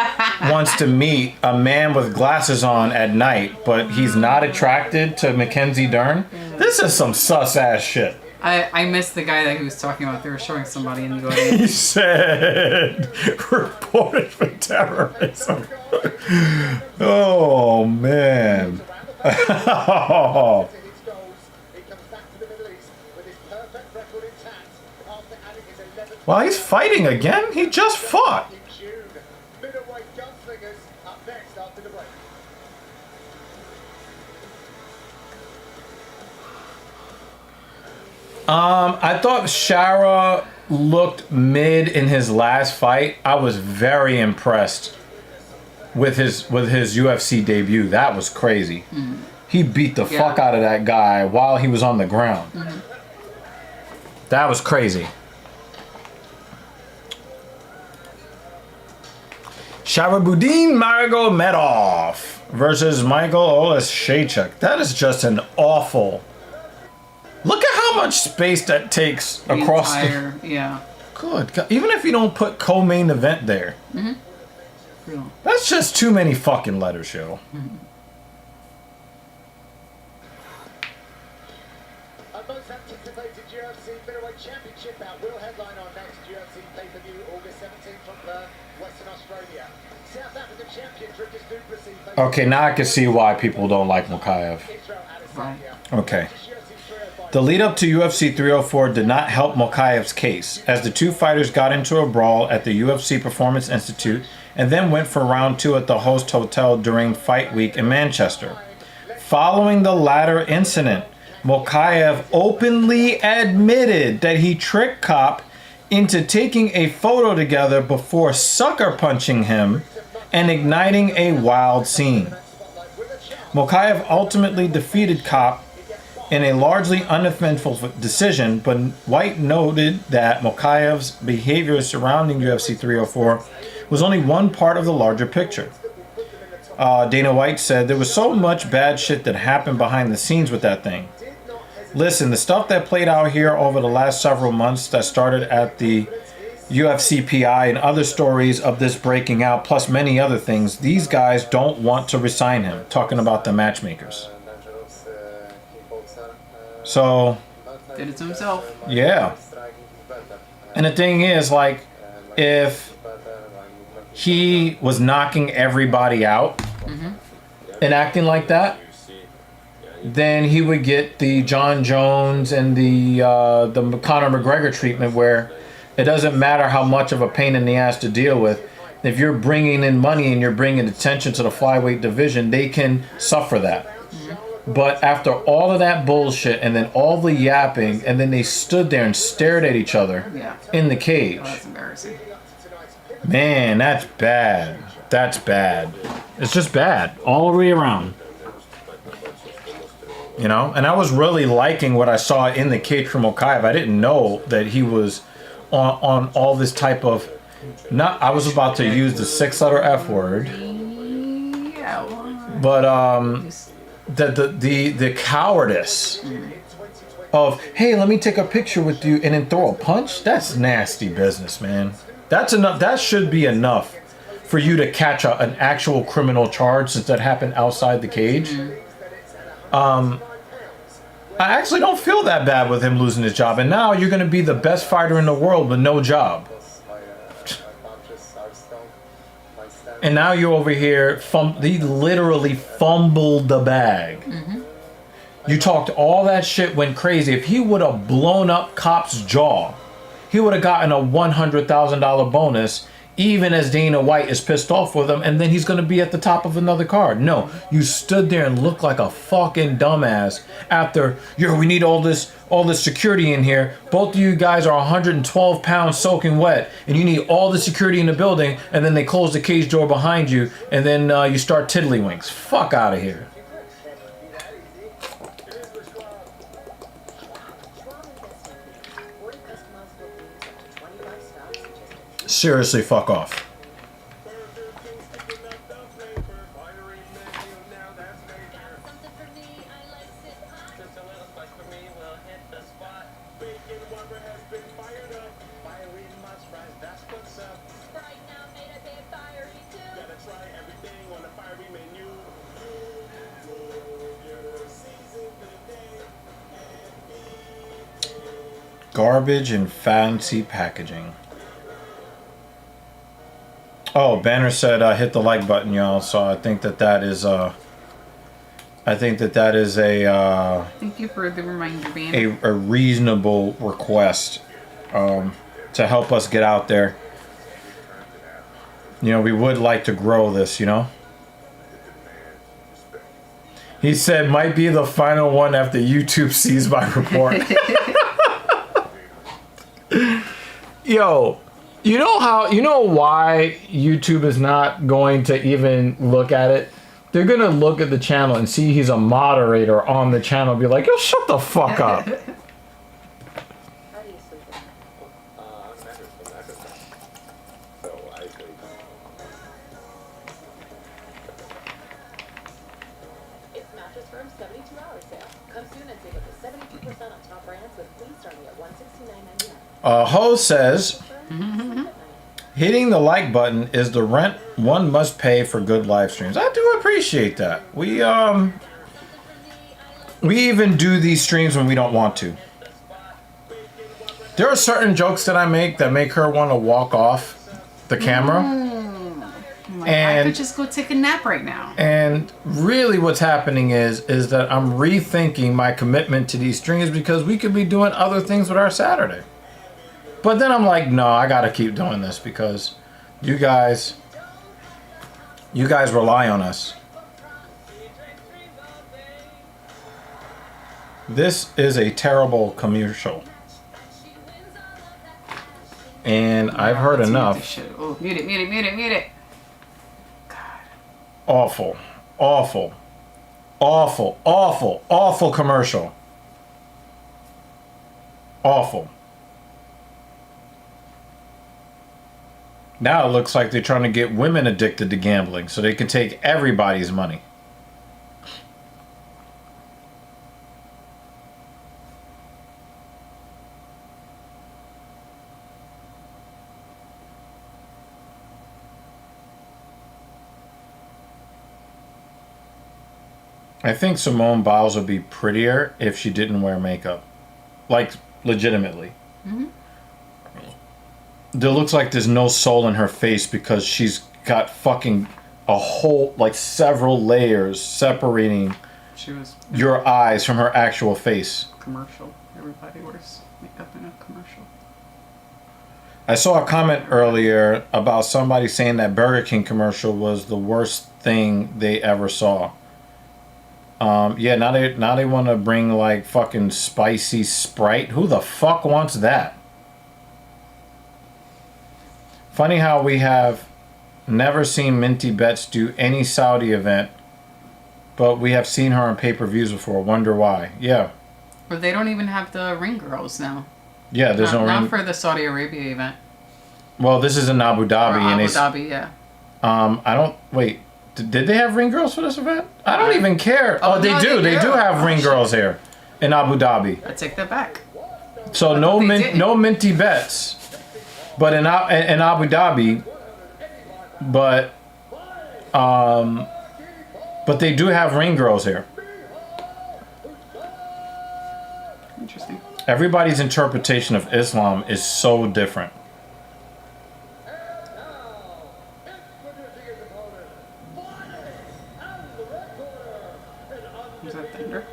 wants to meet a man with glasses on at night, but he's not attracted to Mackenzie Dern. This is some sus ass shit. I missed the guy that he was talking about. They were showing somebody in the He audience. said, reported for terrorism. Oh, man. Oh. Well, he's fighting again? He just fought. Middleweight gunslingers up next after the break. I thought Shara looked mid in his last fight. I was very impressed with his UFC debut. That was crazy. He beat the fuck out of that guy while he was on the ground. That was crazy. Sharabuddin Nurmagomedov versus Michael Oleschejchuk. That is just an awful. Look at how much space that takes The across entire, yeah. Good God. Even if you don't put co-main event there. Real. That's just too many fucking letters, yo. Our most anticipated UFC Middleweight Championship bout will headline our next UFC pay-per-view August 17th from Perth, Western Australia. South African champion Dricus du Plessis faces Okay, now I can see why people don't like Mokaev. Israel Right. Adesanya. Okay. UFC 305. The lead up to UFC 304 did not help Mokaev's case, as the two fighters got into a brawl at the UFC Performance Institute and then went for round 2 at the host hotel during fight week in Manchester. Following the latter incident, Mokaev openly admitted that he tricked Cop into taking a photo together before sucker punching him and igniting a wild scene. Mokaev ultimately defeated Cop in a largely uneventful decision, but White noted that Mokaev's behavior surrounding UFC 304 was only one part of the larger picture. Dana White said there was so much bad shit that happened behind the scenes with that thing. Listen, the stuff that played out here over the last several months that started at the UFC PI and other stories of this breaking out, plus many other things, these guys don't want to resign him, talking about the matchmakers. So, Did it to himself. yeah. And the thing is, like, if he was knocking everybody out and acting like that, then he would get the John Jones and the Conor McGregor treatment, where it doesn't matter how much of a pain in the ass to deal with. If you're bringing in money and you're bringing attention to the flyweight division, they can suffer that. But after all of that bullshit and then all the yapping, and then they stood there and stared at each other Yeah. in the cage. Oh, that's embarrassing. Man, that's bad. That's bad. It's just bad all the way around. You know? And I was really liking what I saw in the cage from Mokaev. I didn't know that he was on all this type of... I was about to use the 6-letter F word. Yeah, well, But, the cowardice of, hey, let me take a picture with you and then throw a punch. That's nasty business, man. That's enough. That should be enough for you to catch an actual criminal charge, since that happened outside the cage. I actually don't feel that bad with him losing his job, and now you're going to be the best fighter in the world with no job. And now you're over here, he literally fumbled the bag. You talked all that shit, went crazy. If he would have blown up Cop's jaw, he would have gotten a $100,000 bonus, even as Dana White is pissed off with him, and then he's going to be at the top of another card. No, you stood there and looked like a fucking dumbass after, we need all this security in here. Both of you guys are 112 pounds soaking wet, and you need all the security in the building, and then they close the cage door behind you, and then you start tiddlywinks. Fuck out of here. Seriously, fuck off. Garbage and fancy packaging. Oh, Banner said hit the like button, y'all. So I think that is a Thank you for the reminder, Banner. a reasonable request to help us get out there. You know, we would like to grow this, you know. He said might be the final one after YouTube sees my report. Yo, you know why YouTube is not going to even look at it? They're going to look at the channel and see he's a moderator on the channel and be like, yo, shut the fuck up. It's Mattress Firm's 72-hour sale. Come soon and save up to 72% on top brands with fleece starting at $169.99. Ho says, hitting the like button is the rent one must pay for good live streams. I do appreciate that. We even do these streams when we don't want to. There are certain jokes that I make that make her want to walk off the camera. Like, I could just go take a nap right now. And really what's happening is that I'm rethinking my commitment to these streams, because we could be doing other things with our Saturday. But then I'm like, no, I gotta keep doing this because you guys rely on us. This is a terrible commercial. And I've heard enough. Oh, mute it. Awful commercial. Awful. Now it looks like they're trying to get women addicted to gambling so they can take everybody's money. I think Simone Biles would be prettier if she didn't wear makeup. Like, legitimately. Mm-hmm. There looks like there's no soul in her face because she's got fucking a whole, like, several layers separating your eyes from her actual face. Commercial. Everybody wears makeup in a commercial. I saw a comment earlier about somebody saying that Burger King commercial was the worst thing they ever saw. Yeah, now they want to bring like fucking spicy Sprite. Who the fuck wants that? Funny how we have never seen Minty Betts do any Saudi event, but we have seen her on pay-per-views before. Wonder why? Yeah. But they don't even have the ring girls now. Yeah, there's no ring. Not for the Saudi Arabia event. Well, this is in Abu Dhabi. Abu Dhabi, yeah. I don't wait. Did they have ring girls for this event? I don't even care. Oh, Oh, they no, do. they They do. do have Oh, ring shit. girls here in Abu Dhabi. I take that back. So they didn't. no minty bets, but in Abu Dhabi, but they do have ring girls here. Interesting. Everybody's interpretation of Islam is so different. Is that thunder?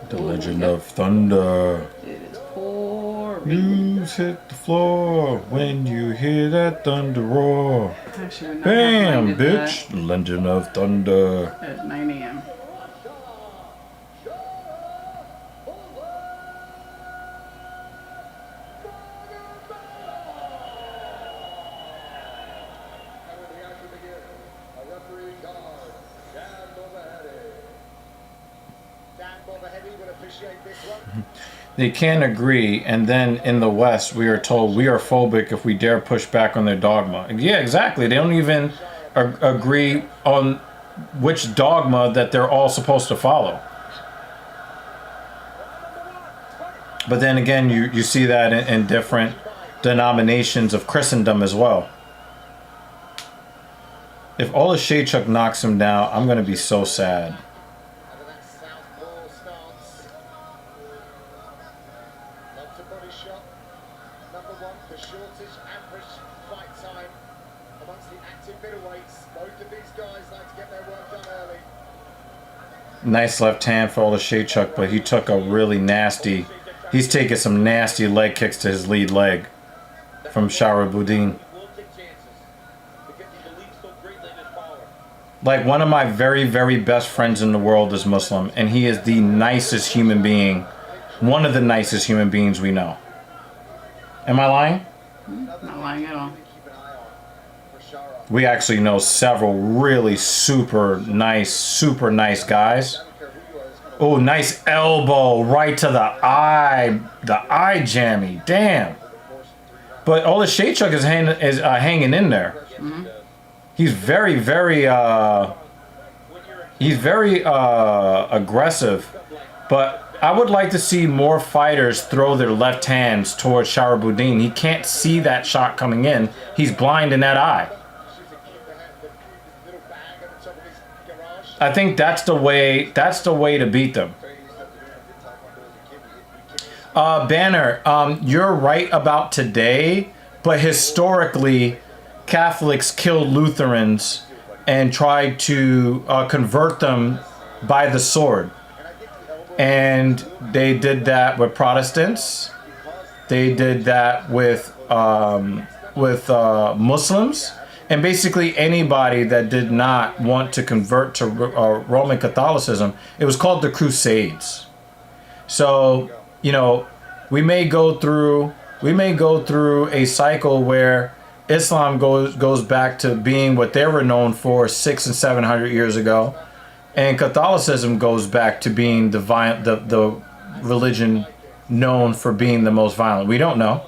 The Legend of Thunder. It is pouring. News hit the floor when you hear that thunder roar. Actually, we're not Bam, happening to bitch. Legend of Thunder. that At 9 a.m. They can't agree, and then in the West, we are told we are phobic if we dare push back on their dogma. Yeah, exactly. They don't even agree on which dogma that they're all supposed to follow. But then again, you see that in different denominations of Christendom as well. If Ola Shaychuk knocks him down, I'm going to be so sad. Nice left hand for Ola Shaychuk, but he took a really nasty... He's taking some nasty leg kicks to his lead leg from Sharabuddin. Like, one of my very, very best friends in the world is Muslim, and he is the nicest human being, one of the nicest human beings we know. Am I lying? Not lying at all. We actually know several really super nice guys. Oh, nice elbow right to the eye jammy. Damn. But Ola Shaychuk is hanging in there. Mm-hmm. He's very aggressive. But I would like to see more fighters throw their left hands towards Sharabuddin. He can't see that shot coming in. He's blind in that eye. I think that's the way to beat them. Banner, you're right about today, but historically, Catholics killed Lutherans and tried to convert them by the sword. And they did that with Protestants. They did that with Muslims. And basically anybody that did not want to convert to Roman Catholicism, it was called the Crusades. So, you know, we may go through a cycle where Islam goes back to being what they were known for 600 and 700 years ago, and Catholicism goes back to being the religion known for being the most violent. We don't know.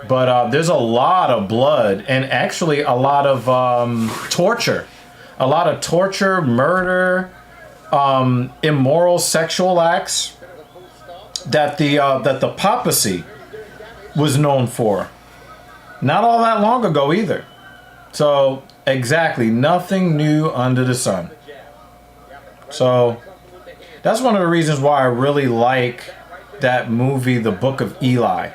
But there's a lot of blood and actually a lot of torture. A lot of torture, murder, immoral sexual acts that the papacy was known for. Not all that long ago either. So, exactly, nothing new under the sun. So, that's one of the reasons why I really like that movie, The Book of Eli.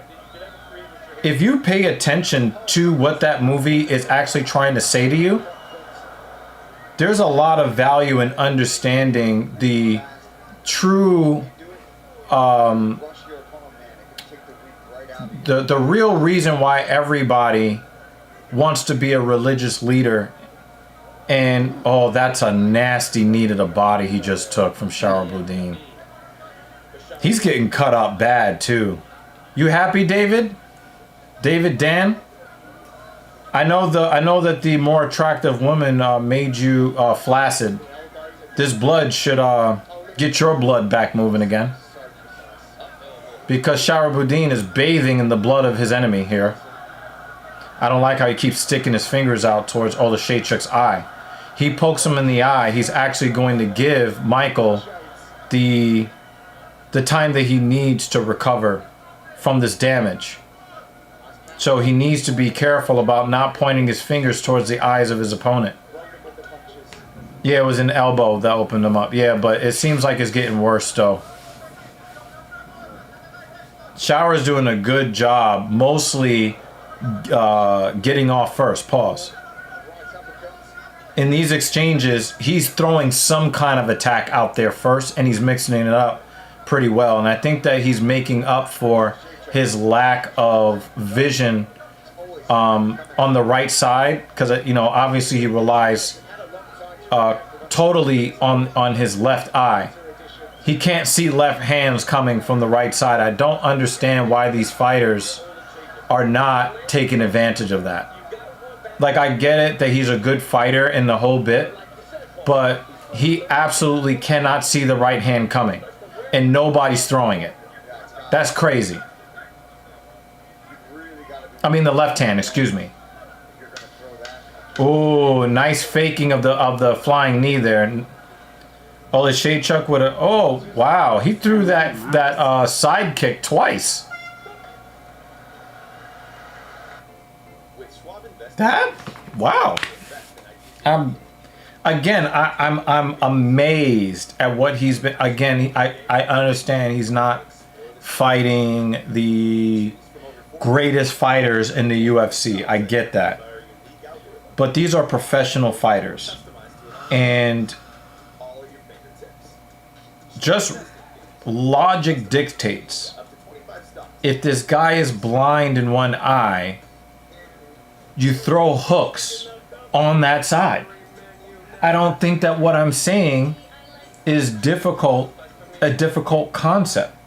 If you pay attention to what that movie is actually trying to say to you, there's a lot of value in understanding the true, the real reason why everybody wants to be a religious leader. And, oh, that's a nasty knee to the body he just took from Sharabuddin. He's getting cut up bad, too. You happy, David? David Dan? I know that the more attractive woman made you flaccid. This blood should get your blood back moving again. Because Sharabuddin is bathing in the blood of his enemy here. I don't like how he keeps sticking his fingers out towards Olashaychuk's eye. He pokes him in the eye. He's actually going to give Michael the time that he needs to recover from this damage. So he needs to be careful about not pointing his fingers towards the eyes of his opponent. Yeah, it was an elbow that opened him up. Yeah, but it seems like it's getting worse though. Shower's doing a good job, mostly getting off first. Pause. In these exchanges, he's throwing some kind of attack out there first, and he's mixing it up pretty well. And I think that he's making up for his lack of vision on the right side, because, you know, obviously he relies totally on his left eye. He can't see left hands coming from the right side. I don't understand why these fighters are not taking advantage of that. Like, I get it that he's a good fighter in the whole bit, but he absolutely cannot see the right hand coming, and nobody's throwing it. That's crazy. I mean the left hand, excuse me. Oh, nice faking of the flying knee there. Olashaychuk with a, oh wow, he threw that side kick twice. That, wow. I'm amazed at what he's been. Again, I understand he's not fighting the greatest fighters in the UFC. I get that. But these are professional fighters. And just logic dictates, if this guy is blind in one eye, you throw hooks on that side. I don't think that what I'm saying is a difficult concept.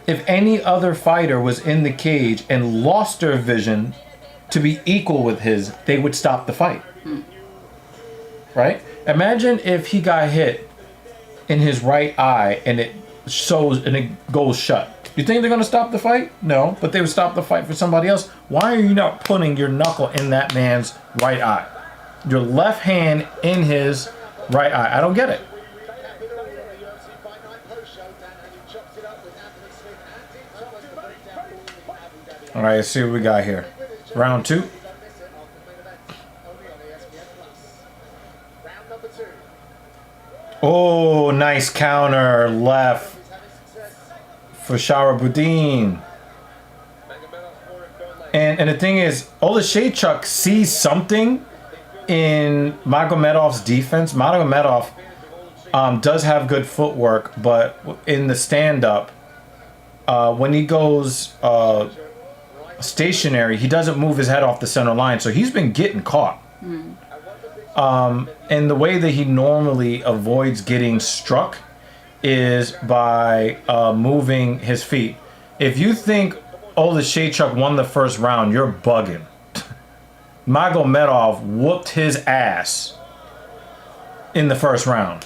If any other fighter was in the cage and lost their vision to be equal with his, they would stop the fight. Right? Imagine if he got hit in his right eye and it goes shut. You think they're going to stop the fight? No, but they would stop the fight for somebody else. Why are you not putting your knuckle in that man's right eye? Your left hand in his right eye. I don't get it. All right, let's see what we got here. Round 2. Oh, nice counter left for Sharabuddin. And the thing is, Olashaychuk sees something in Magomedov's defense. Magomedov does have good footwork, but in the stand-up, when he goes stationary, he doesn't move his head off the center line, so he's been getting caught. And the way that he normally avoids getting struck is by moving his feet. If you think Olashaychuk won the first round, you're bugging. Magomedov whooped his ass in the first round.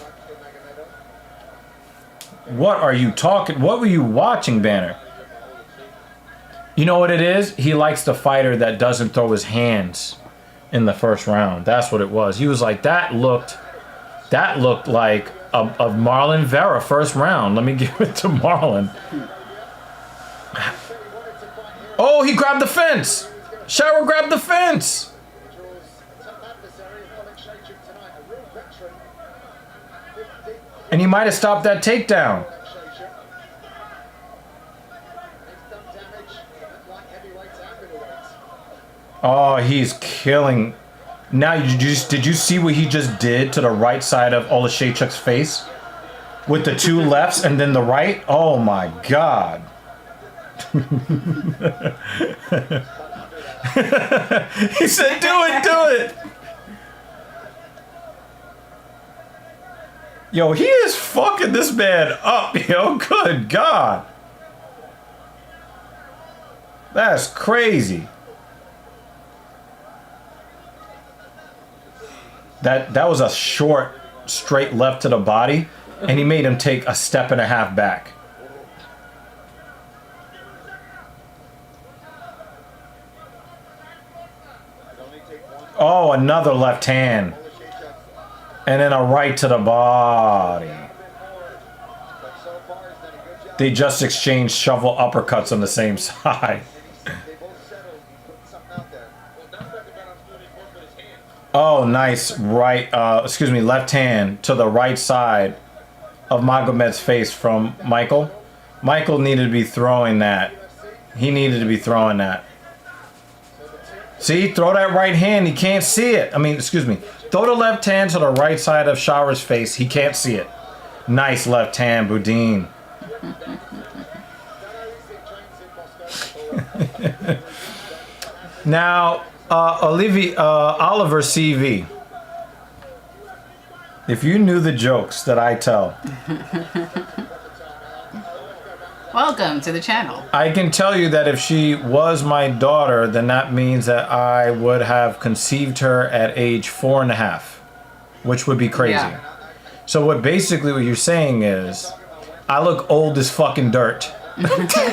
What are you talking? What were you watching, Banner? You know what it is? He likes the fighter that doesn't throw his hands in the first round. That's what it was. He was like, that looked like a Marlon Vera first round. Let me give it to Marlon. Oh, he grabbed the fence. Shower grabbed the fence. And he might have stopped that takedown. Oh, he's killing. Now, did you see what he just did to the right side of Olashaychuk's face? With the two lefts and then the right? Oh my God. He said, do it. Yo, he is fucking this man up, yo. Good God. That's crazy. That was a short, straight left to the body, and he made him take a step and a half back. Oh, another left hand. And then a right to the body. They just exchanged shovel uppercuts on the same side. Oh, nice right, left hand to the right side of Magomed's face from Michael. Michael needed to be throwing that. He needed to be throwing that. See, throw that right hand. He can't see it. I mean, excuse me. Throw the left hand to the right side of Shower's face. He can't see it. Nice left hand, Boudin. Now, Oliver CV. If you knew the jokes that I tell. Welcome to the channel. I can tell you that if she was my daughter, then that means that I would have conceived her at age 4.5, which would be crazy. Yeah. So what you're saying is, I look old as fucking dirt. Look at Dan!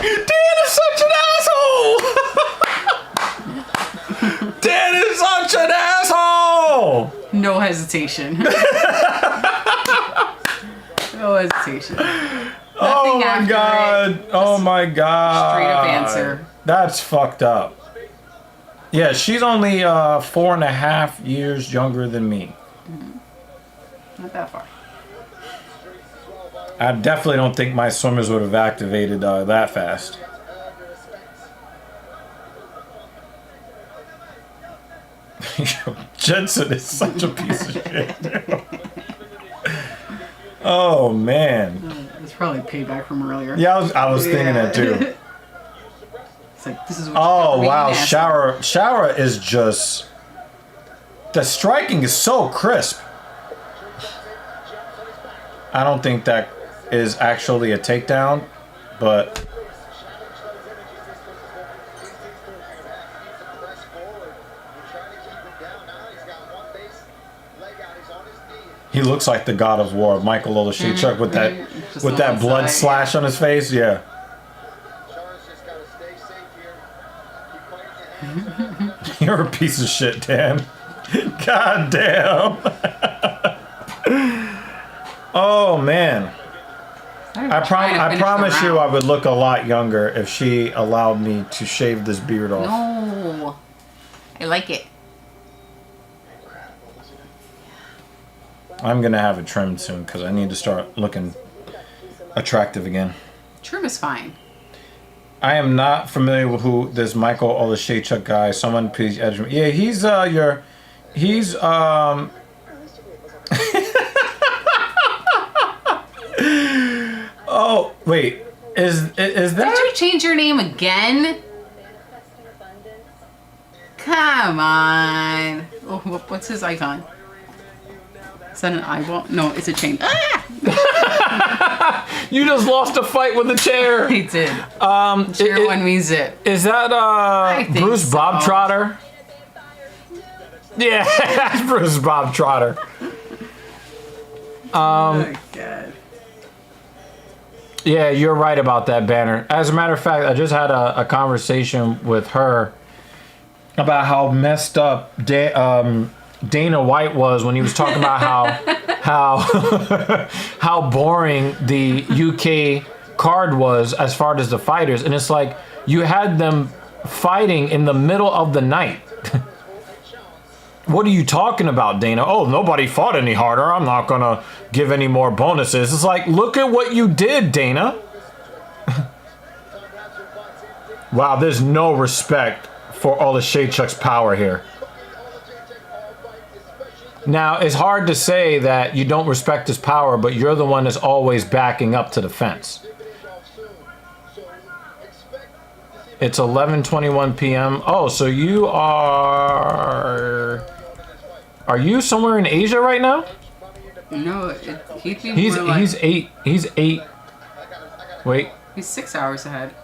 Dan is such an asshole! Dan is such an asshole! No hesitation. No hesitation. Oh my god! Oh my god! Straight up answer. That's fucked up. Yeah, she's only 4.5 years younger than me. Not that far. I definitely don't think my swimmers would have activated that fast. Jensen is such a piece of shit. Oh man. It's probably payback from earlier. Yeah, I was thinking that too. It's like, this is what Oh wow, shower. Shower is just, the striking is so crisp. I don't think that is actually a takedown, but he looks like the God of War, Michael Olashechuk, with that blood slash on his face. Yeah. You're a piece of shit, Dan. God damn. Oh man. I promise you I would look a lot younger if she allowed me to shave this beard off. No. I like it. I'm gonna have it trimmed soon because I need to start looking attractive again. Trim is fine. I am not familiar with who this Michael Olashechuk guy. Someone please edge me. Yeah, he's Oh wait, is that? Did you change your name again? Come on. Oh, what's his icon? Is that an eyeball? No, it's a chain. Ah! You just lost a fight with the chair. He did. Chair won me zip. Is that Bruce so. Bob Trotter? Yeah, that's Bruce Bob Trotter. Oh God. Yeah, you're right about that banner. As a matter of fact, I just had a conversation with her about how messed up Dana White was when he was talking about how boring the UK card was as far as the fighters, and it's like you had them fighting in the middle of the night. What are you talking about, Dana? Oh, nobody fought any harder. I'm not gonna give any more bonuses. It's like, look at what you did, Dana. Wow, there's no respect for Olashechuk's power here. Now, it's hard to say that you don't respect his power, but you're the one that's always backing up to the fence. It's 11:21 p.m. Oh, so you are you somewhere in Asia right now? No, he's eight. Wait. He's 6 hours ahead.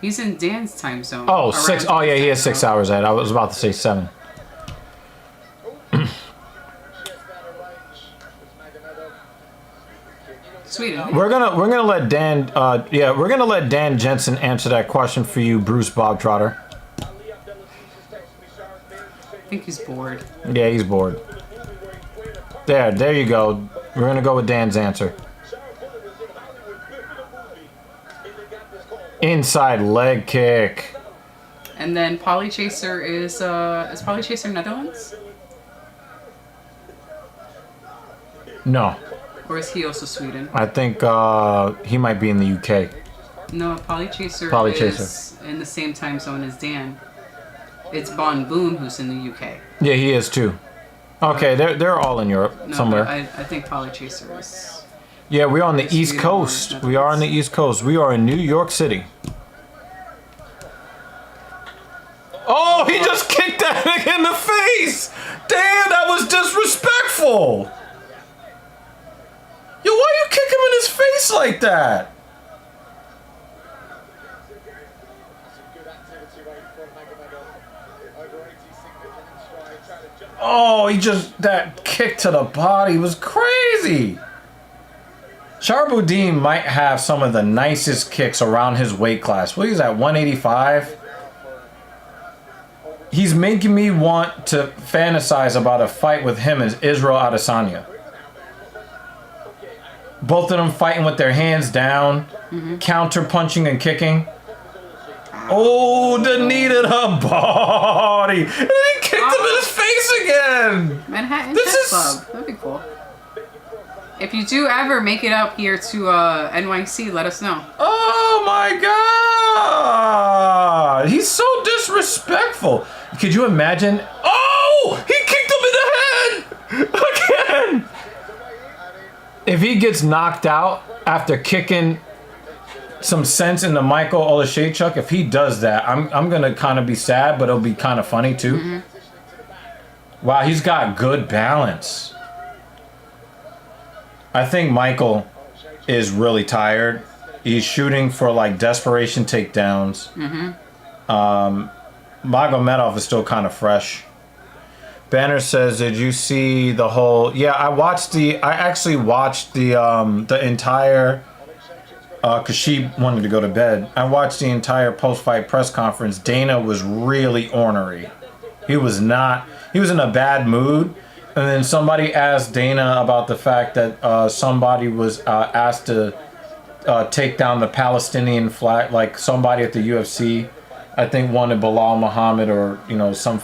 He's in Dan's time zone. Oh, 6. Oh yeah, he is 6 hours ahead. I was about to say 7. Sweden. We're gonna let Dan. We're gonna let Dan Jensen answer that question for you, Bruce Bob Trotter. think he's bored. Yeah, he's bored. There you go. We're gonna go with Dan's answer. Inside leg kick. And then Polychaser is Polychaser Netherlands? No, Or is he also Sweden? I think he might be in the UK. No, Polychaser Polychaser. is in the same time zone as Dan. It's Bon Boone who's in the UK. Yeah, he is too. Okay, they're all in Europe No, somewhere. but I think Polychaser is. Yeah, we're on the It's East Sweden Coast. or We are on the East Coast. We are in New York City. Oh, he just kicked that nigga in the face! Damn, that was disrespectful! Yo, why you kick him in his face like that? Oh, that kick to the body was crazy. Shahboudin might have some of the nicest kicks around his weight class. What is that, 185? He's making me want to fantasize about a fight with him as Israel Adesanya. Both of them fighting with their hands down, counter punching and kicking. Oh, the knee to the body. And he kicked him in his face again. Manhattan This Chess is- Club. That'd be cool. If you do ever make it up here to NYC, let us know. Oh my God. He's so disrespectful. Could you imagine? Oh, he kicked him in the head again. If he gets knocked out after kicking some sense into Michael Oleksiejczuk, if he does that, I'm gonna kind of be sad, but it'll be kind of funny too. Wow, he's got good balance. I think Michael is really tired. He's shooting for like desperation takedowns. Magomedov is still kind of fresh. Banner says, "Did you see the whole?" Yeah, I actually watched the entire. Cause she wanted to go to bed. I watched the entire post-fight press conference. Dana was really ornery. He was in a bad mood. And then somebody asked Dana about the fact that somebody was asked to take down the Palestinian flag, like somebody at the UFC. I think wanted Bilal Muhammad or some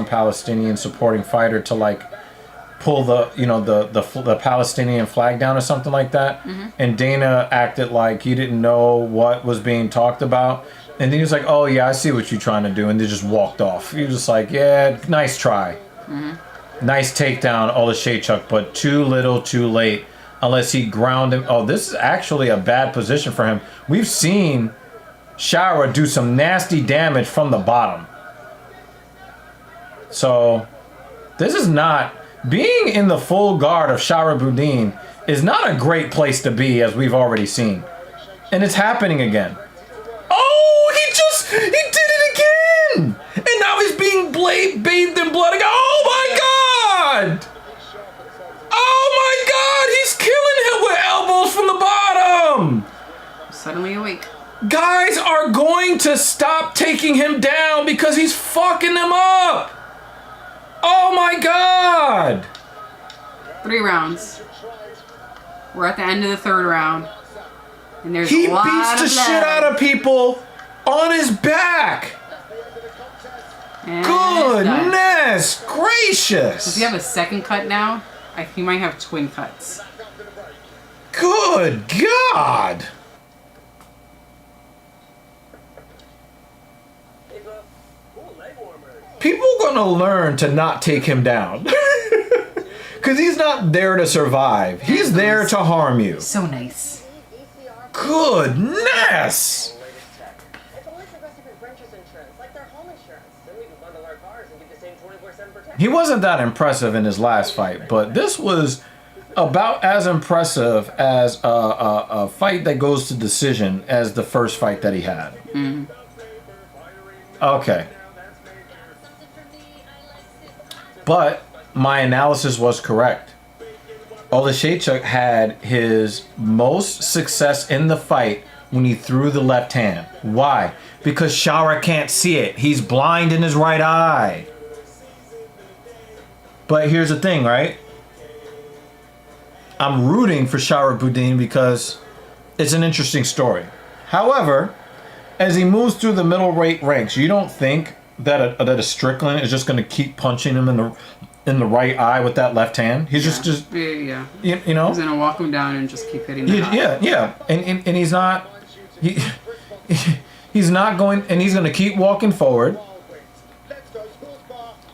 Palestinian supporting fighter to like pull the Palestinian flag down or something like that. And Dana acted like he didn't know what was being talked about. And then he was like, "Oh yeah, I see what you're trying to do," and they just walked off. He was just like, "Yeah, nice try." Nice takedown, Oleksiejczuk, but too little, too late. Unless he ground him. Oh, this is actually a bad position for him. We've seen Shara do some nasty damage from the bottom. So, this is not... Being in the full guard of Shahboudin is not a great place to be, as we've already seen. And it's happening again. Oh, he did it again! And now he's being bathed in blood again. Oh my God! Oh my God! He's killing him with elbows from the bottom! Suddenly awake. Guys are going to stop taking him down because he's fucking them up! Oh my God! 3 rounds. We're at the end of the 3rd round. And there's He a lot beats the of shit out of people on his back! And it's done. Goodness gracious! Does he have a second cut now? He might have twin cuts. Good God! People are gonna learn to not take him down. Because he's not there to survive. He's there to harm you. So nice. Goodness! It's only progressive with renter's insurance, like their home insurance. Then we can bundle our cars and give the same 24/7 protection. He wasn't that impressive in his last fight, but this was about as impressive as a fight that goes to decision as the first fight that he had. Okay. But my analysis was correct. Oleksiejczuk had his most success in the fight when he threw the left hand. Why? Because Shara can't see it. He's blind in his right eye. But here's the thing, right? I'm rooting for Sharabuddin because it's an interesting story. However, as he moves through the middleweight ranks, you don't think that a Strickland is just going to keep punching him in the right eye with that left hand? He's just yeah. You know, He's gonna walk him down and just keep hitting that eye. yeah, and he's not he's not going, and he's going to keep walking forward.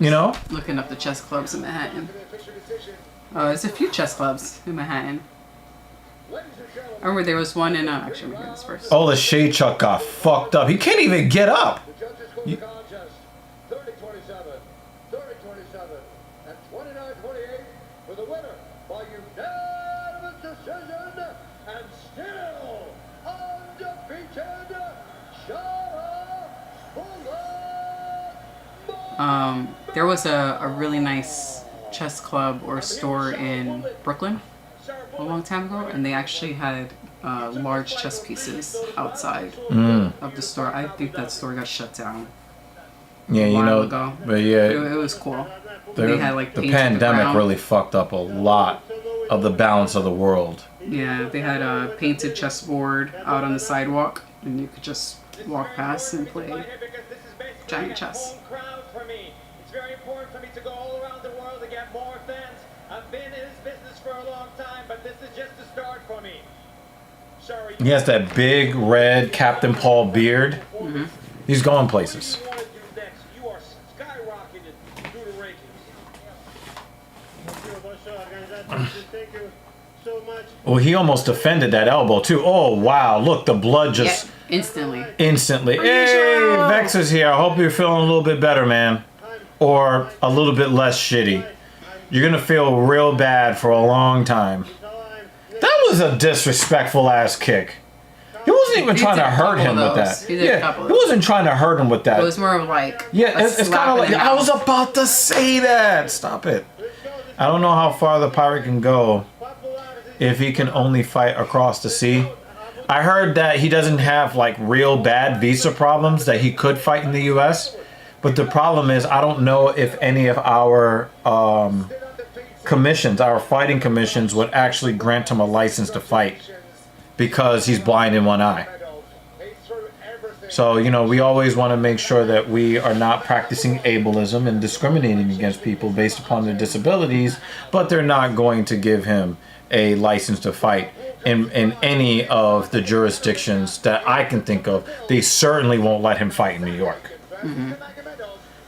You know, Looking up the chess clubs in Manhattan. There's a few chess clubs in Manhattan. I remember there was one in actually, let me hear this first. oh, the Shaychuk got fucked up. He can't even get up. The judges call the contest 30-27, 30-27, and 29-28 for the winner by unanimous decision and still undefeated Shara. There was a really nice chess club or store in Brooklyn a long time ago, and they actually had large chess pieces outside of the store. I think that store got shut down. Yeah, you while know, ago. but yeah, It was cool. They had like the painted pandemic ground. really fucked up a lot of the balance of the world. Yeah, they had a painted chessboard out on the sidewalk, and you could just walk past and play giant chess. It's very important for me to go all around the world to get more fans. I've been in this business for a long time, but this is just the start for me. Sorry. He has that big red Captain Paul beard. He's going places. What do you want to do next? You are skyrocketed through the rankings. Thank you so much. Well, he almost defended that elbow too. Oh wow! Look, the blood Yeah, just instantly. instantly. Hey, Vex is here. I hope you're feeling a little bit better, man, or a little bit less shitty. You're gonna feel real bad for a long time. That was a disrespectful ass kick. He wasn't even He trying did to a hurt couple him of with those. that. He did a couple of he wasn't trying to hurt him with that. It was more of like Yeah, a it's kind slap of in like the I was mouth. about to say that. Stop it. I don't know how far the pirate can go if he can only fight across the sea. I heard that he doesn't have like real bad visa problems, that he could fight in the U.S. But the problem is I don't know if any of our commissions, our fighting commissions, would actually grant him a license to fight because he's blind in one eye. So, you know, we always want to make sure that we are not practicing ableism and discriminating against people based upon their disabilities, but they're not going to give him a license to fight in any of the jurisdictions that I can think of. They certainly won't let him fight in New York.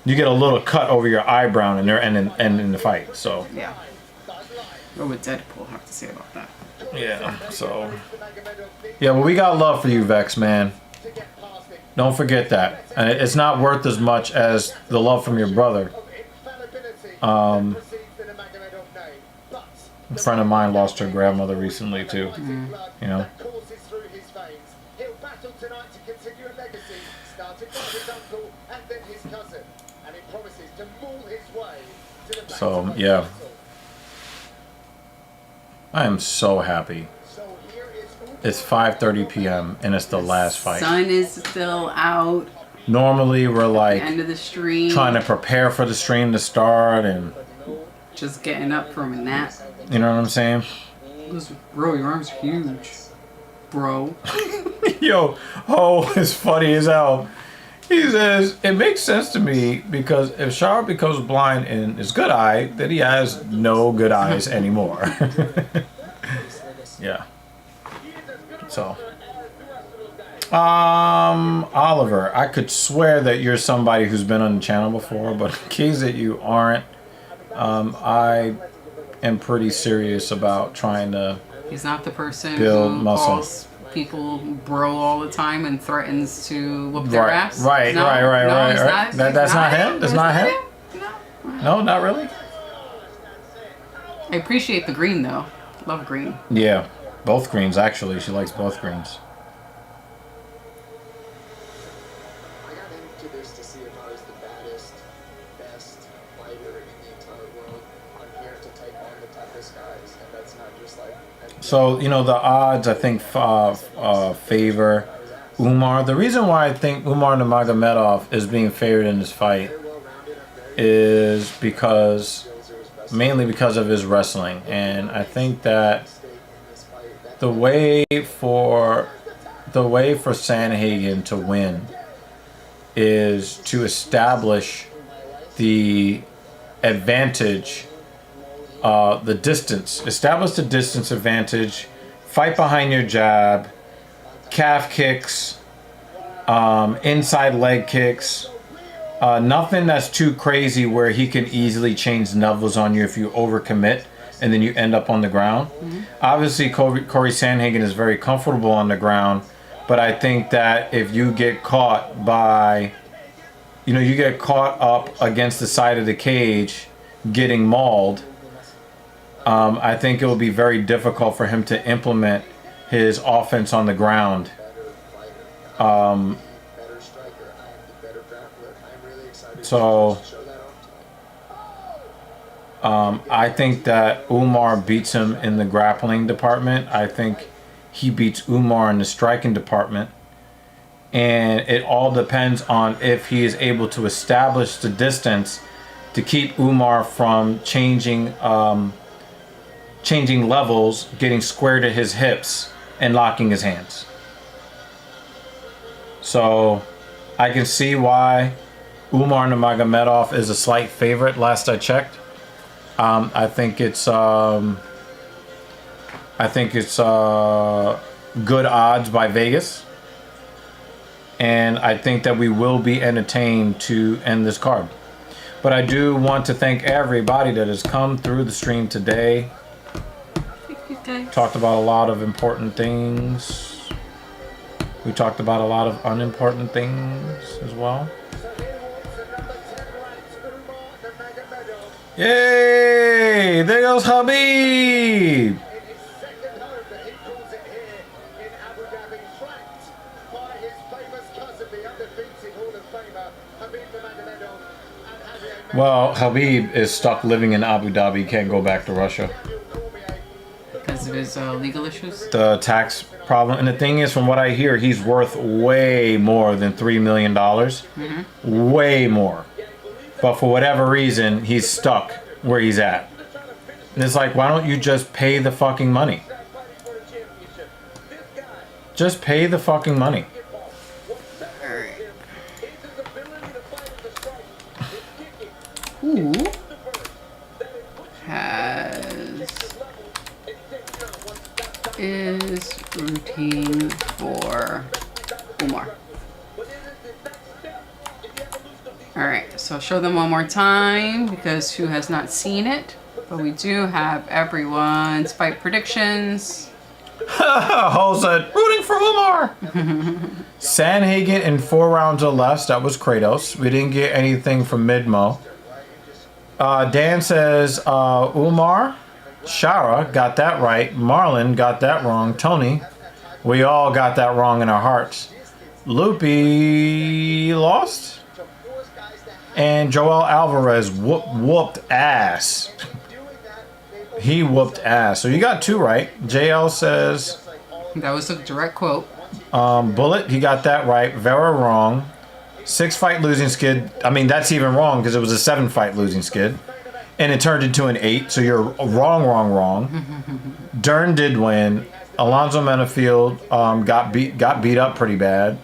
You get a little cut over your eyebrow and in the fight. So Yeah. What would Deadpool have to say about that? yeah, so yeah, but we got love for you, Vex, man. Don't forget that, and it's not worth as much as the love from your brother. A friend of mine lost her grandmother recently too. You know. He'll battle tonight to continue a legacy started by his uncle and then his cousin, and he promises to maul his way to the So yeah, I am so happy. So here is It's 5:30 p.m. and it's the last fight. Sun is still out. Normally we're like End of the stream. trying to prepare for the stream to start, and Just getting up from a nap. you know what I'm saying? Bro, your arms are huge. Bro. Yo, oh, it's funny as hell. He says, it makes sense to me because if Shara becomes blind in his good eye, then he has no good eyes anymore. Yeah. So, Oliver, I could swear that you're somebody who's been on the channel before, but in case that you aren't, I am pretty serious about trying to He's not the person build who muscle. calls people bro all the time and threatens to whoop their ass. Right, No, right. no, he's That's he's not him? That's not him? No. No, not really? I appreciate the green though. Love green. Yeah, both greens actually. She likes both greens. I got into this to see if I was the baddest, best fighter in the entire world. I'm here to take on the toughest guys, and that's not just like. So, you know, the odds, I think, favor Umar. The reason why I think Umar Nurmagomedov is being favored in this fight is because mainly because of his wrestling. And I think that the way for Sandhagen to win is to establish the advantage, the distance. Establish the distance advantage, fight behind your jab, calf kicks, inside leg kicks. Nothing that's too crazy where he can easily change levels on you if you overcommit and then you end up on the ground. Obviously, Cory Sandhagen is very comfortable on the ground, but I think that if you get caught by, you get caught up against the side of the cage getting mauled, I think it will be very difficult for him to implement his offense on the ground. So I think that Umar beats him in the grappling department. I think he beats Umar in the striking department. And it all depends on if he is able to establish the distance to keep Umar from changing levels, getting square to his hips, and locking his hands. So I can see why Umar Nurmagomedov is a slight favorite last I checked. I think it's good odds by Vegas. And I think that we will be entertained to end this card. But I do want to thank everybody that has come through the stream today. Talked about a lot of important things. We talked about a lot of unimportant things as well. Yay! There goes Habib! In his second home that he calls it here in Abu Dhabi, flanked by his famous cousin, the undefeated Hall of Famer, Habib Nurmagomedov, and Javier. Well, Habib is stuck living in Abu Dhabi. He can't go back to Russia. Because of his legal issues? The tax problem. And the thing is, from what I hear, he's worth way more than $3 million. Way more. But for whatever reason, he's stuck where he's at. And it's like, why don't you just pay the fucking money? Just pay the fucking money. Who is rooting for Umar? Alright, so I'll show them one more time because who has not seen it? But we do have everyone's fight predictions. Ho said, rooting for Umar! Sandhagen in 4 rounds or less. That was Kratos. We didn't get anything from Midmo. Dan says Umar. Shara got that right. Marlon got that wrong. Tony, we all got that wrong in our hearts. Loopy lost. And Joel Alvarez whooped ass. He whooped ass. So you got 2 right. JL says... That was a direct quote. Bullet, he got that right. Vera wrong. 6-fight losing skid. I mean, that's even wrong because it was a 7-fight losing skid. And it turned into an 8. So you're wrong. Dern did win. Alonzo Menafield got beat up pretty bad.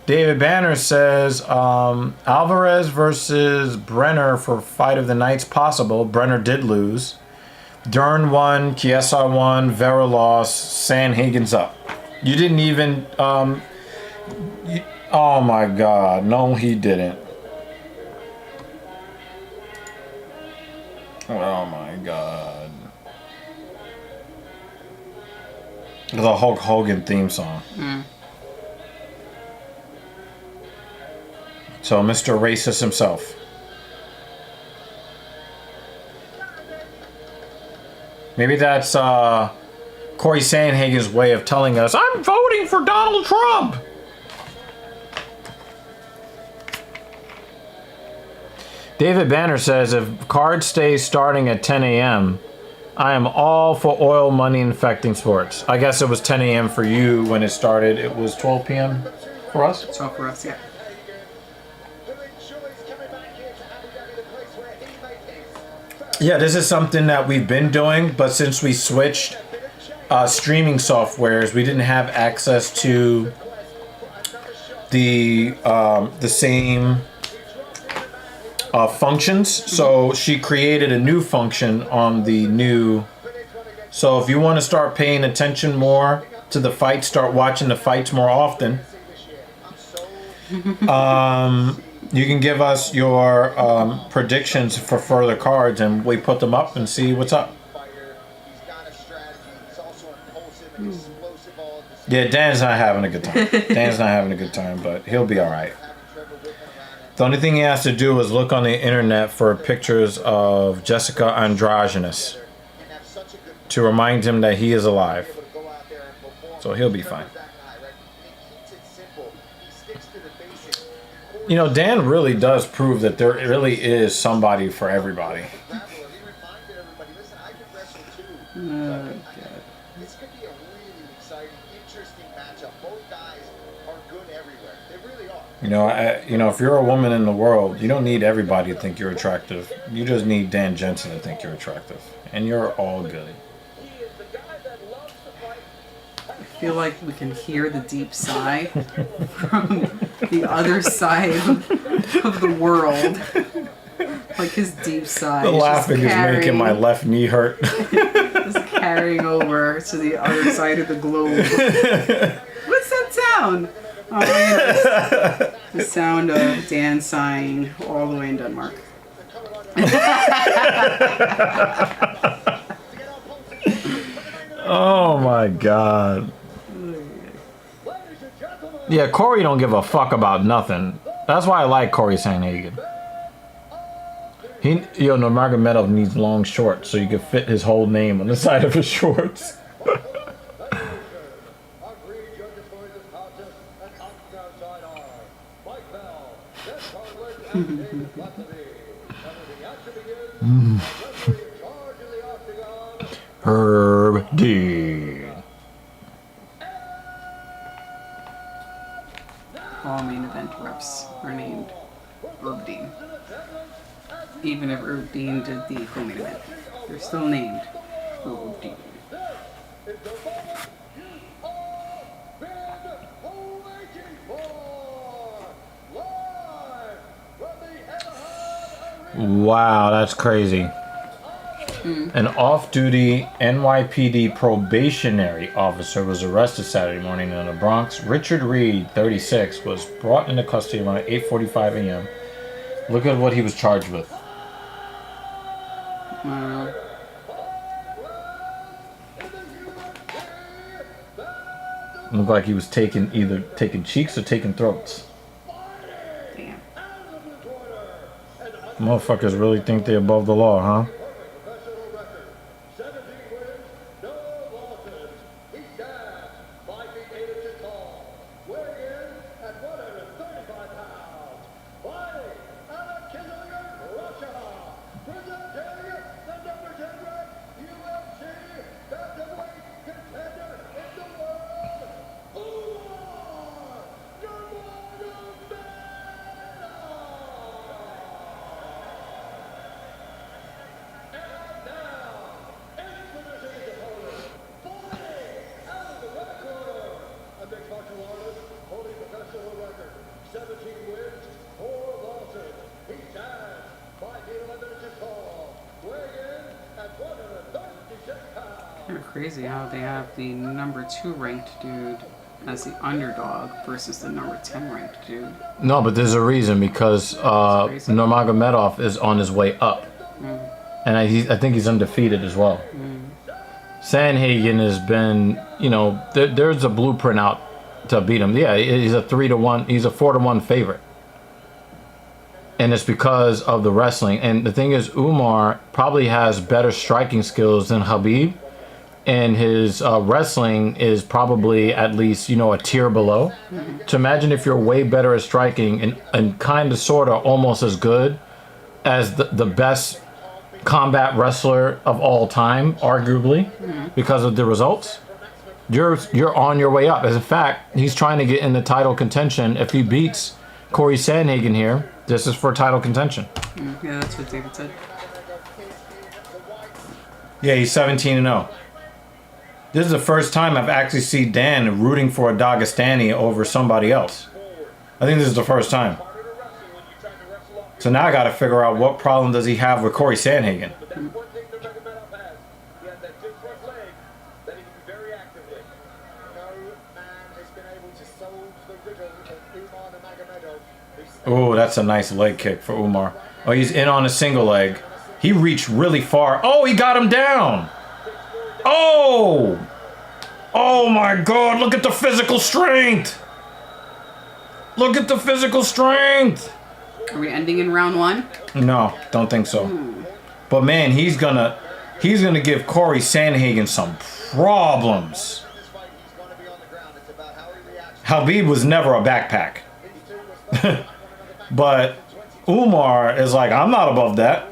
David Banner says Alvarez versus Brenner for fight of the night's possible. Brenner did lose. Dern won. Chiesa won. Vera lost. Sandhagen's up. You didn't even... oh my God. No, he didn't. Oh my God. The Hulk Hogan theme song. So Mr. Racist himself. Maybe that's Cory Sandhagen's way of telling us, I'm voting for Donald Trump. David Banner says, if card stays starting at 10 a.m., I am all for oil money infecting sports. I guess it was 10 a.m. for you when it started. It was 12 p.m. for us? 12 for us, yeah. Yeah, this is something that we've been doing, but since we switched streaming softwares, we didn't have access to the same functions. So she created a new function on the new. So if you want to start paying attention more to the fights, start watching the fights more often. You can give us your predictions for further cards, and we put them up and see what's up. Yeah, Dan's not having a good time. Dan's not having a good time, but he'll be all right. The only thing he has to do is look on the internet for pictures of Jessica Androgynous to remind him that he is alive. So he'll be fine. You know, Dan really does prove that there really is somebody for everybody. This could be a really exciting, interesting matchup. Both guys are good everywhere. They really are. You know, if you're a woman in the world, you don't need everybody to think you're attractive. You just need Dan Jensen to think you're attractive, and you're all good. I feel like we can hear the deep sigh from the other side of the world. Like his deep sigh. The laughing is making my left knee hurt. Just carrying over to the other side of the globe. What's that sound? Oh, yes. The sound of Dan sighing all the way in Denmark. Oh my God. Yeah, Cory don't give a fuck about nothing. That's why I like Cory Sandhagen. Nurmagomedov needs long shorts so you can fit his whole name on the side of his shorts. Herb D. All main event reps are named Herb Dean. Even if Herb Dean did the co-main event, they're still named Herb Dean. Wow, that's crazy. An off-duty NYPD probationary officer was arrested Saturday morning in the Bronx. Richard Reed, 36, was brought into custody around 8:45 a.m. Look at what he was charged with. Wow. Looked like he was either taking cheeks or taking throats. Damn. Motherfuckers really think they're above the law, huh? Kind of crazy how they have the number 2 ranked dude as the underdog versus the number 10 ranked dude. No, but there's a reason, because Nurmagomedov is on his way up. And I think he's undefeated as well. Sandhagen has been, there's a blueprint out to beat him. Yeah, he's a 3-1, he's a 4-1 favorite. And it's because of the wrestling. And the thing is, Umar probably has better striking skills than Khabib. And his wrestling is probably at least, a tier below. So imagine if you're way better at striking and kind of, sort of, almost as good as the best combat wrestler of all time, arguably, because of the results. You're on your way up. As a fact, he's trying to get in the title contention. If he beats Cory Sandhagen here, this is for title contention. Yeah, that's what David said. Yeah, he's 17-0. This is the first time I've actually seen Dan rooting for a Dagestani over somebody else. I think this is the first time. So now I got to figure out what problem does he have with Cory Sandhagen. But that's one thing Nurmagomedov has. He has that good front leg that he can be very active with. No man has been able to solve the riddle of Umar Nurmagomedov. Oh, that's a nice leg kick for Umar. Oh, he's in on a single leg. He reached really far. Oh, he got him down. Oh! Oh my God, look at the physical strength. Look at the physical strength. Are we ending in round 1? No, don't think so. But man, he's gonna give Cory Sandhagen some problems. Habib was never a backpack. But Umar is like, I'm not above that.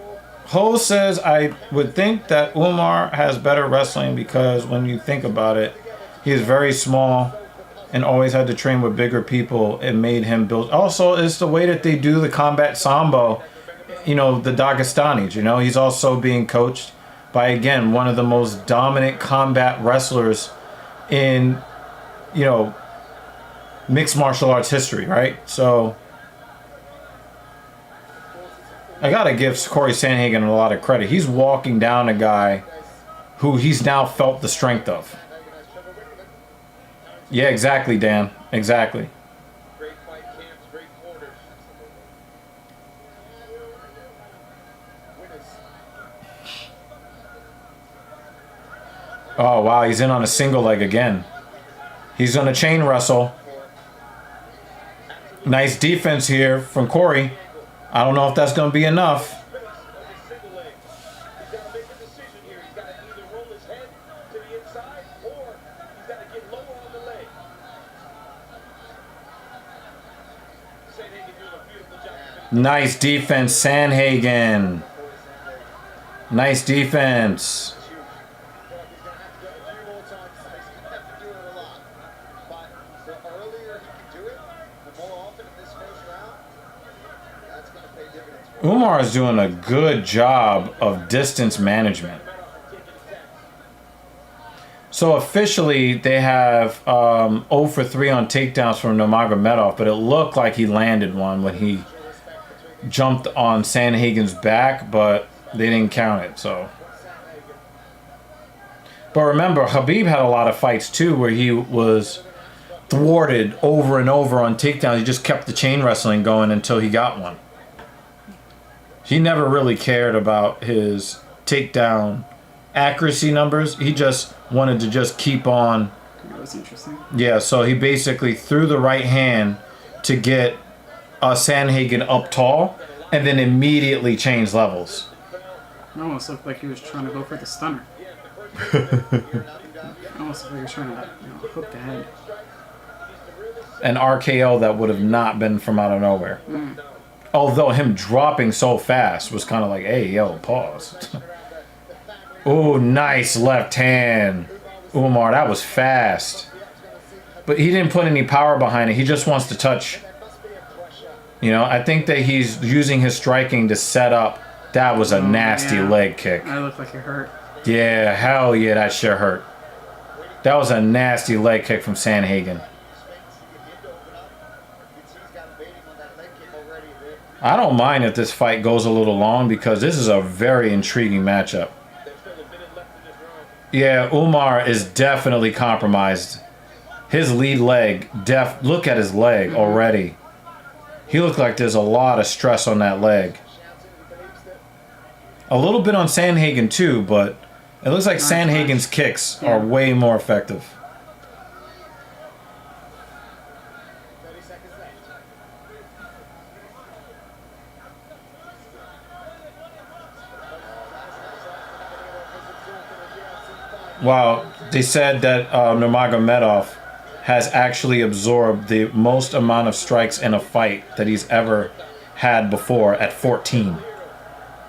Ho says, I would think that Umar has better wrestling because when you think about it, he is very small and always had to train with bigger people. It made him build. Also, it's the way that they do the combat sambo, you know, the Dagestanis, you know. He's also being coached by, again, one of the most dominant combat wrestlers in, you know, mixed martial arts history, right? So I gotta give Cory Sandhagen a lot of credit. He's walking down a guy who he's now felt the strength of. Yeah, exactly, Dan. Exactly. Great fight camps, great quarters. Winners. Oh, wow, he's in on a single leg again. He's gonna chain wrestle. Nice defense here from Cory. I don't know if that's gonna be enough. Single leg. He's got to make a decision here. He's got to either roll his head to the inside or he's got to get lower on the leg. Sandhagen doing a beautiful job. Nice defense, Sandhagen. Nice defense. He's going to have to do it a few more times. He's going to have to do it a lot. But the earlier he can do it, the more often in this first round, that's going to pay dividends for him. Umar is doing a good job of distance management. So officially, they have 0 for 3 on takedowns from Nurmagomedov, but it looked like he landed one when he jumped on Sandhagen's back, but they didn't count it. So, but remember, Habib had a lot of fights too where he was thwarted over and over on takedowns. He just kept the chain wrestling going until he got one. He never really cared about his takedown accuracy numbers. He just wanted to just keep on. That was interesting. Yeah, so he basically threw the right hand to get Sandhagen up tall and then immediately changed levels. It almost looked like he was trying to go for the stunner. Almost looked like he was trying to, hook the head. An RKO that would have not been from out of nowhere. Although him dropping so fast was kind of like, hey, yo, pause. Oh, nice left hand. Umar, that was fast. But he didn't put any power behind it. He just wants to touch. You know, I think that he's using his striking to set up. That was a nasty leg kick. I looked like it hurt. Yeah, hell yeah, that sure hurt. That was a nasty leg kick from Sandhagen. I don't mind if this fight goes a little long because this is a very intriguing matchup. Yeah, Umar is definitely compromised. His lead leg, look at his leg already. He looked like there's a lot of stress on that leg. A little bit on Sandhagen too, but it looks like Sandhagen's kicks are way more effective. Wow, they said that Nurmagomedov has actually absorbed the most amount of strikes in a fight that he's ever had before at 14.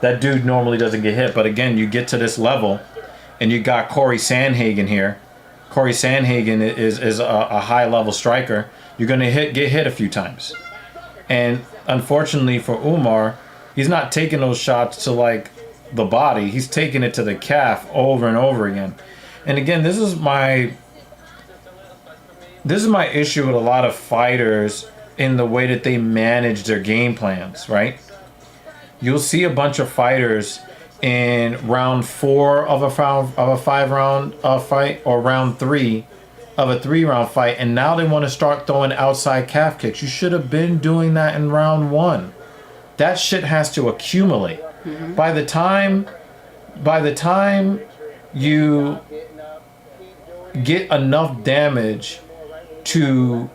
That dude normally doesn't get hit, but again, you get to this level, and you got Cory Sandhagen here. Cory Sandhagen is a high-level striker. You're going to get hit a few times. And unfortunately for Umar, he's not taking those shots to, like, the body. He's taking it to the calf over and over again. And again, this is my issue with a lot of fighters in the way that they manage their game plans, right? You'll see a bunch of fighters in round 4 of a 5-round fight, or round 3 of a 3-round fight, and now they want to start throwing outside calf kicks. You should have been doing that in round 1. That shit has to accumulate. Mm-hmm. By the time you get enough damage to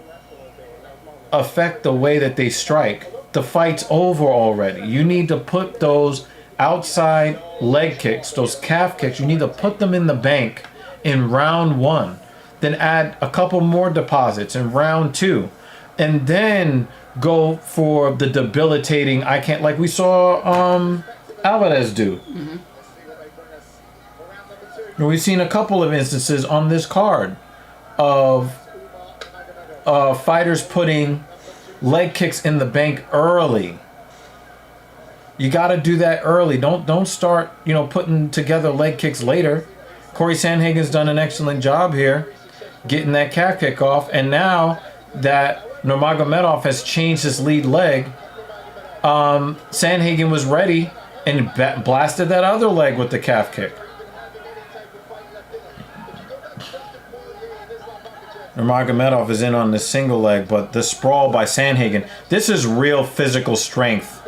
affect the way that they strike, the fight's over already. You need to put those outside leg kicks, those calf kicks, you need to put them in the bank in round 1. Then add a couple more deposits in round 2. And then go for the debilitating, like we saw Alvarez do. Mm-hmm. And we've seen a couple of instances on this card of fighters putting leg kicks in the bank early. You got to do that early. Don't start, putting together leg kicks later. Cory Sandhagen's done an excellent job here getting that calf kick off, and now that Nurmagomedov has changed his lead leg, Sandhagen was ready and blasted that other leg with the calf kick. Nurmagomedov is in on the single leg, but the sprawl by Sandhagen, this is real physical strength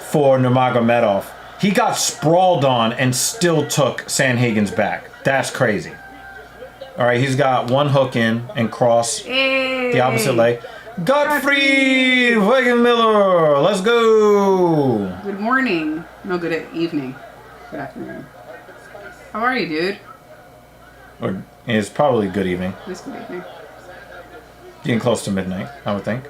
for Nurmagomedov. He got sprawled on and still took Sandhagen's back. That's crazy. All right, he's got one hook in and cross the opposite leg. Gottfried Wegenmiller, let's go. Good morning. No, good evening. Good afternoon. How are you, dude? Or it's probably good evening. It's good evening. Getting close to midnight, I would think.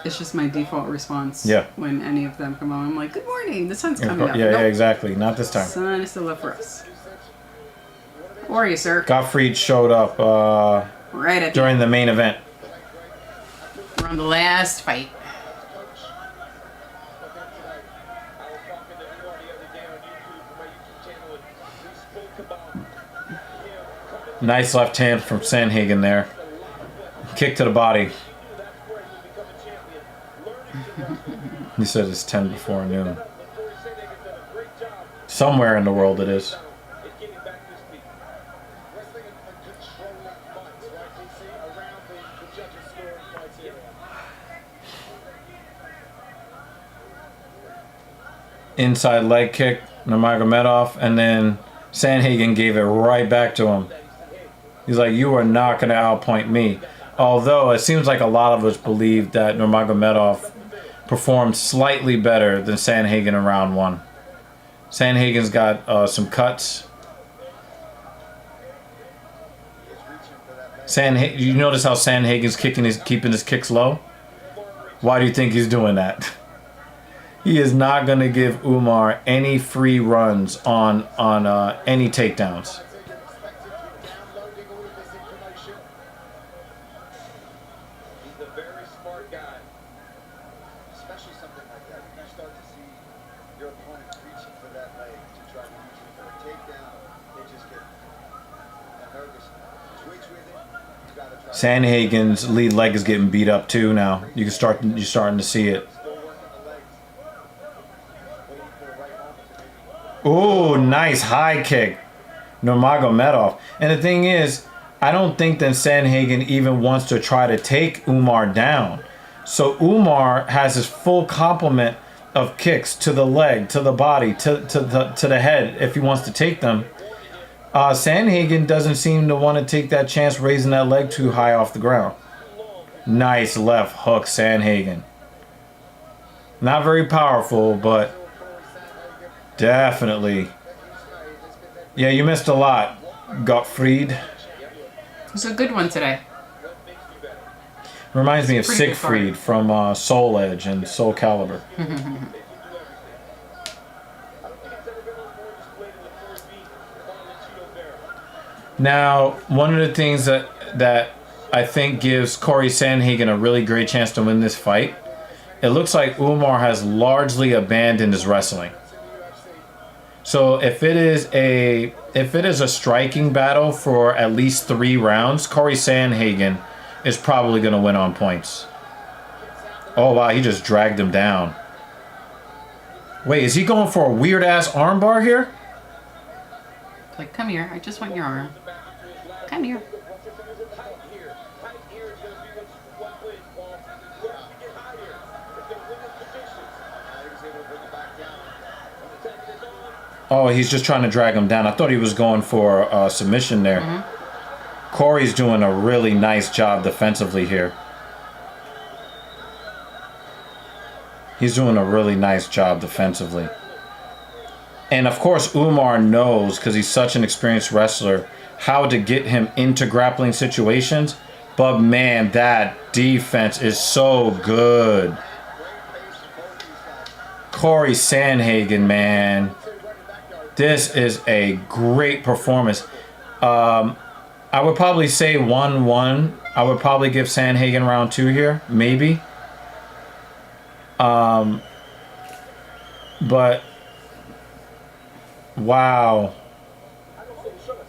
It's just my default response. Yeah. When any of them come on, I'm like, good morning. The sun's coming up. Yeah, nope. yeah, exactly. Not this time. The sun is still up for us. How are you, sir? Gottfried showed up right at during the main event. We're on the last fight. Nice left hand from Sandhagen there. Kick to the body. He said it's 10 before noon. Somewhere in the world it is. Inside leg kick, Nurmagomedov, and then Sandhagen gave it right back to him. He's like, you are not going to outpoint me. Although it seems like a lot of us believe that Nurmagomedov performed slightly better than Sandhagen in round 1. Sandhagen's got some cuts. You notice how Sandhagen's keeping his kicks low? Why do you think he's doing that? He is not going to give Umar any free runs on any takedowns. Sandhagen's lead leg is getting beat up too now. You're starting to see it. Ooh, nice high kick, Nurmagomedov. And the thing is, I don't think that Sandhagen even wants to try to take Umar down. So Umar has his full complement of kicks to the leg, to the body, to the head if he wants to take them. Sandhagen doesn't seem to want to take that chance raising that leg too high off the ground. Nice left hook, Sandhagen. Not very powerful, but definitely. Yeah, you missed a lot, Gottfried. It's a good one today. Reminds me of Siegfried from Soul Edge and Soul Calibur. Now, one of the things that I think gives Cory Sandhagen a really great chance to win this fight, it looks like Umar has largely abandoned his wrestling. So if it is a striking battle for at least 3 rounds, Cory Sandhagen is probably going to win on points. Oh wow, he just dragged him down. Wait, is he going for a weird ass armbar here? Like, come here. I just want your arm. Come here. Oh, he's just trying to drag him down. I thought he was going for a submission there. Mm-hmm. Cory's doing a really nice job defensively here. He's doing a really nice job defensively. And of course, Umar knows, because he's such an experienced wrestler, how to get him into grappling situations. But man, that defense is so good. Cory Sandhagen, man. This is a great performance. I would probably say 1-1. I would probably give Sandhagen round 2 here, maybe. But wow,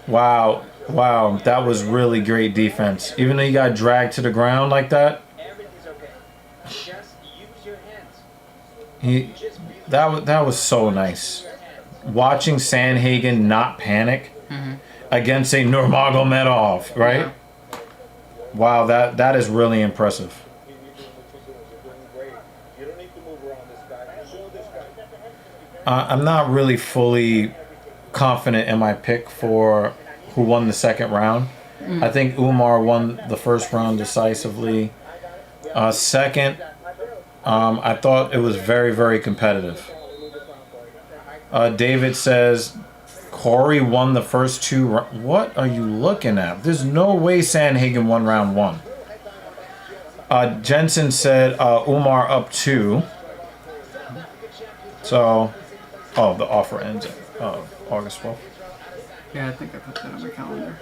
that was really great defense. Even though you got dragged to the ground like that, Everything's okay. Just use your hands. that was so nice. Watching Sandhagen not panic against a Nurmagomedov, right? Yeah. Wow, that is really impressive. I'm not really fully confident in my pick for who won the second round. I think Umar won the first round decisively. Second, I thought it was very, very competitive. David says Cory won the first 2 rounds. What are you looking at? There's no way Sandhagen won round 1. Jensen said Umar up 2. So, the offer ends August 12th. Yeah, I think I put that on my calendar.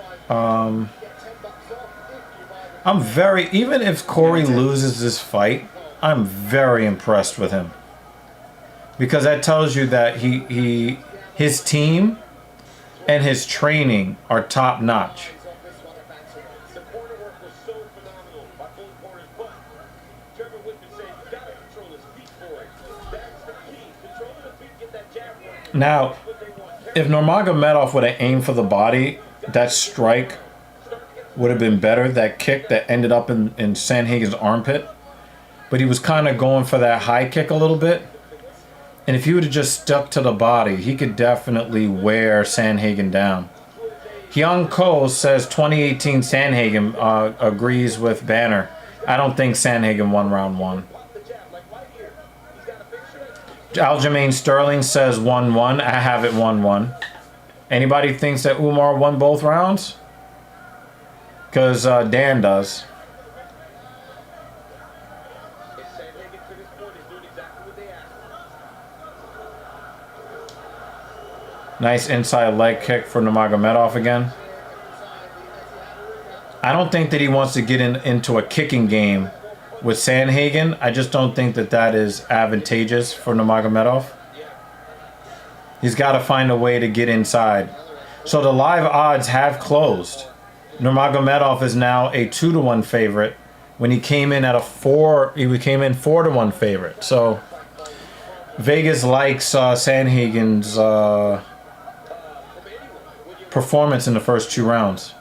I'm even if Cory loses this fight, I'm very impressed with him. Because that tells you that his team and his training are top notch. Now, if Nurmagomedov would have aimed for the body, that strike would have been better. That kick that ended up in Sandhagen's armpit. But he was kind of going for that high kick a little bit. And if he would have just stuck to the body, he could definitely wear Sandhagen down. Hyung Ko says 2018 Sandhagen agrees with Banner. I don't think Sandhagen won round 1. Aljamain Sterling says 1-1. I have it 1-1. Anybody thinks that Umar won both rounds? Because Dan does. Nice inside leg kick for Nurmagomedov again. I don't think that he wants to get into a kicking game with Sandhagen. I just don't think that is advantageous for Nurmagomedov. He's got to find a way to get inside. So the live odds have closed. Nurmagomedov is now a 2-1 favorite. When he came in at he came in 4-1 favorite. So Vegas likes Sandhagen's performance in the first 2 rounds.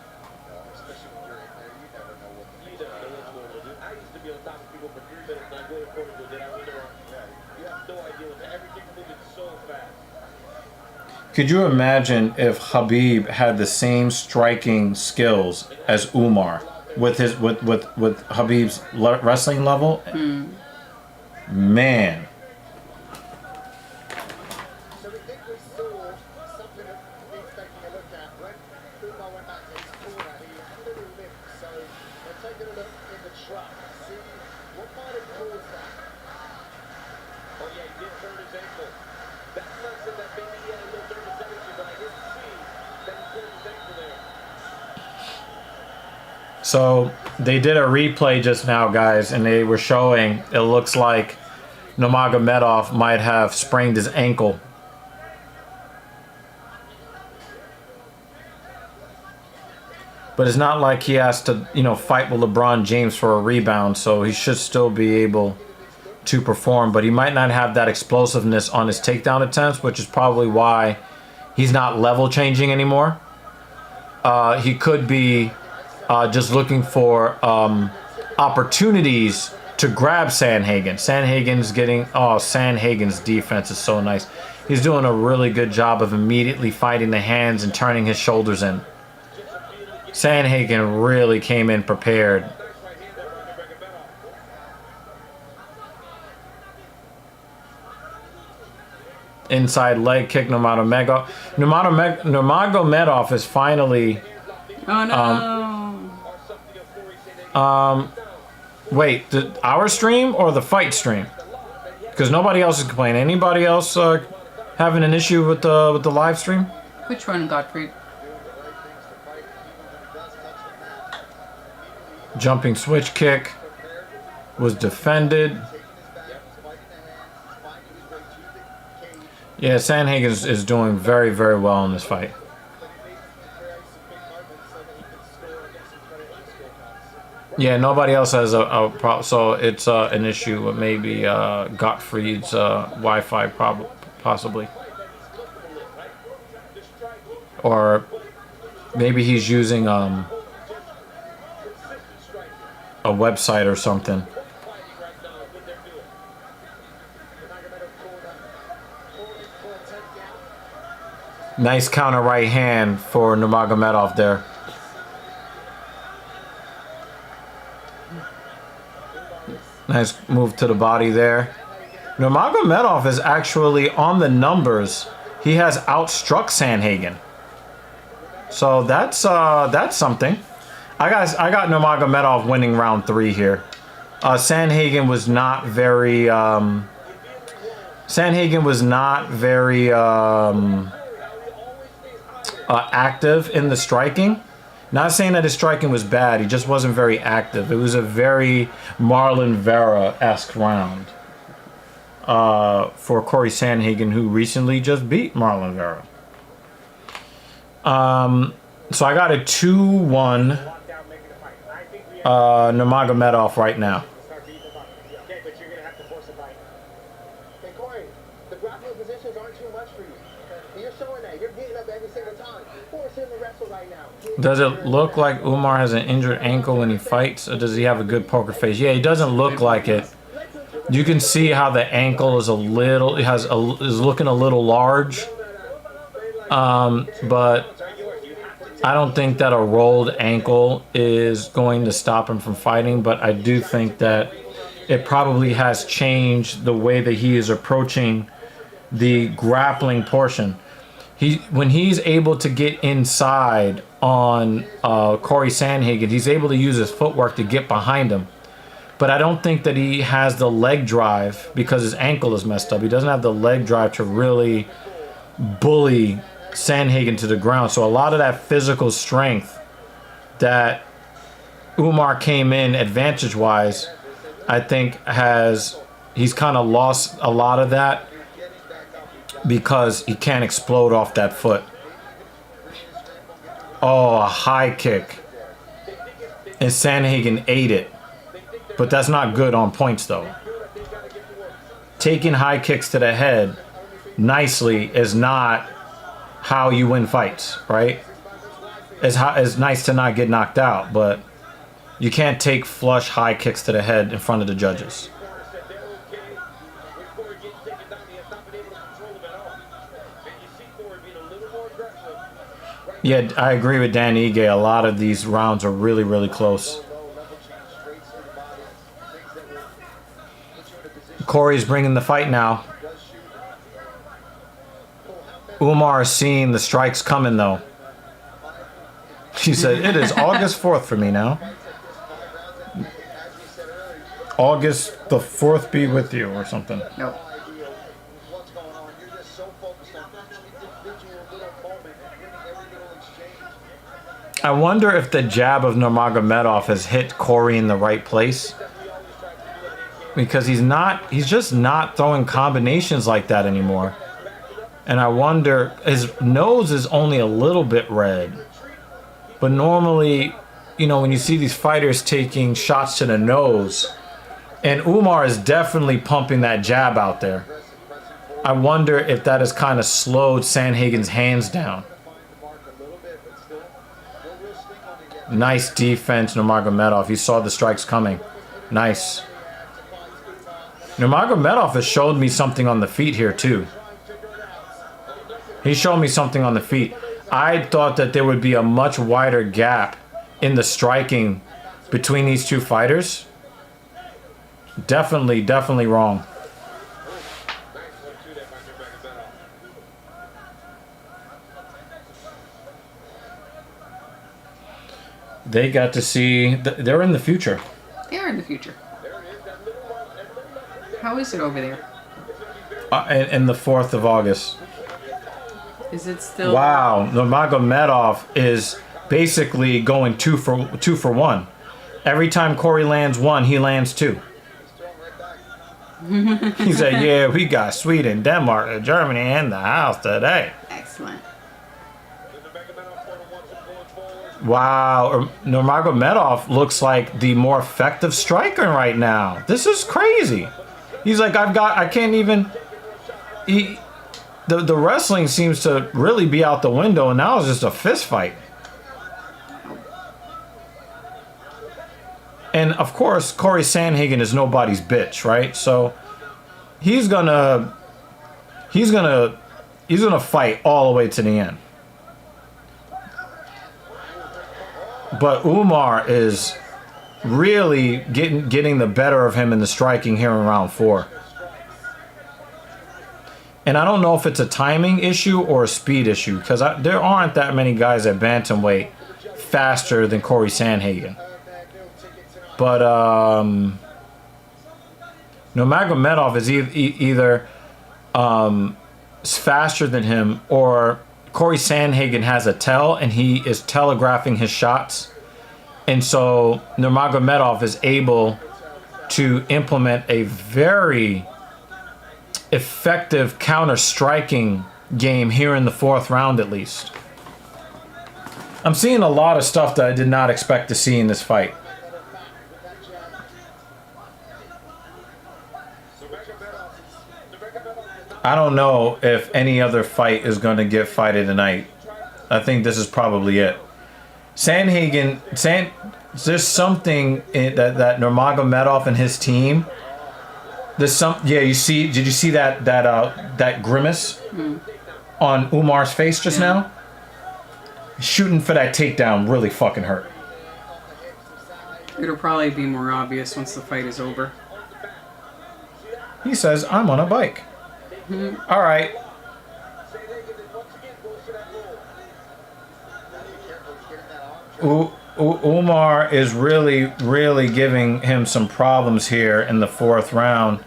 Could you imagine if Khabib had the same striking skills as Umar with Khabib's wrestling level? Man. So we think we saw something that needs taking a look at. When Umar went back to his corner, he had a little limp. So they're taking a look in the truck. See what might have caused that. Oh yeah, he did hurt his ankle. That's not so that maybe he had a little bit of damage, but I didn't see that he pulled his ankle there. So they did a replay just now, guys, and they were showing it looks like Nurmagomedov might have sprained his ankle. But it's not like he has to, you know, fight with LeBron James for a rebound, so he should still be able to perform. But he might not have that explosiveness on his takedown attempts, which is probably why he's not level changing anymore. He could be just looking for opportunities to grab Sandhagen. Sandhagen's defense is so nice. He's doing a really good job of immediately fighting the hands and turning his shoulders in. Sandhagen really came in prepared. Inside leg kick, Nurmagomedov is finally... Oh no. Wait, our stream or the fight stream? Because nobody else is complaining. Anybody else having an issue with the live stream? Which one, Godfrey? Jumping switch kick was defended. Yeah, Sandhagen is doing very, very well in this fight. Yeah, nobody else has a problem, so it's an issue with maybe Gottfried's Wi-Fi possibly. Or maybe he's using a website or something. Nice counter right hand for Nurmagomedov there. Nice move to the body there. Nurmagomedov is actually on the numbers. He has outstruck Sandhagen. So that's something. I got Nurmagomedov winning round 3 here. Sandhagen was not very active in the striking. Not saying that his striking was bad, he just wasn't very active. It was a very Marlon Vera-esque round for Cory Sandhagen, who recently just beat Marlon Vera. So I got a 2-1 Nurmagomedov right now. Okay, but you're gonna have to force a fight. Hey Cory, the grappling positions aren't too much for you. You're showing that. You're getting up every single time. Force him to wrestle right now. Does it look like Umar has an injured ankle when he fights, or does he have a good poker face? Yeah, he doesn't look like it. You can see how the ankle is is looking a little large. But I don't think that a rolled ankle is going to stop him from fighting, but I do think that it probably has changed the way that he is approaching the grappling portion. When he's able to get inside on Cory Sandhagen, he's able to use his footwork to get behind him. But I don't think that he has the leg drive because his ankle is messed up. He doesn't have the leg drive to really bully Sandhagen to the ground. So a lot of that physical strength that Umar came in advantage-wise, I think he's kind of lost a lot of that because he can't explode off that foot. Oh, a high kick. And Sandhagen ate it. But that's not good on points, though. Taking high kicks to the head nicely is not how you win fights, right? It's nice to not get knocked out, but you can't take flush high kicks to the head in front of the judges. Yeah, I agree with Dan Ige. A lot of these rounds are really, really close. Cory's bringing the fight now. Umar is seeing the strikes coming, though. She said, it is August 4th for me now. August the 4th be with you, or something. Nope. I wonder if the jab of Nurmagomedov has hit Cory in the right place. Because he's just not throwing combinations like that anymore. And I wonder, his nose is only a little bit red. But normally, you know, when you see these fighters taking shots to the nose, and Umar is definitely pumping that jab out there. I wonder if that has kind of slowed Sandhagen's hands down. Nice defense, Nurmagomedov. He saw the strikes coming. Nice. Nurmagomedov has showed me something on the feet here too. He showed me something on the feet. I thought that there would be a much wider gap in the striking between these two fighters. Definitely wrong. They got to see, they're in the future. They are in the future. How is it over there? In the 4th of August. Is it still? Wow, Nurmagomedov is basically going two for one. Every time Cory lands one, he lands two. He said, yeah, we got Sweden, Denmark, Germany in the house today. Excellent. Wow, Nurmagomedov looks like the more effective striker right now. This is crazy. He's like, I can't even... The wrestling seems to really be out the window, and now it's just a fist fight. And of course, Cory Sandhagen is nobody's bitch, right? So he's gonna fight all the way to the end. But Umar is really getting the better of him in the striking here in round 4. And I don't know if it's a timing issue or a speed issue, because there aren't that many guys at bantamweight faster than Cory Sandhagen. But Nurmagomedov is either faster than him, or Cory Sandhagen has a tell and he is telegraphing his shots. And so Nurmagomedov is able to implement a very effective counter-striking game here in the 4th round at least. I'm seeing a lot of stuff that I did not expect to see in this fight. I don't know if any other fight is going to get fighted tonight. I think this is probably it. Sandhagen, there's something that Nurmagomedov and his team. There's some. Yeah, you see. Did you see that grimace on Umar's face just now? Shooting for that takedown really fucking hurt. It'll probably be more obvious once the fight is over. He says, "I'm on a bike." All right. Umar is really giving him some problems here in the 4th round.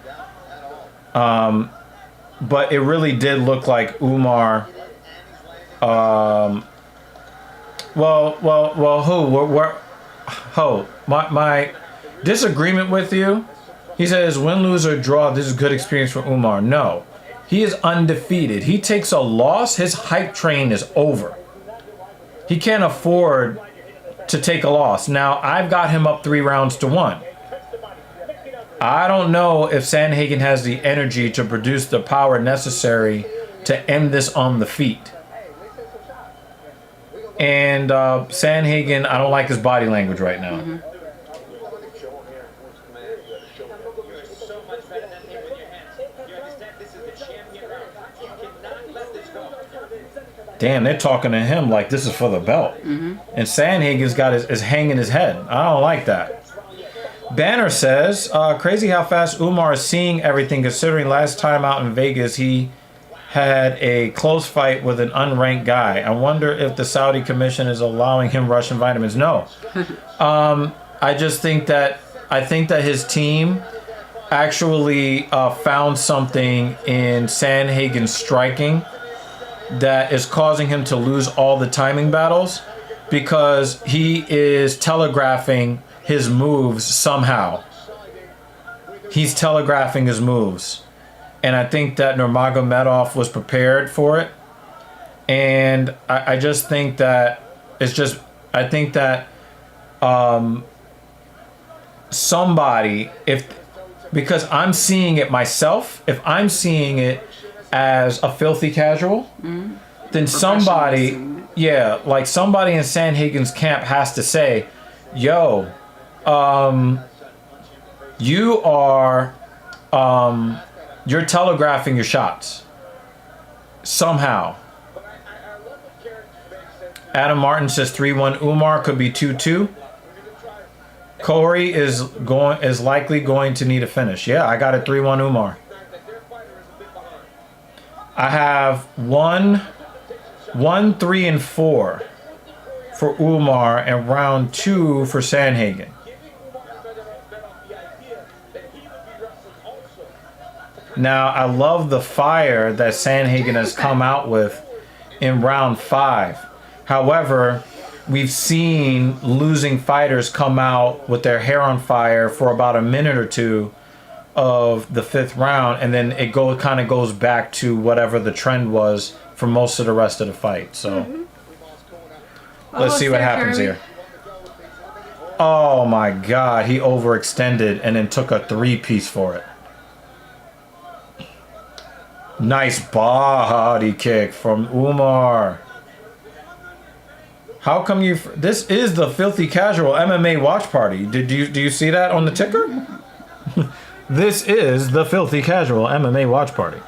But it really did look like Umar. My disagreement with you. He says, win, lose, or draw, this is good experience for Umar. No. He is undefeated. He takes a loss, his hype train is over. He can't afford to take a loss. Now, I've got him up 3 rounds to 1. I don't know if Sandhagen has the energy to produce the power necessary to end this on the feet. And Sandhagen, I don't like his body language right now. Damn, they're talking to him like this is for the belt. And Sandhagen's got his hanging his head. I don't like that. Banner says, crazy how fast Umar is seeing everything, considering last time out in Vegas he had a close fight with an unranked guy. I wonder if the Saudi commission is allowing him Russian vitamins. No. I just think that his team actually found something in Sandhagen's striking that is causing him to lose all the timing battles, because he is telegraphing his moves somehow. He's telegraphing his moves. And I think that Nurmagomedov was prepared for it. And I just think that it's just I think that somebody, because I'm seeing it myself, if I'm seeing it as a filthy casual, then somebody, like somebody in Sandhagen's camp has to say, yo, you're telegraphing your shots somehow. Adam Martin says 3-1 Umar, could be 2-2. Cory is likely going to need a finish. Yeah, I got a 3-1 Umar. I have 1, 3, and 4 for Umar and round 2 for Sandhagen. Now, I love the fire that Sandhagen has come out with in round 5. However, we've seen losing fighters come out with their hair on fire for about a minute or two of the 5th round, and then it kind of goes back to whatever the trend was for most of the rest of the fight. So let's see what happens here. Oh my God, he overextended and then took a 3-piece for it. Nice body kick from Umar. How come you? This is the Filthy Casual MMA watch party. Do you see that on the ticker? This is the Filthy Casual MMA watch party,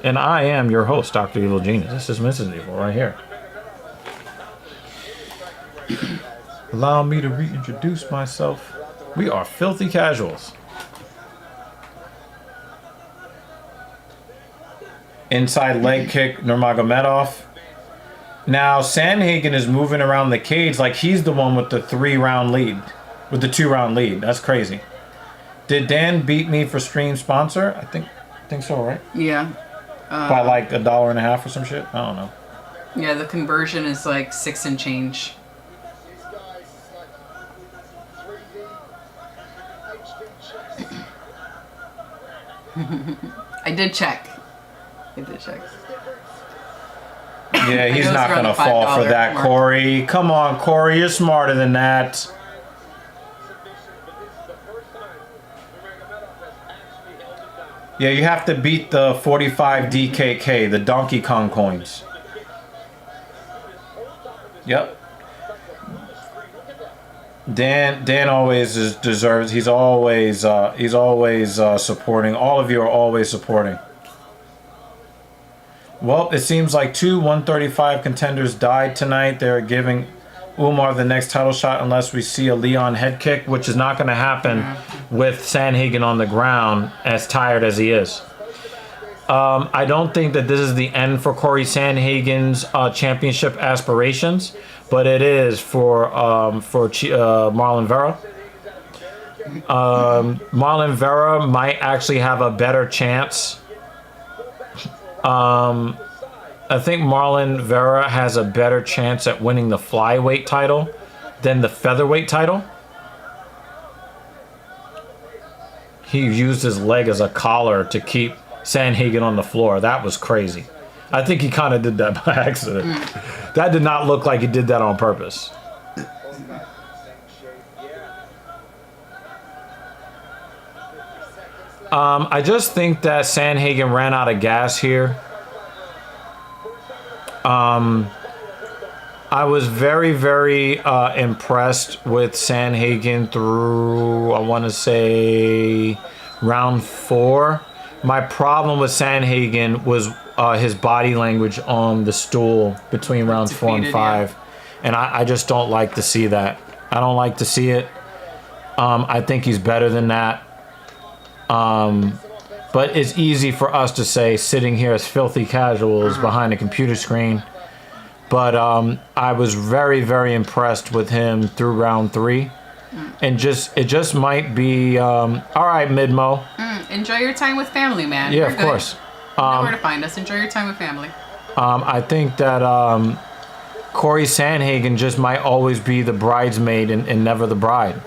and I am your host, Dr. Evil Genius. This is Mrs. Evil right here. Allow me to reintroduce myself. We are Filthy Casuals. Inside leg kick, Nurmagomedov. Now, Sandhagen is moving around the cage like he's the one with the 3-round lead. With the 2-round lead. That's crazy. Did Dan beat me for stream sponsor? I think so, right? Yeah. By like $1.50 or some shit? I don't know. Yeah, the conversion is like 6 and change. I did check. Yeah, he's not going to fall for that, Cory. Come on, Cory. You're smarter than that. Yeah, you have to beat the 45 DKK, the Donkey Kong coins. Yep. Dan always deserves. He's always supporting. All of you are always supporting. Well, it seems like 2 135 contenders died tonight. They're giving Umar the next title shot unless we see a Leon head kick, which is not going to happen with Sandhagen on the ground, as tired as he is. I don't think that this is the end for Cory Sandhagen's championship aspirations, but it is for Marlon Vera. Marlon Vera might actually have a better chance. I think Marlon Vera has a better chance at winning the flyweight title than the featherweight title. He used his leg as a collar to keep Sandhagen on the floor. That was crazy. I think he kind of did that by accident. That did not look like he did that on purpose. I just think that Sandhagen ran out of gas here. I was very, very impressed with Sandhagen through, I want to say, round 4. My problem with Sandhagen was his body language on the stool between rounds 4 and 5. Yeah. And I just don't like to see that. I don't like to see it. I think he's better than that. But it's easy for us to say sitting here as filthy casuals behind a computer screen. But I was very, very impressed with him through round 3. And it just might be all right, Midmo. Enjoy your time with family, man. Yeah, of course. You know where to find us. Enjoy your time with family. I think that Cory Sandhagen just might always be the bridesmaid and never the bride.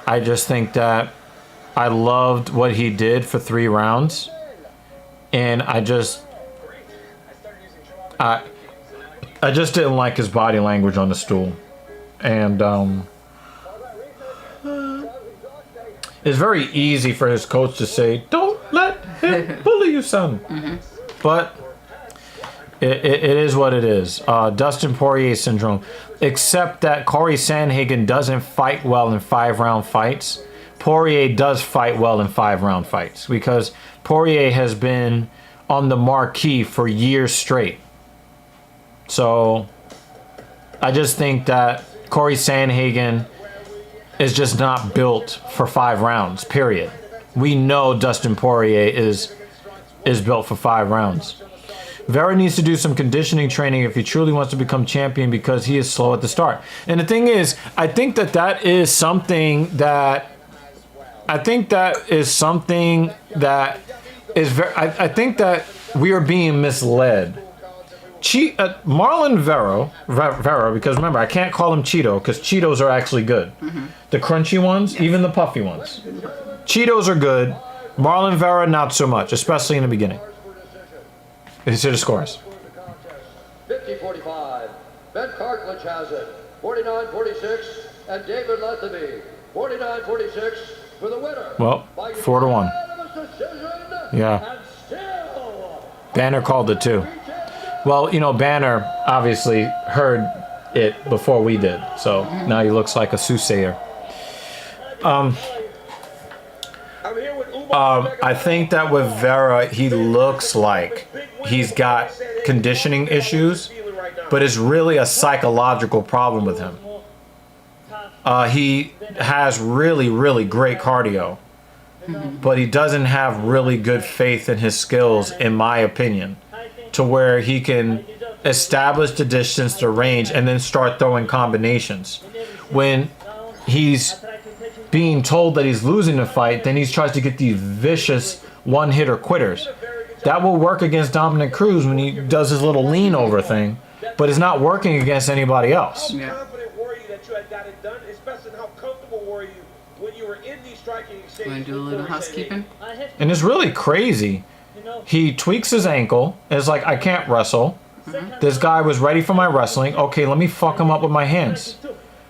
I just think that I loved what he did for 3 rounds, and I just didn't like his body language on the stool. And it's very easy for his coach to say, "Don't let him bully you, son." But it is what it is. Dustin Poirier syndrome. Except that Cory Sandhagen doesn't fight well in 5-round fights. Poirier does fight well in 5-round fights because Poirier has been on the marquee for years straight. So I just think that Cory Sandhagen is just not built for 5 rounds, period. We know Dustin Poirier is built for 5 rounds. Vera needs to do some conditioning training if he truly wants to become champion because he is slow at the start. And the thing is, I think that is something that I think that is we are being misled. Marlon Vera, because remember, I can't call him Cheeto because Cheetos are actually good. The crunchy ones, even the puffy ones. Cheetos are good. Marlon Vera, not so much, especially in the beginning. These are the scores. 50-45. Ben Cartledge has it. 49-46. And David Lethaby. 49-46 for the winner. Well, 4-1. Yeah. Banner called it too. Well, you know, Banner obviously heard it before we did, so now he looks like a soothsayer. I think that with Vera, he looks like he's got conditioning issues, but it's really a psychological problem with him. He has really, really great cardio, but he doesn't have really good faith in his skills, in my opinion, to where he can establish the distance, the range, and then start throwing combinations. When he's being told that he's losing the fight, then he tries to get these vicious one-hitter quitters. That will work against Dominic Cruz when he does his little lean over thing, but it's not working against anybody else. How confident were you that you had got it done, especially how comfortable were you when you were in these striking exchanges? Want to do a little housekeeping? And it's really crazy. He tweaks his ankle. It's like, I can't wrestle. This guy was ready for my wrestling. Okay, let me fuck him up with my hands.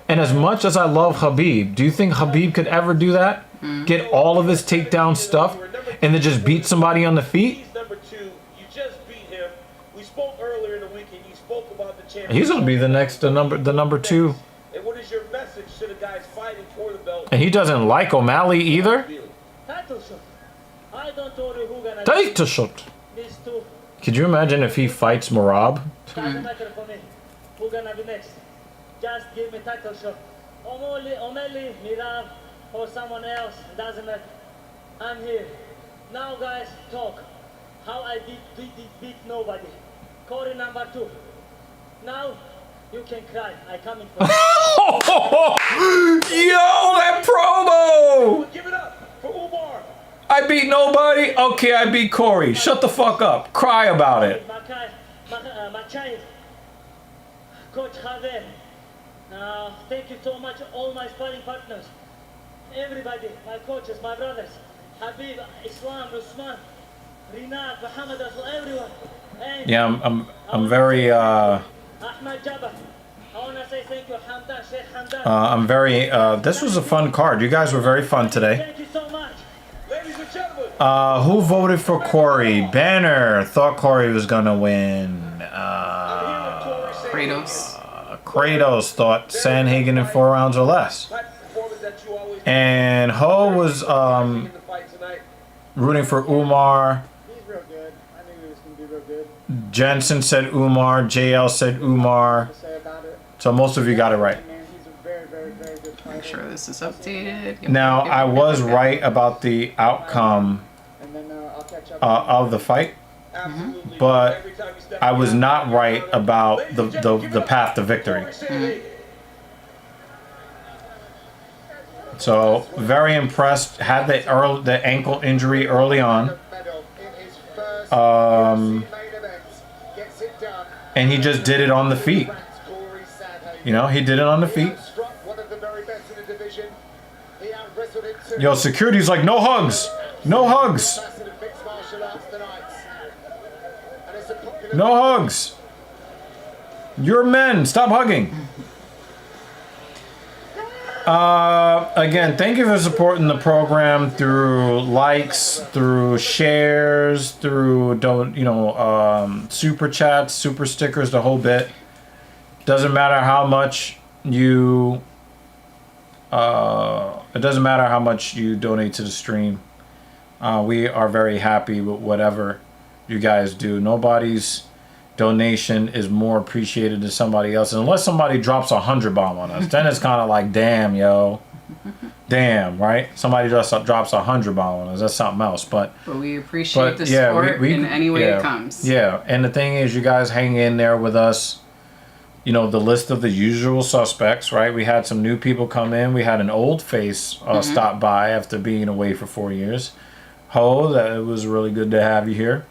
And as much as I love Khabib, do you think Khabib could ever do that? Get all of his takedown stuff and then just beat somebody on the feet? He's number 2. You just beat him. We spoke earlier in the week and you spoke about the championship. He's gonna be the number 2. And what is your message to the guys fighting for the belt? And he doesn't like O'Malley either. Title shot. Could you imagine if he fights Merab? Doesn't matter for me. Who's gonna be next? Just give me title shot. O'Malley, Merab, or someone else. Doesn't matter. I'm here. Now, guys, talk. How I beat nobody. Cory number 2. Now you can cry. I coming for you. Yo, that promo! Give it up for Umar. I beat nobody? Okay, I beat Cory. Shut the fuck up. Cry about it. My child, Coach Javier. Thank you so much, all my sparring partners. Everybody, my coaches, my brothers. Habib, Islam, Usman, Rinat, Muhammad, everyone. And Yeah, I'm very Ahmad Jabbar. I want to say thank you, Hamdan, Sheikh Hamdan. I'm very this was a fun card. You guys were very fun today. Thank you so much. Ladies and gentlemen. Who voted for Cory? Banner thought Cory was gonna win. Kratos. Kratos thought Sandhagen in 4 rounds or less. And Ho was rooting for Umar. He's real good. I knew he was going to be real good. Jensen said Umar. JL said Umar. To say about it. So most of you got it right. Man, he's a very, very, very good fighter. Make sure this is updated. Now, I was right about the outcome And then I'll catch up. of the fight, but I was not right about the path to victory. So very impressed. Had the ankle injury early on, and he just did it on the feet. You know, he did it on the feet. Yo, security's like, no hugs, no hugs, no hugs. You're men. Stop hugging. Again, thank you for supporting the program through likes, through shares, through super chats, super stickers, the whole bit. Doesn't matter how much you. It doesn't matter how much you donate to the stream. We are very happy with whatever you guys do. Nobody's donation is more appreciated than somebody else, unless somebody drops a 100 bomb on us. Then it's kind of like, damn, yo, damn, right? Somebody just drops a 100 bomb on us. That's something else. But we appreciate the support in any way it comes. Yeah, and the thing is, you guys hang in there with us. You know, the list of the usual suspects, right? We had some new people come in. We had an old face stop by after being away for 4 years. Ho, that it was really good to have you here.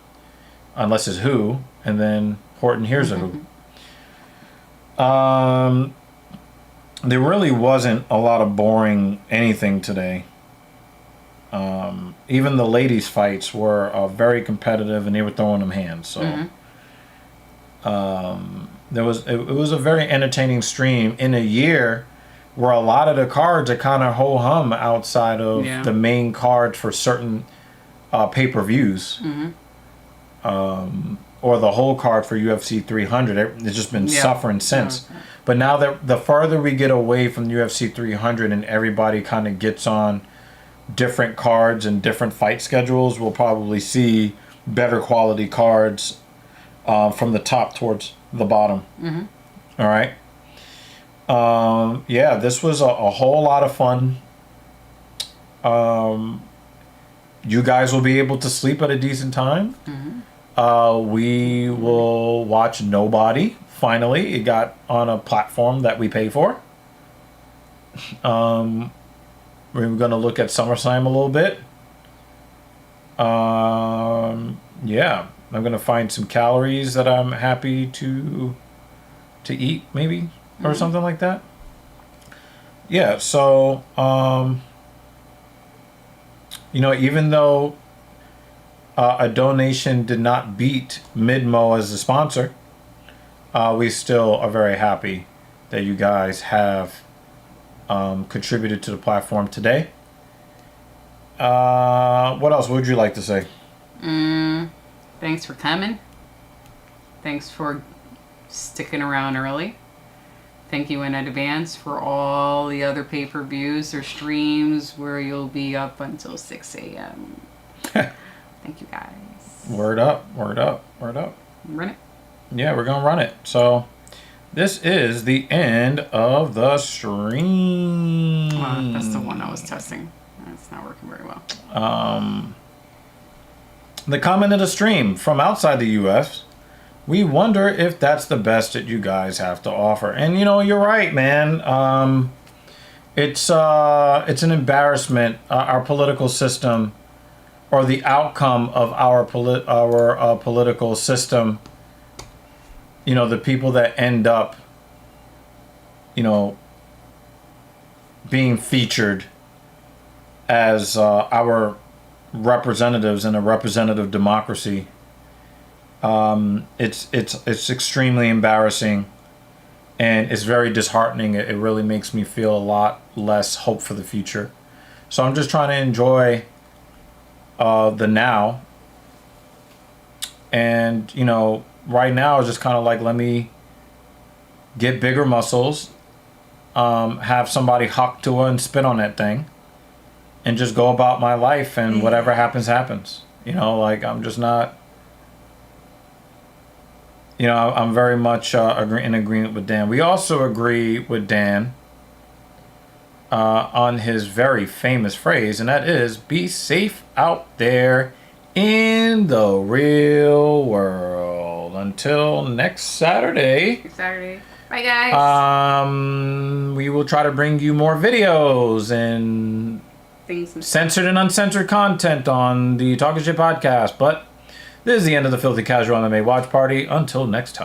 Unless it's who, and then Horton, here's a who. There really wasn't a lot of boring anything today. Even the ladies' fights were very competitive, and they were throwing them hands. So, it was a very entertaining stream in a year where a lot of the cards are kind of ho hum outside of the main card for certain pay-per-views. Or the whole card for UFC 300. It's just been suffering since. But now that the farther we get away from UFC 300 and everybody kind of gets on different cards and different fight schedules, we'll probably see better quality cards from the top towards the bottom. All right. This was a whole lot of fun. You guys will be able to sleep at a decent time. We will watch Nobody. Finally, it got on a platform that we pay for. We're going to look at SummerSlam a little bit. I'm going to find some calories that I'm happy to eat, maybe, or something like that. Yeah, so, even though a donation did not beat Midmo as a sponsor, we still are very happy that you guys have contributed to the platform today. What else would you like to say? Thanks for coming. Thanks for sticking around early. Thank you in advance for all the other pay-per-views or streams where you'll be up until 6 a.m. Thank you, guys. Word up, word up, word up. Run it. Yeah, we're going to run it. So, this is the end of the stream. That's the one I was testing. It's not working very well. The comment of the stream from outside the U.S. We wonder if that's the best that you guys have to offer. And, you're right, man. It's an embarrassment. Our political system, or the outcome of our political system, the people that end up, being featured as our representatives in a representative democracy. It's extremely embarrassing, and it's very disheartening. It really makes me feel a lot less hope for the future. So I'm just trying to enjoy the now. And, right now is just kind of like, let me get bigger muscles, have somebody huck to her and spit on that thing, and just go about my life, and whatever happens, happens. I'm just not... I'm very much in agreement with Dan. We also agree with Dan on his very famous phrase, and that is, be safe out there in the real world. Until next Saturday. Bye, guys. We will try to bring you more videos and censored and uncensored content on the Talking Shit podcast. But this is the end of the Filthy Casual MMA Watch Party. Until next time.